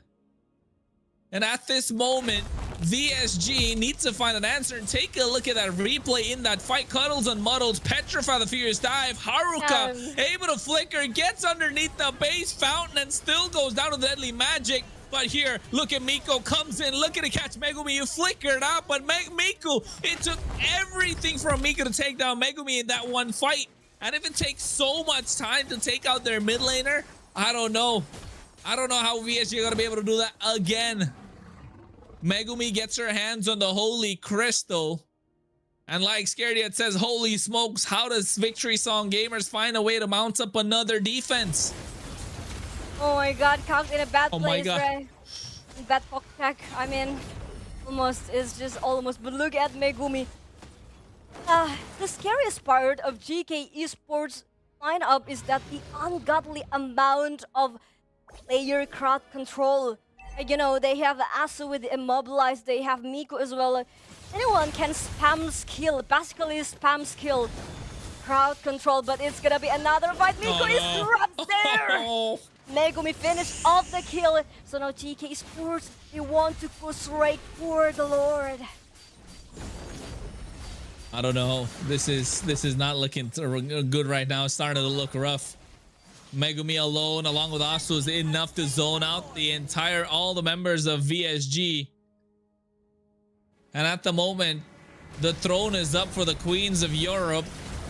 And at this moment, VSG needs to find an answer. And take a look at that replay in that fight. Cuddles and Muddles, Petrify the Furious Dive. Haruka able to flicker, gets underneath the base fountain and still goes down to the Deadly Magic. But here, look at Miko comes in, looking to catch Megumi. You flickered out, but Miku, it took everything from Miko to take down Megumi in that one fight. And if it takes so much time to take out their mid laner, I don't know. I don't know how VSG are going to be able to do that again. Megumi gets her hands on the Holy Crystal. And like Scaredy, it says, holy smokes, how does Victory Song Gamers find a way to mount up another defense? Oh my god, Kang's in a bad place, right? Bad poke pack. I mean, almost is just almost. But look at Megumi. The scariest part of GEEKAY Esports lineup is that the ungodly amount of player crowd control. You know, they have Asu with Immobilized, they have Miku as well. Anyone can spam skill, basically spam skill. Crowd control, but it's gonna be another fight. Miku is trapped there! Megumi finished off the kill. So now GK Sports, they want to push right for the Lord. I don't know. This is not looking good right now. It's starting to look rough. Megumi alone, along with Asu, is enough to zone out all the members of VSG. And at the moment, the throne is up for the Queens of Europe,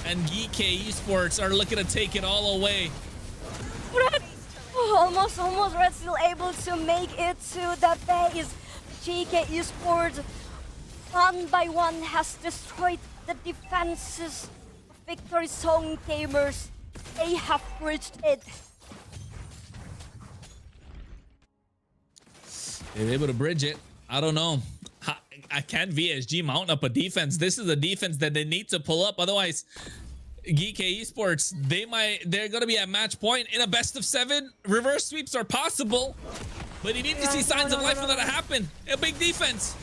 and GEEKAY Esports are looking to take it all away. Red, almost Red still able to make it to the base. GEEKAY Esports, one by one, has destroyed the defenses of Victory Song Gamers. They have reached it. They're able to bridge it. I don't know. I can't VSG mount up a defense. This is a defense that they need to pull up. Otherwise, GEEKAY Esports, they're gonna be at match point in a best of 7. Reverse sweeps are possible, but you need to see signs of life for that to happen. A big defense.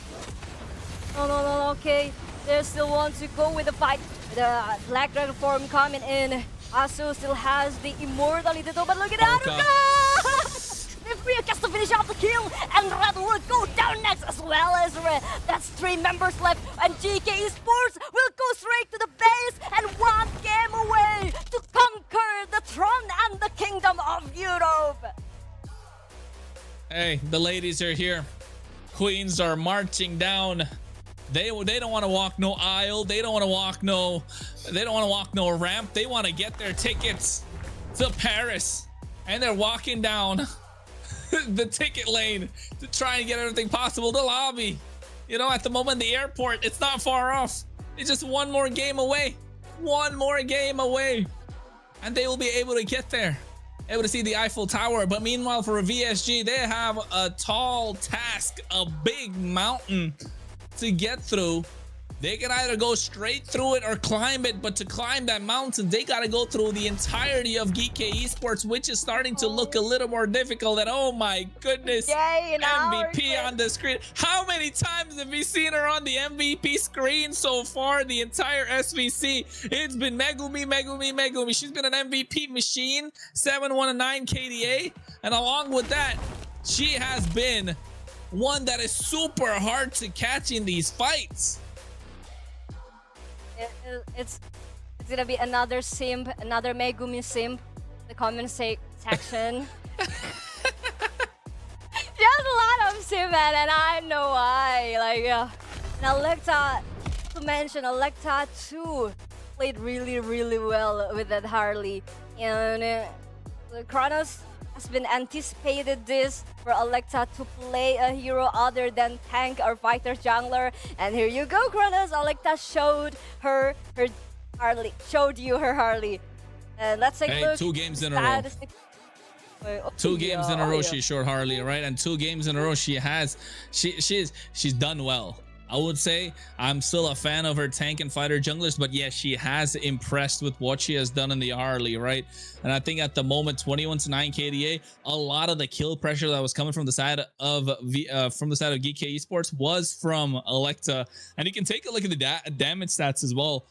No, okay. They still want to go with the fight. The Black Dragon form coming in. Asu still has the immortality though, but look at that! If we gets to finish off the kill, and Red will go down next as well as Red. That's 3 members left, and GEEKAY Esports will go straight to the base and 1 game away to conquer the throne and the kingdom of Europe. Hey, the ladies are here. Queens are marching down. They don't want to walk no aisle. They don't want to walk no ramp. They want to get their tickets to Paris, and they're walking down the ticket lane to try and get everything possible. The lobby, you know, at the moment, the airport, it's not far off. It's just 1 more game away. 1 more game away, and they will be able to get there, able to see the Eiffel Tower. But meanwhile, for a VSG, they have a tall task, a big mountain to get through. They can either go straight through it or climb it, but to climb that mountain, they got to go through the entirety of GEEKAY Esports, which is starting to look a little more difficult. And oh my goodness, MVP on the screen. How many times have we seen her on the MVP screen so far? The entire SVC, it's been Megumi. She's been an MVP machine, 7-1-9 KDA, and along with that, she has been one that is super hard to catch in these fights. It's gonna be another simp, another Megumi simp. The comment section. There's a lot of simp, man, and I know why. Like, and Electa, to mention, Electa too played really well with that Harley, and Kronos has been anticipated this for Electa to play a hero other than tank or fighter jungler. And here you go, Kronos. Electa showed her Harley. Showed you her Harley. And let's take a look. 2 games in a row. Two games in a row she showed Harley, right? And 2 games in a row she's done well. I would say I'm still a fan of her tank and fighter junglers, but yes, she has impressed with what she has done in the Harley, right? And I think at the moment, 21-9 KDA, a lot of the kill pressure that was coming from the side of GEEKAY Esports was from Electa. And you can take a look at the damage stats as well.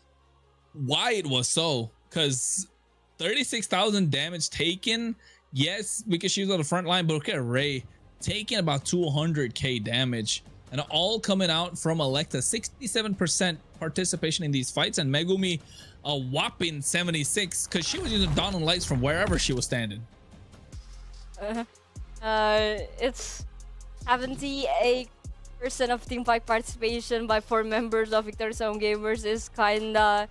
Why it was so? Because 36,000 damage taken, yes, because she was on the front line, but look at Ray taking about 200k damage. And all coming out from Electa, 67% participation in these fights, and Megumi a whopping 76 because she was using Dawn and Lights from wherever she was standing. It's 78% of team fight participation by 4 members of Victory Zone Gamers is kinda,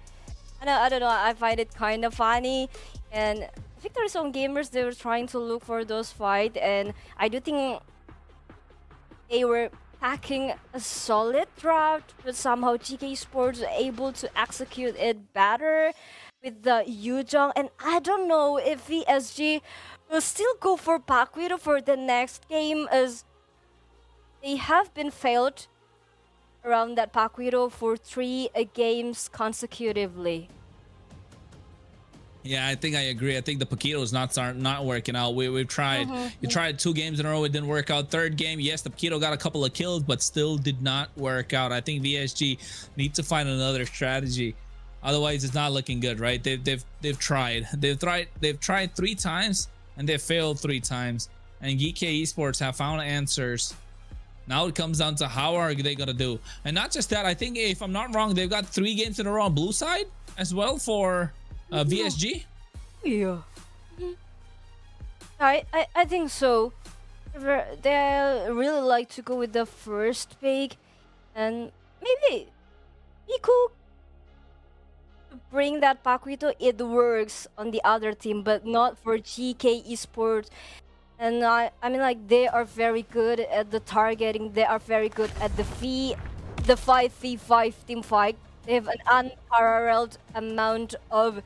I don't know, I find it kinda funny. And Victory Zone Gamers, they were trying to look for those fights, and I do think they were packing a solid draft, but somehow GEEKAY Sports were able to execute it better with the Yujong. And I don't know if VSG will still go for Pakwido for the next game, as they have been failed around that Pakwido for 3 games consecutively. Yeah, I think I agree. I think the Paquitos not working out. We've tried. You tried 2 games in a row. It didn't work out. Third game, yes, the Paquito got a couple of kills, but still did not work out. I think VSG need to find another strategy. Otherwise, it's not looking good, right? They've tried. They've tried 3 times and they've failed 3 times. And GEEKAY Esports have found answers. Now it comes down to how are they gonna do. And not just that, I think if I'm not wrong, they've got 3 games in a row on blue side as well for VSG. Yeah. I think so. They really like to go with the first pick, and maybe Iku bring that Paquito. It works on the other team, but not for GEEKAY Esports. And I mean, like, they are very good at the targeting. They are very good at the 5v5 team fight. They have an unparalleled amount of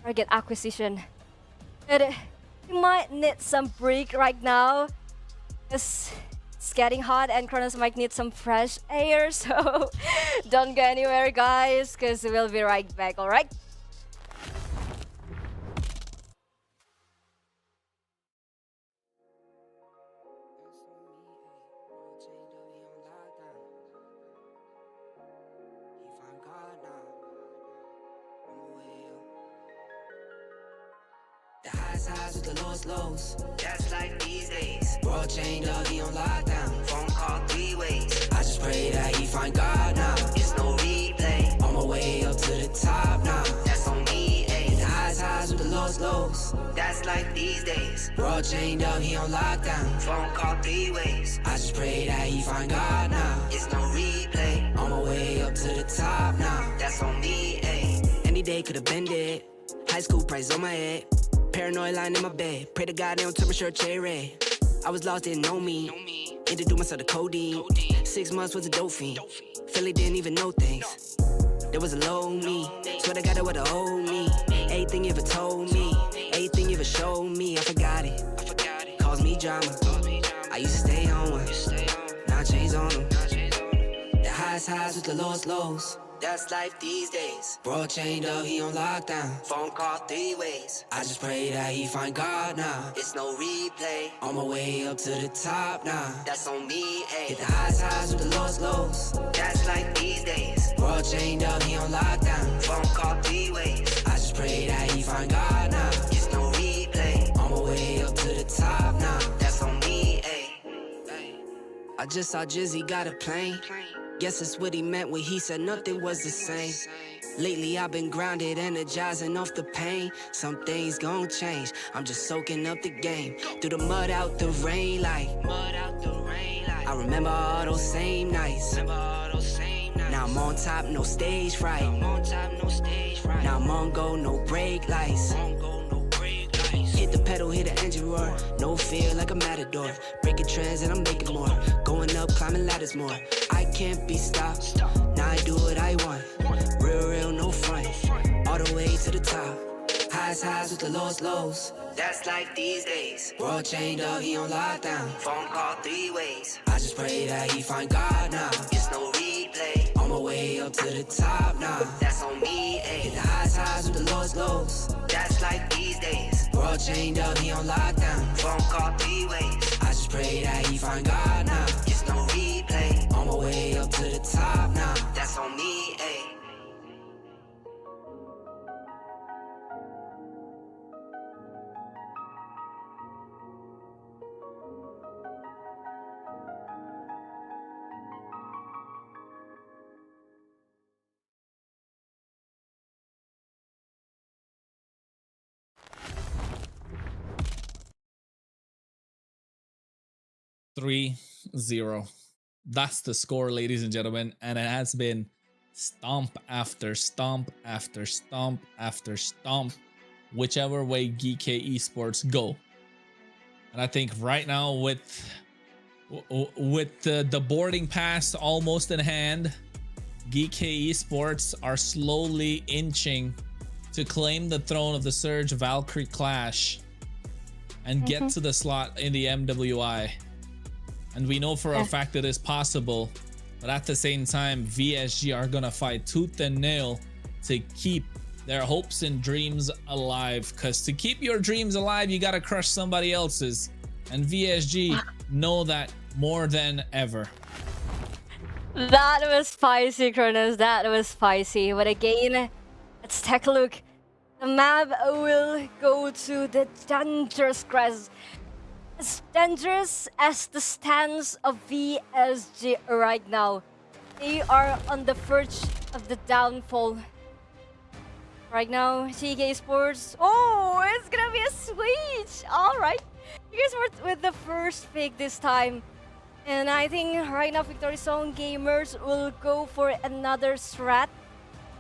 target acquisition. But you might need some break right now, because it's getting hot and Kronos might need some fresh air. So don't go anywhere, guys, because we'll be right back, alright? The highs with the lows. That's like these days. World chained up, he on lockdown. Phone call 3 ways. I just pray that he find God now. It's no replay. On my way up to the top now. That's on me, ayy. The highs with the lows. That's like these days. World chained up, he on lockdown. Phone call 3 ways. I just pray that he find God now. It's no replay. On my way up to the top now. That's on me, ayy. Any day could've been dead. High school price on my head. Paranoid lying in my bed. Pray to God they don't turn my shirt cherry. I was lost, didn't know me. Introduced myself to codeine. 6 months was a dope fiend. Philly didn't even know things. There was a low me. Swear to God that what a old me. Everything you ever told me. Everything you ever showed me. I forgot it. Caused me drama. I used to stay on one. Now I changed on them. The highs with the lows. That's life these days. Bro chained up, he on lockdown. Phone call 3 ways. I just pray that he find God now. It's no replay. On my way up to the top now. That's on me, ayy. Hit the highs with the lows. That's like these days. Bro chained up, he on lockdown. Phone call 3 ways. I just pray that he find God now. It's no replay. On my way up to the top now. That's on me, ayy. I just saw Jizzy got a plane. Guess it's what he meant when he said nothing was the same. Lately I've been grounded, energizing off the pain. Some things gon' change, I'm just soaking up the game. Through the mud out the rain like I remember all those same nights. Now I'm on top, no stage fright. Now I'm on go, no brake lights. Hit the pedal, hit the engine roar. No fear like a matador. Breaking trends and I'm making more. Going up, climbing ladders more. I can't be stopped. Now I do what I want. Real, no front. All the way to the top. Highs with the lows. That's like these days. World chained up, he on lockdown. Phone call 3 ways. I just pray that he find God now. It's no replay. On my way up to the top now. That's on me, ayy. Hit the highs with the lows. That's like these days. World chained up, he on lockdown. Phone call 3 ways. I just pray that he find God now. It's no replay. On my way up to the top now. That's on me, ayy. Three 0. That's the score, ladies and gentlemen, and it has been stomp after stomp after stomp after stomp, whichever way GEEKAY Esports go. And I think right now with the boarding pass almost in hand, GEEKAY Esports are slowly inching to claim the throne of the Surge Valkyrie Clash and get to the slot in the MWI. And we know for a fact that it's possible, but at the same time, VSG are gonna fight tooth and nail to keep their hopes and dreams alive, because to keep your dreams alive, you got to crush somebody else's, and VSG know that more than ever. That was spicy, Kronos. That was spicy. But again, let's take a look. The map will go to the dangerous crest. As dangerous as the stance of VSG right now. They are on the verge of the downfall. Right now, GEEKAY Sports. Oh, it's gonna be a switch. All right, GEEKAY Sports with the first pick this time, and I think right now Victory Zone Gamers will go for another strat.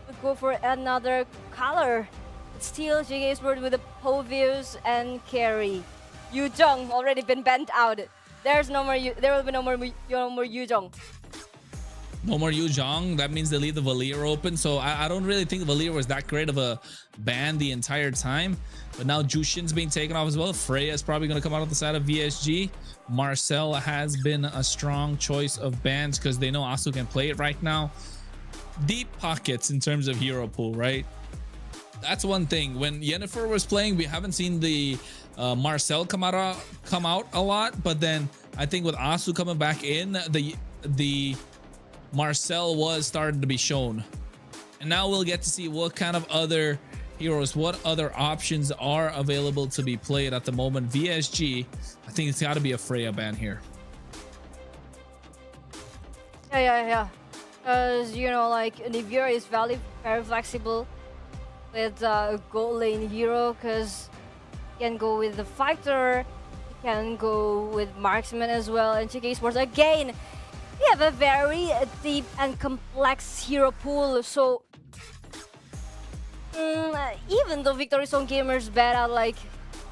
Will go for another color. But still, GEEKAY Sports with the Povius and carry. Yujong already been bent out. There's no more. There will be no more Yujong. No more Yu Zhong. That means they leave the Valier open. So I don't really think Valier was that great of a ban the entire time. But now Jushin's being taken off as well. Freya's probably going to come out on the side of VSG. Marcel has been a strong choice of bans because they know Asu can play it right now. Deep pockets in terms of hero pool, right? That's one thing. When Yennefer was playing, we haven't seen the Marcel come out a lot. But then I think with Asu coming back in, the Marcel was starting to be shown, and now we'll get to see what kind of other heroes, what other options are available to be played at the moment. VSG, I think it's got to be a Freya ban here. Yeah. Because you know, like Nivira is very flexible with gold lane hero, because you can go with the fighter, you can go with marksman as well, and GEEKAY Sports again. We have a very deep and complex hero pool, so even though Victory Zone Gamers bet out like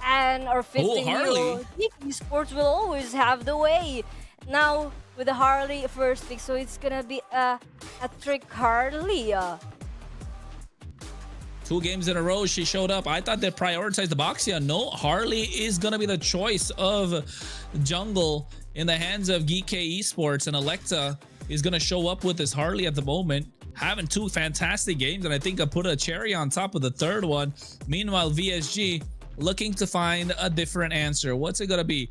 10 or 15 heroes, GEEKAY Sports will always have the way. Now with the Harley first pick, so it's gonna be a trick Harley. 2 games in a row she showed up. I thought they prioritized the Boxia. No, Harley is gonna be the choice of jungle in the hands of GEEKAY Esports, and Electa is going to show up with this Harley at the moment, having 2 fantastic games, and I think I put a cherry on top of the third one. Meanwhile, VSG looking to find a different answer. What's it going to be?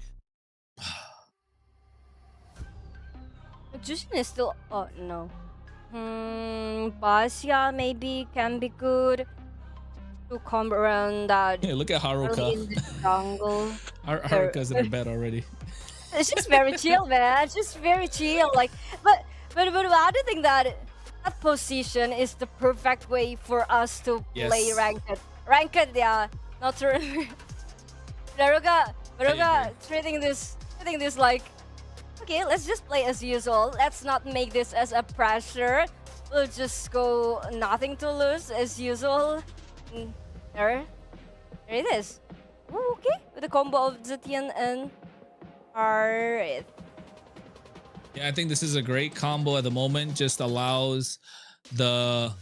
Jushin is still... Oh, no. Basia maybe can be good to come around that. Yeah, look at Haruka. In the jungle. Haruka's in her bed already. It's just very chill, man. It's just very chill. Like, but I do think that that position is the perfect way for us to play ranked. Ranked, yeah. Not to Haruka treating this like, okay, let's just play as usual. Let's not make this as a pressure. We'll just go nothing to lose as usual. There it is. Ooh, okay, with the combo of Zetian and Alright. Yeah, I think this is a great combo at the moment. Just allows the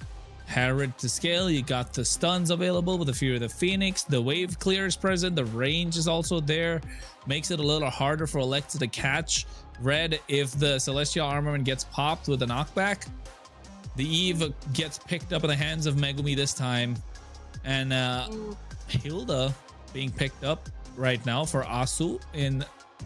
Herod to scale. You got the stuns available with the Fury of the Phoenix. The wave clear is present. The range is also there. Makes it a little harder for Electa to catch Red if the Celestial Armament gets popped with a knockback. The Eve gets picked up in the hands of Megumi this time. And Hilda being picked up right now for Asu in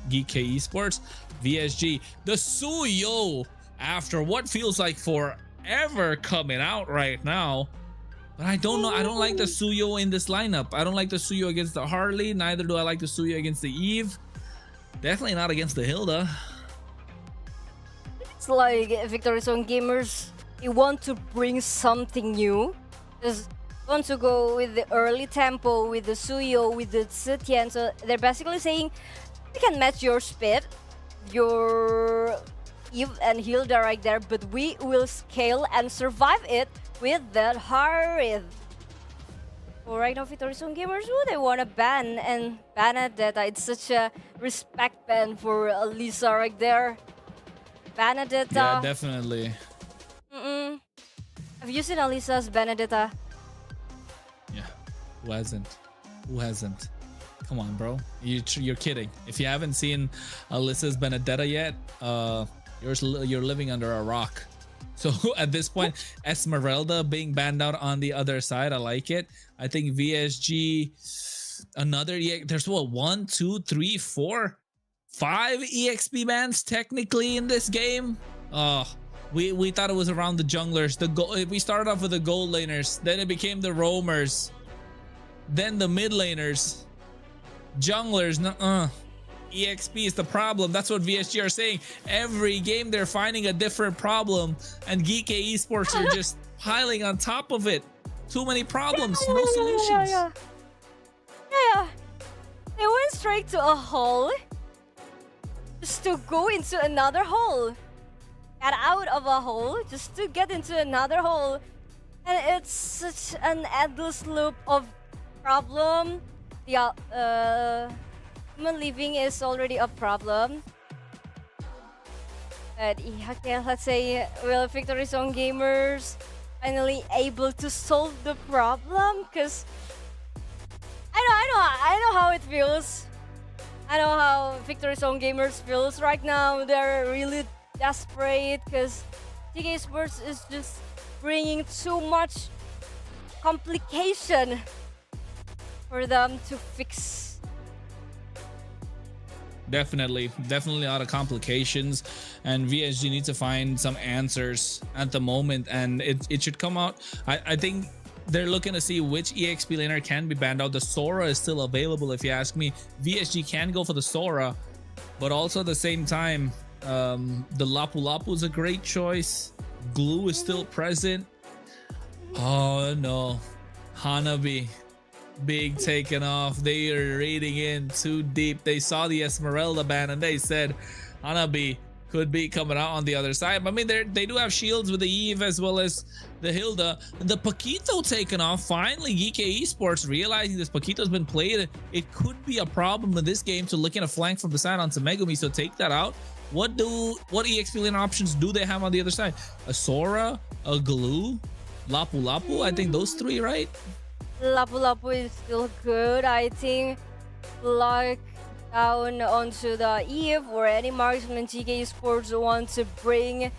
GEEKAY Esports. VSG, the Suyo, after what feels like forever coming out right now. But I don't know. I don't like the Suyo in this lineup. I don't like the Suyo against the Harley. Neither do I like the Suyo against the Eve. Definitely not against the Hilda. It's like Victory Zone Gamers, they want to bring something new. Just want to go with the early tempo, with the Suyo, with the Zetian. So they're basically saying, we can match your speed, your Eve and Hilda right there, but we will scale and survive it with that Harith. So right now, Victory Zone Gamers, they want to ban, and Benedetta, it's such a respect ban for Lisa right there. Benedetta. Yeah, definitely. Have you seen Alisa's Benedetta? Yeah, who hasn't? Who hasn't? Come on, bro. You're kidding. If you haven't seen Alyssa's Benedetta yet, you're living under a rock. So at this point, Esmeralda being banned out on the other side, I like it. I think VSG, another, there's what, 1, 2, 3, 4, 5 EXP bans technically in this game. Oh, we thought it was around the junglers. We started off with the gold laners, then it became the roamers, then the mid laners, junglers. EXP is the problem. That's what VSG are saying. Every game they're finding a different problem, and GEEKAY Esports are just piling on top of it. Too many problems, no solutions. Yeah. They went straight to a hole just to go into another hole. Get out of a hole just to get into another hole. And it's such an endless loop of problem. Human living is already a problem. But okay, let's say, will Victory Zone Gamers finally able to solve the problem? Because I know how it feels. I know how Victory Zone Gamers feels right now. They're really desperate because GEEKAY Esports is just bringing too much complication for them to fix. Definitely a lot of complications, and VSG needs to find some answers at the moment, and it should come out. I think they're looking to see which EXP laner can be banned out. The Sora is still available, if you ask me. VSG can go for the Sora, but also at the same time, the Lapu Lapu is a great choice. Glue is still present. Oh no, Hanabi. Big taken off. They are raiding in too deep. They saw the Esmeralda ban and they said Hanabi could be coming out on the other side. I mean, they do have shields with the Eve as well as the Hilda. The Paquito taken off. Finally, GEEKAY Esports realizing this Paquito's been played. It could be a problem in this game. So looking to flank from the side onto Megumi. So take that out. What EXP lane options do they have on the other side? A Sora, a Glue, Lapu Lapu. I think those three, right? Lapu Lapu is still good. I think lock down onto the Eve or any marksman GEEKAY Esports want to bring.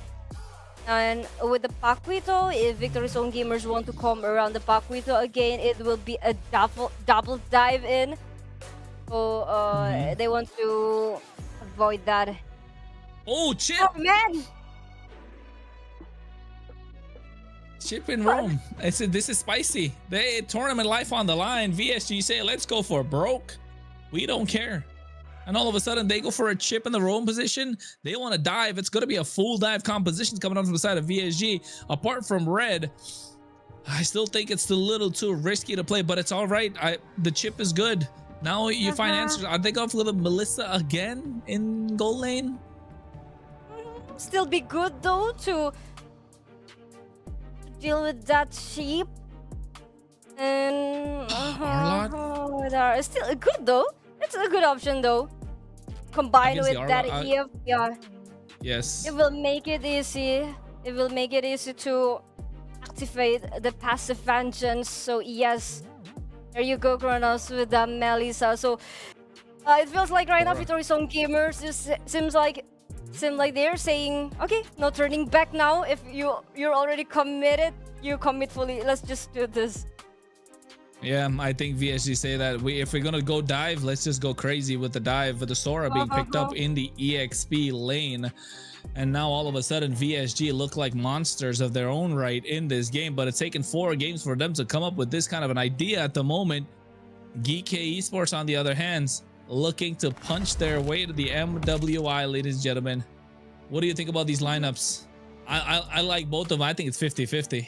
And with the Paquito, if Victory Zone Gamers want to come around the Paquito again, it will be a double dive in. So they want to avoid that. Oh, Chip! Oh, man! Chip in Rome. I said this is spicy. They tournament life on the line. VSG say let's go for broke. We don't care. And all of a sudden they go for a chip in the Rome position. They want to dive. It's going to be a full dive composition coming out from the side of VSG. Apart from red, I still think it's a little too risky to play, but it's all right. The chip is good. Now you find answers. Are they going for the Melissa again in goal lane? Still be good though to deal with that sheep. And it's still good though. It's a good option though. Combined with that EF, yeah. Yes. It will make it easy. It will make it easy to activate the passive vengeance. So yes, there you go, Kronos, with the Melissa. So it feels like right now Victory Zone Gamers just seems like they're saying, okay, no turning back now. If you're already committed, you commit fully. Let's just do this. Yeah, I think VSG say that if we're gonna go dive, let's just go crazy with the dive, with the Sora being picked up in the EXP lane. And now all of a sudden VSG look like monsters of their own right in this game, but it's taken 4 games for them to come up with this kind of an idea at the moment. GEEKAY Esports on the other hand, looking to punch their way to the MWI, ladies and gentlemen. What do you think about these lineups? I like both of them. I think it's 50-50.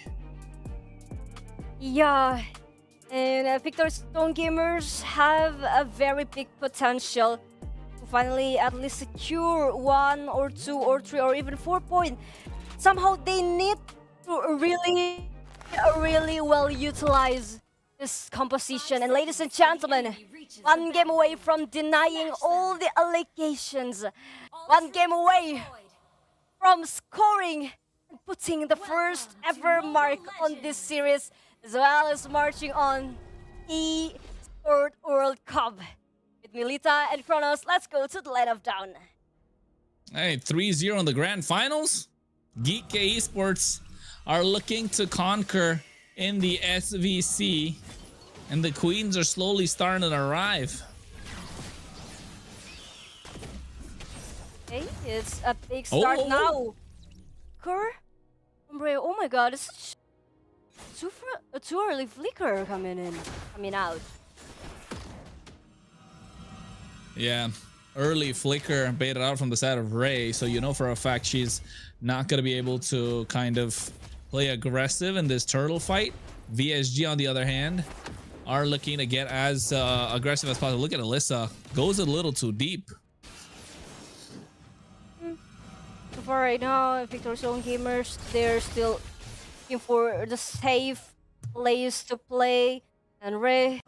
Yeah. And Victory Zone Gamers have a very big potential to finally at least secure 1 or 2 or 3 or even 4 points. Somehow they need to really well utilize this composition. And ladies and gentlemen, 1 game away from denying all the allegations. 1 game away from scoring and putting the first ever mark on this series, as well as marching on eSport World Cup. With Milita and Kronos, let's go to the line of down. Hey, 3-0 in the grand finals? GEEKAY Esports are looking to conquer in the SVC, and the queens are slowly starting to arrive. Okay, it's a big start now. Hombre, oh my god, it's too early flicker coming out. Yeah, early flicker baited out from the side of Ray, so you know for a fact she's not going to be able to kind of play aggressive in this turtle fight. VSG, on the other hand, are looking to get as aggressive as possible. Look at Alyssa, goes a little too deep. So far right now, Victor's Own Gamers, they're still looking for the safe place to play, and Ray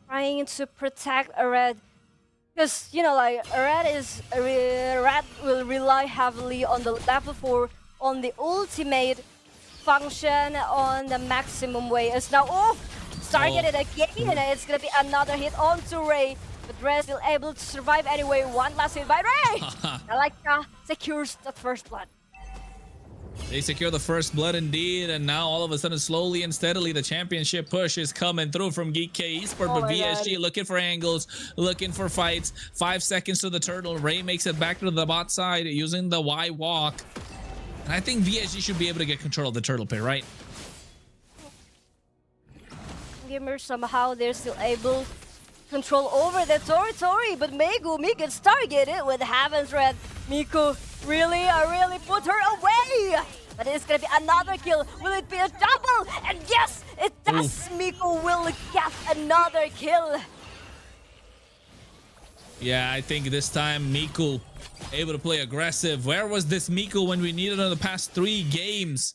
trying to protect a red. Because, you know, like, Red will rely heavily on the level 4, on the ultimate function, on the maximum way. As now, targeted again, and it's gonna be another hit onto Ray. But Ray still able to survive anyway. One last hit by Ray! Alika secures the first blood. They secure the first blood indeed, and now all of a sudden, slowly and steadily, the championship push is coming through from GEEKAY Esports, but VSG looking for angles, looking for fights. 5 seconds to the turtle. Ray makes it back to the bot side using the Y walk. And I think VSG should be able to get control of the turtle pit, right? Gamers, somehow they're still able to control over the territory, but Megumi gets targeted with Heaven's Red. Miku really put her away! But it's gonna be another kill. Will it be a double? And yes, it does! Miku will get another kill. Yeah, I think this time Miku able to play aggressive. Where was this Miku when we needed her in the past 3 games?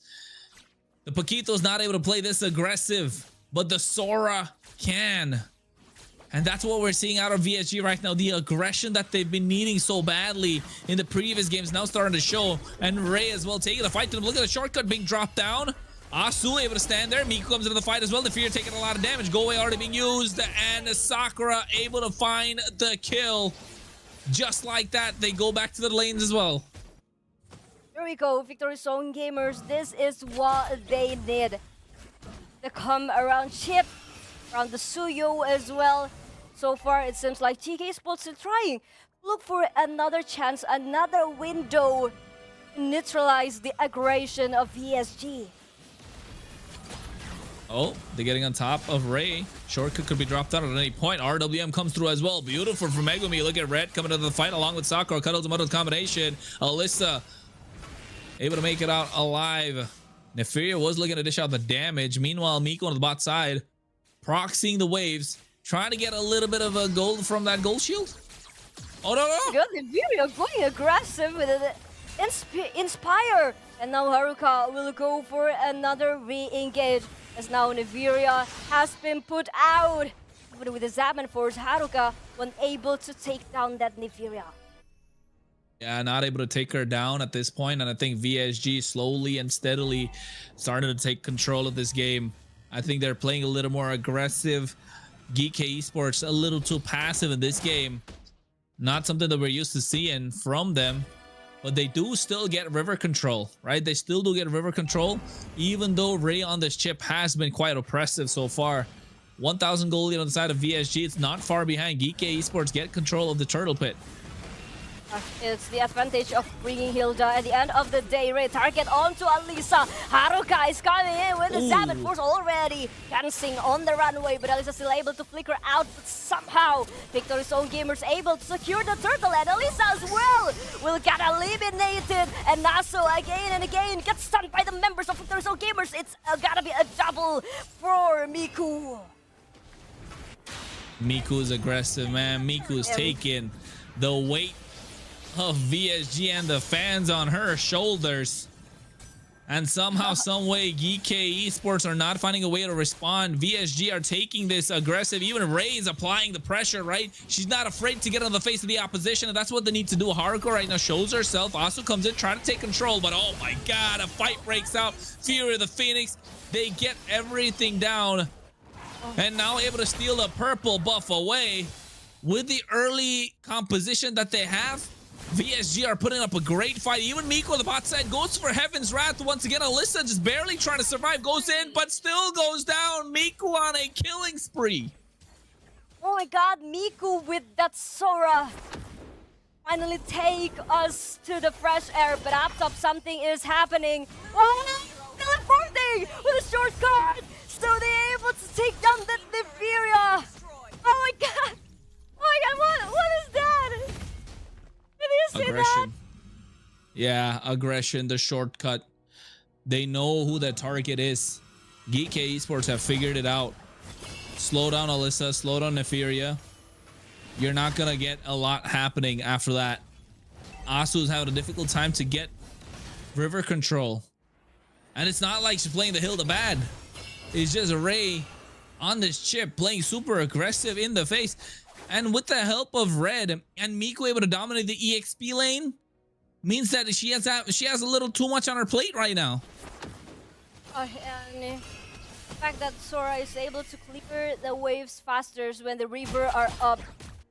The Paquito's not able to play this aggressive, but the Sora can. And that's what we're seeing out of VSG right now. The aggression that they've been needing so badly in the previous games now starting to show. And Ray as well taking the fight to them. Look at the shortcut being dropped down. Asu able to stand there. Miku comes into the fight as well. The Fear taking a lot of damage. Go away already being used. And Sakura able to find the kill. Just like that, they go back to the lanes as well. Here we go, Victory's Own Gamers. This is what they need. The come around chip, around the Suyo as well. So far, it seems like GEEKAY Esports are trying to look for another chance, another window to neutralize the aggression of VSG. Oh, they're getting on top of Ray. Shortcut could be dropped out at any point. RWM comes through as well. Beautiful from Megumi. Look at Red coming into the fight along with Sakura. Cuddles and Muddles combination. Alyssa able to make it out alive. Neferia was looking to dish out the damage. Meanwhile, Miku on the bot side, proxying the waves, trying to get a little bit of a gold from that gold shield. Oh, no, no. Good, Neferia going aggressive with it. Inspire. And now Haruka will go for another re-engage. As now Neferia has been put out. Even with the Zaman Force, Haruka unable to take down that Neferia. Yeah, not able to take her down at this point, and I think VSG slowly and steadily starting to take control of this game. I think they're playing a little more aggressive. GEEKAY Esports a little too passive in this game. Not something that we're used to seeing from them, but they do still get river control, right? They still do get river control, even though Ray on this chip has been quite oppressive so far. 1,000 gold lead on the side of VSG. It's not far behind. GEEKAY Esports get control of the turtle pit. It's the advantage of bringing Hilda at the end of the day. Ray target onto Alisa. Haruka is coming in with the Zaman Force already. Dancing on the runway, but Alisa still able to flicker out. But somehow, Victory's Own Gamers able to secure the turtle, and Alisa as well will get eliminated. And Naso again and again gets stunned by the members of Victory's Own Gamers. It's gotta be a double for Miku. Miku's aggressive, man. Miku's taking the weight of VSG and the fans on her shoulders. And somehow, some way, GEEKAY Esports are not finding a way to respond. VSG are taking this aggressive. Even Ray's applying the pressure, right? She's not afraid to get on the face of the opposition, and that's what they need to do. Haruka right now shows herself. Asu comes in, trying to take control, but oh my god, a fight breaks out. Fury of the Phoenix, they get everything down. And now able to steal the purple buff away. With the early composition that they have, VSG are putting up a great fight. Even Miko, the bot side, goes for Heaven's Wrath once again. Alyssa just barely trying to survive, goes in, but still goes down. Miko on a killing spree. Oh my god, Miku with that Sora finally take us to the fresh air, but up top something is happening. Oh, teleporting with a shortcut! So they're able to take down that Nympheria! Oh my god! Oh my god, what is that? Did you see that? Yeah, aggression, the shortcut. They know who the target is. GEEKAY Esports have figured it out. Slow down Alyssa, slow down Nympheria. You're not gonna get a lot happening after that. Asu's having a difficult time to get river control. And it's not like she's playing the Hilda bad. It's just Ray on this chip playing super aggressive in the face. And with the help of Red and Miku able to dominate the EXP lane means that she has a little too much on her plate right now. And the fact that Sora is able to clear the waves faster when the river are up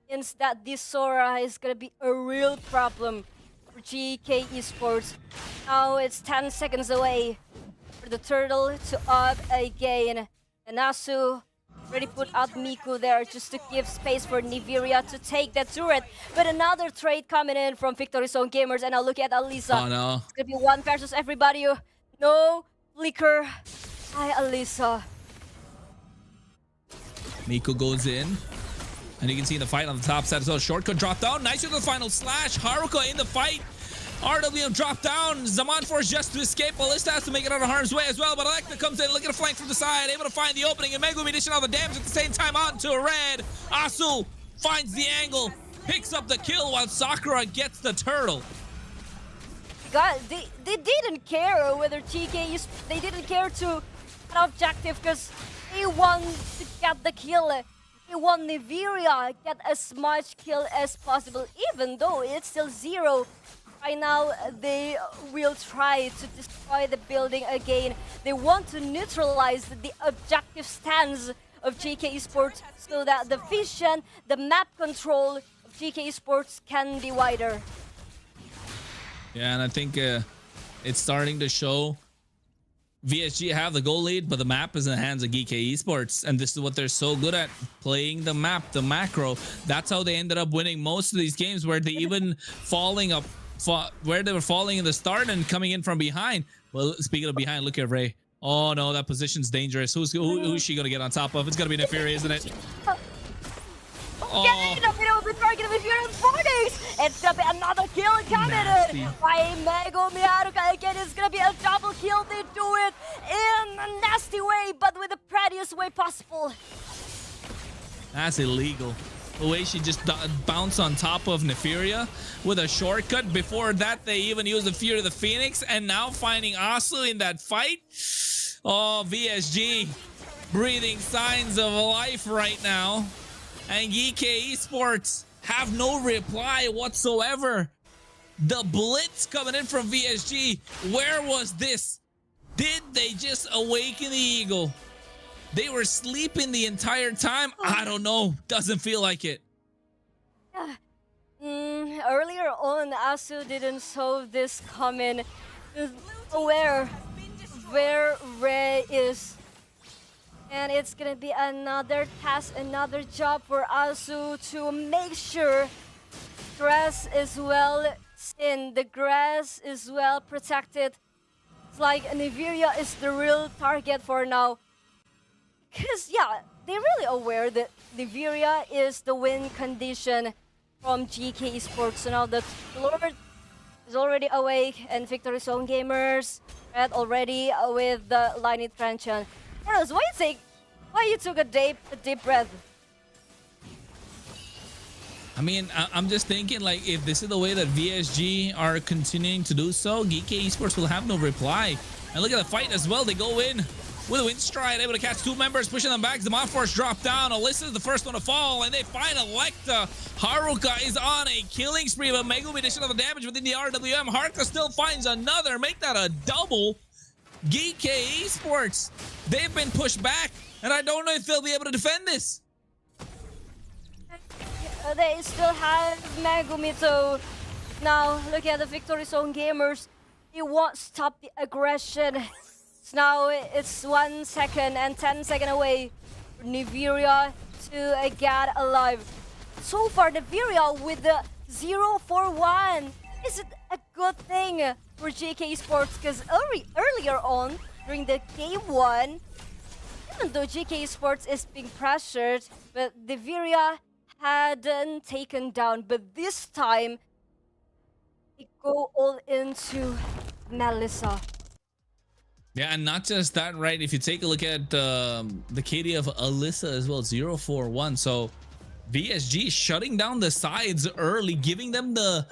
means that this Sora is gonna be a real problem for GEEKAY Esports. Now it's 10 seconds away for the turtle to up again. And Asu already put out Miku there just to give space for Nympheria to take that turret. But another trade coming in from Victory Zone Gamers, and now look at Alyssa. Oh no. It's gonna be one versus everybody. No flicker. Hi, Alyssa. Miku goes in. And you can see the fight on the top side as well. Shortcut drop down. Nice with the final slash. Haruka in the fight. RWM dropped down. Zaman forced just to escape. Alyssa has to make it out of harm's way as well. But Electra comes in. Look at a flank from the side. Able to find the opening. And Megumi dishing all the damage at the same time onto Red. Asu finds the angle. Picks up the kill while Sakura gets the turtle. God, they didn't care whether GEEKAY is... They didn't care to an objective because they want to get the kill. They want Nympheria get as much kill as possible, even though it's still 0. By now, they will try to destroy the building again. They want to neutralize the objective stance of GEEKAY Esports so that the vision, the map control of GEEKAY Esports can be wider. Yeah, and I think it's starting to show. VSG have the goal lead, but the map is in the hands of GEEKAY Esports. And this is what they're so good at, playing the map, the macro. That's how they ended up winning most of these games, where they even where they were falling in the start and coming in from behind. Well, speaking of behind, look at Ray. Oh no, that position's dangerous. Who's she gonna get on top of? It's gonna be Nympheria, isn't it? Oh. It's gonna be another kill coming in by Megumi Haruka. Again, it's gonna be a double kill. They do it in a nasty way, but with the prettiest way possible. That's illegal. The way she just bounced on top of Nympheria with a shortcut. Before that, they even used the Fury of the Phoenix, and now finding Asu in that fight. Oh, VSG breathing signs of life right now. And GEEKAY Esports have no reply whatsoever. The blitz coming in from VSG. Where was this? Did they just awaken the eagle? They were sleeping the entire time? I don't know. Doesn't feel like it. Earlier on, Asu didn't saw this coming. Aware where Ray is. And it's gonna be another task, another job for Asu to make sure grass is well seen, the grass is well protected. It's like Nympheria is the real target for now. Because, yeah, they're really aware that Nympheria is the win condition from GEEKAY Esports. So now the Lord is already awake, and Victory Zone Gamers Red already with the Lightning Truncheon. Why you took a deep breath? I mean, I'm just thinking, like, if this is the way that VSG are continuing to do so, GEEKAY Esports will have no reply. And look at the fight as well. They go in with a wind stride, able to catch 2 members, pushing them back. The Force drop down. Alyssa is the first one to fall, and they find Electa. Haruka is on a killing spree, but Megumi dishing all the damage within the RWM. Haruka still finds another. Make that a double. GEEKAY Esports, they've been pushed back, and I don't know if they'll be able to defend this. They still have Megumi to Now, look at the Victory Zone gamers. They won't stop the aggression. So now it's 1 second and 10 seconds away for Nigeria to get alive. So far, Nigeria with the 0-4-1. Is it a good thing for GEEKAY Esports? Because earlier on, during the game 1, even though GEEKAY Esports is being pressured, but Nigeria hadn't taken down. But this time, they go all into Melissa. Yeah, and not just that, right? If you take a look at the KD of Alyssa as well, 0-4-1. So VSG shutting down the sides early, giving them the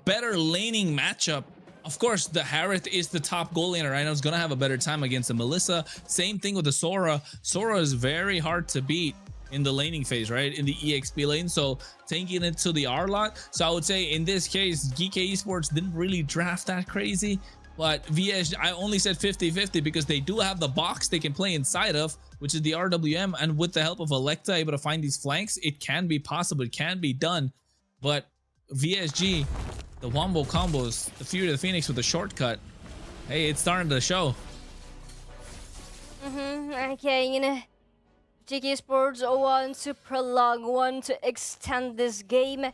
better laning matchup. Of course, the Harith is the top goal laner. I know it's gonna have a better time against the Melissa. Same thing with the Sora. Sora is very hard to beat in the laning phase, right? In the EXP lane. So taking it to the R lot. So I would say in this case, GEEKAY Esports didn't really draft that crazy. But VSG, I only said 50-50 because they do have the box they can play inside of, which is the RWM. And with the help of Electa able to find these flanks, it can be possible. It can be done. But VSG, the wombo combos, the Fury of the Phoenix with the shortcut, hey, it's starting to show. Okay, you know, GEEKAY Sports want to prolong, want to extend this game.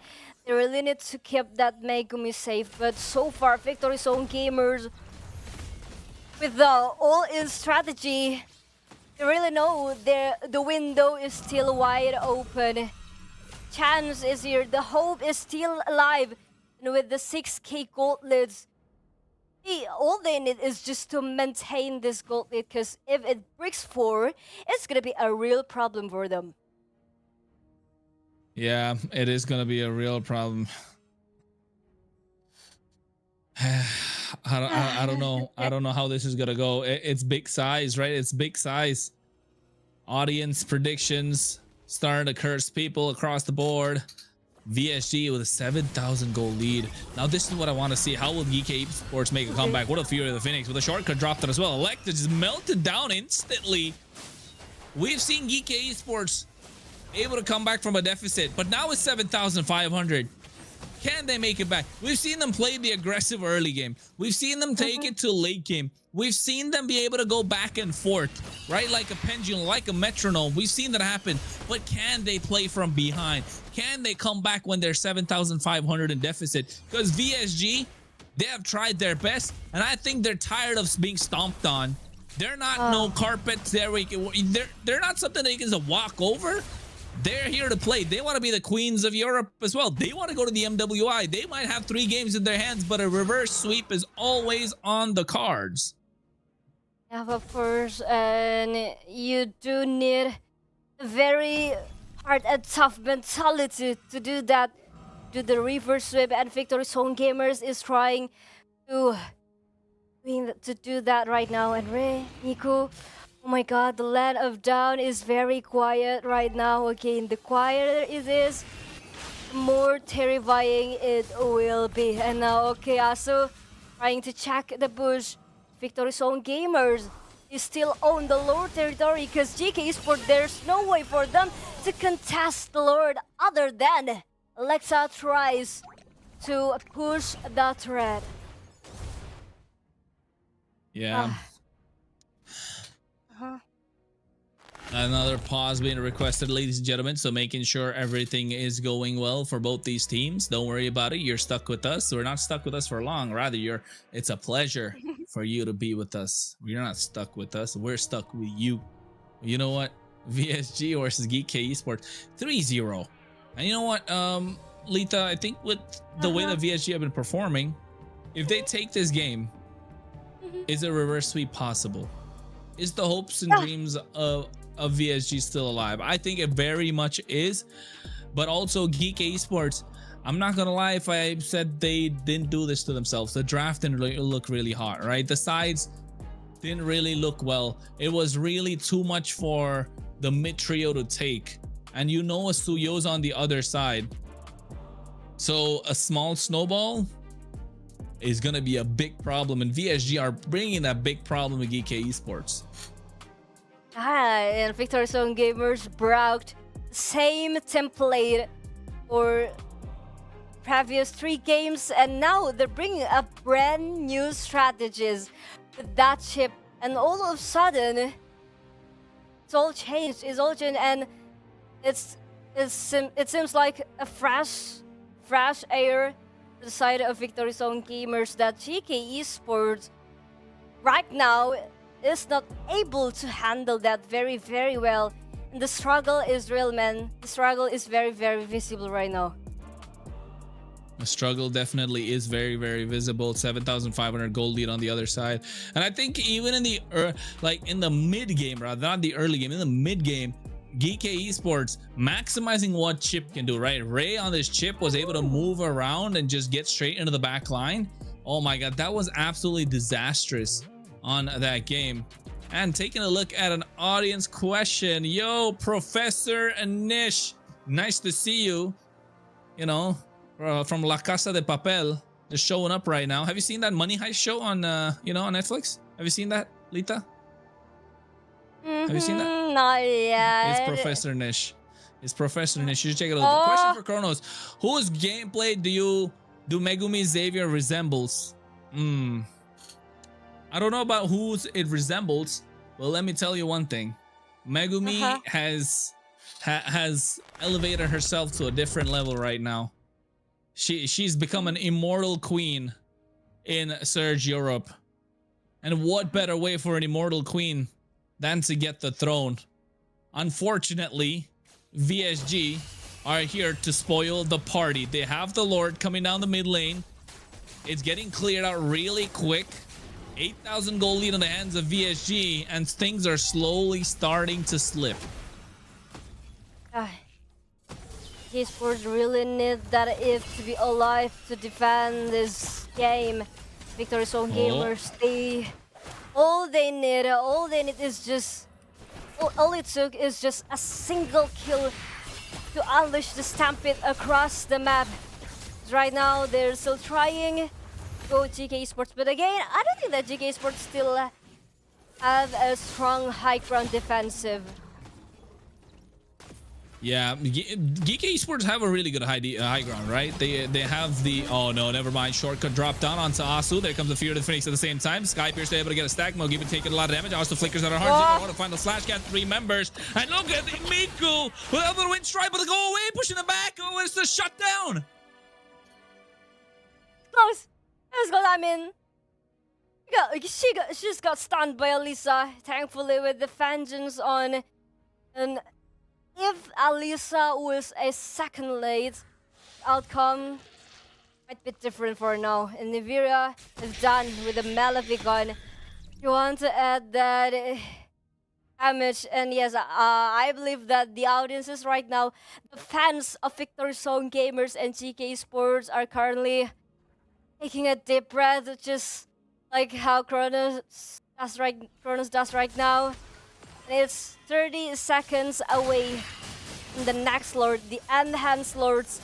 They really need to keep that Megumi safe. But so far, Victory Zone gamers, with the all-in strategy, they really know the window is still wide open. Chance is here. The hope is still alive. And with the 6k gold leads, all they need is just to maintain this gold lead, because if it breaks 4, it's gonna be a real problem for them. Yeah, it is gonna be a real problem. I don't know. I don't know how this is gonna go. It's big size, right? It's big size. Audience predictions starting to curse people across the board. VSG with a 7,000 goal lead. Now this is what I want to see. How will GEEKAY Esports make a comeback? What a Fury of the Phoenix with a shortcut dropped it as well. Electa just melted down instantly. We've seen GEEKAY Esports able to come back from a deficit, but now it's 7,500. Can they make it back? We've seen them play the aggressive early game. We've seen them take it to late game. We've seen them be able to go back and forth, right? Like a pendulum, like a metronome. We've seen that happen. But can they play from behind? Can they come back when they're 7,500 in deficit? Because VSG, they have tried their best, and I think they're tired of being stomped on. They're not no carpets there. They're not something that you can just walk over. They're here to play. They want to be the queens of Europe as well. They want to go to the MWI. They might have 3 games in their hands, but a reverse sweep is always on the cards. Yeah, of course, and you do need a very hard and tough mentality to do that. Do the reverse sweep, and Victory Zone Gamers is trying to do that right now. And Nico, oh my god, the land of down is very quiet right now. Okay, the quieter it is, the more terrifying it will be. And now, okay, Asu trying to check the bush. Victory Zone Gamers is still on the lower territory because GEEKAY Esports, there's no way for them to contest the Lord other than Alexa tries to push the thread. Yeah. Another pause being requested, ladies and gentlemen, so making sure everything is going well for both these teams. Don't worry about it. You're stuck with us. We're not stuck with us for long. Rather, it's a pleasure for you to be with us. You're not stuck with us. We're stuck with you. You know what? VSG versus GEEKAY Esports 3-0. And you know what, Lita, I think with the way that VSG have been performing, if they take this game, is a reverse sweep possible? Is the hopes and dreams of VSG still alive? I think it very much is, but also GEEKAY Esports, I'm not gonna lie if I said they didn't do this to themselves. The draft didn't look really hot, right? The sides didn't really look well. It was really too much for the mid trio to take, and you know Suyo's on the other side, so a small snowball is gonna be a big problem, and VSG are bringing that big problem with GEEKAY Esports. And Victory Zone Gamers brought same template for previous 3 games, and now they're bringing up brand new strategies with that chip, and all of a sudden, it's all changed. And it seems like a fresh air to the side of Victory Zone Gamers, that GEEKAY Esports right now is not able to handle that very, very well. And the struggle is real, man. The struggle is very, very visible right now. The struggle definitely is very, very visible. 7,500 gold lead on the other side. And I think even in the in the mid game, rather not the early game, in the mid game, GEEKAY Esports maximizing what Chip can do, right? Ray on this Chip was able to move around and just get straight into the back line. Oh my god, that was absolutely disastrous on that game. And taking a look at an audience question. Yo, Professor Nish, nice to see you. You know, from La Casa de Papel, just showing up right now. Have you seen that Money Heist show on you know, on Netflix? Have you seen that, Lita? Have you seen that? Not yet. It's Professor Nish. It's Professor Nish. You should check it out. The question for Kronos: whose gameplay do Megumi Xavier resembles? I don't know about whose it resembles, but let me tell you one thing. Megumi has elevated herself to a different level right now. She's become an immortal queen in Surge Europe. And what better way for an immortal queen than to get the throne? Unfortunately, VSG are here to spoil the party. They have the Lord coming down the mid lane. It's getting cleared out really quick. 8,000 gold lead in the hands of VSG, and things are slowly starting to slip. Esports really need that if to be alive to defend this game. Victory Zone Gamers, all they need is just, all it took is just a single kill to unleash the Stampede across the map. Right now, they're still trying. Go GEEKAY Esports, but again, I don't think that GEEKAY Esports still have a strong high ground defensive. Yeah, GEEKAY Esports have a really good high ground, right? They have the, oh no, never mind, shortcut drop down onto Asu. There comes the Fear of the Phoenix at the same time. Skypiercer able to get a stack. Mogiba taking a lot of damage. Asu flickers out of heart. Want to find the slash cat 3 members. And look at Miku with the wind stripe, but to go away, pushing it back. Oh, it's the shutdown. Close. I mean, she just got stunned by Alisa, thankfully, with the vengeance on. And if Alisa was a second late, outcome might be different for now. And Niveria is done with the Maleficon. You want to add that damage, and yes, I believe that the audiences right now, the fans of Victory Zone Gamers and GEEKAY Esports are currently taking a deep breath, just like how Kronos does right now. And it's 30 seconds away from the next Lord, the Enhanced Lords.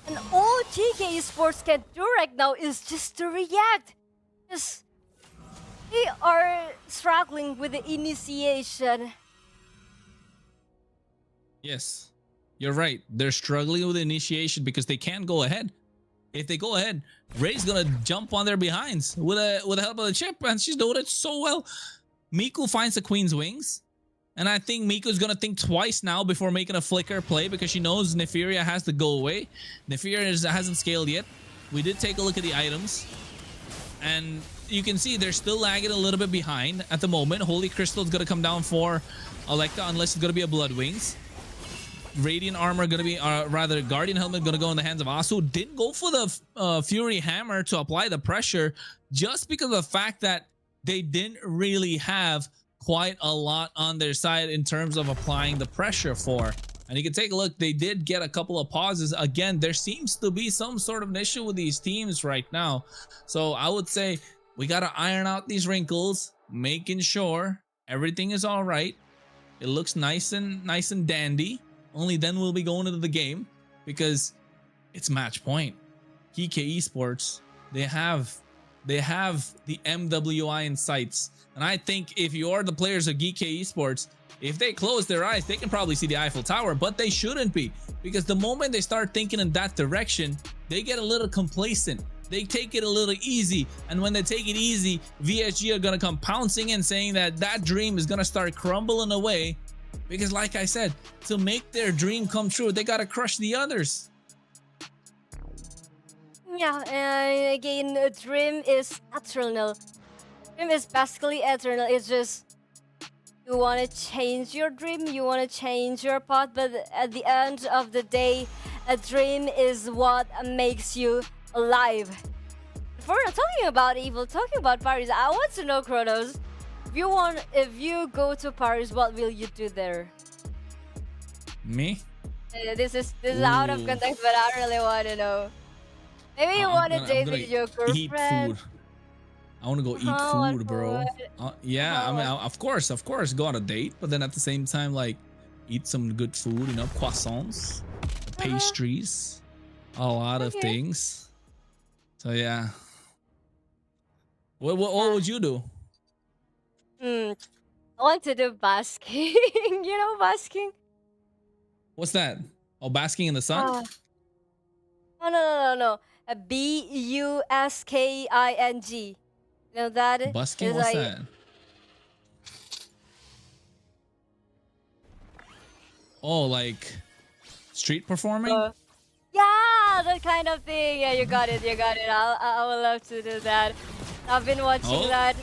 And all GEEKAY Esports can do right now is just to react. Just, they are struggling with the initiation. Yes, you're right. They're struggling with the initiation because they can't go ahead. If they go ahead, Ray's gonna jump on their behinds with the help of the Chip, and she's doing it so well. Miku finds the Queen's Wings, and I think Miku's gonna think twice now before making a flicker play because she knows Neferia has to go away. Neferia hasn't scaled yet. We did take a look at the items, and you can see they're still lagging a little bit behind at the moment. Holy Crystal's gonna come down for Electa unless it's gonna be a Blood Wings. Radiant armor gonna be, rather Guardian helmet gonna go in the hands of Asu. Didn't go for the Fury hammer to apply the pressure just because of the fact that they didn't really have quite a lot on their side in terms of applying the pressure for. And you can take a look, they did get a couple of pauses. Again, there seems to be some sort of an issue with these teams right now. So I would say we gotta iron out these wrinkles, making sure everything is all right. It looks nice and dandy. Only then we'll be going into the game because it's match point. GEEKAY Esports, they have the MWI in sights. And I think if you're the players of GEEKAY Esports, If they close their eyes, they can probably see the Eiffel Tower, but they shouldn't be, because the moment they start thinking in that direction, they get a little complacent. They take it a little easy, and when they take it easy, VSG are gonna come pouncing in, saying that that dream is gonna start crumbling away, because like I said, to make their dream come true, they gotta crush the others. Yeah, and again, a dream is eternal. Dream is basically eternal. It's just you want to change your dream, you want to change your path, but at the end of the day, a dream is what makes you alive. For talking about evil, talking about Paris, I want to know, Kronos, if you go to Paris, what will you do there? Me? This is out of context, but I really want to know. Maybe you want to date with your girlfriend. Eat food. I want to go eat food, bro. Yeah, I mean, of course, go on a date, but then at the same time, like, eat some good food, you know, croissants, pastries, a lot of things. So yeah. What would you do? I want to do basking. You know basking? What's that? Oh, basking in the sun? Oh, no. BUSKING. You know that? Busking? What's that? Oh, like street performing? Yeah, that kind of thing. Yeah, you got it. I would love to do that. I've been watching that.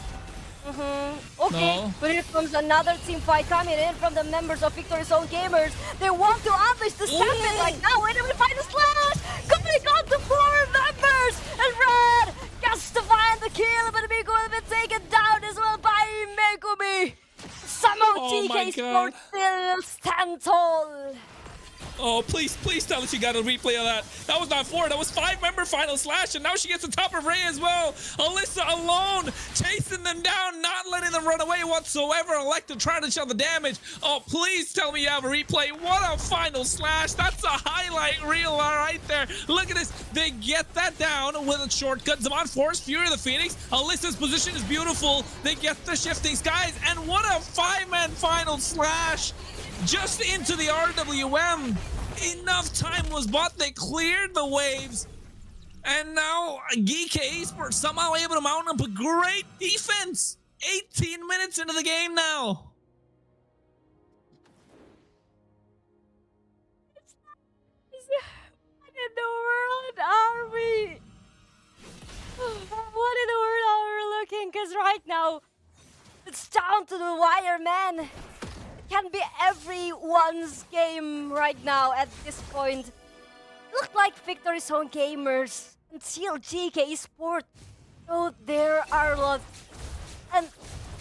Okay, but here comes another team fight coming in from the members of Victory Zone Gamers. They want to unleash the stampede right now. Wait till we find the slash! Coming on to 4 members! And Red gets to find the kill, but Miku will be taken down as well by Megumi. Somehow GK Sports still stand tall. Oh, please tell us you got a replay of that. That was not 4, that was 5-member final slash, and now she gets the top of Ray as well. Alyssa alone, chasing them down, not letting them run away whatsoever. Electa trying to show the damage. Oh, please tell me you have a replay. What a final slash. That's a highlight reel right there. Look at this. They get that down with a shortcut. Zaman Force, Fury of the Phoenix. Alyssa's position is beautiful. They get the shifting skies, and what a 5-man final slash. Just into the RWM. Enough time was bought. They cleared the waves. And now GEEKAY Esports somehow able to mount up a great defense. 18 minutes into the game now. What in the world are we? What in the world are we looking? Because right now, it's down to the wire, man. Can be everyone's game right now at this point. Look like Victory Zone Gamers until GEEKAY Esports. So there are a lot. And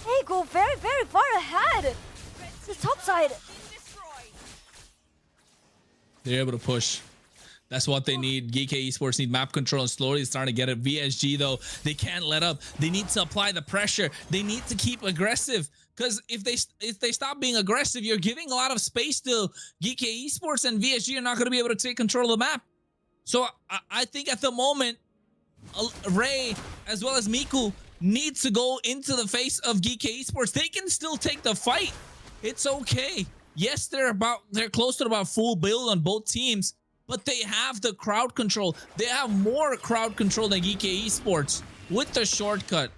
they go very, very far ahead. The top side. They're able to push. That's what they need. GEEKAY Esports need map control and slowly starting to get it. VSG though, they can't let up. They need to apply the pressure. They need to keep aggressive. Because if they stop being aggressive, you're giving a lot of space to GEEKAY Esports, and VSG are not going to be able to take control of the map. So I think at the moment, Ray as well as Miku need to go into the face of GEEKAY Esports. They can still take the fight. It's okay. Yes, they're close to about full build on both teams, but they have the crowd control. They have more crowd control than GEEKAY Esports with the shortcut,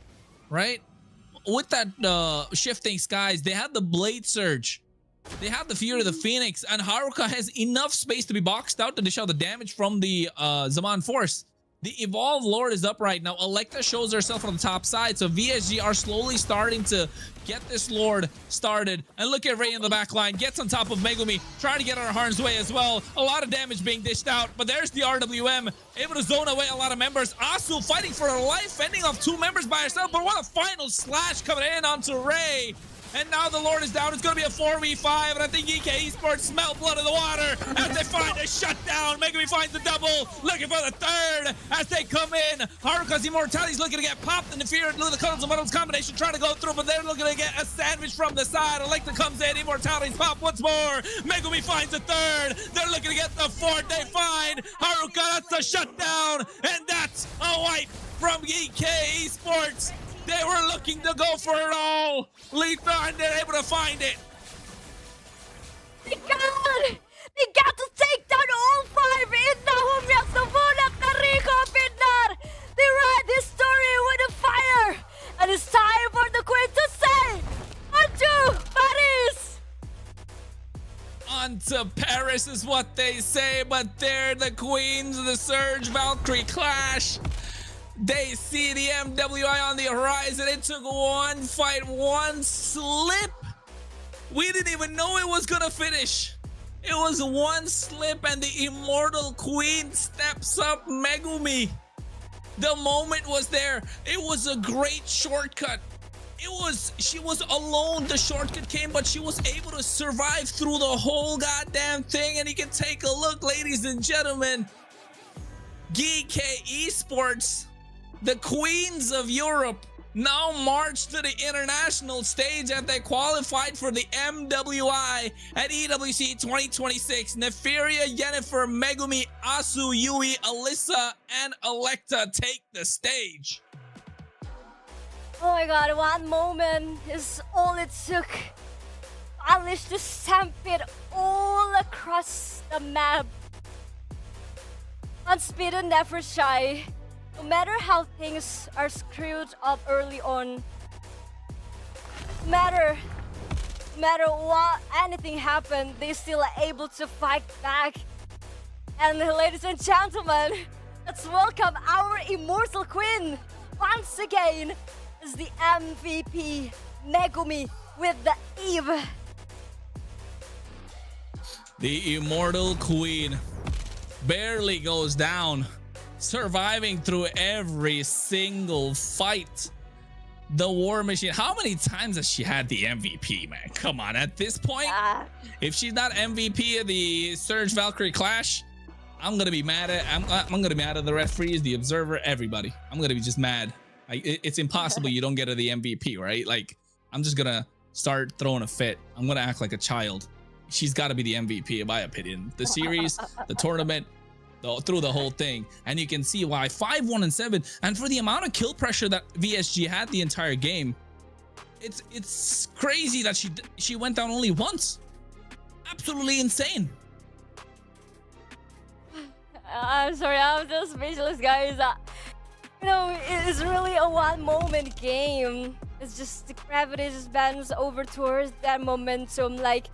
right? With that shifting skies, they have the blade surge, they have the Fury of the Phoenix, and Haruka has enough space to be boxed out to dish out the damage from the Zaman Force. The Evolve Lord is up right now. Electa shows herself on the top side, so VSG are slowly starting to get this Lord started. And look at Ray in the back line, gets on top of Megumi, trying to get her harm's way as well. A lot of damage being dished out, but there's the RWM, able to zone away a lot of members. Asu fighting for her life, fending off 2 members by herself, but what a final slash coming in onto Ray. And now the Lord is down. It's going to be a 4v5, and I think GEEKAY Esports smell blood in the water as they find a shutdown. Megumi finds the double, looking for the 3rd as they come in. Haruka's Immortality is looking to get popped in the fear of the Cuddles and Muddles combination, trying to go through, but they're looking to get a sandwich from the side. Electa comes in, Immortality's pop once more. Megumi finds the 3rd. They're looking to get the 4th. They find Haruka. That's a shutdown, and that's a wipe from GEEKAY Esports. They were looking to go for it all, Letha, and they're able to find it. on! They got to take down all 5 in the humyak sa bulat na Rico Pidnar! They ride this story with a fire! And it's time for the queen to say, Onto Paris! On to Paris is what they say, but they're the queens of the Surge Valkyrie clash. They see the MWI on the horizon. It took one fight, one slip. We didn't even know it was gonna finish. It was one slip and the immortal queen steps up, Megumi. The moment was there. It was a great shortcut. She was alone. The shortcut came, but she was able to survive through the whole goddamn thing. And you can take a look, ladies and gentlemen. GEEKAY Esports, the queens of Europe, now march to the international stage as they qualified for the MWI at EWC 2026. Neferia, Yennefer, Megumi, Asu, Yui, Alyssa, and Electa take the stage. Oh my god, one moment is all it took. Unleash the stampede all across the map. Unspeeden, never shy. No matter how things are screwed up early on, no matter what anything happened, they still are able to fight back. And ladies and gentlemen, let's welcome our immortal queen once again is the MVP Megumi with the Eve. The immortal queen barely goes down, surviving through every single fight. The war machine. How many times has she had the MVP, man? Come on, at this point, if she's not MVP of the Surge Valkyrie clash, I'm gonna be mad at I'm gonna be mad at the referees, the observer, everybody. I'm gonna be just mad. Like, it's impossible you don't get her the MVP, right? Like, I'm just gonna start throwing a fit. I'm gonna act like a child. She's got to be the MVP, in my opinion. The series, the tournament, through the whole thing. And you can see why. 5-1-7. And for the amount of kill pressure that VSG had the entire game, it's crazy that she went down only once. Absolutely insane. I'm sorry, I'm just speechless, guys. You know, it's really a one-moment game. It's just the gravity just bends over towards that momentum. Like,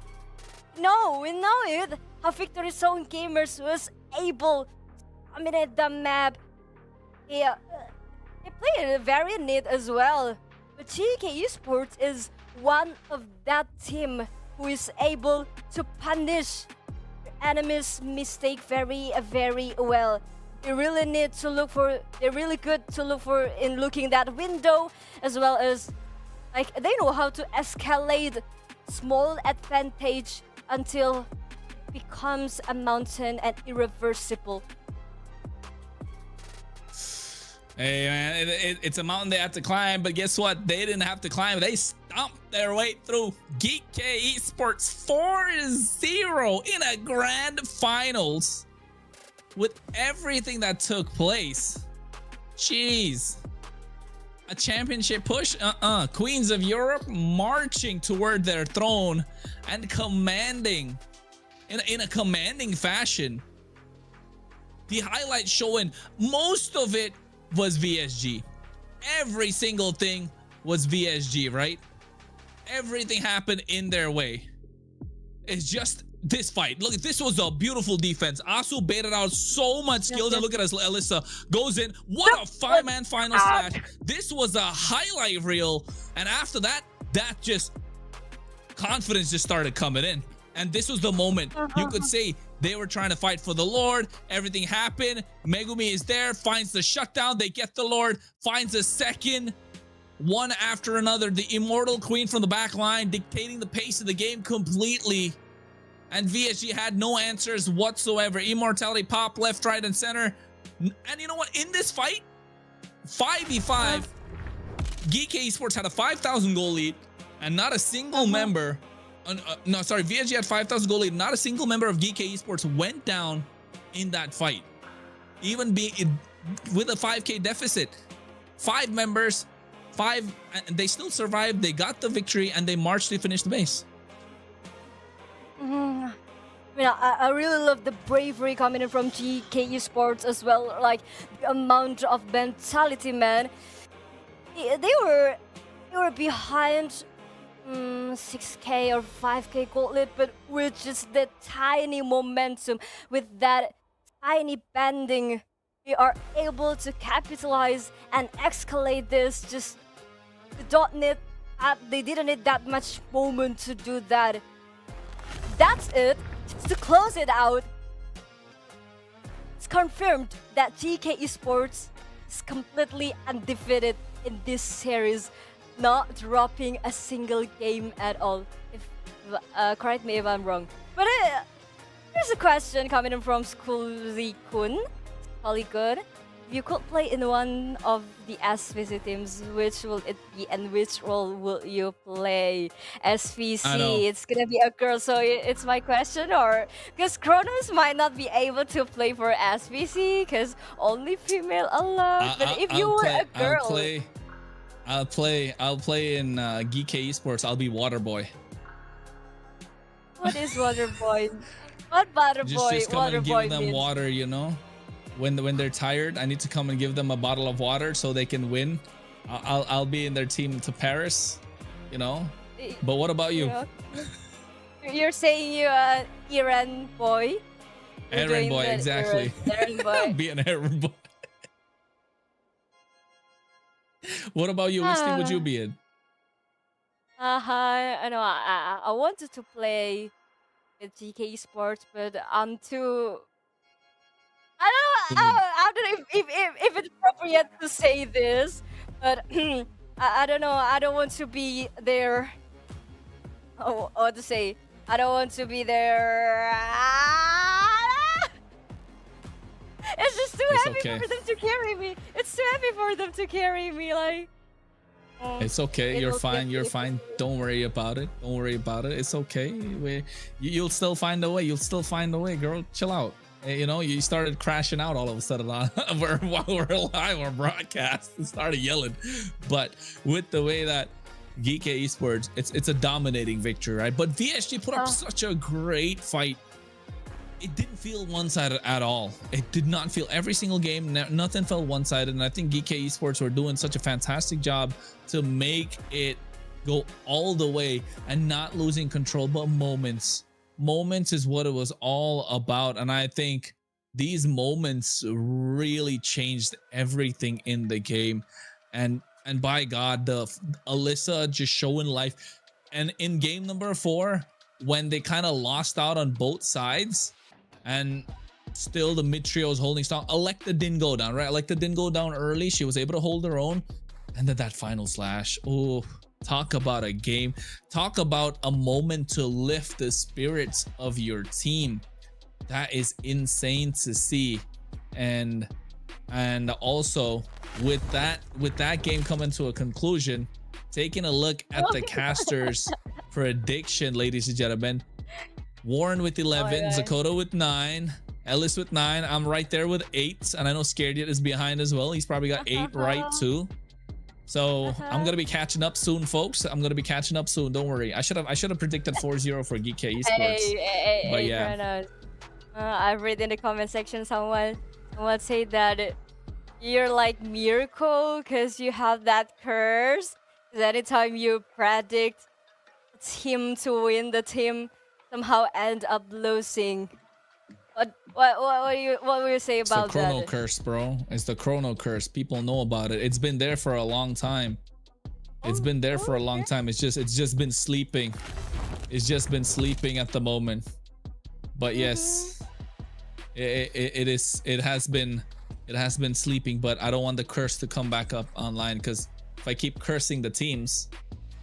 no, we know it. How Victory Zone Gamers was able to dominate the map. They played it very neat as well. But GEEKAY Esports is one of that team who is able to punish their enemy's mistake very, very well. They really need to look for, they're really good to look for in looking that window, as well as, like, they know how to escalate small advantage until it becomes a mountain and irreversible. Hey man, it's a mountain they have to climb, but guess what? They didn't have to climb. They stomped their way through. GEEKAY Esports 4-0 in a grand finals. With everything that took place. Jeez. A championship push? Queens of Europe marching toward their throne and commanding in a commanding fashion. The highlight showing most of it was VSG. Every single thing was VSG, right? Everything happened in their way. It's just this fight. Look, this was a beautiful defense. Asu baited out so much skills. And look at us, Alyssa goes in. What a 5-man final slash. This was a highlight reel. And after that, confidence just started coming in. And this was the moment you could say they were trying to fight for the Lord. Everything happened. Megumi is there, finds the shutdown. They get the Lord, finds a second. One after another. The immortal queen from the back line dictating the pace of the game completely. And VSG had no answers whatsoever. Immortality pop left, right, and center. And you know what? In this fight, 5v5, GEEKAY Esports had a 5,000 goal lead, and not a single member. VSG had 5,000 goal lead. Not a single member of GEEKAY Esports went down in that fight, even with a 5K deficit. 5 members, and they still survived. They got the victory, and they marched to finish the base. mean, I really love the bravery coming in from GEEKAY Sports as well. Like the amount of mentality, man. They were behind 6K or 5K gold lead, but with just that tiny momentum, with that tiny bending, we are able to capitalize and escalate this. Just they didn't need that much moment to do that. That's it. Just to close it out, it's confirmed that GEEKAY Sports is completely undefeated in this series, not dropping a single game at all. If correct me if I'm wrong. But here's a question coming in from Skulzy-kun. Polygon. If you could play in one of the SVC teams, which will it be and which role will you play? SVC, it's gonna be a girl, so it's my question, or because Kronos might not be able to play for SVC because only female allowed. But if you were a girl, I'll play in GEEKAY Esports. I'll be water boy. What is water boy? What water boy? Just come Water and boy give them means? water, you know. When they're tired, I need to come and give them a bottle of water so they can win. I'll be in their team to Paris, you know. But what about you? You're saying you're an Iran boy? Errand boy, exactly. Errand boy. Be an errand boy. What about you? Which team would you be in? I know. I wanted to play with GEEKAY Sports, but I'm too. I don't know if it's appropriate to say this, but I don't know. I don't want to be there. Oh, what to say? I don't want to be there. It's just too heavy for them to carry me. It's too heavy for them to carry me. Like. It's okay. You're fine. You're fine. Don't worry about it. Don't worry about it. It's okay. You'll still find a way. You'll still find a way, girl. Chill out. You know, you started crashing out all of a sudden while we're live on broadcast and started yelling. But with the way that GEEKAY Esports, it's a dominating victory, right? But VSG put up such a great fight. It didn't feel one-sided at all. It did not feel every single game. Nothing felt one-sided. And I think GEEKAY Esports were doing such a fantastic job to make it go all the way and not losing control, but moments is what it was all about. And I think these moments really changed everything in the game. And by God, the Alyssa just showing life. And in game number 4, when they kind of lost out on both sides and still the mid trio is holding strong, Electa didn't go down, right? Electa didn't go down early. She was able to hold her own. And then that final slash, oh, talk about a game. Talk about a moment to lift the spirits of your team. That is insane to see. And also with that game coming to a conclusion, taking a look at the casters prediction, ladies and gentlemen. Warren with 11, Zakota with 9, Ellis with 9. I'm right there with 8, and I know Scared Yet is behind as well. He's probably got 8 right too. So I'm gonna be catching up soon, folks. I'm gonna be catching up soon. Don't worry. I should have predicted 4-0 for GEEKAY Esports. But yeah, I read in the comment section someone say that you're like Miracle because you have that curse. Because anytime you predict a team to win, the team somehow end up losing. What will you say about that? It's the chrono curse, bro. It's the chrono curse. People know about it. It's been there for a long time. It's been there for a long time. It's just been sleeping. It's just been sleeping at the moment. But yes, it has been sleeping. But I don't want the curse to come back up online, because if I keep cursing the teams,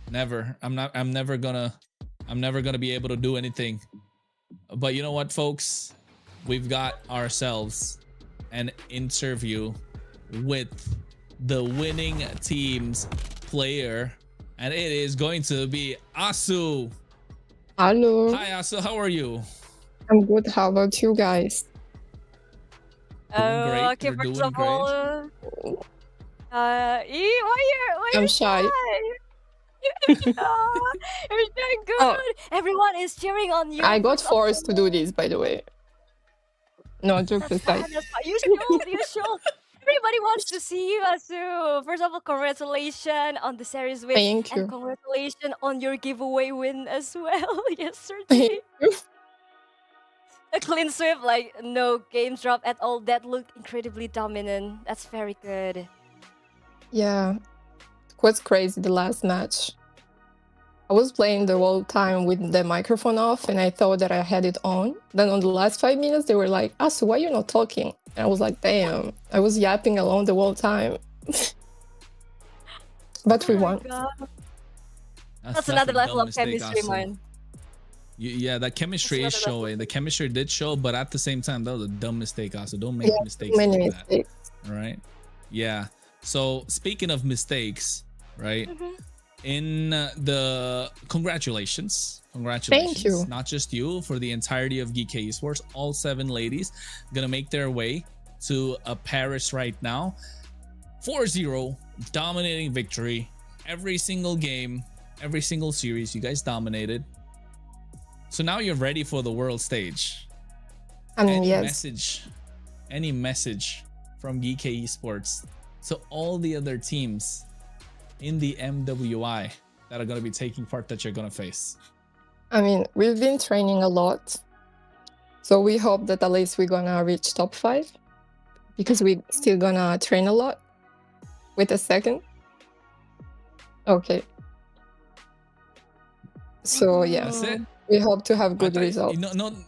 I'm never gonna be able to do anything. But you know what, folks? We've got ourselves an interview with the winning team's player, and it is going to be Asu. Hello. Hi, Asu. How are you? I'm good. How about you guys? Doing great. Okay, You're first doing of all, great. why you're I'm shy. Yeah, you're doing good. Oh, Everyone is cheering on you. I got First of all. forced to do this, by the way. No, jokes That's aside. fine. That's fine. You should. You should. Everybody wants to see you, Asu. First of all, congratulations on the series win, Thank and you. congratulations on your giveaway win as well Thank yesterday. you. A clean sweep, like no games drop at all. That looked incredibly dominant. That's very good. Yeah, it was crazy the last match. I was playing the whole time with the microphone off and I thought that I had it on. Then on the last 5 minutes, they were like, Asu, why are you not talking? And I was like, damn, I was yapping along the whole time. But we won. God. That's another level of chemistry, man. Yeah, that chemistry is showing. The chemistry did show, but at the same time, that was a dumb mistake, also. Don't make mistakes many like mistakes. that. All right. Yeah. So speaking of mistakes, right? In the congratulations, Thank you. not just you, for the entirety of GEEKAY Esports. All 7 ladies gonna make their way to Paris right now. 4-0 dominating victory. Every single game, every single series, you guys dominated. So now you're ready for the world stage. I mean, yes. Any message from GEEKAY Esports to all the other teams in the MWI that are going to be taking part that you're going to face? I mean, we've been training a lot. So we hope that at least we're going to reach top 5 because we're still going to train a lot. With a second. Okay. So yeah. That's it. We hope to have good results.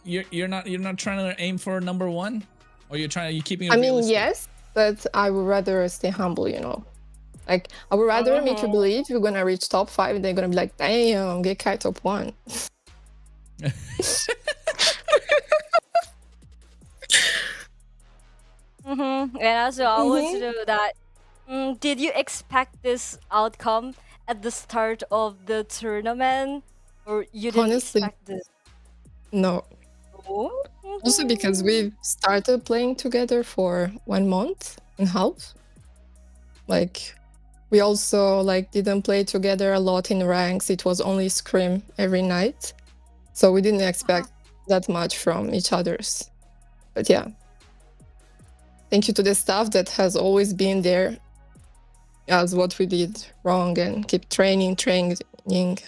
You're not trying to aim for number 1, or you're keeping it I mean, realistic? yes, but I would rather stay humble, you know. Like, I would rather make you believe you're gonna reach top 5 and they're gonna be like, damn, GEEKAY top 1. And also, I want to know that. Did you expect this outcome at the start of the tournament, or you didn't Honestly, expect this? No. Oh? Also because we started playing together for 1 month and a half. Like, we also like didn't play together a lot in ranks. It was only scrim every night. So we didn't expect that much from each other's. But yeah. Thank you to the staff that has always been there as what we did wrong and keep training.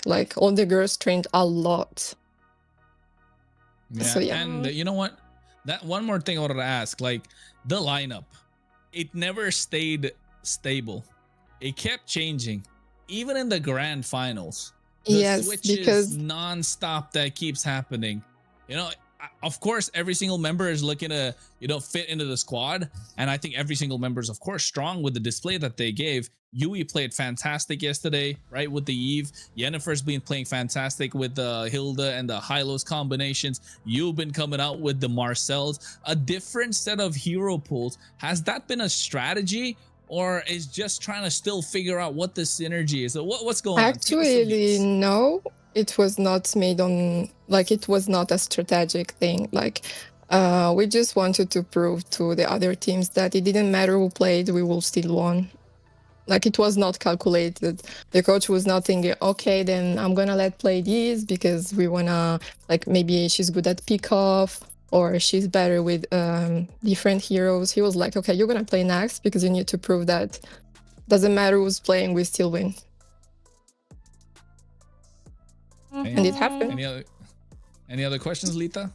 Like, all the girls trained a lot. Yeah. So yeah. And you know what? That one more thing I wanted to ask, like the lineup, it never stayed stable. It kept changing, even in the grand finals. The Yes, switches because non-stop that keeps happening. You know, of course, every single member is looking to, fit into the squad. And I think every single member is, of course, strong with the display that they gave. Yui played fantastic yesterday, right, with the Eve. Yennefer's been playing fantastic with the Hilda and the Hylos combinations. You've been coming out with the Marcells. A different set of hero pools. Has that been a strategy? Or is just trying to still figure out what the synergy is? So what's going on? actually, no, it was not made on, like, it was not a strategic thing. Like, we just wanted to prove to the other teams that it didn't matter who played, we will still win. Like, it was not calculated. The coach was not thinking, okay, then I'm gonna let play this because we wanna, like, maybe she's good at pick off or she's better with different heroes. He was like, okay, you're gonna play next because you need to prove that doesn't matter who's playing, we still win. And it happened. Any other questions, Lita?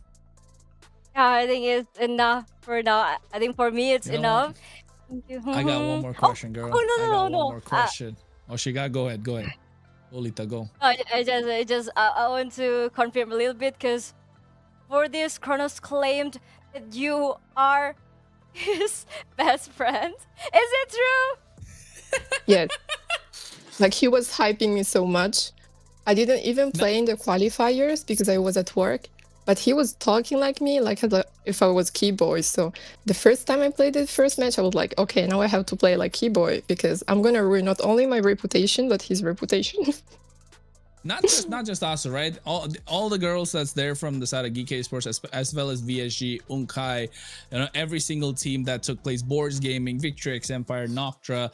Yeah, I think it's enough for now. I think for me, it's enough. Thank you. I got one more question, girl. Oh, no, I got no. one more question. She got, go ahead. Go ahead. Lolita, go. I want to confirm a little bit because for this, Kronos claimed that you are his best friend. Is it true? Yes. Like, he was hyping me so much. I didn't even play in the qualifiers because I was at work, but he was talking like me, like if I was Keyboy. So the first time I played the first match, I was like, okay, now I have to play like Keyboy because I'm gonna ruin not only my reputation, but his reputation. not just Asu, right? All the girls that's there from the side of GEEKAY Sports, as well as VSG, Unkai, every single team that took place, Boards Gaming, Victrix Empire, Noctra,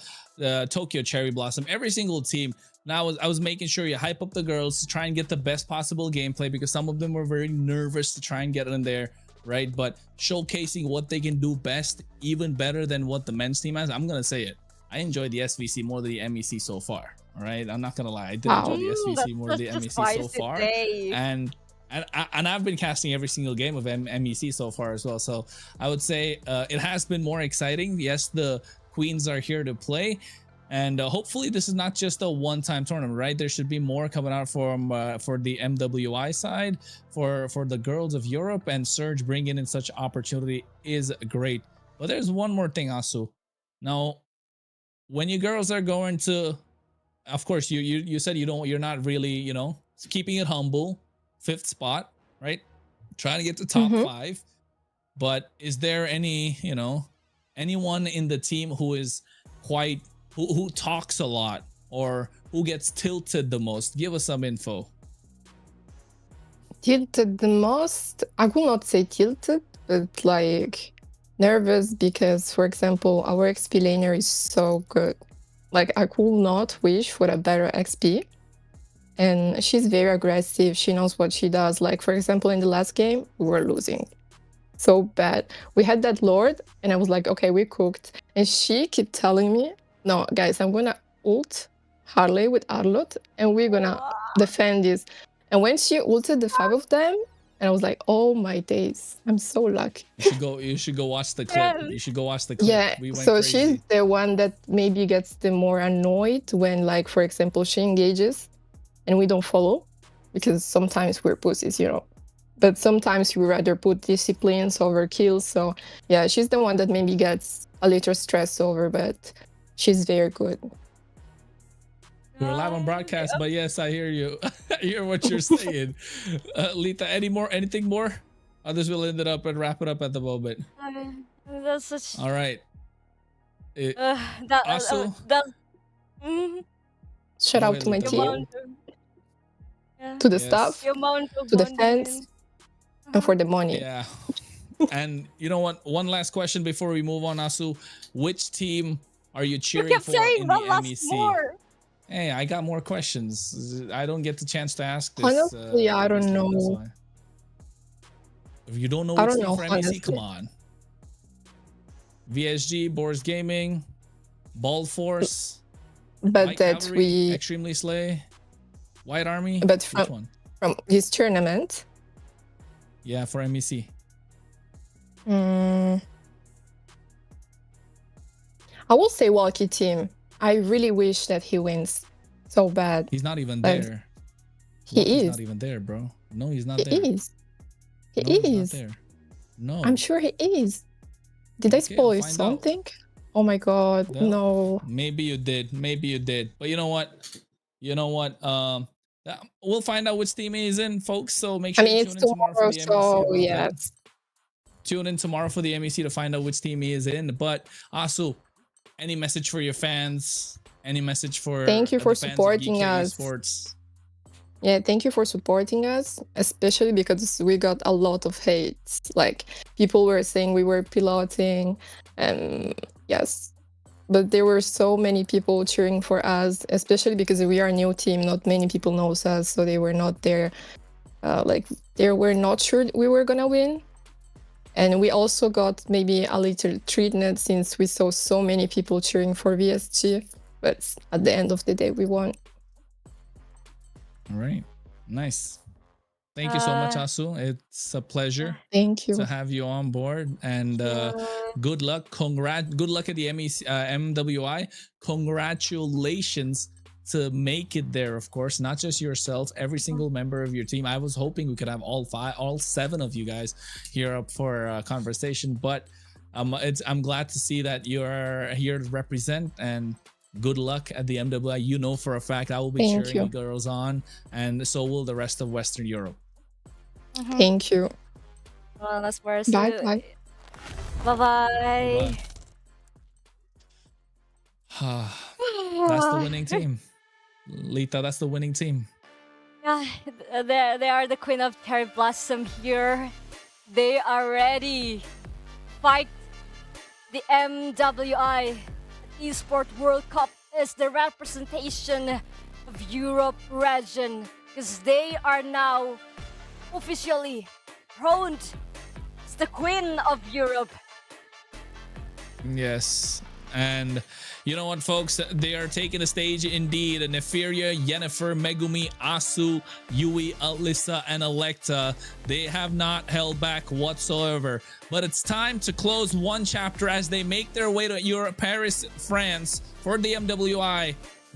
Tokyo Cherry Blossom, every single team. Now I was making sure you hype up the girls to try and get the best possible gameplay, because some of them were very nervous to try and get in there, right? But showcasing what they can do best, even better than what the men's team has. I'm gonna say it. I enjoyed the SVC more than the MEC so far. All right, I'm not gonna lie. I did enjoy the SVC more than the MEC so far, and I've been casting every single game of MEC so far as well. So I would say it has been more exciting. Yes, the queens are here to play, and hopefully this is not just a one-time tournament, right? There should be more coming out from for the MWI side, for the girls of Europe, and Surge bringing in such opportunity is great. But there's one more thing, Asu. Now, when you girls are going to, of course, you said you're not really, keeping it humble, 5th spot, right? Trying to get to top 5. But is there any, anyone in the team who is quite, who talks a lot, or who gets tilted the most? Give us some info. Tilted the most? I will not say tilted, but like nervous, because, for example, our XP laner is so good. Like, I could not wish for a better XP. And she's very aggressive. She knows what she does. Like, for example, in the last game, we were losing so bad. We had that Lord, and I was like, okay, we cooked. And she kept telling me, no, guys, I'm gonna ult Harley with Arlot, and we're gonna defend this. And when she ulted the 5 of them, and I was like, oh my days, I'm so lucky. You should go watch the clip. You should go watch the clip. Yeah, so she's the one that maybe gets the more annoyed when, like, for example, she engages and we don't follow, because sometimes we're pussies, but sometimes we rather put disciplines over kills. So yeah, she's the one that maybe gets a little stressed over, but she's very good. We're live on broadcast, but yes, I hear you. I hear what you're saying. Lita, anything more? Others will end it up and wrap it up at the moment. That's such. All right. Shout out to my team, to the staff, to the fans, and for the money. Yeah. And you know what? One last question before we move on, Asu. Which team are you cheering for in the MEC? Hey, I got more questions. I don't get the chance to ask this. Honestly, I don't know. If you don't know which team for MEC, come on. VSG, Boars Gaming, Ball Force, but White that Cavalry, Extremely Slay, White Army. But which one? From this tournament? Yeah, for MEC. I will say Walkie team. I really wish that he wins so bad. He's not even there. He is. He's not even there, bro. No, he's not there. He is. He is. He's not there. No. I'm sure he is. Did I spoil something? Oh my god, no. Maybe you did. Maybe you did. But you know what? We'll find out which team he's in, folks. So make sure you tune in tomorrow for the MEC. So yes. Tune in tomorrow for the MEC to find out which team he is in. But Asu, any message for your fans? Any message for Thank you for supporting us. Sports? Yeah, thank you for supporting us, especially because we got a lot of hate. Like, people were saying we were piloting, and yes, but there were so many people cheering for us, especially because we are a new team. Not many people knows us, so they were not there. They were not sure we were gonna win. And we also got maybe a little treated since we saw so many people cheering for VSG. But at the end of the day, we won. All right. Nice. Thank you so much, Asu. It's a pleasure. Thank you to have you on board. And good luck. Good luck at the MWI. Congratulations to make it there, of course. Not just yourself, every single member of your team. I was hoping we could have all 7 of you guys here up for a conversation, but I'm glad to see that you're here to represent, and good luck at the MWI. You know for a fact I will be cheering you girls on, and so will the rest of Western Europe. Thank you. Well, that's where Bye. Bye. That's the winning team. Lita, that's the winning team. Yeah, they are the Queen of Cherry Blossom here. They are ready. Fight the MWI Esport World Cup is the representation of Europe region because they are now officially crowned as the Queen of Europe. Yes. And you know what, folks? They are taking the stage indeed. Neferia, Yennefer, Megumi, Asu, Yui, Alyssa, and Electa. They have not held back whatsoever. But it's time to close one chapter as they make their way to Europe, Paris, France for the MWI.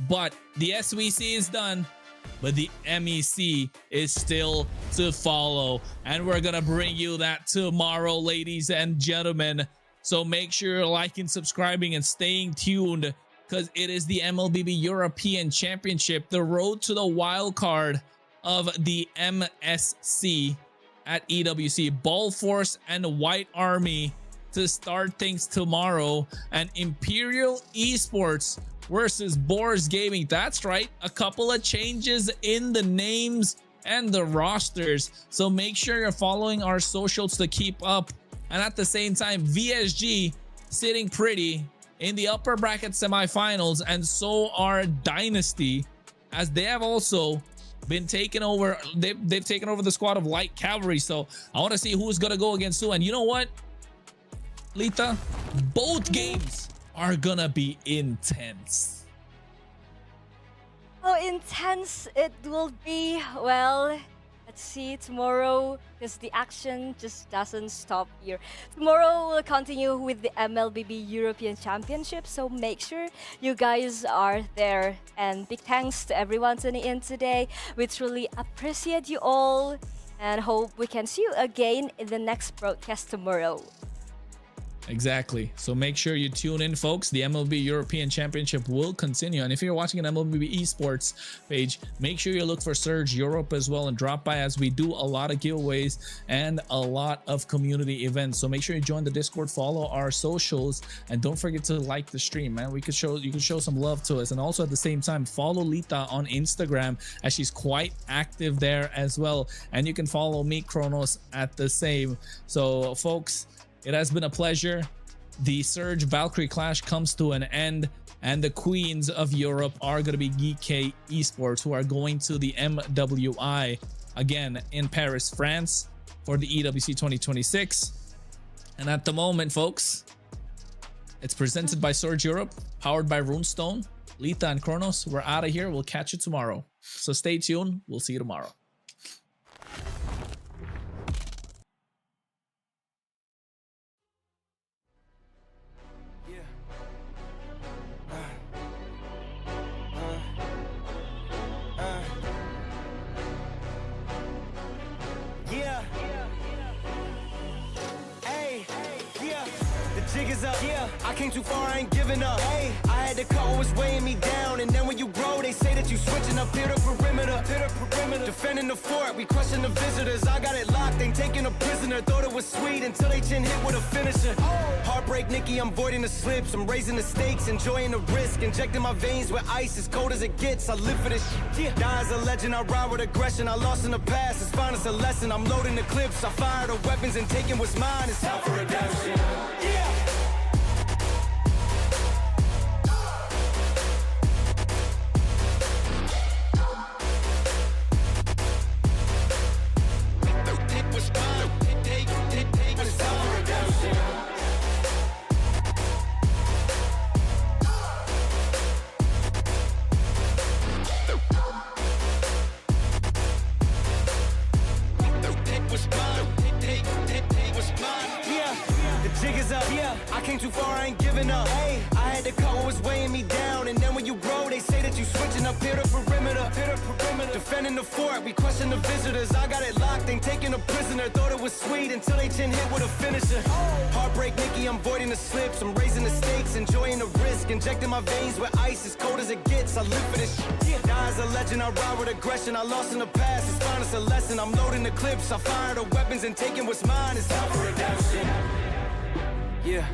But the SVC is done. But the MEC is still to follow. And we're going to bring you that tomorrow, ladies and gentlemen. So make sure you're liking, subscribing, and staying tuned because it is the MLBB European Championship, the road to the wild card of the MSC at EWC. Ball Force and White Army to start things tomorrow, and Imperial Esports versus Boars Gaming. That's right, a couple of changes in the names and the rosters. So make sure you're following our socials to keep up. And at the same time, VSG sitting pretty in the upper bracket semifinals, and so are Dynasty, as they have also been taken over. They've taken over the squad of Light Cavalry. So I want to see who's going to go against who. And you know what, Lita? Both games are going to be intense. How intense it will be? Well, let's see tomorrow because the action just doesn't stop here. Tomorrow we'll continue with the MLBB European Championship, so make sure you guys are there. And big thanks to everyone tuning in today. We truly appreciate you all and hope we can see you again in the next broadcast tomorrow. Exactly. So make sure you tune in, folks. The MLB European Championship will continue. And if you're watching an MLB Esports page, make sure you look for Surge Europe as well and drop by, as we do a lot of giveaways and a lot of community events. So make sure you join the Discord, follow our socials, and don't forget to like the stream, man. You can show some love to us. And also at the same time, follow Lita on Instagram as she's quite active there as well. And you can follow me, Kronos, at the same. So folks, it has been a pleasure. The Surge Valkyrie clash comes to an end, and the queens of Europe are going to be GEEKAY Esports, who are going to the MWI again in Paris, France for the EWC 2026. And at the moment, folks, it's presented by Surge Europe, powered by Runestone. Lita and Kronos, we're out of here. We'll catch you tomorrow. So stay tuned. We'll see you tomorrow. Jig is up, yeah. I came too far, I ain't giving up. Hey, I had to cut what was weighing me down, and then when you grow, they say that you switching up here to perimeter, defending the fort, we crushing the visitors. I got it locked, ain't taking a prisoner. Thought it was sweet until they chin hit with a finisher. Heartbreak, Nikki, I'm voiding the slips. I'm raising the stakes, enjoying the risk, injecting my veins with ice as cold as it gets. I live for this shit. Yeah. Die as a legend, I ride with aggression. I lost in the past, it's fine, it's a lesson. I'm loading the clips, I fire the weapons and taking what's mine. It's time for redemption. Yeah. I came too far, I ain't giving up. Hey, I had to cut what was weighing me down, and then when you grow, they say that you switching up here to perimeter, defending the fort, we crushing the visitors. I got it locked, ain't taking a prisoner. Thought it was sweet until they chin hit with a finisher. Heartbreak, Nikki, I'm voiding the slips. I'm raising the stakes, enjoying the risk, injecting my veins with ice as cold as it gets. I live for this shit. Die as a legend, I ride with aggression. I lost in the past, it's fine, it's a lesson. I'm loading the clips, I fire the weapons and taking what's mine. It's time for redemption. Yeah.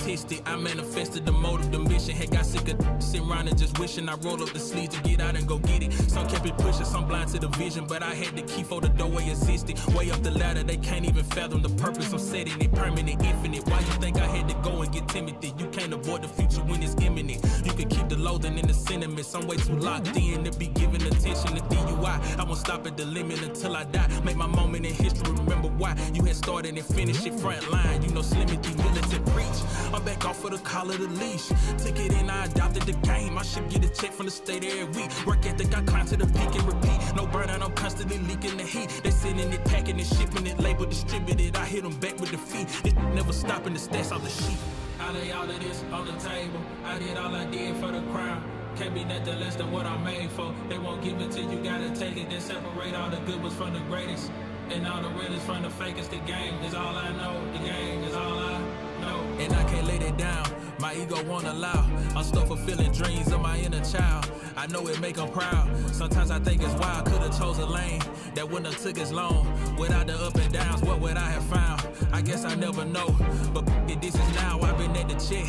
artistic. I manifested the motive, the mission. Had got sick of sitting around and just wishing I roll up the sleeves to get out and go get it. Some kept it pushing, some blind to the vision, but I had the key for the doorway existed. Way up the ladder, they can't even fathom the purpose. I'm setting it permanent, infinite. Why you think I had to go and get timid? You can't avoid the future when it's imminent. You can keep the loathing in the sentiments. I'm way too locked in to be giving attention to DUI. I won't stop at the limit until I die. Make my moment in history, remember why you had started and finished it front line. You know, Slimmy militant preach. I'm back off of the call of the leash. Took it in, I adopted the game. I should get a check from the state every week. Work ethic, I climb to the peak and repeat. No burnout, I'm constantly leaking the heat. They sending it, packing it, shipping it, label distributed. I hit them back with the feet. It never stopping the stats off the sheet. I lay all of this on the table. I did all I did for the crown. Can't be nothing less than what I'm made for. They won't give it to you, gotta take it. Then separate all the good ones from the greatest. And all the realest from the fakest. The game is all I know. The game is all I know. And I can't let it down. My ego won't allow. I'm still fulfilling dreams of my inner child. I know it make them proud. Sometimes I think it's wild. Could've chose a lane that wouldn't have took as long. Without the up and downs, what would I have found? I guess I never know. But this is now. I've been at the check.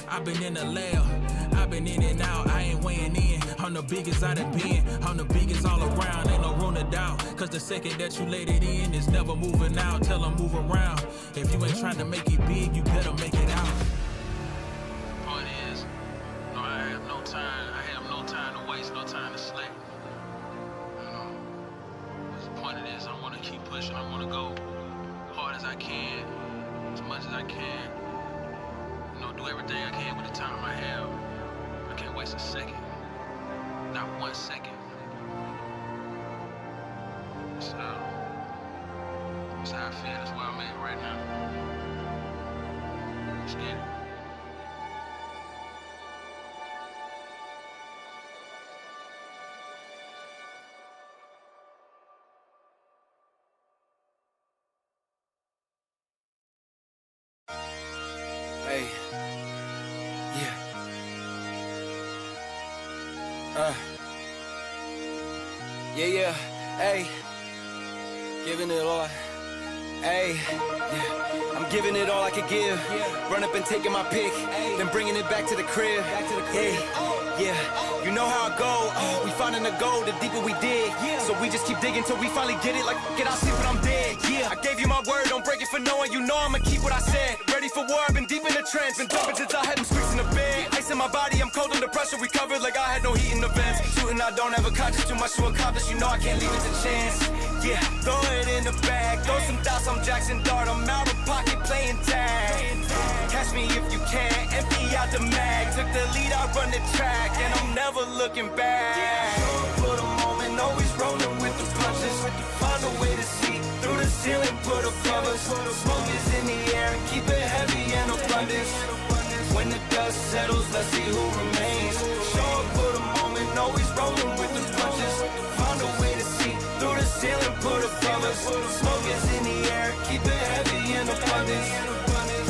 I've been in the lab. I've been in and out. I ain't weighing in. I'm the biggest I done been. I'm the biggest all around. Ain't no room to doubt. Cause the second that you let it in, it's never moving out. Tell them move around. If you ain't trying to make it big, you better make it out. Point is, no, I have no time. I have no time to waste, no time to slack. You know, the point of this, I want to keep pushing. I want to go hard as I can, as much as I can. You know, do everything I can with the time I have. I can't waste a second. Not 1 second. So, that's how I feel. That's where I'm at right now. Let's get it. Hey, yeah. Yeah, hey. Giving it all. Hey, yeah. I'm giving it all I could give. Run up and taking my pick, then bringing it back to the crib. Hey, yeah. You know how I go. We finding the gold, the deeper we dig. So we just keep digging till we finally get it. Like, get out, sleep when I'm dead. Yeah, I gave you my word, don't break it for no one. You know I'ma keep what I said. Ready for war, I've been deep in the trance. Been jumping since I had them squeaks in the bed. Ice in my body, I'm cold under pressure. Recovered like I had no heat in the vents. Shooting, I don't have a conscience, too much to accomplish. You know I can't leave it to chance. Yeah, throw it in the bag. Throw some dots, I'm Jackson Dart. I'm out of pocket playing tag. Catch me if you can, empty out the mag. Took the lead, I run the track, and I'm never looking back. For the moment, always rolling with the punches. Find a way to see through the ceiling, put up covers. Smoke is in the air, keep it heavy and abundance. When the dust settles, let's see who remains. Show up for the moment, always rolling with the punches. Find a way to see through the ceiling, put up covers. Smoke is in the air, keep it heavy and abundance.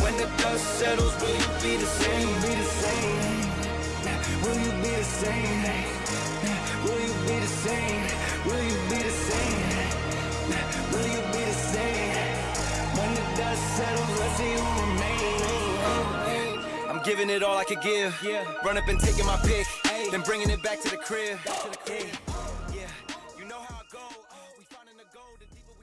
When the dust settles, will you be the same? Will you be the same? Will you be the same? Will you be the same? Will you be the same? When the dust settles, let's see who remains. I'm giving it all I could give. Run up and taking my pick, then bringing it back to the crib. Yeah, you know how I go. We finding the gold, the deeper we